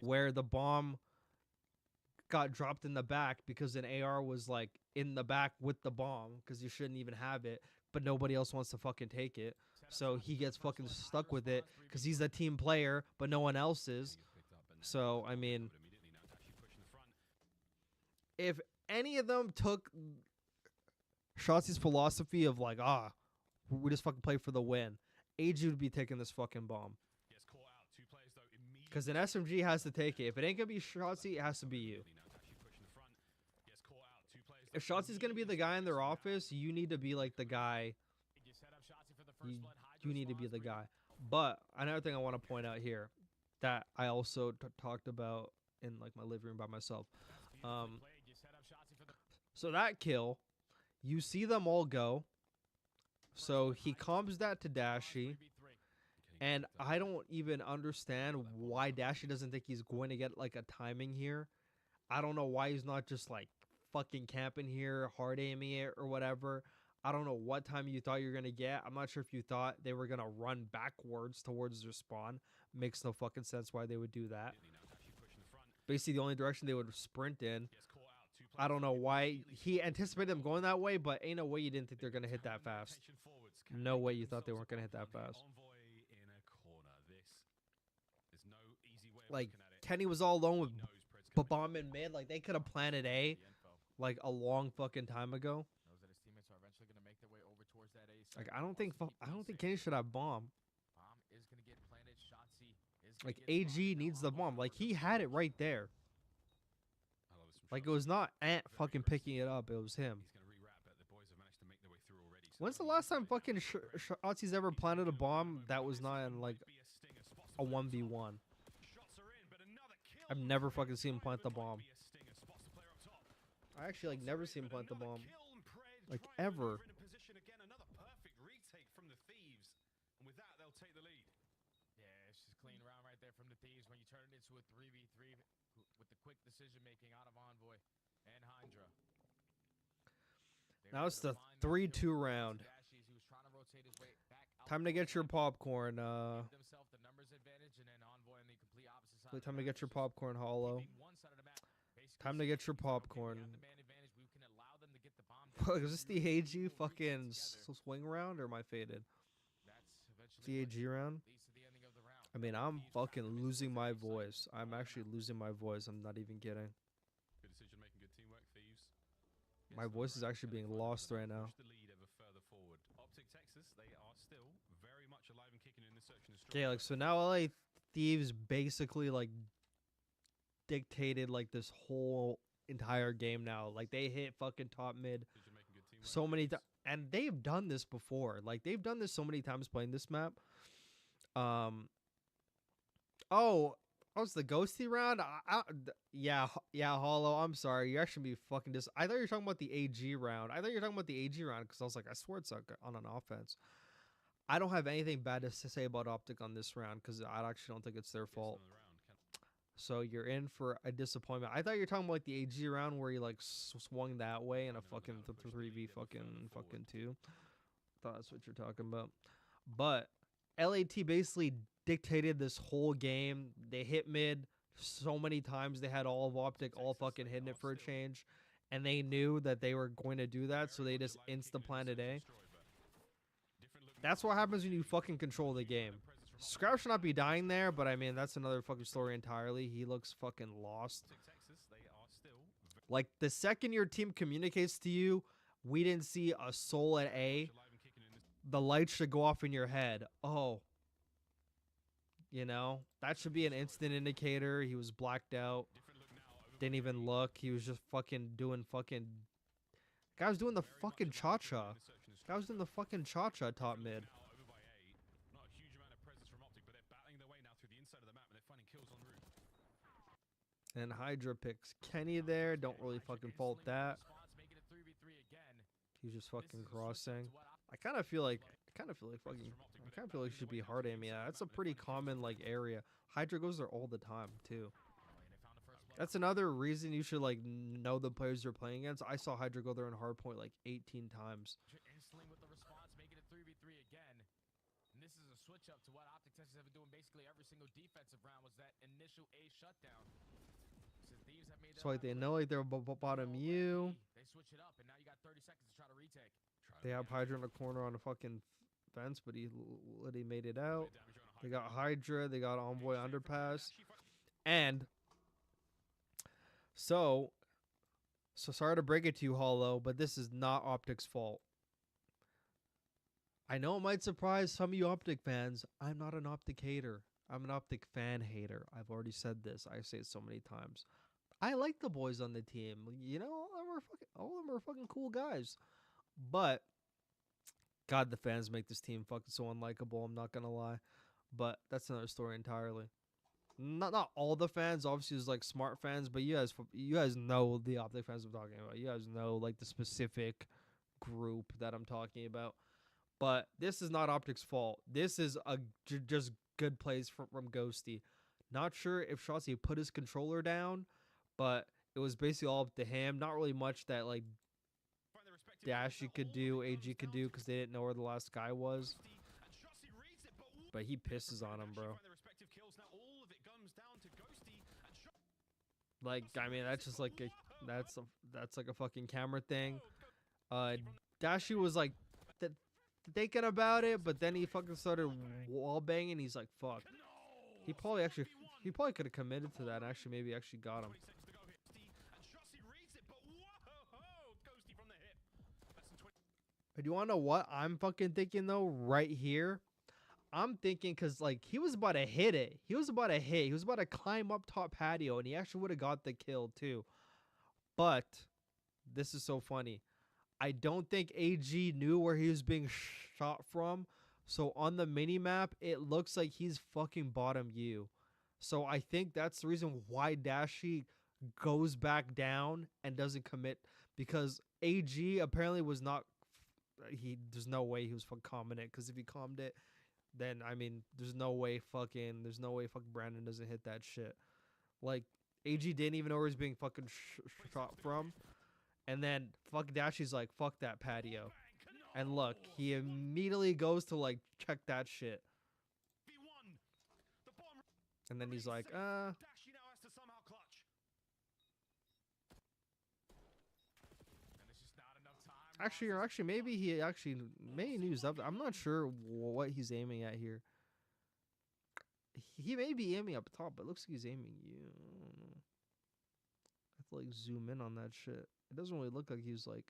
where the bomb got dropped in the back because an AR was, like, in the back with the bomb because you shouldn't even have it, but nobody else wants to fucking take it. So he gets fucking stuck with it because he's a team player, but no one else is. So, I mean, if any of them took Shotzi's philosophy of, like, we just fucking play for the win, AG would be taking this fucking bomb. Because an SMG has to take it. If it ain't going to be Shotzi, it has to be you. If Shotzi's going to be the guy in their office, you need to be, like, the guy. You need to be the guy. But another thing I want to point out here that I also talked about in, like, my living room by myself. So that kill, you see them all go. So he comms that to Dashi. And I don't even understand why Dashi doesn't think he's going to get, like, a timing here. I don't know why he's not just, like, fucking camping here, hard aiming it or whatever. I don't know what time you thought you were going to get. I'm not sure if you thought they were going to run backwards towards their spawn. Makes no fucking sense why they would do that. Basically, the only direction they would sprint in. I don't know why. He anticipated them going that way, but ain't no way you didn't think they're going to hit that fast. No way you thought they weren't going to hit that fast. Like, Kenny was all alone with bomb in mid. Like, they could have planted A, like, a long fucking time ago. Like, I don't think Kenny should have bomb. Like, AG needs the bomb. Like, he had it right there. Like, it was not Ant fucking picking it up. It was him. When's the last time fucking Shotzi's ever planted a bomb that was not in, like, a 1v1? I've never fucking seen him plant the bomb. I actually, like, never seen him plant the bomb. Like, ever. Yeah, it's just clean round right there from the Thieves when you turn it into a 3v3 with the quick decision making out of Envoy and Hydra. Now it's the 3-2 round. Time to get your popcorn. Time to get your popcorn, Hollow. Time to get your popcorn. Is this the AG fucking swing round or am I faded? The AG round? I mean, I'm fucking losing my voice. I'm actually losing my voice. I'm not even kidding. Good decision making, good teamwork, Thieves. My voice is actually being lost right now. The lead ever further forward. Optic Texas, they are still very much alive and kicking in this search and destroy. Okay, like, so now LA Thieves basically, like, dictated, like, this whole entire game now. Like, they hit fucking top mid so many times. And they've done this before. Like, they've done this so many times playing this map. Oh, it's the Ghosty round? Yeah, Hollow, I'm sorry. You're actually be fucking I thought you were talking about the AG round. I thought you were talking about the AG round because I was like, I swear it's like on an offense. I don't have anything bad to say about Optic on this round because I actually don't think it's their fault. So you're in for a disappointment. I thought you were talking about like the AG round where you like swung that way in a fucking 3v fucking 2. Thought that's what you're talking about. But LAT basically dictated this whole game. They hit mid so many times. They had all of Optic all fucking hitting it for a change. And they knew that they were going to do that, so they just insta-planted A. That's what happens when you fucking control the game. Scrap should not be dying there, but I mean, that's another fucking story entirely. He looks fucking lost. Like, the second your team communicates to you, we didn't see a soul at A, the lights should go off in your head. Oh. You know? That should be an instant indicator. He was blacked out. Didn't even look. He was just fucking doing fucking... Guy was doing the fucking cha-cha. Guy was doing the fucking cha-cha top mid. And Hydra picks Kenny there. Don't really fucking fault that. He's just fucking crossing. I kind of feel like he should be hard aiming. Yeah, that's a pretty common like area. Hydra goes there all the time too. That's another reason you should like know the players you're playing against. I saw Hydra go there in hardpoint like 18 times. Instantly with the response, making it 3v3 again. And this is a switch up to what Optic Texas have been doing basically every single defensive round was that initial A shutdown. So like they know like they're bottom U. They switch it up and now you got 30 seconds to try to retake. They have Hydra in the corner on the fucking fence, but he made it out. They got Hydra, they got Envoy underpass. And so sorry to break it to you, Hollow, but this is not Optic's fault. I know it might surprise some of you Optic fans. I'm not an Optic hater. I'm an Optic fan hater. I've already said this. I say it so many times. I like the boys on the team. You know, all of them are fucking cool guys. But God, the fans make this team fucking so unlikable. I'm not gonna lie. But that's another story entirely. Not all the fans, obviously there's like smart fans, but you guys know the Optic fans I'm talking about. You guys know like the specific group that I'm talking about. But this is not Optic's fault. This is a just good plays from Ghosty. Not sure if Shotzi put his controller down, but it was basically all up to him. Not really much that like Dashy could do, AG could do, because they didn't know where the last guy was. But he pisses on him, bro. Like, I mean, that's just like that's like a fucking camera thing. Dashy was like thinking about it, but then he fucking started wall banging. He's like, fuck. He probably could have committed to that. And actually, maybe actually got him. Do you want to know what I'm fucking thinking though? Right here, I'm thinking because like he was about to hit it. He was about to climb up top patio, and he actually would have got the kill too. But this is so funny. I don't think AG knew where he was being shot from. So on the mini map, it looks like he's fucking bottom U. So I think that's the reason why Dashy goes back down and doesn't commit, because AG apparently was not. There's no way he was fucking calming it, because if he calmed it, then I mean, there's no way fucking Brandon doesn't hit that shit. Like AG didn't even know where he's being fucking shot from. And then fuck Dashy's like, fuck that patio. And look, he immediately goes to like check that shit. And then he's like, Actually, maybe he knew something. I'm not sure what he's aiming at here. He may be aiming up top, but it looks like he's aiming you. I don't know. I have to like zoom in on that shit. It doesn't really look like he's like.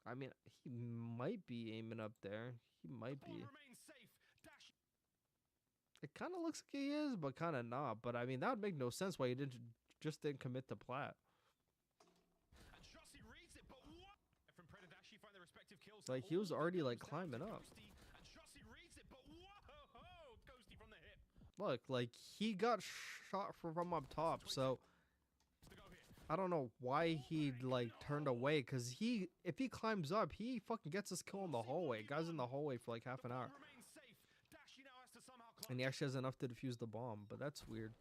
I mean, he might be aiming up there. He might be. It kind of looks like he is, but kind of not. But I mean, that would make no sense why he didn't commit to plat. Like he was already like climbing up. Look, like he got shot from up top, so I don't know why he like turned away, because if he climbs up, he fucking gets his kill in the hallway. Guy's in the hallway for like half an hour. And he actually has enough to defuse the bomb, but that's weird.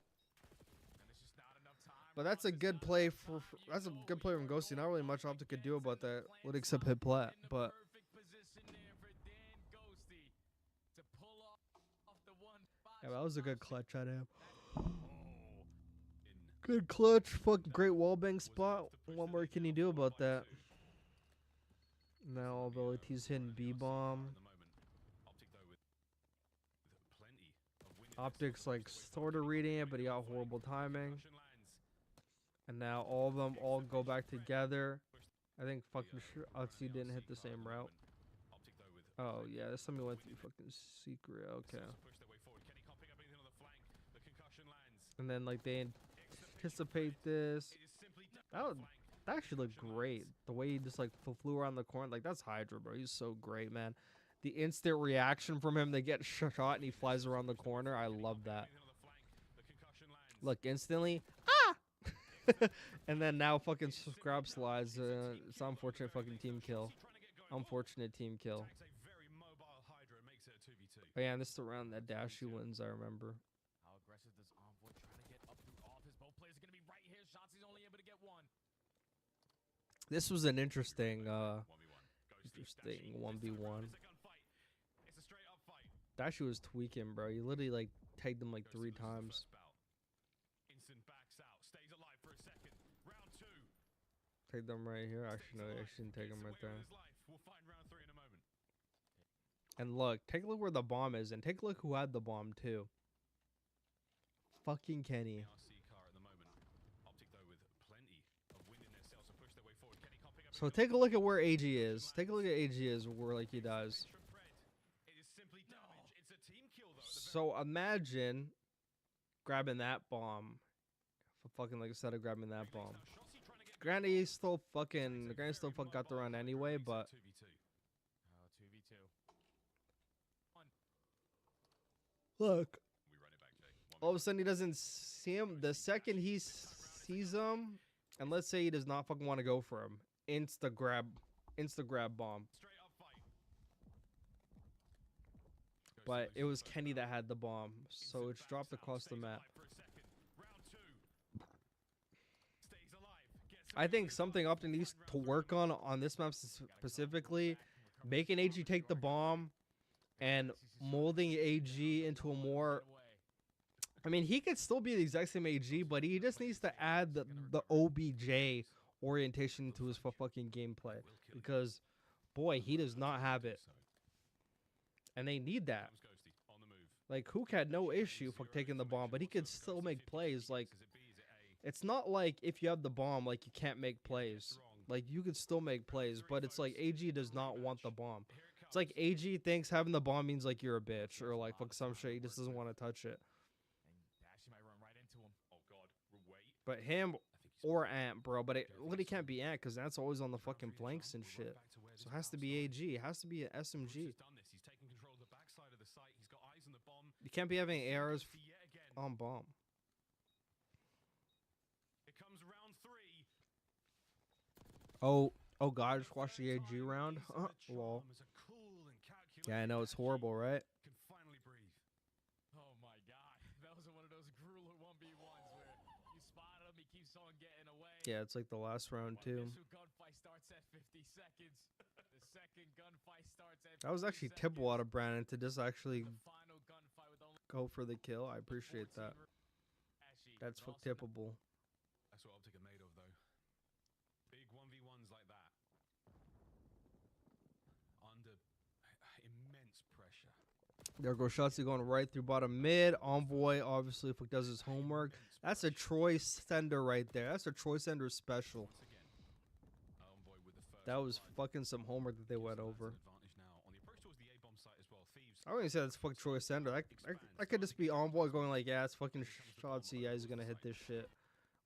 But that's a good play from Ghosty. Not really much Optic could do about that, would except hit plat. But yeah, that was a good clutch out of him. Good clutch, fucking great wallbang spot. What more can you do about that? Now, although he's hitting B-bomb. Optic's like sort of reading it, but he got horrible timing. And now all of them all go back together. I think fucking Utsi didn't hit the same route. Oh yeah, this time he went through fucking secret. Okay. And then like they anticipate this. That actually looked great. The way he just like flew around the corner, like that's Hydra, bro. He's so great, man. The instant reaction from him, they get shot and he flies around the corner. I love that. Look, instantly, And then now fucking scrap slides. It's unfortunate fucking team kill. Unfortunate team kill. But yeah, this is the round that Dashy wins, I remember. How aggressive does Envoy try to get up through office? Both players are going to be right here. Shots, he's only able to get one. This was an interesting 1v1. Dashy was tweaking, bro. He literally like tagged him like 3 times. Take them right here. Actually, no, I shouldn't take them right there. And look, take a look where the bomb is, and take a look who had the bomb too. Fucking Kenny. So take a look at where AG is. Take a look at AG is where like he does. So imagine grabbing that bomb. Fucking like instead of grabbing that bomb. Granny still fucking got the run anyway, but 2v2. Look. All of a sudden he doesn't see him. The second he sees him, and let's say he does not fucking want to go for him, insta grab bomb. But it was Kenny that had the bomb, so it's dropped across the map. I think something Optic needs to work on this map specifically, making AG take the bomb and molding AG into a more... I mean, he could still be the exact same AG, but he just needs to add the OBJ orientation to his fucking gameplay. Because, boy, he does not have it. And they need that. Like, Hook had no issue for taking the bomb, but he could still make plays. Like, it's not like if you have the bomb, like, you can't make plays. Like, you could still make plays, but it's like AG does not want the bomb. It's like AG thinks having the bomb means, like, you're a bitch. Or, like, fuck some shit. He just doesn't want to touch it. But him or Ant, bro. But it really can't be Ant because Ant's always on the fucking flanks and shit. So it has to be AG. It has to be an SMG. You can't be having ARs on bomb. Oh god, just watch the AG round. Lol. Yeah, I know, it's horrible, right? Oh my god, that was one of those grueler 1v1s where you spot him, he keeps on getting away. Yeah, it's like the last round too. Gunfight starts at 50 seconds. The second gunfight starts at That was actually tippable out of Brandon to just actually go for the kill. I appreciate that. That's tippable. That's what Optic are made of, though. Big 1v1s like that. Under immense pressure. There goes Shotzi going right through bottom mid. Envoy, obviously, if he does his homework. That's a Troy Sender right there. That's a Troy Sender special. That was fucking some homework that they went over. I wouldn't say that's fucking Troy Sender. I could just be Envoy going like, yeah, it's fucking Shotzi. Yeah, he's gonna hit this shit.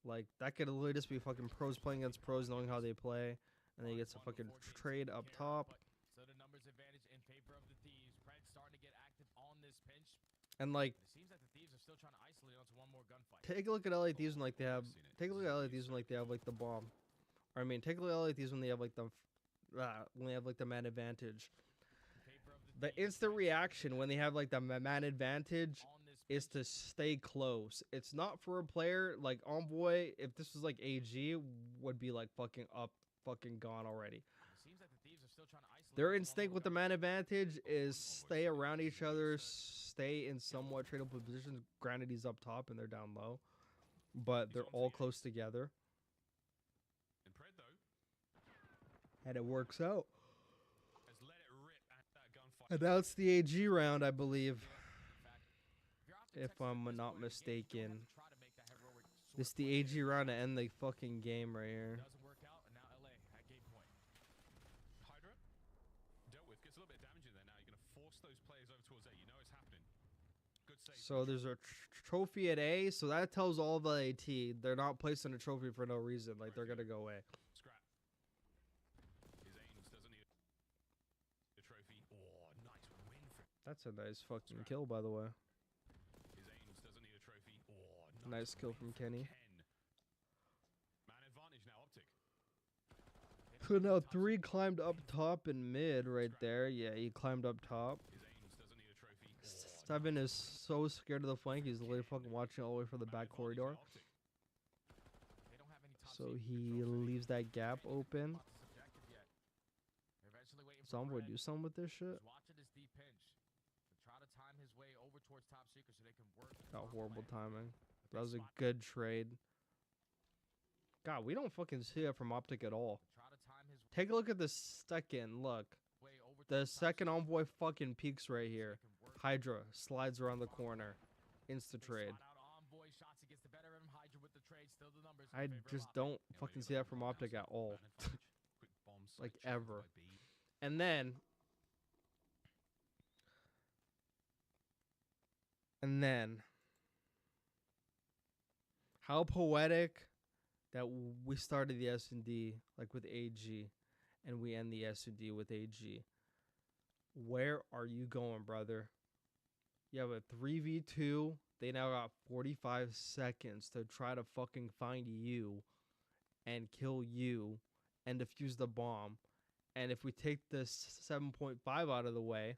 Like, that could literally just be fucking pros playing against pros, knowing how they play. And then he gets a fucking trade up top. So the numbers advantage in favor of the Thieves. Pred starting to get active on this pinch. And like, It seems like the Thieves are still trying to isolate onto one more gunfight. take a look at LA Thieves when like they have. Take a look at LA Thieves when like they have like the bomb. Or I mean, take a look at LA Thieves when they have like the man advantage. The instant reaction when they have like the man advantage is to stay close. It's not for a player like Envoy. If this was like AG, would be like fucking up, fucking gone already. Their instinct with the man advantage is stay around each other, stay in somewhat tradable positions. Granted, he's up top and they're down low, but they're all close together. And it works out. And that's the AG round, I believe. If I'm not mistaken. This is the AG round to end the fucking game right here. So there's a trophy at A, so that tells all the AT they're not placing a trophy for no reason. Like, they're gonna go away. That's a nice fucking kill, by the way. Nice kill from Kenny. So now 3 climbed up top and mid right there. Yeah, he climbed up top. 7 is so scared of the flank. He's literally fucking watching all the way from the back corridor. So he leaves that gap open. Someone would do something with this shit. Got horrible timing. That was a good trade. God, we don't fucking see it from Optic at all. Take a look at the second. Look. The second envoy fucking peaks right here. Hydra slides around the corner. Insta trade. I just don't fucking see that from Optic at all. Like, ever. And then, how poetic that we started the S&D like with AG, and we end the S&D with AG. Where are you going, brother? You have a 3v2. They now got 45 seconds to try to fucking find you and kill you and defuse the bomb. And if we take this 7.5 out of the way,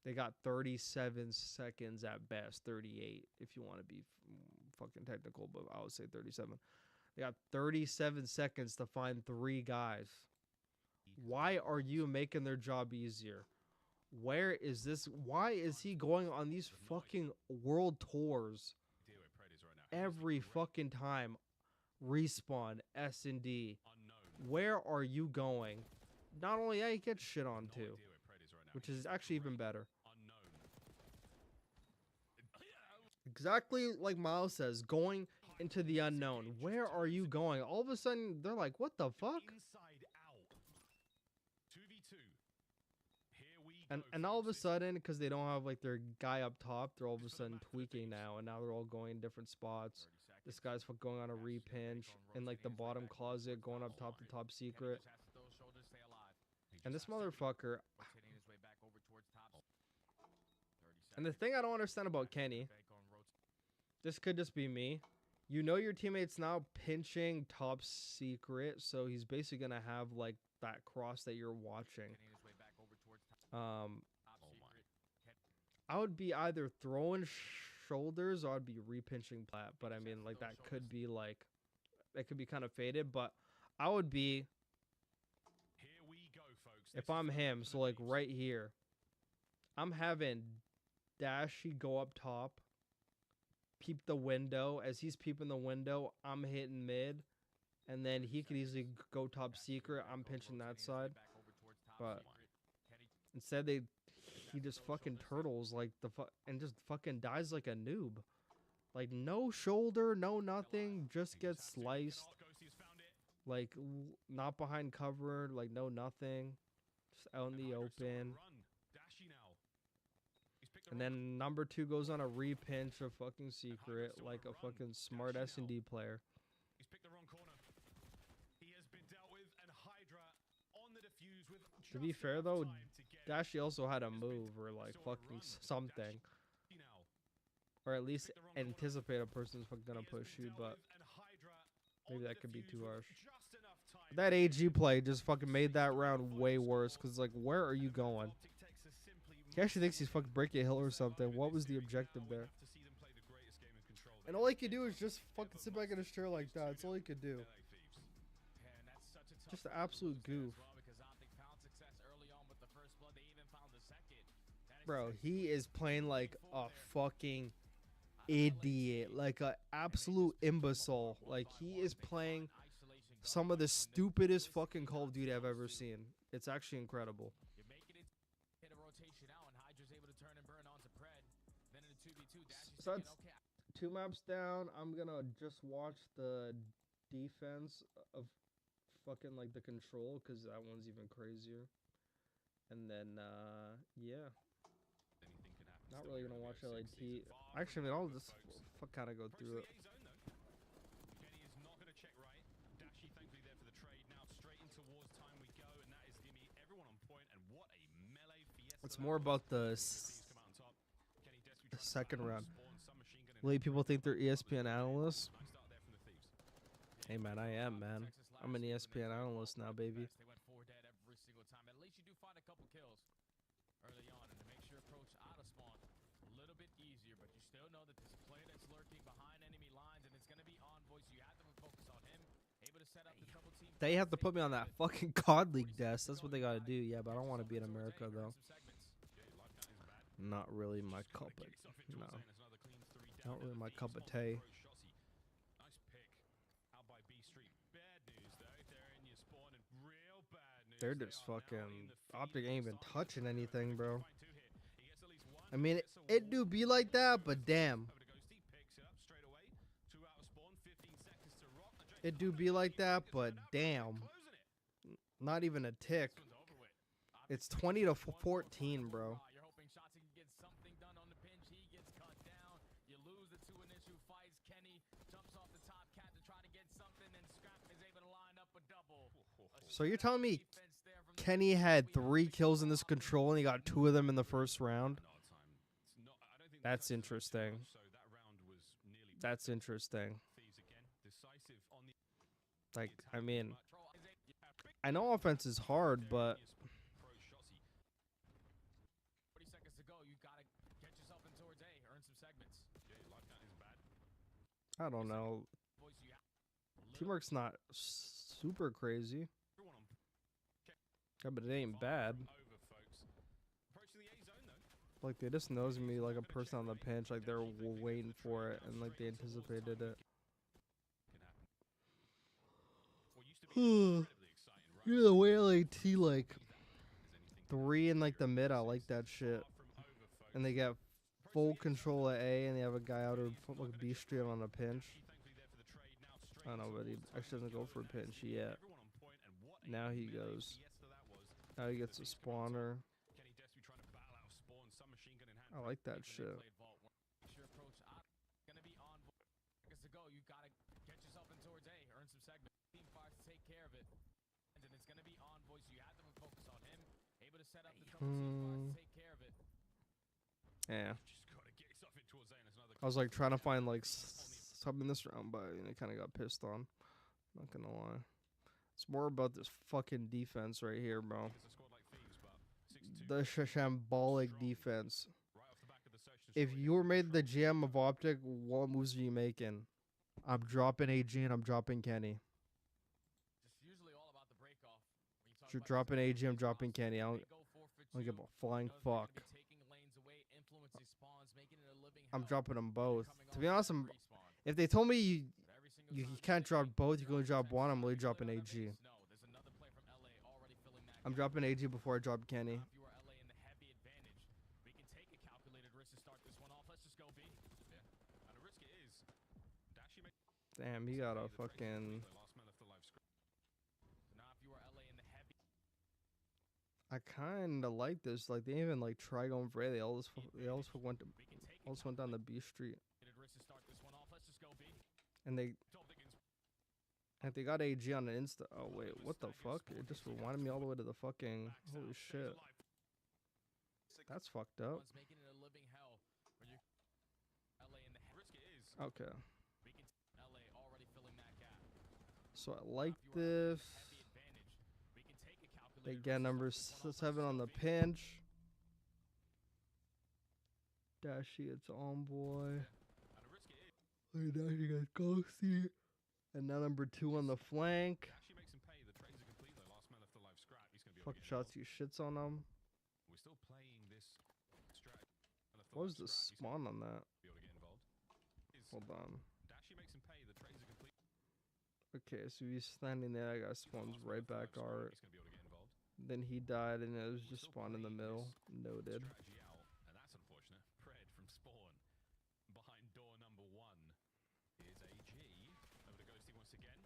they got 37 seconds at best, 38 if you want to be fucking technical, but I would say 37. They got 37 seconds to find 3 guys. Why are you making their job easier? Where is this? Why is he going on these fucking world tours every fucking time? Respawn, S&D. Where are you going? Not only that, he gets shit on too, which is actually even better. Exactly like Miles says, going into the unknown. Where are you going? All of a sudden, they're like, what the fuck? And all of a sudden, because they don't have like their guy up top, they're all of a sudden tweaking now, and now they're all going in different spots. This guy's going on a repinch in like the bottom closet, going up top to top secret. And this motherfucker. And the thing I don't understand about Kenny, this could just be me. You know your teammate's now pinching top secret, so he's basically gonna have like that cross that you're watching. I would be either throwing shoulders or I'd be repinching plat, but I mean like that could be like, that could be kind of faded, but I would be, if I'm him, so like right here, I'm having Dashy go up top, peep the window. As he's peeping the window, I'm hitting mid, and then he could easily go top secret. I'm pinching that side, but instead he just fucking turtles like and just fucking dies like a noob. Like no shoulder, no nothing, just gets sliced. Like not behind cover, like no nothing, just out in the open. And then number 2 goes on a repinch of fucking secret like a fucking smart S&D player. To be fair though, Dashy also had a move or like fucking something, or at least anticipate a person's fucking gonna push you, but maybe that could be too harsh. That AG play just fucking made that round way worse, because like, where are you going? He actually thinks he's fucking breaking a hill or something. What was the objective there? And all he could do is just fucking sit back in his chair like that. That's all he could do. Just an absolute goof. Bro, he is playing like a fucking idiot. Like an absolute imbecile. Like, he is playing some of the stupidest fucking Call of Duty I've ever seen. It's actually incredible. So that's 2 maps down. I'm gonna just watch the defense of fucking like the control, because that one's even crazier. And then yeah, not really gonna watch LAT. Actually, I mean, I'll just kind of go through it. It's more about the second round. Really, people think they're ESPN analysts. Hey man, I am, man. I'm an ESPN analyst now, baby. They went 4 dead every single time. At least you do find a couple kills early on, and it makes your approach out of spawn a little bit easier. But you still know that this player that's lurking behind enemy lines, and it's gonna be Envoy, so you have to focus on him. Able to set up the double team. They have to put me on that fucking COD League desk. That's what they gotta do. Yeah, but I don't want to be in America though. Not really my cup of no. Not really my cup of tea. Nice pick out by B Street. Bad news though. They're in your spawn and real bad news. They're just fucking Optic ain't even touching anything, bro. I mean, it do be like that, but damn. It do be like that, but damn. Not even a tick. It's 20 to 14, bro. You're hoping Shotzi can get something done on the pinch. He gets cut down. You lose the 2 initial fights. Kenny jumps off the top cat to try to get something, and Scrap is able to line up a double. So you're telling me Kenny had 3 kills in this control and he got 2 of them in the first round? That's interesting. That's interesting. Like, I mean, I know offense is hard, but 40 seconds to go. You gotta get yourself in towards A. Earn some segments. I don't know. Teamwork's not super crazy. Yeah, but it ain't bad. Like, they just knows me like a person on the pinch. Like, they're waiting for it and like they anticipated it. You're the way LAT like 3 in like the mid. I like that shit. And they get full control at A, and they have a guy out of like B Street on a pinch. I don't know, but he actually doesn't go for a pinch yet. Now he goes. Now he gets a spawner. I like that shit. You gotta get yourself in towards A. Earn some segments. Team fights to take care of it. And it's gonna be Envoy, so you have to focus on him. Able to set up the double team fights to take care of it. Yeah. I was like trying to find like something in this round, but I kind of got pissed on. Not gonna lie. It's more about this fucking defense right here, bro. The shambolic defense. If you were made the GM of Optic, what moves are you making? I'm dropping AG and I'm dropping Kenny. Just usually all about the break off. You're dropping AG, I'm dropping Kenny. I don't give a flying fuck. I'm dropping them both. To be honest, if they told me you can't drop both, you can only drop one, I'm really dropping AG. I'm dropping AG before I drop Kenny. Damn, he got a fucking... I kinda like this. Like, they even like try going for A. They all just went down the B Street. And they got AG on an insta. Oh wait, what the fuck? It just rewinded me all the way to the fucking... Holy shit. That's fucked up. Okay. So I like this. They get number 7 on the pinch. Dashi gets Envoy. Dashi gets Ghosty. And now number 2 on the flank. Fuck shots, he shits on them. What was the spawn on that? Hold on. Okay, so he's standing there. That guy spawns right back art. Then he died, and it was just spawned in the middle. Noted. And that's unfortunate. Pred from spawn behind door number 1 is AG. Over to Ghosty once again.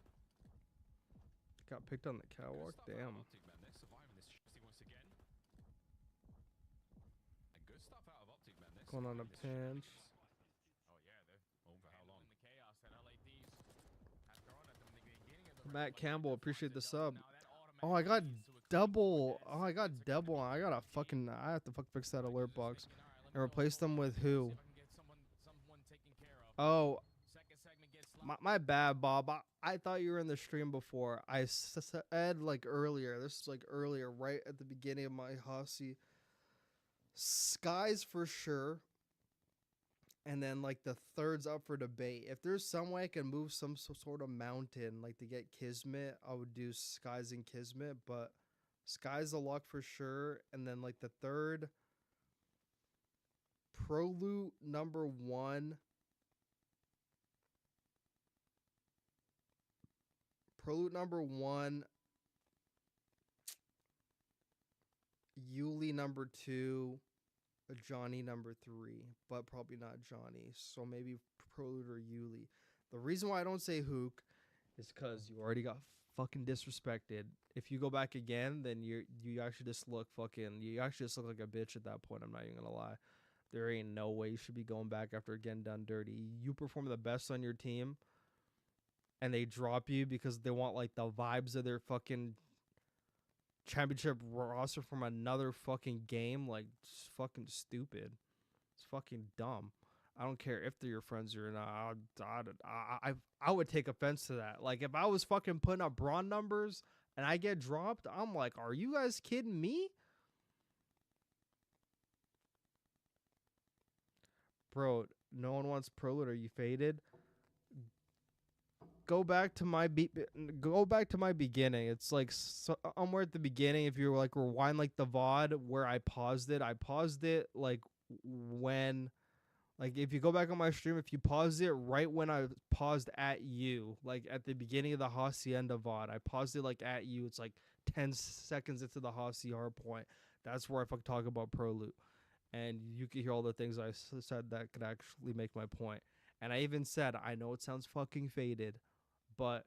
Got picked on the catwalk. Damn. Optic Man, they're surviving this Ghosty once again. And good stuff out of Optic Man. Going on a pinch. Oh yeah, they're for how long? the chaos that LADs have thrown at them in the beginning of the Matt Campbell, appreciate the sub. Oh, I got double. Oh, I got double. I got a fucking. I have to fix that alert box and replace them with who? Oh, my bad, Bob. I thought you were in the stream before. I said like earlier. This is like earlier, right at the beginning of my Hossie. Skies for sure. And then like the third's up for debate. If there's some way I can move some sort of mountain, like to get Kismet, I would do Skies and Kismet. But Skies a lock for sure. And then like the third, Proloot number 1. Proloot number 1. Yuli number 2. Johnny number 3, but probably not Johnny. So maybe Proloot or Yuli. The reason why I don't say Hook is because you already got fucking disrespected. If you go back again, then you actually just look like a bitch at that point. I'm not even gonna lie. There ain't no way you should be going back after getting done dirty. You perform the best on your team, and they drop you because they want like the vibes of their fucking championship roster from another fucking game. Like, it's fucking stupid. It's fucking dumb. I don't care if they're your friends or not. I would take offense to that. Like, if I was fucking putting up brawn numbers and I get dropped, I'm like, are you guys kidding me? Bro, no one wants Proloot. Are you faded? Go back to my beginning. It's like somewhere at the beginning. If you like rewind like the VOD where I paused it like when, like if you go back on my stream, if you pause it right when I paused at you, like at the beginning of the Hacienda VOD, I paused it like at you. It's like 10 seconds into the Hacienda hard point. That's where I fucking talk about Proloot, and you can hear all the things I said that could actually make my point. And I even said, I know it sounds fucking faded, but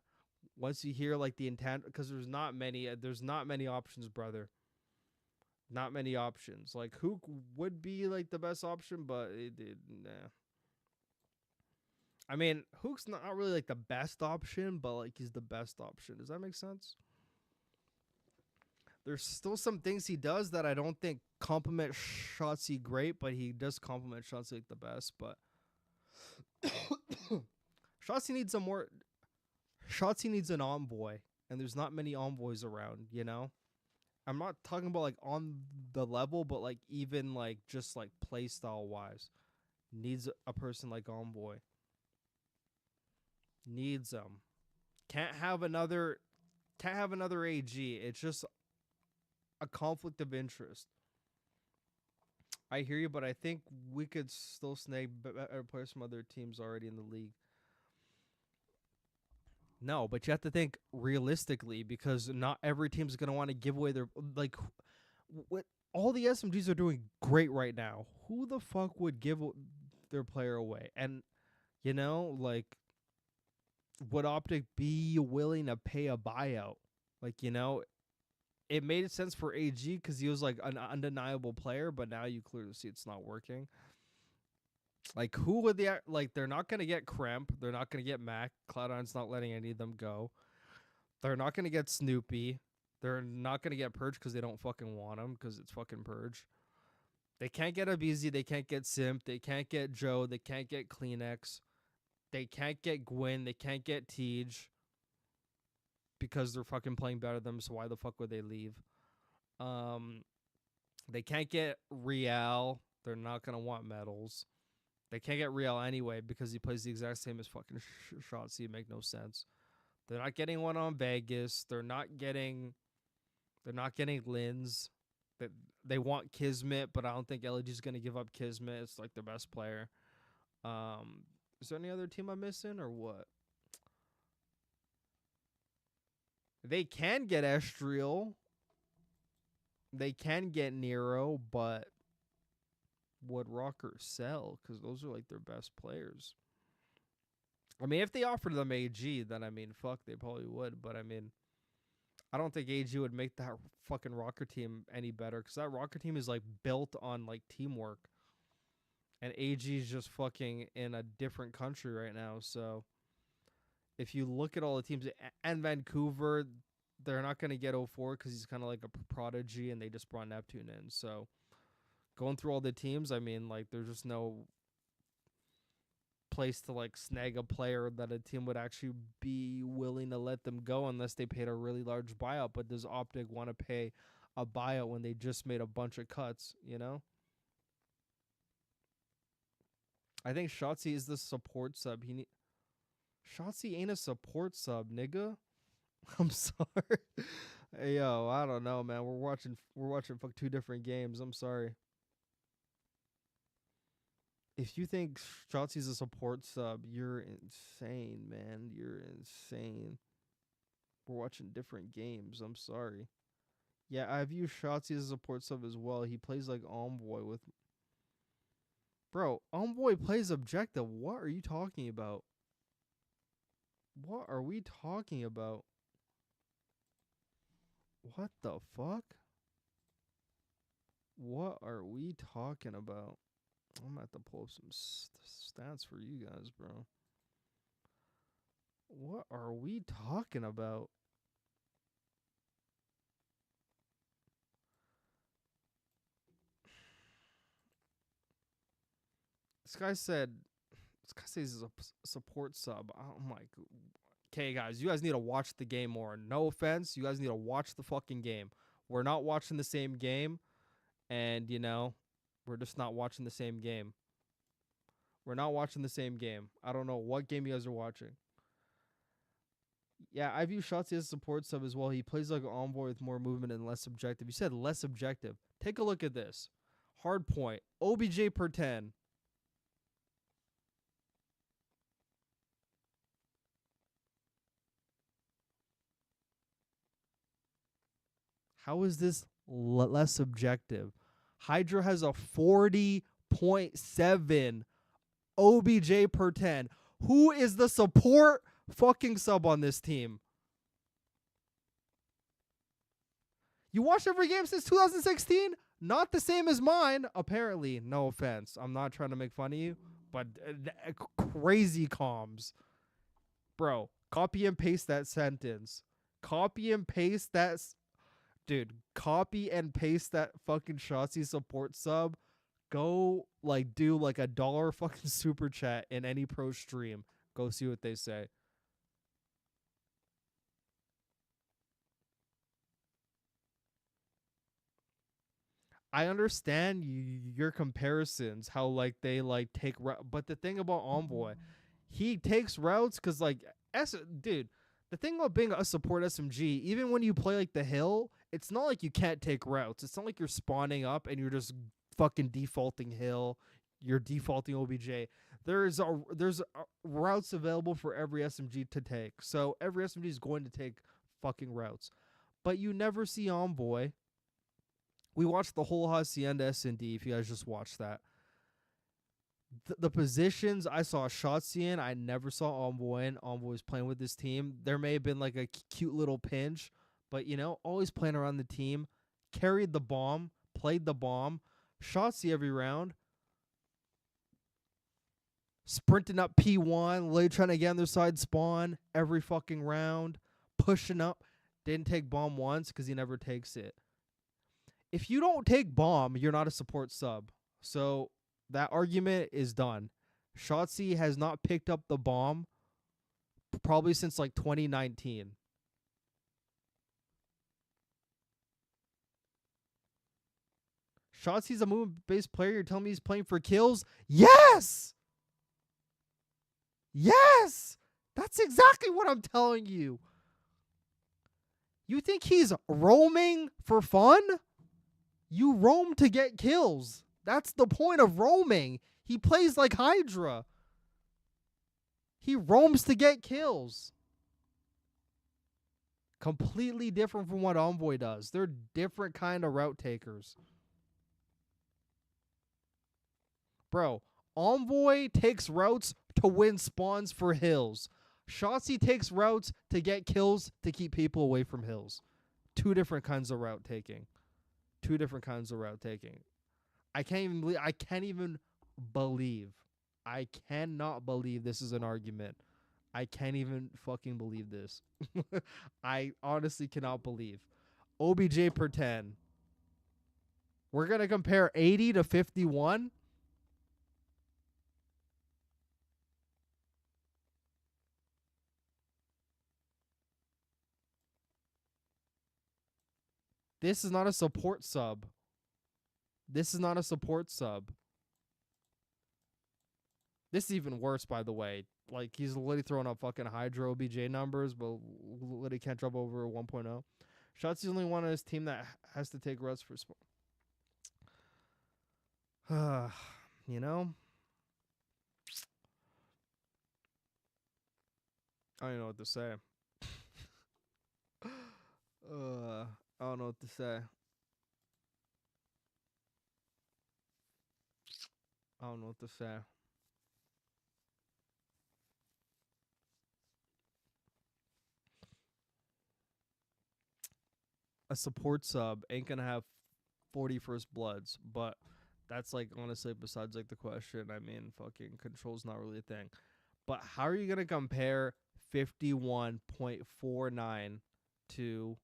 once you hear like the intent, because there's not many options, brother. Not many options. Like Hook would be like the best option, but nah. I mean, Hook's not really like the best option, but like he's the best option. Does that make sense? There's still some things he does that I don't think complement Shotzi great, but he does complement Shotzi like the best. But Shotzi needs Shotzi needs an envoy, and there's not many envoys around, you know? I'm not talking about like on the level, but like even like just like play style wise. Needs a person like envoy. Needs them. Can't have another AG. It's just a conflict of interest. I hear you, but I think we could still snag better players from other teams already in the league. No, but you have to think realistically, because not every team's going to want to give away their, like, what all the SMGs are doing great right now. Who the fuck would give their player away? And, you know, like, would Optic be willing to pay a buyout? Like, you know, it made sense for AG because he was like an undeniable player, but now you clearly see it's not working. Like, who would they, like, they're not going to get Kremp. They're not going to get Mac. Cloud9's not letting any of them go. They're not going to get Snoopy. They're not going to get Purge because they don't fucking want him because it's fucking Purge. They can't get Abizi. They can't get Simp. They can't get Joe. They can't get Kleenex. They can't get Gwyn. They can't get Tej because they're fucking playing better than them, so why the fuck would they leave? They can't get Real. They're not going to want medals. They can't get Real anyway because he plays the exact same as fucking Shotzi. It make no sense. They're not getting one on Vegas. They're not getting Lins. They want Kismet, but I don't think LG's going to give up Kismet. It's like their best player. Is there any other team I'm missing or what? They can get Estriel. They can get Nero, but would Rocker sell? Because those are like their best players. I mean, if they offered them AG, then I mean, fuck, they probably would. But I mean, I don't think AG would make that fucking Rocker team any better because that Rocker team is like built on like teamwork. And AG is just fucking in a different country right now. So if you look at all the teams, and Vancouver, they're not going to get 04 because he's kind of like a prodigy and they just brought Neptune in. So going through all the teams, I mean, like, there's just no place to like snag a player that a team would actually be willing to let them go unless they paid a really large buyout. But does Optic want to pay a buyout when they just made a bunch of cuts, you know? I think Shotzi is the support sub. Shotzi ain't a support sub, nigga. I'm sorry. Hey, yo, I don't know, man. We're watching fuck 2 different games. I'm sorry. If you think Shotzi's a support sub, you're insane, man. You're insane. We're watching different games. I'm sorry. Yeah, I view Shotzi as a support sub as well. He plays like Envoy with... Bro, Envoy plays objective. What are you talking about? What are we talking about? What the fuck? What are we talking about? I'm gonna have to pull up some stats for you guys, bro. What are we talking about? This guy says he's a support sub. I'm like, okay, guys, you guys need to watch the game more. No offense, you guys need to watch the fucking game. We're not watching the same game, and, you know, we're just not watching the same game. We're not watching the same game. I don't know what game you guys are watching. Yeah, I view Shotzi as a support sub as well. He plays like an Envoy with more movement and less objective. You said less objective. Take a look at this. Hard point. OBJ per 10. How is this less objective? Hydra has a 40.7 OBJ per 10. Who is the support fucking sub on this team? You watched every game since 2016? Not the same as mine, apparently. No offense. I'm not trying to make fun of you, but crazy comms. Bro, copy and paste that sentence. Copy and paste that... Dude, copy and paste that fucking Shotzi support sub. Go, like, do, like, $1 fucking super chat in any pro stream. Go see what they say. I understand your comparisons, how, like, they, like, take... But the thing about Envoy, he takes routes because, like... Dude, the thing about being a support SMG, even when you play, like, the hill, it's not like you can't take routes. It's not like you're spawning up and you're just fucking defaulting hill. You're defaulting OBJ. There's routes available for every SMG to take. So every SMG is going to take fucking routes. But you never see Envoy. We watched the whole Hacienda S&D, if you guys just watched that. The positions I saw Shotzi in, I never saw Envoy in. Envoy was playing with this team. There may have been like a cute little pinch, but, you know, always playing around the team. Carried the bomb, played the bomb. Shotzi every round. Sprinting up P1, literally trying to get on their side spawn every fucking round. Pushing up. Didn't take bomb once because he never takes it. If you don't take bomb, you're not a support sub. So that argument is done. Shotzi has not picked up the bomb probably since like 2019. Shotzi's a movement-based player. You're telling me he's playing for kills? Yes! Yes! That's exactly what I'm telling you. You think he's roaming for fun? You roam to get kills. That's the point of roaming. He plays like Hydra. He roams to get kills. Completely different from what Envoy does. They're different kind of route takers. Bro, Envoy takes routes to win spawns for hills. Shotzi takes routes to get kills to keep people away from hills. Two different kinds of route taking. Two different kinds of route taking. I can't even believe. I cannot believe this is an argument. I can't even fucking believe this. I honestly cannot believe. OBJ per 10. We're going to compare 80 to 51. This is not a support sub. This is not a support sub. This is even worse, by the way. Like, he's literally throwing up fucking Hydro OBJ numbers, but literally can't drop over 1.0. Shotzi's the only one on his team that has to take rest for you know? I don't know what to say. I don't know what to say. I don't know what to say. A support sub ain't gonna have 40 first bloods, but that's like honestly besides like the question. I mean, fucking control's not really a thing. But how are you gonna compare 51.49 to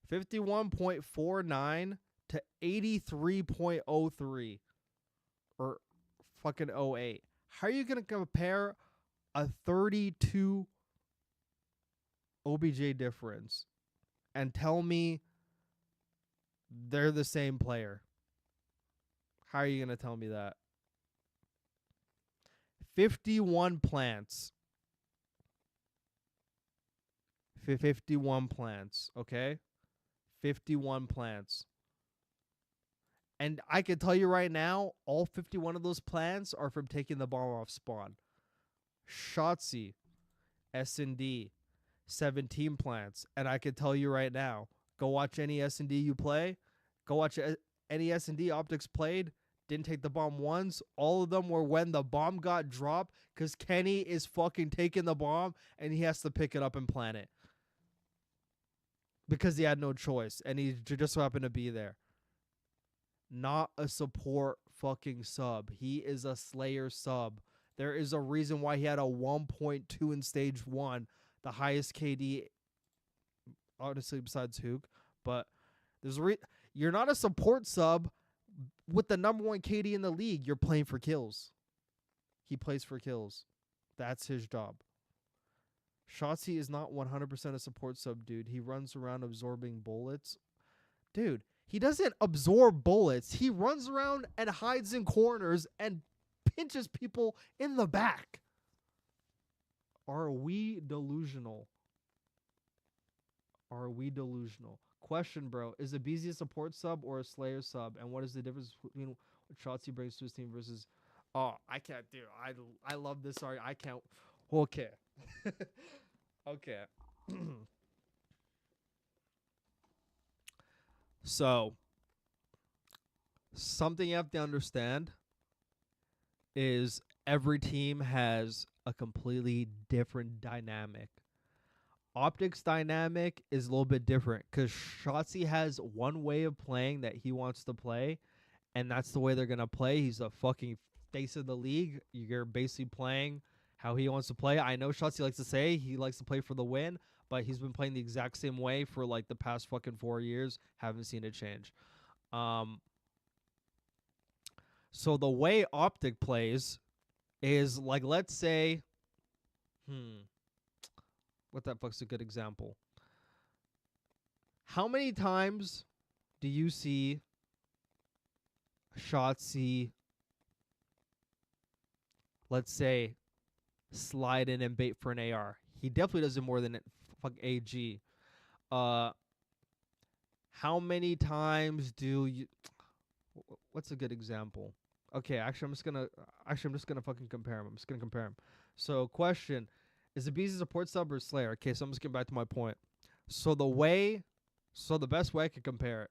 51.49 to 83.03 or fucking 08? How are you gonna compare a 32 OBJ difference and tell me they're the same player? How are you going to tell me that? 51 plants. 51 plants, okay? 51 plants. And I can tell you right now, all 51 of those plants are from taking the bomb off spawn. Shotzi, S&D, 17 plants. And I can tell you right now, go watch any S&D you play. Go watch any S&D Optics played. Didn't take the bomb once. All of them were when the bomb got dropped because Kenny is fucking taking the bomb and he has to pick it up and plant it. Because he had no choice and he just so happened to be there. Not a support fucking sub. He is a Slayer sub. There is a reason why he had a 1.2 in stage 1. The highest KD, honestly, besides Hook. But there's you're not a support sub with the number 1 KD in the league. You're playing for kills. He plays for kills. That's his job. Shotzi is not 100% a support sub, dude. He runs around absorbing bullets. Dude, he doesn't absorb bullets. He runs around and hides in corners and pinches people in the back. Are we delusional? Are we delusional? Question, bro. Is a BZ a support sub or a Slayer sub? And what is the difference between what Shotzi brings to his team versus... Oh, I can't do. I love this. Sorry, I can't. Okay. Okay. So, something you have to understand is every team has a completely different dynamic. Optics dynamic is a little bit different because Shotzi has one way of playing that he wants to play, and that's the way they're going to play. He's a fucking face of the league. You're basically playing how he wants to play. I know Shotzi likes to say he likes to play for the win, but he's been playing the exact same way for like the past fucking 4 years. Haven't seen it change. So the way Optic plays is like, let's say, what the fuck's a good example? How many times do you see Shotzi, let's say, slide in and bait for an AR? He definitely does it more than fuck AG. How many times do you... What's a good example? Okay, actually, I'm just gonna fucking compare him. I'm just gonna compare him. So, question: is the BZ support sub or Slayer? Okay, so I'm just getting back to my point. So the best way I could compare it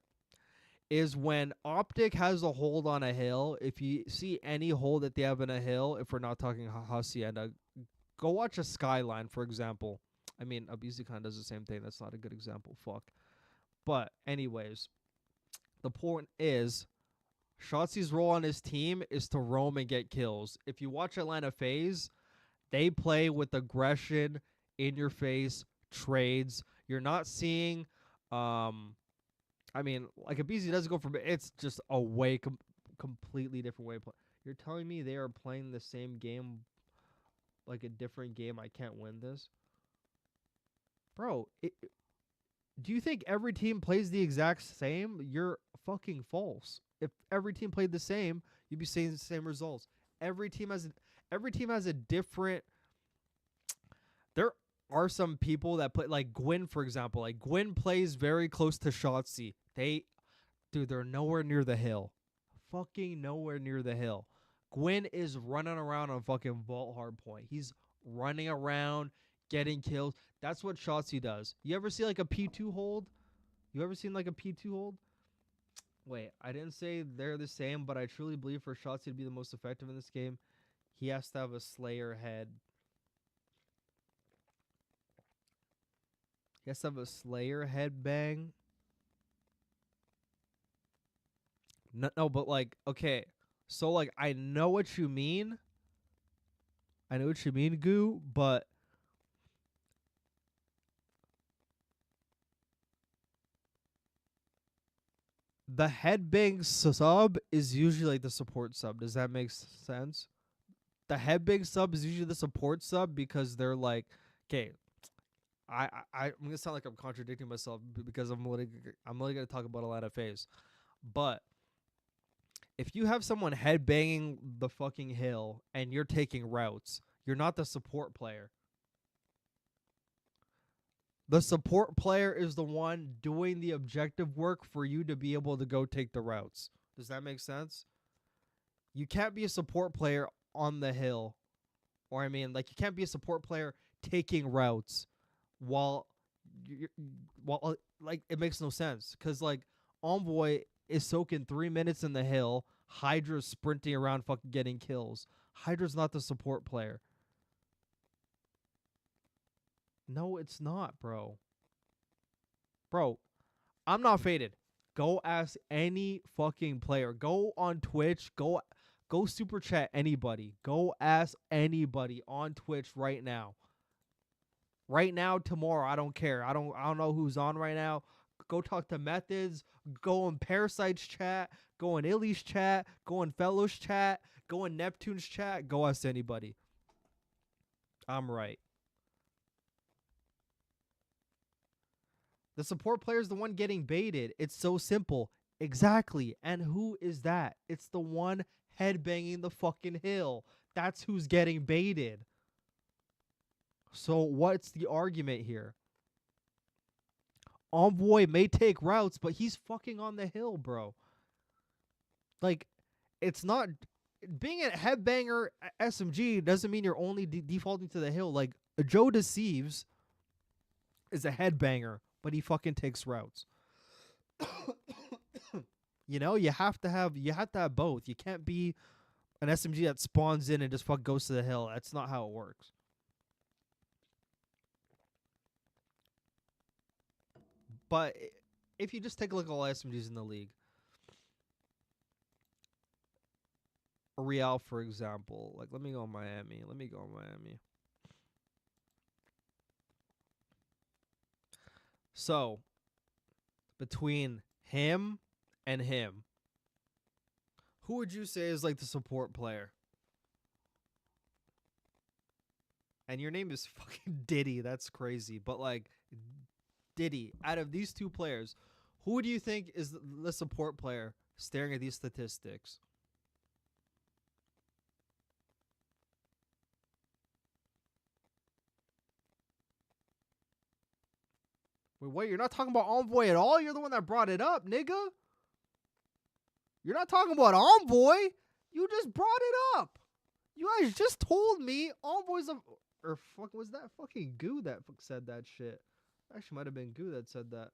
is when Optic has a hold on a hill. If you see any hold that they have in a hill, if we're not talking Hacienda, go watch a Skyline, for example. I mean, Abusi kind of does the same thing. That's not a good example. Fuck. But anyways, the point is, Shotzi's role on his team is to roam and get kills. If you watch Atlanta FaZe, they play with aggression, in your face, trades. You're not seeing, I mean, like a BZ doesn't go from, it's just a way, completely different way of playing. You're telling me they are playing the same game, like a different game? I can't win this. Bro, do you think every team plays the exact same? You're fucking false. If every team played the same, you'd be seeing the same results. Every team has a different. There are some people that play like Gwyn, for example. Like Gwyn plays very close to Shotzi. They're nowhere near the hill. Fucking nowhere near the hill. Gwyn is running around on fucking vault hardpoint. He's running around, getting kills. That's what Shotzi does. You ever see like a P2 hold? You ever seen like a P2 hold? Wait, I didn't say they're the same, but I truly believe for Shotzi to be the most effective in this game, he has to have a Slayer head. He has to have a Slayer headbang. No, but like, okay. So like, I know what you mean. I know what you mean, Goo, but the headbang sub is usually like the support sub. Does that make sense? The headbang sub is usually the support sub because they're like, okay, I'm gonna sound like I'm contradicting myself because I'm only gonna talk about a lot of phase, but if you have someone headbanging the fucking hill and you're taking routes, you're not the support player. The support player is the one doing the objective work for you to be able to go take the routes. Does that make sense? You can't be a support player on the hill. Or I mean, like, you can't be a support player taking routes while like, it makes no sense. Because, like, Envoy is soaking 3 minutes in the hill. Hydra's sprinting around fucking getting kills. Hydra's not the support player. No, it's not, bro. Bro, I'm not faded. Go ask any fucking player. Go on Twitch. Go super chat anybody. Go ask anybody on Twitch right now. Right now, tomorrow, I don't care. I don't know who's on right now. Go talk to Methods. Go in Parasite's chat. Go in Illy's chat. Go in Fellows chat. Go in Neptune's chat. Go ask anybody. I'm right. The support player is the one getting baited. It's so simple. Exactly. And who is that? It's the one headbanging the fucking hill. That's who's getting baited. So what's the argument here? Envoy may take routes, but he's fucking on the hill, bro. Like, it's not... Being a headbanger SMG doesn't mean you're only defaulting to the hill. Like, Joe Deceives is a headbanger, but he fucking takes routes. You know, you have to have both. You can't be an SMG that spawns in and just fuck goes to the hill. That's not how it works. But if you just take a look at all SMGs in the league, Real, for example, like, let me go Miami. So, between him and him, who would you say is like the support player? And your name is fucking Diddy. That's crazy. But like, Diddy, out of these two players, who do you think is the support player staring at these statistics? Wait, you're not talking about Envoy at all? You're the one that brought it up, nigga. You're not talking about Envoy. You just brought it up. You guys just told me Envoy's a... Or fuck, was that fucking Goo that said that shit? Actually, might have been Goo that said that.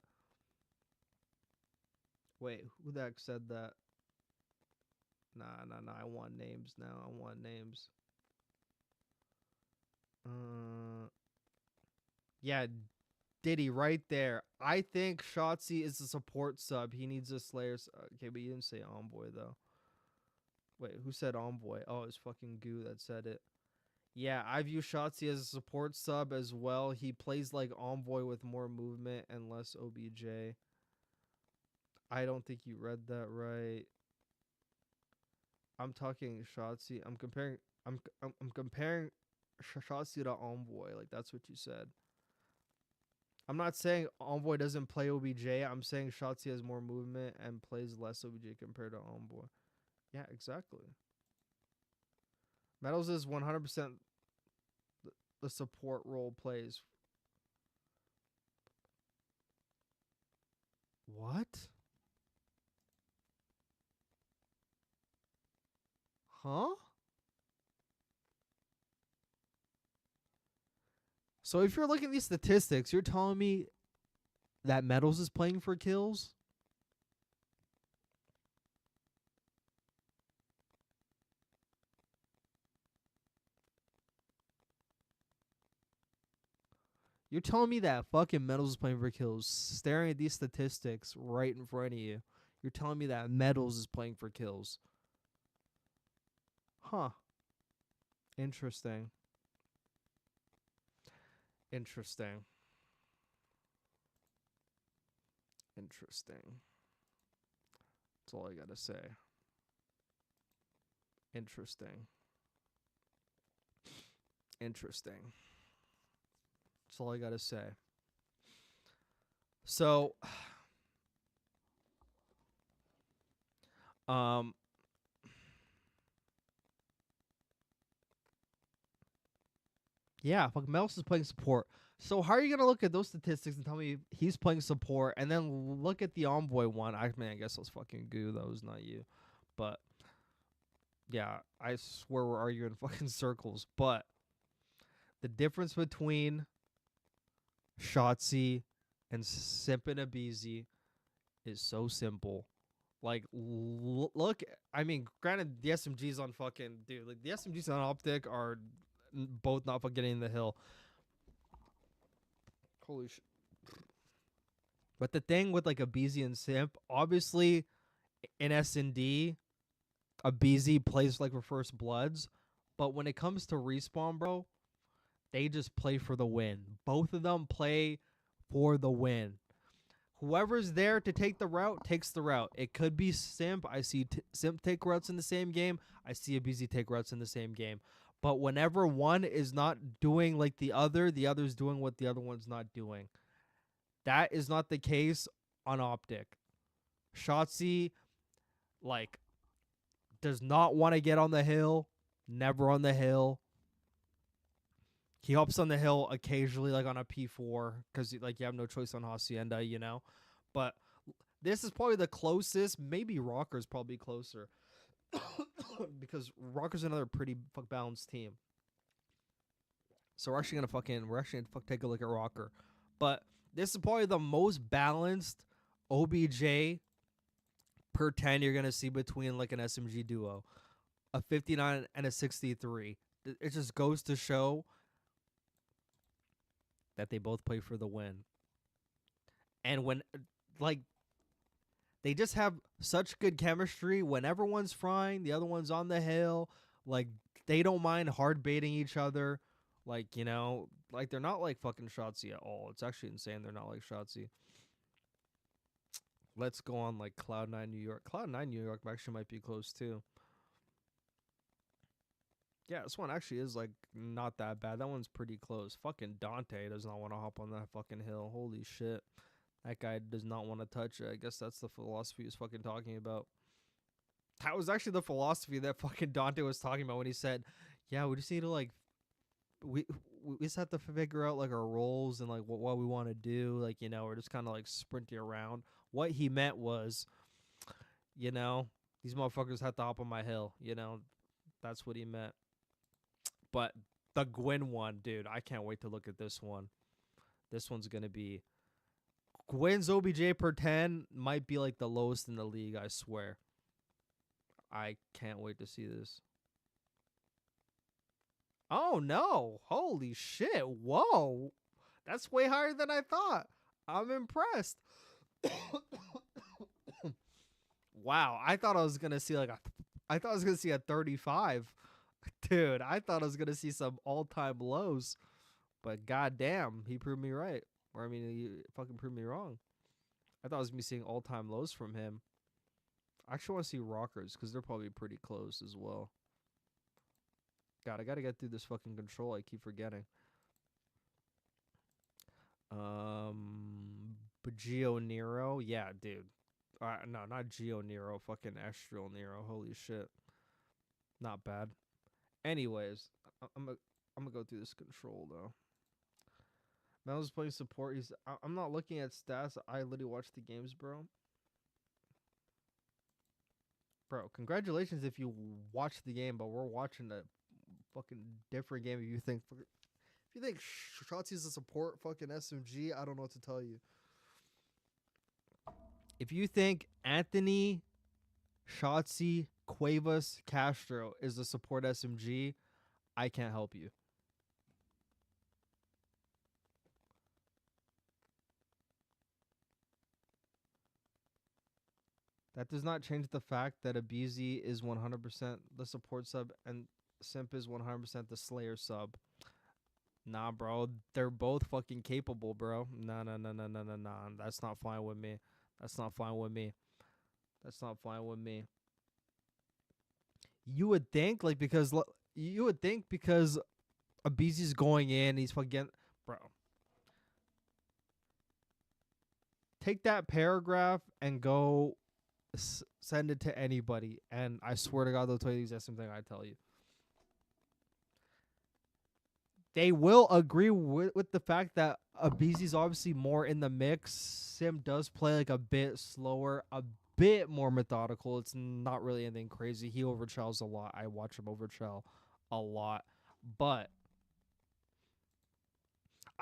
Wait, who the heck said that? Nah. I want names now. Yeah, Diddy right there. I think Shotzi is a support sub. He needs a Slayer. Okay, but you didn't say Envoy, though. Wait, who said Envoy? Oh, it's fucking Goo that said it. Yeah, I view Shotzi as a support sub as well. He plays like Envoy with more movement and less OBJ. I don't think you read that right. I'm talking Shotzi. I'm comparing Shotzi to Envoy. Like, that's what you said. I'm not saying Envoy doesn't play OBJ. I'm saying Shotzi has more movement and plays less OBJ compared to Envoy. Yeah, exactly. Metals is 100% the support role plays. What? Huh? So if you're looking at these statistics, you're telling me that Metals is playing for kills? You're telling me that fucking Metals is playing for kills, staring at these statistics right in front of you. You're telling me that Metals is playing for kills. Huh. Interesting. Interesting. Interesting. That's all I gotta say. Interesting. Interesting. That's all I gotta say. So, yeah, fuck, Melos is playing support. So how are you gonna look at those statistics and tell me he's playing support, and then look at the Envoy one? I mean, I guess I was fucking goo. That was not you, but yeah, I swear we're arguing fucking circles. But the difference between Shotzi and Simpin Abizi is so simple. Like, look, I mean, granted, the SMGs on fucking, dude, like, the SMGs on Optic are both not fucking getting the hill. Holy shit. But the thing with, like, Abizi and Simp, obviously, in S&D, Abizi plays, like, for First Bloods. But when it comes to Respawn, bro, they just play for the win. Both of them play for the win. Whoever's there to take the route takes the route. It could be Simp. I see Simp take routes in the same game. I see Abizi take routes in the same game. But whenever one is not doing like the other's doing what the other one's not doing. That is not the case on Optic. Shotzi, like, does not want to get on the hill. Never on the hill. He hops on the hill occasionally, like on a P4, because like you have no choice on Hacienda, you know. But this is probably the closest. Maybe Rocker's probably closer, because Rocker's another pretty balanced team. So we're actually gonna take a look at Rocker. But this is probably the most balanced OBJ per 10 you're gonna see between like an SMG duo, a 59 and a 63. It just goes to show that they both play for the win. And when, like, they just have such good chemistry. Whenever one's frying, the other one's on the hill. Like, they don't mind hard baiting each other. Like, you know, like, they're not like fucking Shotzi at all. It's actually insane they're not like Shotzi. Let's go on, like, Cloud9 New York. Cloud9 New York actually might be close, too. Yeah, this one actually is, like, not that bad. That one's pretty close. Fucking Dante does not want to hop on that fucking hill. Holy shit. That guy does not want to touch it. I guess that's the philosophy he was fucking talking about. That was actually the philosophy that fucking Dante was talking about when he said, yeah, we just need to, like, we just have to figure out, like, our roles and, like, what we want to do. Like, you know, we're just kind of, like, sprinting around. What he meant was, you know, these motherfuckers have to hop on my hill. You know, that's what he meant. But the Gwyn one, dude, I can't wait to look at this one. This one's going to be... Gwyn's OBJ per 10 might be like the lowest in the league, I swear. I can't wait to see this. Oh, no. Holy shit. Whoa. That's way higher than I thought. I'm impressed. Wow. I thought I was going to see like a 35. Dude, I thought I was going to see some all-time lows. But goddamn, he proved me right. Or, I mean, he fucking proved me wrong. I thought I was going to be seeing all-time lows from him. I actually want to see Rockers, because they're probably pretty close as well. God, I got to get through this fucking control. I keep forgetting. Geo Nero, yeah, dude. No, not Geo Nero, fucking Astral Nero. Holy shit, not bad. Anyways, I'm gonna go through this control though. Mel's playing support. I'm not looking at stats. I literally watch the games, bro. Bro, congratulations if you watch the game, but we're watching a fucking different game. If you think Shotzi's a support fucking SMG, I don't know what to tell you. If you think Anthony, Shotzi, Cuevas, Castro is a support SMG, I can't help you. That does not change the fact that Abizi is 100% the support sub and Simp is 100% the Slayer sub. Nah, bro. They're both fucking capable, bro. Nah. That's not fine with me. That's not fine with me. That's not fine with me. You would think, like, because Abizi's going in, he's fucking, bro. Take that paragraph and go send it to anybody, and I swear to God, they'll tell you the exact same thing I tell you. They will agree with the fact that Abizi's obviously more in the mix. Sim does play like a bit slower, a bit more methodical. It's not really anything crazy. He overchells a lot. I watch him overchell a lot. But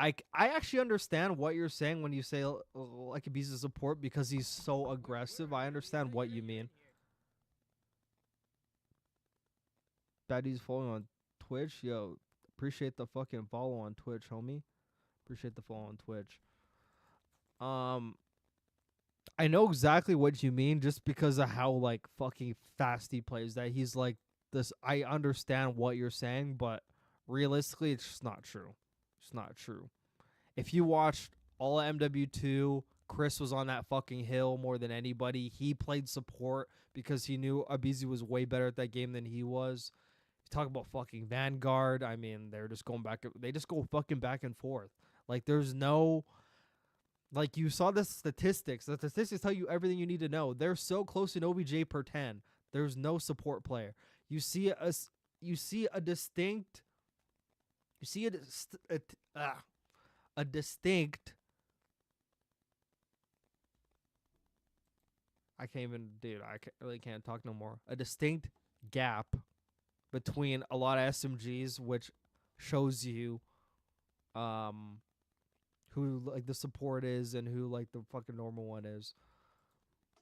I actually understand what you're saying when you say like Abizi's support because he's so aggressive. I understand what you mean. Daddy's following on Twitch. Yo, appreciate the fucking follow on Twitch, homie. Appreciate the follow on Twitch. I know exactly what you mean just because of how like fucking fast he plays that. He's like this. I understand what you're saying, but realistically, it's just not true. It's not true. If you watched all of MW2, Chris was on that fucking hill more than anybody. He played support because he knew Abizi was way better at that game than he was. Talk about fucking Vanguard. I mean, they're just going back. They just go fucking back and forth. Like, there's no, like, you saw the statistics. The statistics tell you everything you need to know. They're so close in OBJ per 10. There's no support player. You see a distinct. You see a distinct. I can't even, dude. I really can't talk no more. A distinct gap between a lot of SMGs, which shows you who like the support is and who like the fucking normal one is.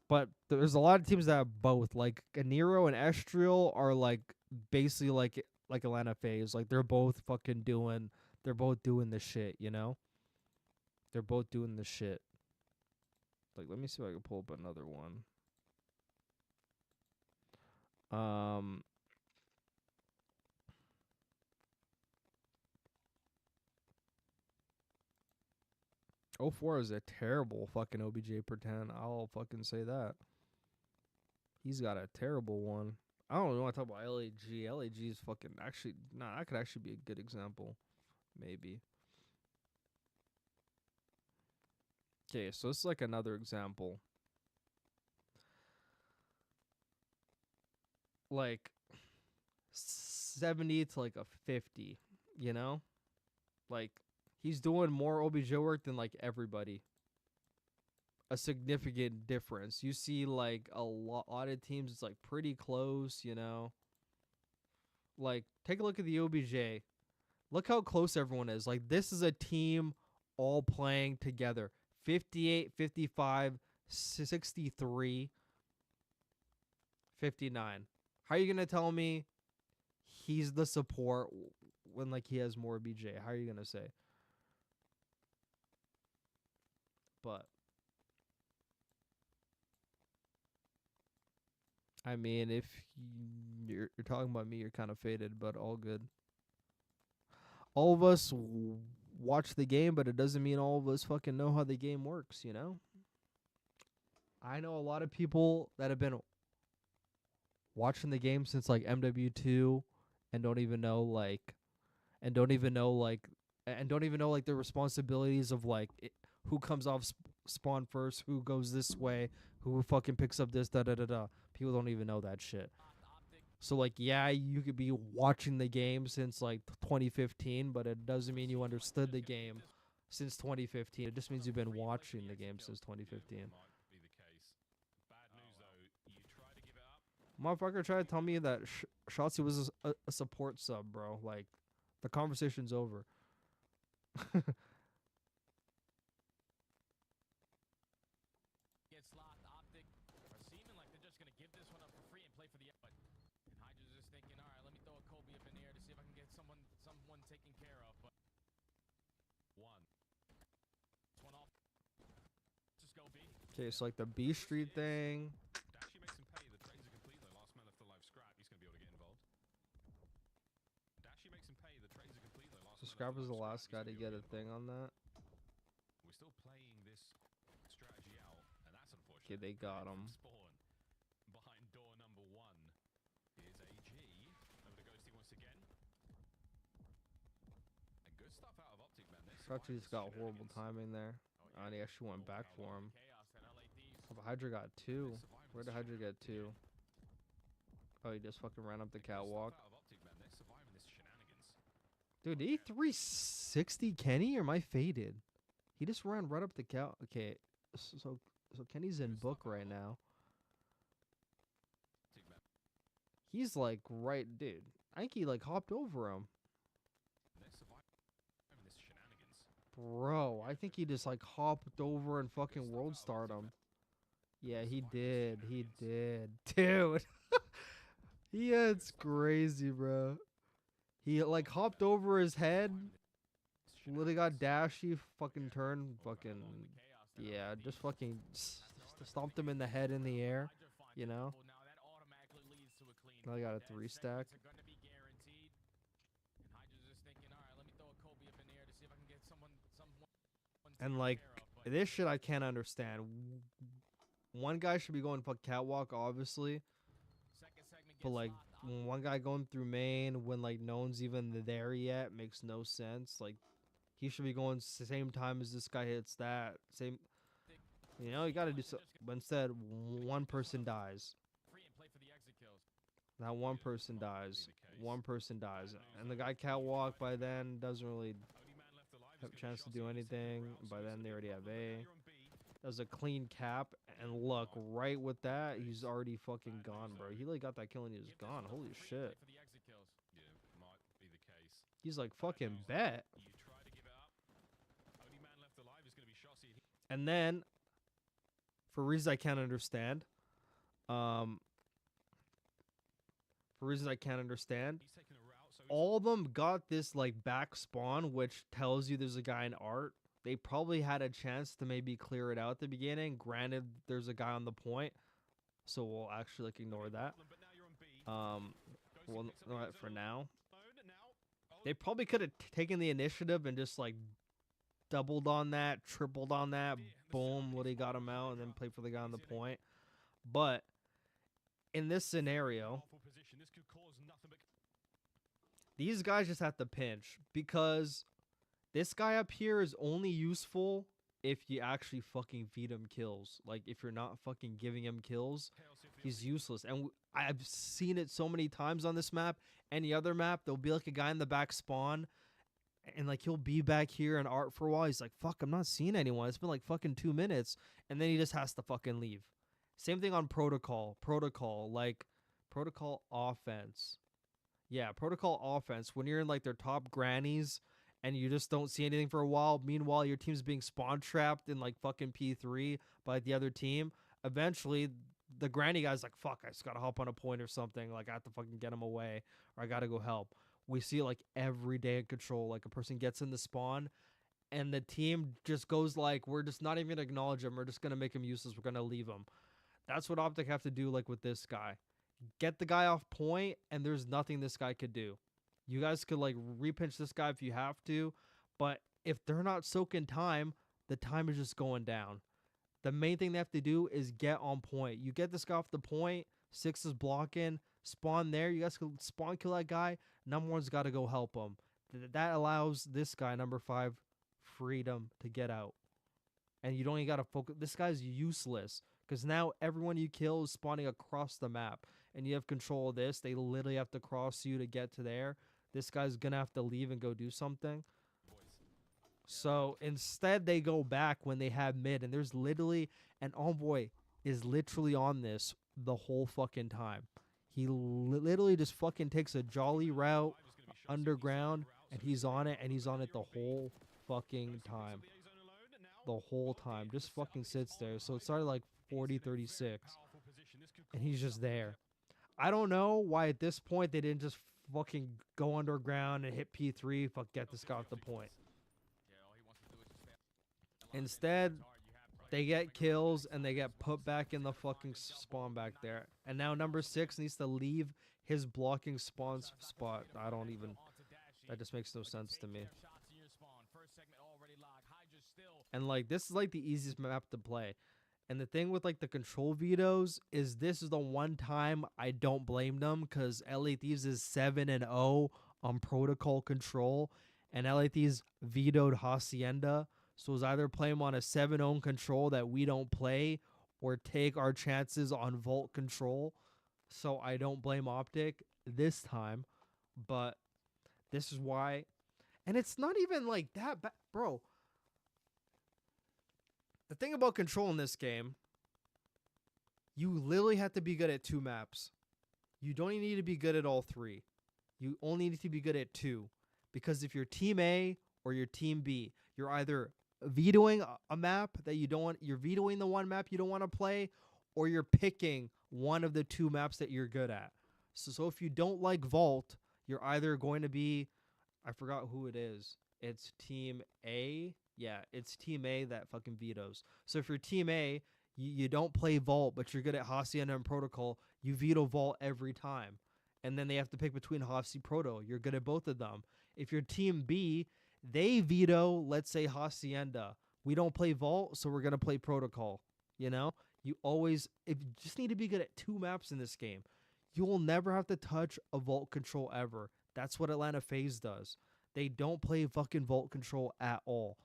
But there's a lot of teams that have both. Like Nero and Estriel are like basically like Atlanta FaZe. Like they're both doing the shit, you know? They're both doing the shit. Like, let me see if I can pull up another one. 04 is a terrible fucking OBJ per 10. I'll fucking say that. He's got a terrible one. I don't want to talk about LAG. LAG is fucking actually, nah, that could actually be a good example. Maybe. Okay, so it's like another example. Like 70 to like a 50, you know? Like he's doing more OBJ work than like everybody. A significant difference. You see like a lot of teams it's like pretty close, you know? Like take a look at the OBJ. Look how close everyone is. Like this is a team all playing together. 58, 55, 63, 59. How are you going to tell me he's the support when like he has more BJ? How are you going to say? But I mean, if you're talking about me, you're kind of faded, but all good. All of us watch the game, but it doesn't mean all of us fucking know how the game works, you know? I know a lot of people that have been watching the game since like MW2 and don't even know like and don't even know like the responsibilities of like who comes off spawn first, who goes this way, who fucking picks up this, da da da da. People don't even know that shit. So like, yeah, you could be watching the game since like 2015, but it doesn't mean you understood the game since 2015. It just means you've been watching the game since 2015. Motherfucker tried to tell me that Shotzi was a support sub, bro. Like, the conversation's over. Gets locked. Optic are seeming like they're just gonna give this one up for free and play for the but. And Hydra's just thinking, all right, let me throw a Kobe up in the air to see if I can get someone taken care of. But one off. Just go B. Okay, so like the B Street thing. Dashy makes him pay. The trades are complete though. Last man left alive. Scrap. He's gonna be able to get involved. Dashy makes him pay. The trades are complete though. Last So man Scrap left was the alive. last guy to get a thing on that. We're still playing this strategy out, and that's unfortunate. Okay, they got him. Spawn behind door number 1 is AG. Over to Ghosty once again. And good stuff out of Optic, man. Shotzi's got horrible timing there. And he actually went back for him. Oh, but Hydra got 2. Where did Hydra get 2? Oh, he just fucking ran up the catwalk. Dude, did he 360 Kenny or am I faded? He just ran right up the cat. Okay, so Kenny's in book right now. He's like right, dude. I think he like hopped over him. Bro, I think he just like hopped over and fucking world starred him. Yeah, he did. He did. Dude. Yeah, it's crazy, bro. He like hopped over his head. Literally got dashy, fucking turned, fucking, yeah, just fucking stomped him in the head in the air, you know? Now I got a 3-stack. And like, this shit I can't understand. One guy should be going fuck catwalk, obviously. But like, one guy going through main when like no one's even there yet makes no sense. Like, he should be going same time as this guy hits that. Same, you know, you gotta do so. But instead, one person dies. That one person dies. One person dies. And the guy catwalk by then doesn't really have a chance to do anything. By then, they already have A. Does a clean cap. And look, right with that, he's already fucking gone, bro. He like got that kill and he's gone. Holy shit. He's like, fucking bet. And then, for reasons I can't understand, all of them got this like back spawn, which tells you there's a guy in art. They probably had a chance to maybe clear it out at the beginning. Granted, there's a guy on the point, so we'll actually like ignore that. Well, not for now. They probably could have taken the initiative and just like doubled on that, tripled on that, boom, Woody got him out, and then played for the guy on the point. But in this scenario, these guys just have to pinch because this guy up here is only useful if you actually fucking feed him kills. Like, if you're not fucking giving him kills, he's useless. And I've seen it so many times on this map. Any other map, there'll be like a guy in the back spawn, and like he'll be back here in art for a while. He's like, fuck, I'm not seeing anyone. It's been like fucking 2 minutes. And then he just has to fucking leave. Same thing on Protocol. Like, Protocol offense. Yeah, Protocol offense. When you're in like their top grannies and you just don't see anything for a while, meanwhile your team's being spawn trapped in like fucking P3 by the other team, eventually the granny guy's like, fuck, I just gotta hop on a point or something. Like, I have to fucking get him away, or I gotta go help. We see it like every day in Control. Like, a person gets in the spawn and the team just goes like, we're just not even gonna acknowledge him. We're just gonna make him useless. We're gonna leave him. That's what Optic have to do, like with this guy. Get the guy off point, and there's nothing this guy could do. You guys could like repinch this guy if you have to, but if they're not soaking time, the time is just going down. The main thing they have to do is get on point. You get this guy off the point, 6 is blocking, spawn there. You guys can spawn kill that guy. Number one's got to go help him. that allows this guy, number 5, freedom to get out. And you don't even got to focus. This guy's useless because now everyone you kill is spawning across the map. And you have control of this. They literally have to cross you to get to there. This guy's going to have to leave and go do something. So instead, they go back when they have mid. And there's literally, an Envoy is literally on this the whole fucking time. He literally just fucking takes a jolly route underground. And he's on it. And he's on it the whole fucking time. The whole time. Just fucking sits there. So it started like 40-36. And he's just there. I don't know why at this point they didn't just fucking go underground and hit P3. Fuck, get this guy off the point. Instead, they get kills and they get put back in the fucking spawn back there. And now number 6 needs to leave his blocking spawn spot. I don't even... That just makes no sense to me. And like, this is like the easiest map to play. And the thing with like the control vetoes is this is the one time I don't blame them because LA Thieves is 7-0 on protocol control. And LA Thieves vetoed Hacienda. So it's either play them on a 7-0 control that we don't play or take our chances on Vault control. So I don't blame Optic this time. But this is why. And it's not even like that bad. Bro. The thing about control in this game, you literally have to be good at 2 maps. You don't even need to be good at all 3. You only need to be good at 2. Because if you're Team A or you're Team B, you're either vetoing a map that you don't want, you're vetoing the one map you don't want to play, or you're picking one of the 2 maps that you're good at. So if you don't like Vault, you're either going to be, I forgot who it is. It's Team A. Yeah, it's Team A that fucking vetoes. So if you're Team A, you don't play Vault, but you're good at Hacienda and Protocol, you veto Vault every time. And then they have to pick between Haci Proto. You're good at both of them. If you're Team B, they veto, let's say, Hacienda. We don't play Vault, so we're going to play Protocol. You know? You just need to be good at 2 maps in this game. You will never have to touch a Vault control ever. That's what Atlanta FaZe does. They don't play fucking Vault control at all.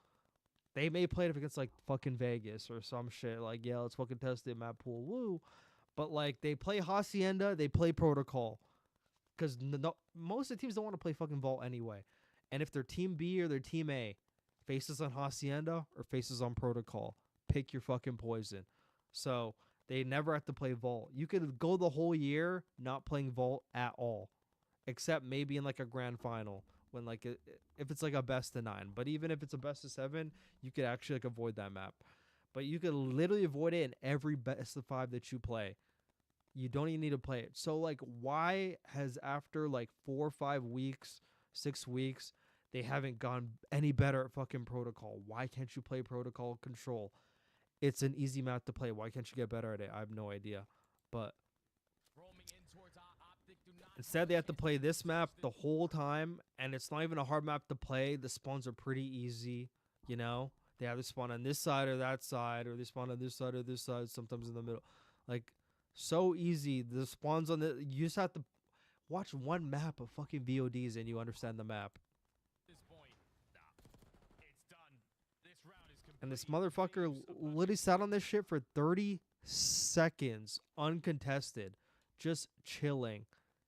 They may play it against, like, fucking Vegas or some shit. Like, yeah, let's fucking test it, map pool, woo. But, like, they play Hacienda, they play Protocol. Because most of the teams don't want to play fucking Vault anyway. And if they're Team B or they're Team A, faces on Hacienda or faces on Protocol, pick your fucking poison. So, they never have to play Vault. You could go the whole year not playing Vault at all. Except maybe in, like, a grand final. When like if it's like a best of 9, but even if it's a best of 7, you could actually like avoid that map. But you could literally avoid it in every best of 5 that you play. You don't even need to play it. So like, why has after like 4 or 5 weeks, 6 weeks, they haven't gone any better at fucking Protocol? Why can't you play Protocol control? It's an easy map to play. Why can't you get better at it? I have no idea. But instead, they have to play this map the whole time, and it's not even a hard map to play. The spawns are pretty easy, you know? They have to spawn on this side or that side, or they spawn on this side or this side, sometimes in the middle. Like, so easy. The spawns on the... You just have to watch one map of fucking VODs, and you understand the map. And this motherfucker literally sat on this shit for 30 seconds, uncontested, just chilling.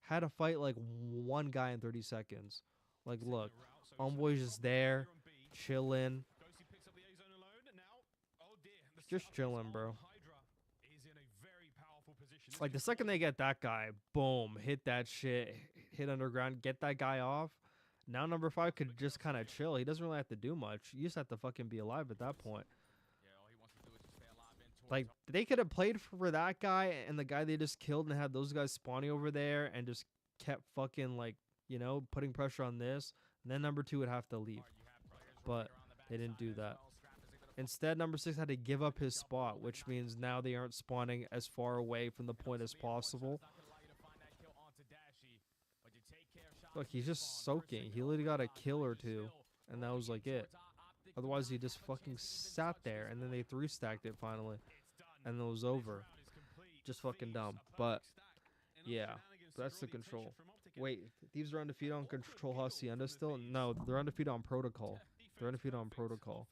Had to fight like one guy in 30 seconds. Like, look, Envoy's just there, chilling. Just chilling, bro. Like, the second they get that guy, boom, hit that shit, hit underground, get that guy off. Now number 5 could just kind of chill. He doesn't really have to do much. You just have to fucking be alive at that point. Like, they could have played for that guy and the guy they just killed and had those guys spawning over there and just kept fucking, like, you know, putting pressure on this. And then number 2 would have to leave. But they didn't do that. Instead, number 6 had to give up his spot, which means now they aren't spawning as far away from the point as possible. Look, he's just soaking. He literally got a kill or 2, and that was like it. Otherwise, he just fucking sat there, and then they 3-stacked it finally, and it was over. Just fucking dumb. But yeah, that's the control. Wait, Thieves are undefeated on Control Hacienda still? No, they're undefeated on Protocol. They're undefeated on Protocol.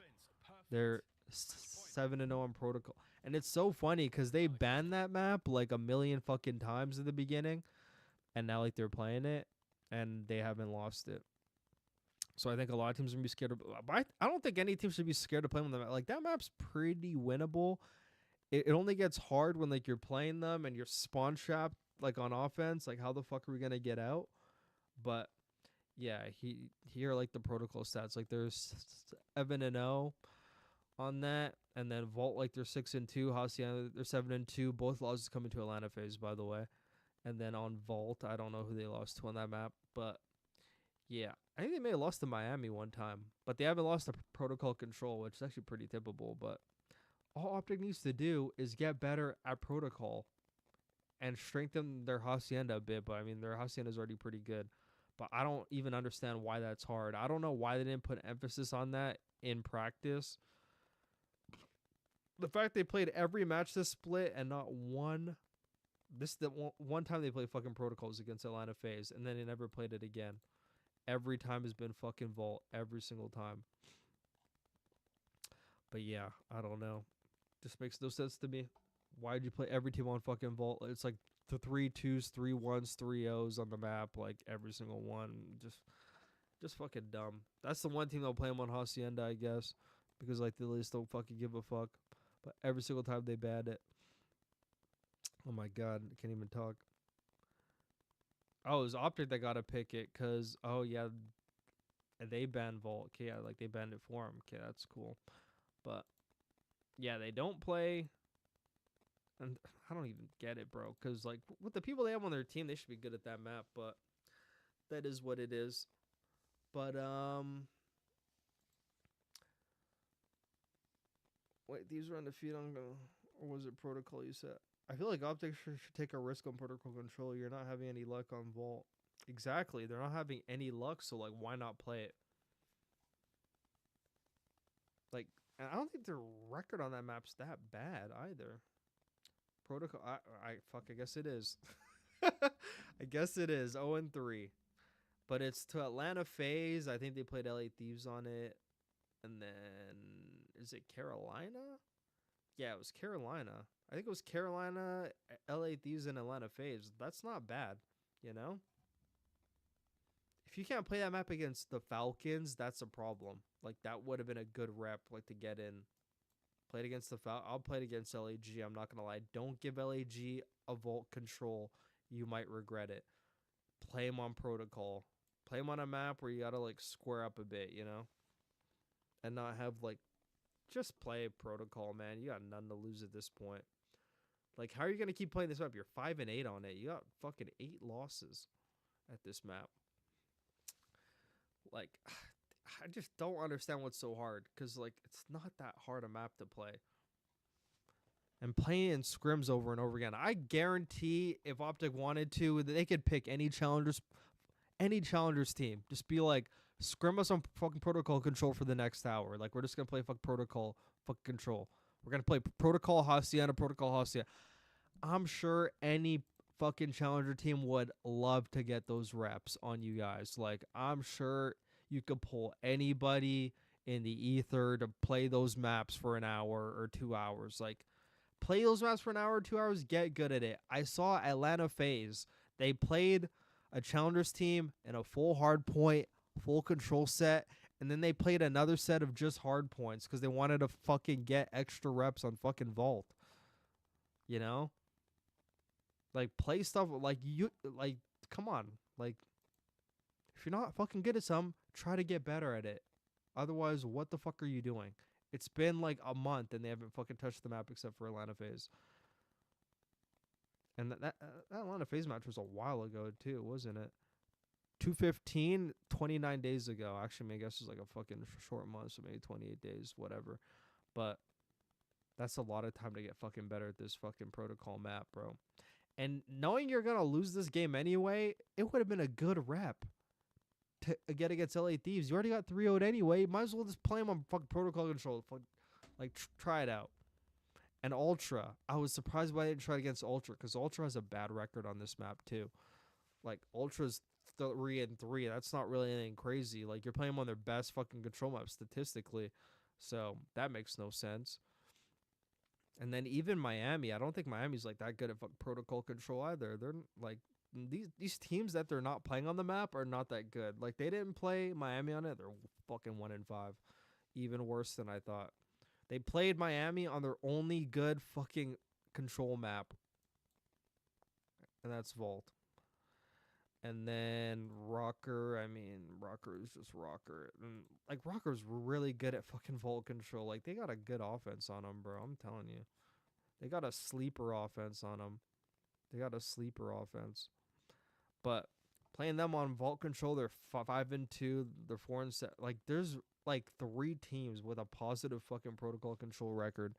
They're 7-0 on Protocol. And it's so funny because they banned that map like a million fucking times in the beginning. And now like they're playing it and they haven't lost it. So I think a lot of teams are going to be scared of, but I don't think any team should be scared of playing with them. Like that map's pretty winnable. It only gets hard when like you're playing them and you're spawn trapped like on offense. Like how the fuck are we going to get out? But yeah, here are like the Protocol stats. Like there's 7-0 on that, and then Vault like they're 6-2. Hacienda they're 7-2. Both losses coming to Atlanta phase, by the way. And then on Vault, I don't know who they lost to on that map, but yeah, I think they may have lost to Miami one time, but they haven't lost to Protocol Control, which is actually pretty typical. But all Optic needs to do is get better at Protocol and strengthen their Hacienda a bit. But I mean, their Hacienda is already pretty good. But I don't even understand why that's hard. I don't know why they didn't put emphasis on that in practice. The fact they played every match this split and not one. This is the one time they played fucking Protocols against Atlanta FaZe, and then they never played it again. Every time has been fucking Vault. Every single time. But yeah, I don't know. Just makes no sense to me. Why'd you play every team on fucking Vault? It's like the 3 2s, 3 1s, 3 0s on the map. Like every single one. Just fucking dumb. That's the one team they'll play them on Hacienda, I guess. Because like they just don't fucking give a fuck. But every single time they banned it. Oh my god, I can't even talk. Oh, it was Optic that got to pick it because, oh yeah, they banned Vault. Okay, yeah, like they banned it for him. Okay, that's cool. But yeah, they don't play. And I don't even get it, bro. Because like with the people they have on their team, they should be good at that map. But that is what it is. But wait, these are undefeated on, or was it Protocol? You said. I feel like Optic should take a risk on Protocol Control. You're not having any luck on Vault. Exactly. They're not having any luck, so, like, why not play it? Like, and I don't think their record on that map's that bad either. Protocol, I guess it is. I guess it is. 0-3. But it's to Atlanta FaZe. I think they played LA Thieves on it. And then, is it Carolina? Yeah, it was Carolina. I think it was Carolina, LA Thieves, and Atlanta FaZe. That's not bad, you know? If you can't play that map against the Falcons, that's a problem. Like, that would have been a good rep, like, to get in. Played against the Falcons. I'll play it against LAG, I'm not going to lie. Don't give LAG a Vault Control. You might regret it. Play them on Protocol. Play them on a map where you got to, like, square up a bit, you know? And not have, like, just play Protocol, man. You got nothing to lose at this point. Like, how are you going to keep playing this map? You're 5-8 on it. You got fucking 8 losses at this map. Like, I just don't understand what's so hard. Because, like, it's not that hard a map to play. And playing in scrims over and over again. I guarantee if Optic wanted to, they could pick any challengers team. Just be like, scrim us on fucking Protocol Control for the next hour. Like, we're just going to play fuck Protocol, fuck Control. We're going to play Protocol Hacienda, Protocol Hacienda. I'm sure any fucking challenger team would love to get those reps on you guys. Like, I'm sure you could pull anybody in the ether to play those maps for an hour or 2 hours. Like, play those maps for an hour or 2 hours, get good at it. I saw Atlanta FaZe. They played a challengers team in a full hard point, full control set, and then they played another set of just hard points because they wanted to fucking get extra reps on fucking Vault. You know? Like, play stuff, like, come on. Like, if you're not fucking good at some, try to get better at it. Otherwise, what the fuck are you doing? It's been, like, a month, and they haven't fucking touched the map except for Atlanta FaZe. And that Atlanta FaZe match was a while ago, too, wasn't it? 215, 29 days ago. Actually, I guess it's like a fucking short month, so maybe 28 days, whatever. But that's a lot of time to get fucking better at this fucking Protocol map, bro. And knowing you're going to lose this game anyway, it would have been a good rep to get against LA Thieves. You already got 3-0'd anyway. Might as well just play them on fucking Protocol Control. Like, try it out. And Ultra. I was surprised why I didn't try it against Ultra, because Ultra has a bad record on this map, too. Like, Ultra's 3-3. That's not really anything crazy. Like, you're playing them on their best fucking control map statistically. So that makes no sense. And then even Miami, I don't think Miami's like that good at protocol control either. They're like these teams that they're not playing on the map are not that good. Like, they didn't play Miami on it. They're fucking 1-5. Even worse than I thought. They played Miami on their only good fucking control map. And that's Vault. And then Rocker, Rocker is just Rocker. And like, Rocker's really good at fucking Vault control. Like, they got a good offense on them, bro. I'm telling you. They got a sleeper offense on them. But playing them on Vault control, they're 5-2. They're 4-7. Like, there's like 3 teams with a positive fucking protocol control record.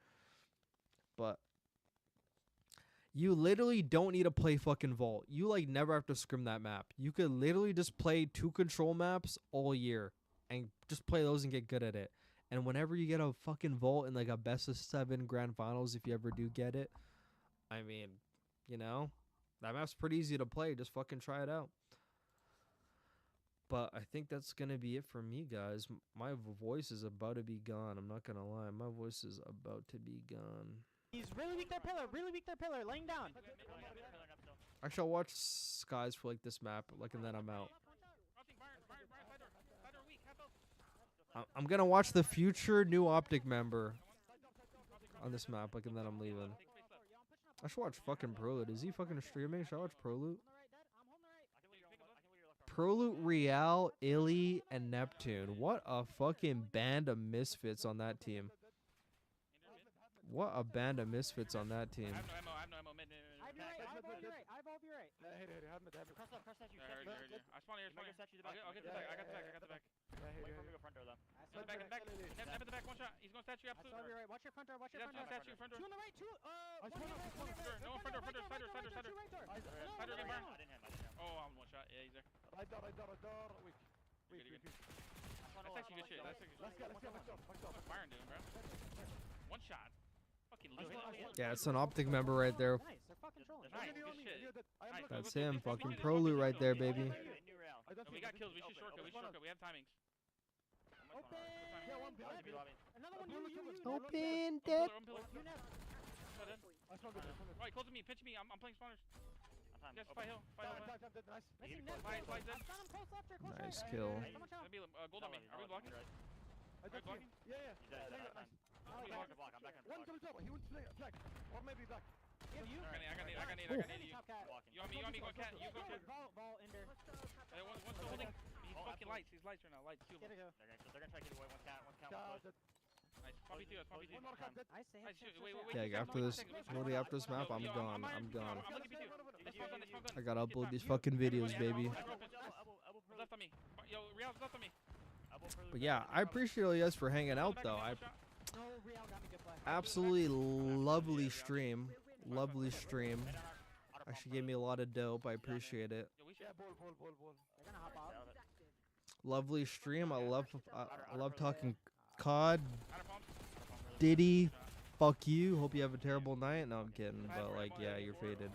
But you literally don't need to play fucking Vault. You like never have to scrim that map. You could literally just play 2 control maps all year and just play those and get good at it. And whenever you get a fucking Vault in like a best of 7 grand finals, if you ever do get it, I mean, you know, that map's pretty easy to play. Just fucking try it out. But I think that's going to be it for me, guys. My voice is about to be gone. I'm not going to lie. My voice is about to be gone. He's really weak their pillar, laying down. Actually, I'll watch Skies for like this map, like, and then I'm out. I'm going to watch the future new Optic member on this map, like, and then I'm leaving. I should watch fucking Proloot. Is he fucking streaming? Should I watch Proloot? Proloot, Real, Illy, and Neptune. What a fucking band of misfits on that team. What a band of misfits on that team. I have no ammo, mid. I have all your right. Cross left, you. I spawn here, I'll get the back, I got the back. Wait for me to go front door, though. In the back, one shot. He's gonna statue absolute. Watch your front door, Statue, front door. 2 on the right, 2. No, front door, cider. Cider get burned. Oh, I'm one shot. Yeah, he's there. Right door. Weak. That's actually good shit. Let's go. What's Byron doing, bro? One shot. Fucking lose. Yeah, it's an Optic member right there. Nice, they're fucking trolling. Nice, good shit. That's him. Fucking Proloot right there, baby. No, we got kills. We should shortcut. We have timings. Open. Another one. You. Open, dead. Right, close to me. Pinch me. I'm playing spawners. Yes, fight hill. Nice kill. Gold on me. Are we blocking? Are we blocking? Yeah. I'm back on One coming top. He went flag. Or maybe back. I got need you. You want me, go cat. You go cat. Ball, Ender. One's still holding. He's fucking lights. He's lights right now. Lights. Two of them. They're gonna try to get away. One count. Nice. 1v2. Yeah, after this, literally after this map, I'm gone. I'm looking B2. I gotta upload these fucking videos, baby. Left on me. Yo, Real's left on me. But yeah, I appreciate all you guys for hanging out, though. Absolutely lovely stream. Actually gave me a lot of dope. I appreciate it. Lovely stream. I love talking COD. Diddy, fuck you. Hope you have a terrible night. No, I'm kidding. But like, yeah, you're faded.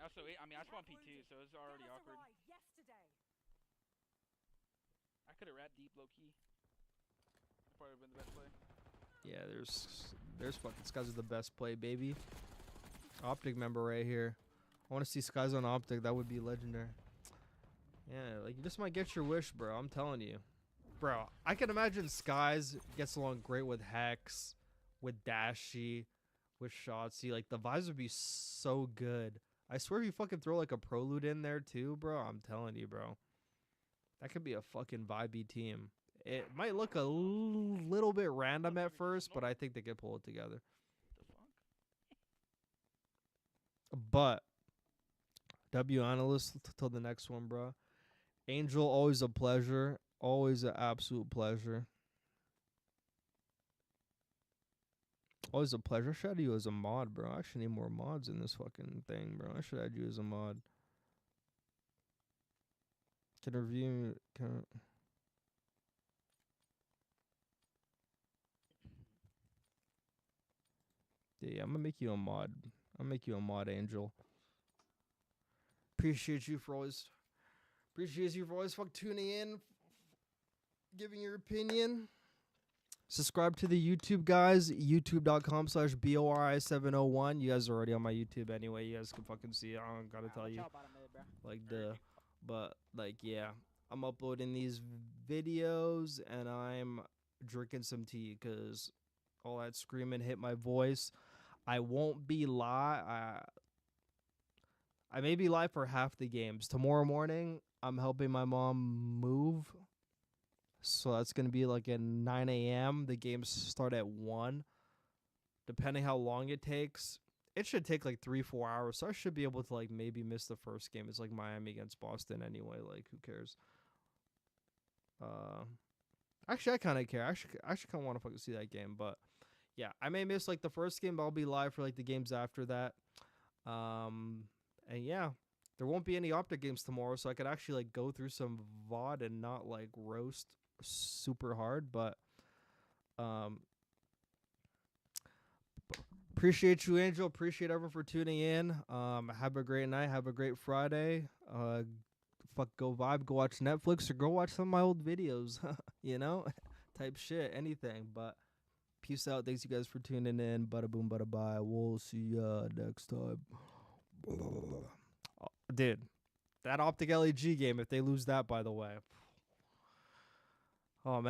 Also, I spawned P2, so it's already awkward. I could have rat deep low key. That probably would have been the best play. Yeah, there's fucking Skies with the best play, baby. Optic member right here. I want to see Skies on Optic. That would be legendary. Yeah, like, you just might get your wish, bro. I'm telling you. Bro, I can imagine Skies gets along great with Hex, with Dashy, with Shotzi. Like, the vibes would be so good. I swear if you fucking throw, like, a Proloot in there, too, bro, I'm telling you, bro. That could be a fucking vibey team. It might look a little bit random at first, but I think they could pull it together. But W analyst till the next one, bro. Angel, always a pleasure. Always an absolute pleasure. Always a pleasure. I should add you as a mod, bro. I actually need more mods in this fucking thing, bro. I should add you as a mod. Can review. Yeah, I'm gonna make you a mod. I'll make you a mod, Angel. Appreciate you for always fuck tuning in, giving your opinion. Subscribe to the YouTube, guys. YouTube.com/BoRi701. You guys are already on my YouTube anyway. You guys can fucking see it. I don't gotta tell you. Like, duh. But, like, yeah. I'm uploading these videos, and I'm drinking some tea because all that screaming hit my voice. I won't be live. I may be live for half the games. Tomorrow morning, I'm helping my mom move. So that's going to be like at 9 a.m. The games start at 1. Depending how long it takes. It should take like 3-4 hours. So I should be able to like maybe miss the first game. It's like Miami against Boston anyway. Like, who cares? Actually, I kind of care. I actually kind of want to fucking see that game. But yeah, I may miss like the first game, but I'll be live for like the games after that. And yeah. There won't be any Optic games tomorrow, so I could actually like go through some VOD and not like roast super hard, but appreciate you, Angel. Appreciate everyone for tuning in. Have a great night. Have a great Friday. Fuck, go vibe. Go watch Netflix or go watch some of my old videos. You know, type shit, anything. But peace out. Thanks you guys for tuning in. Bada boom, bada bye. We'll see ya next time. Dude, that Optic LEG game, if they lose that, by the way. Oh, man.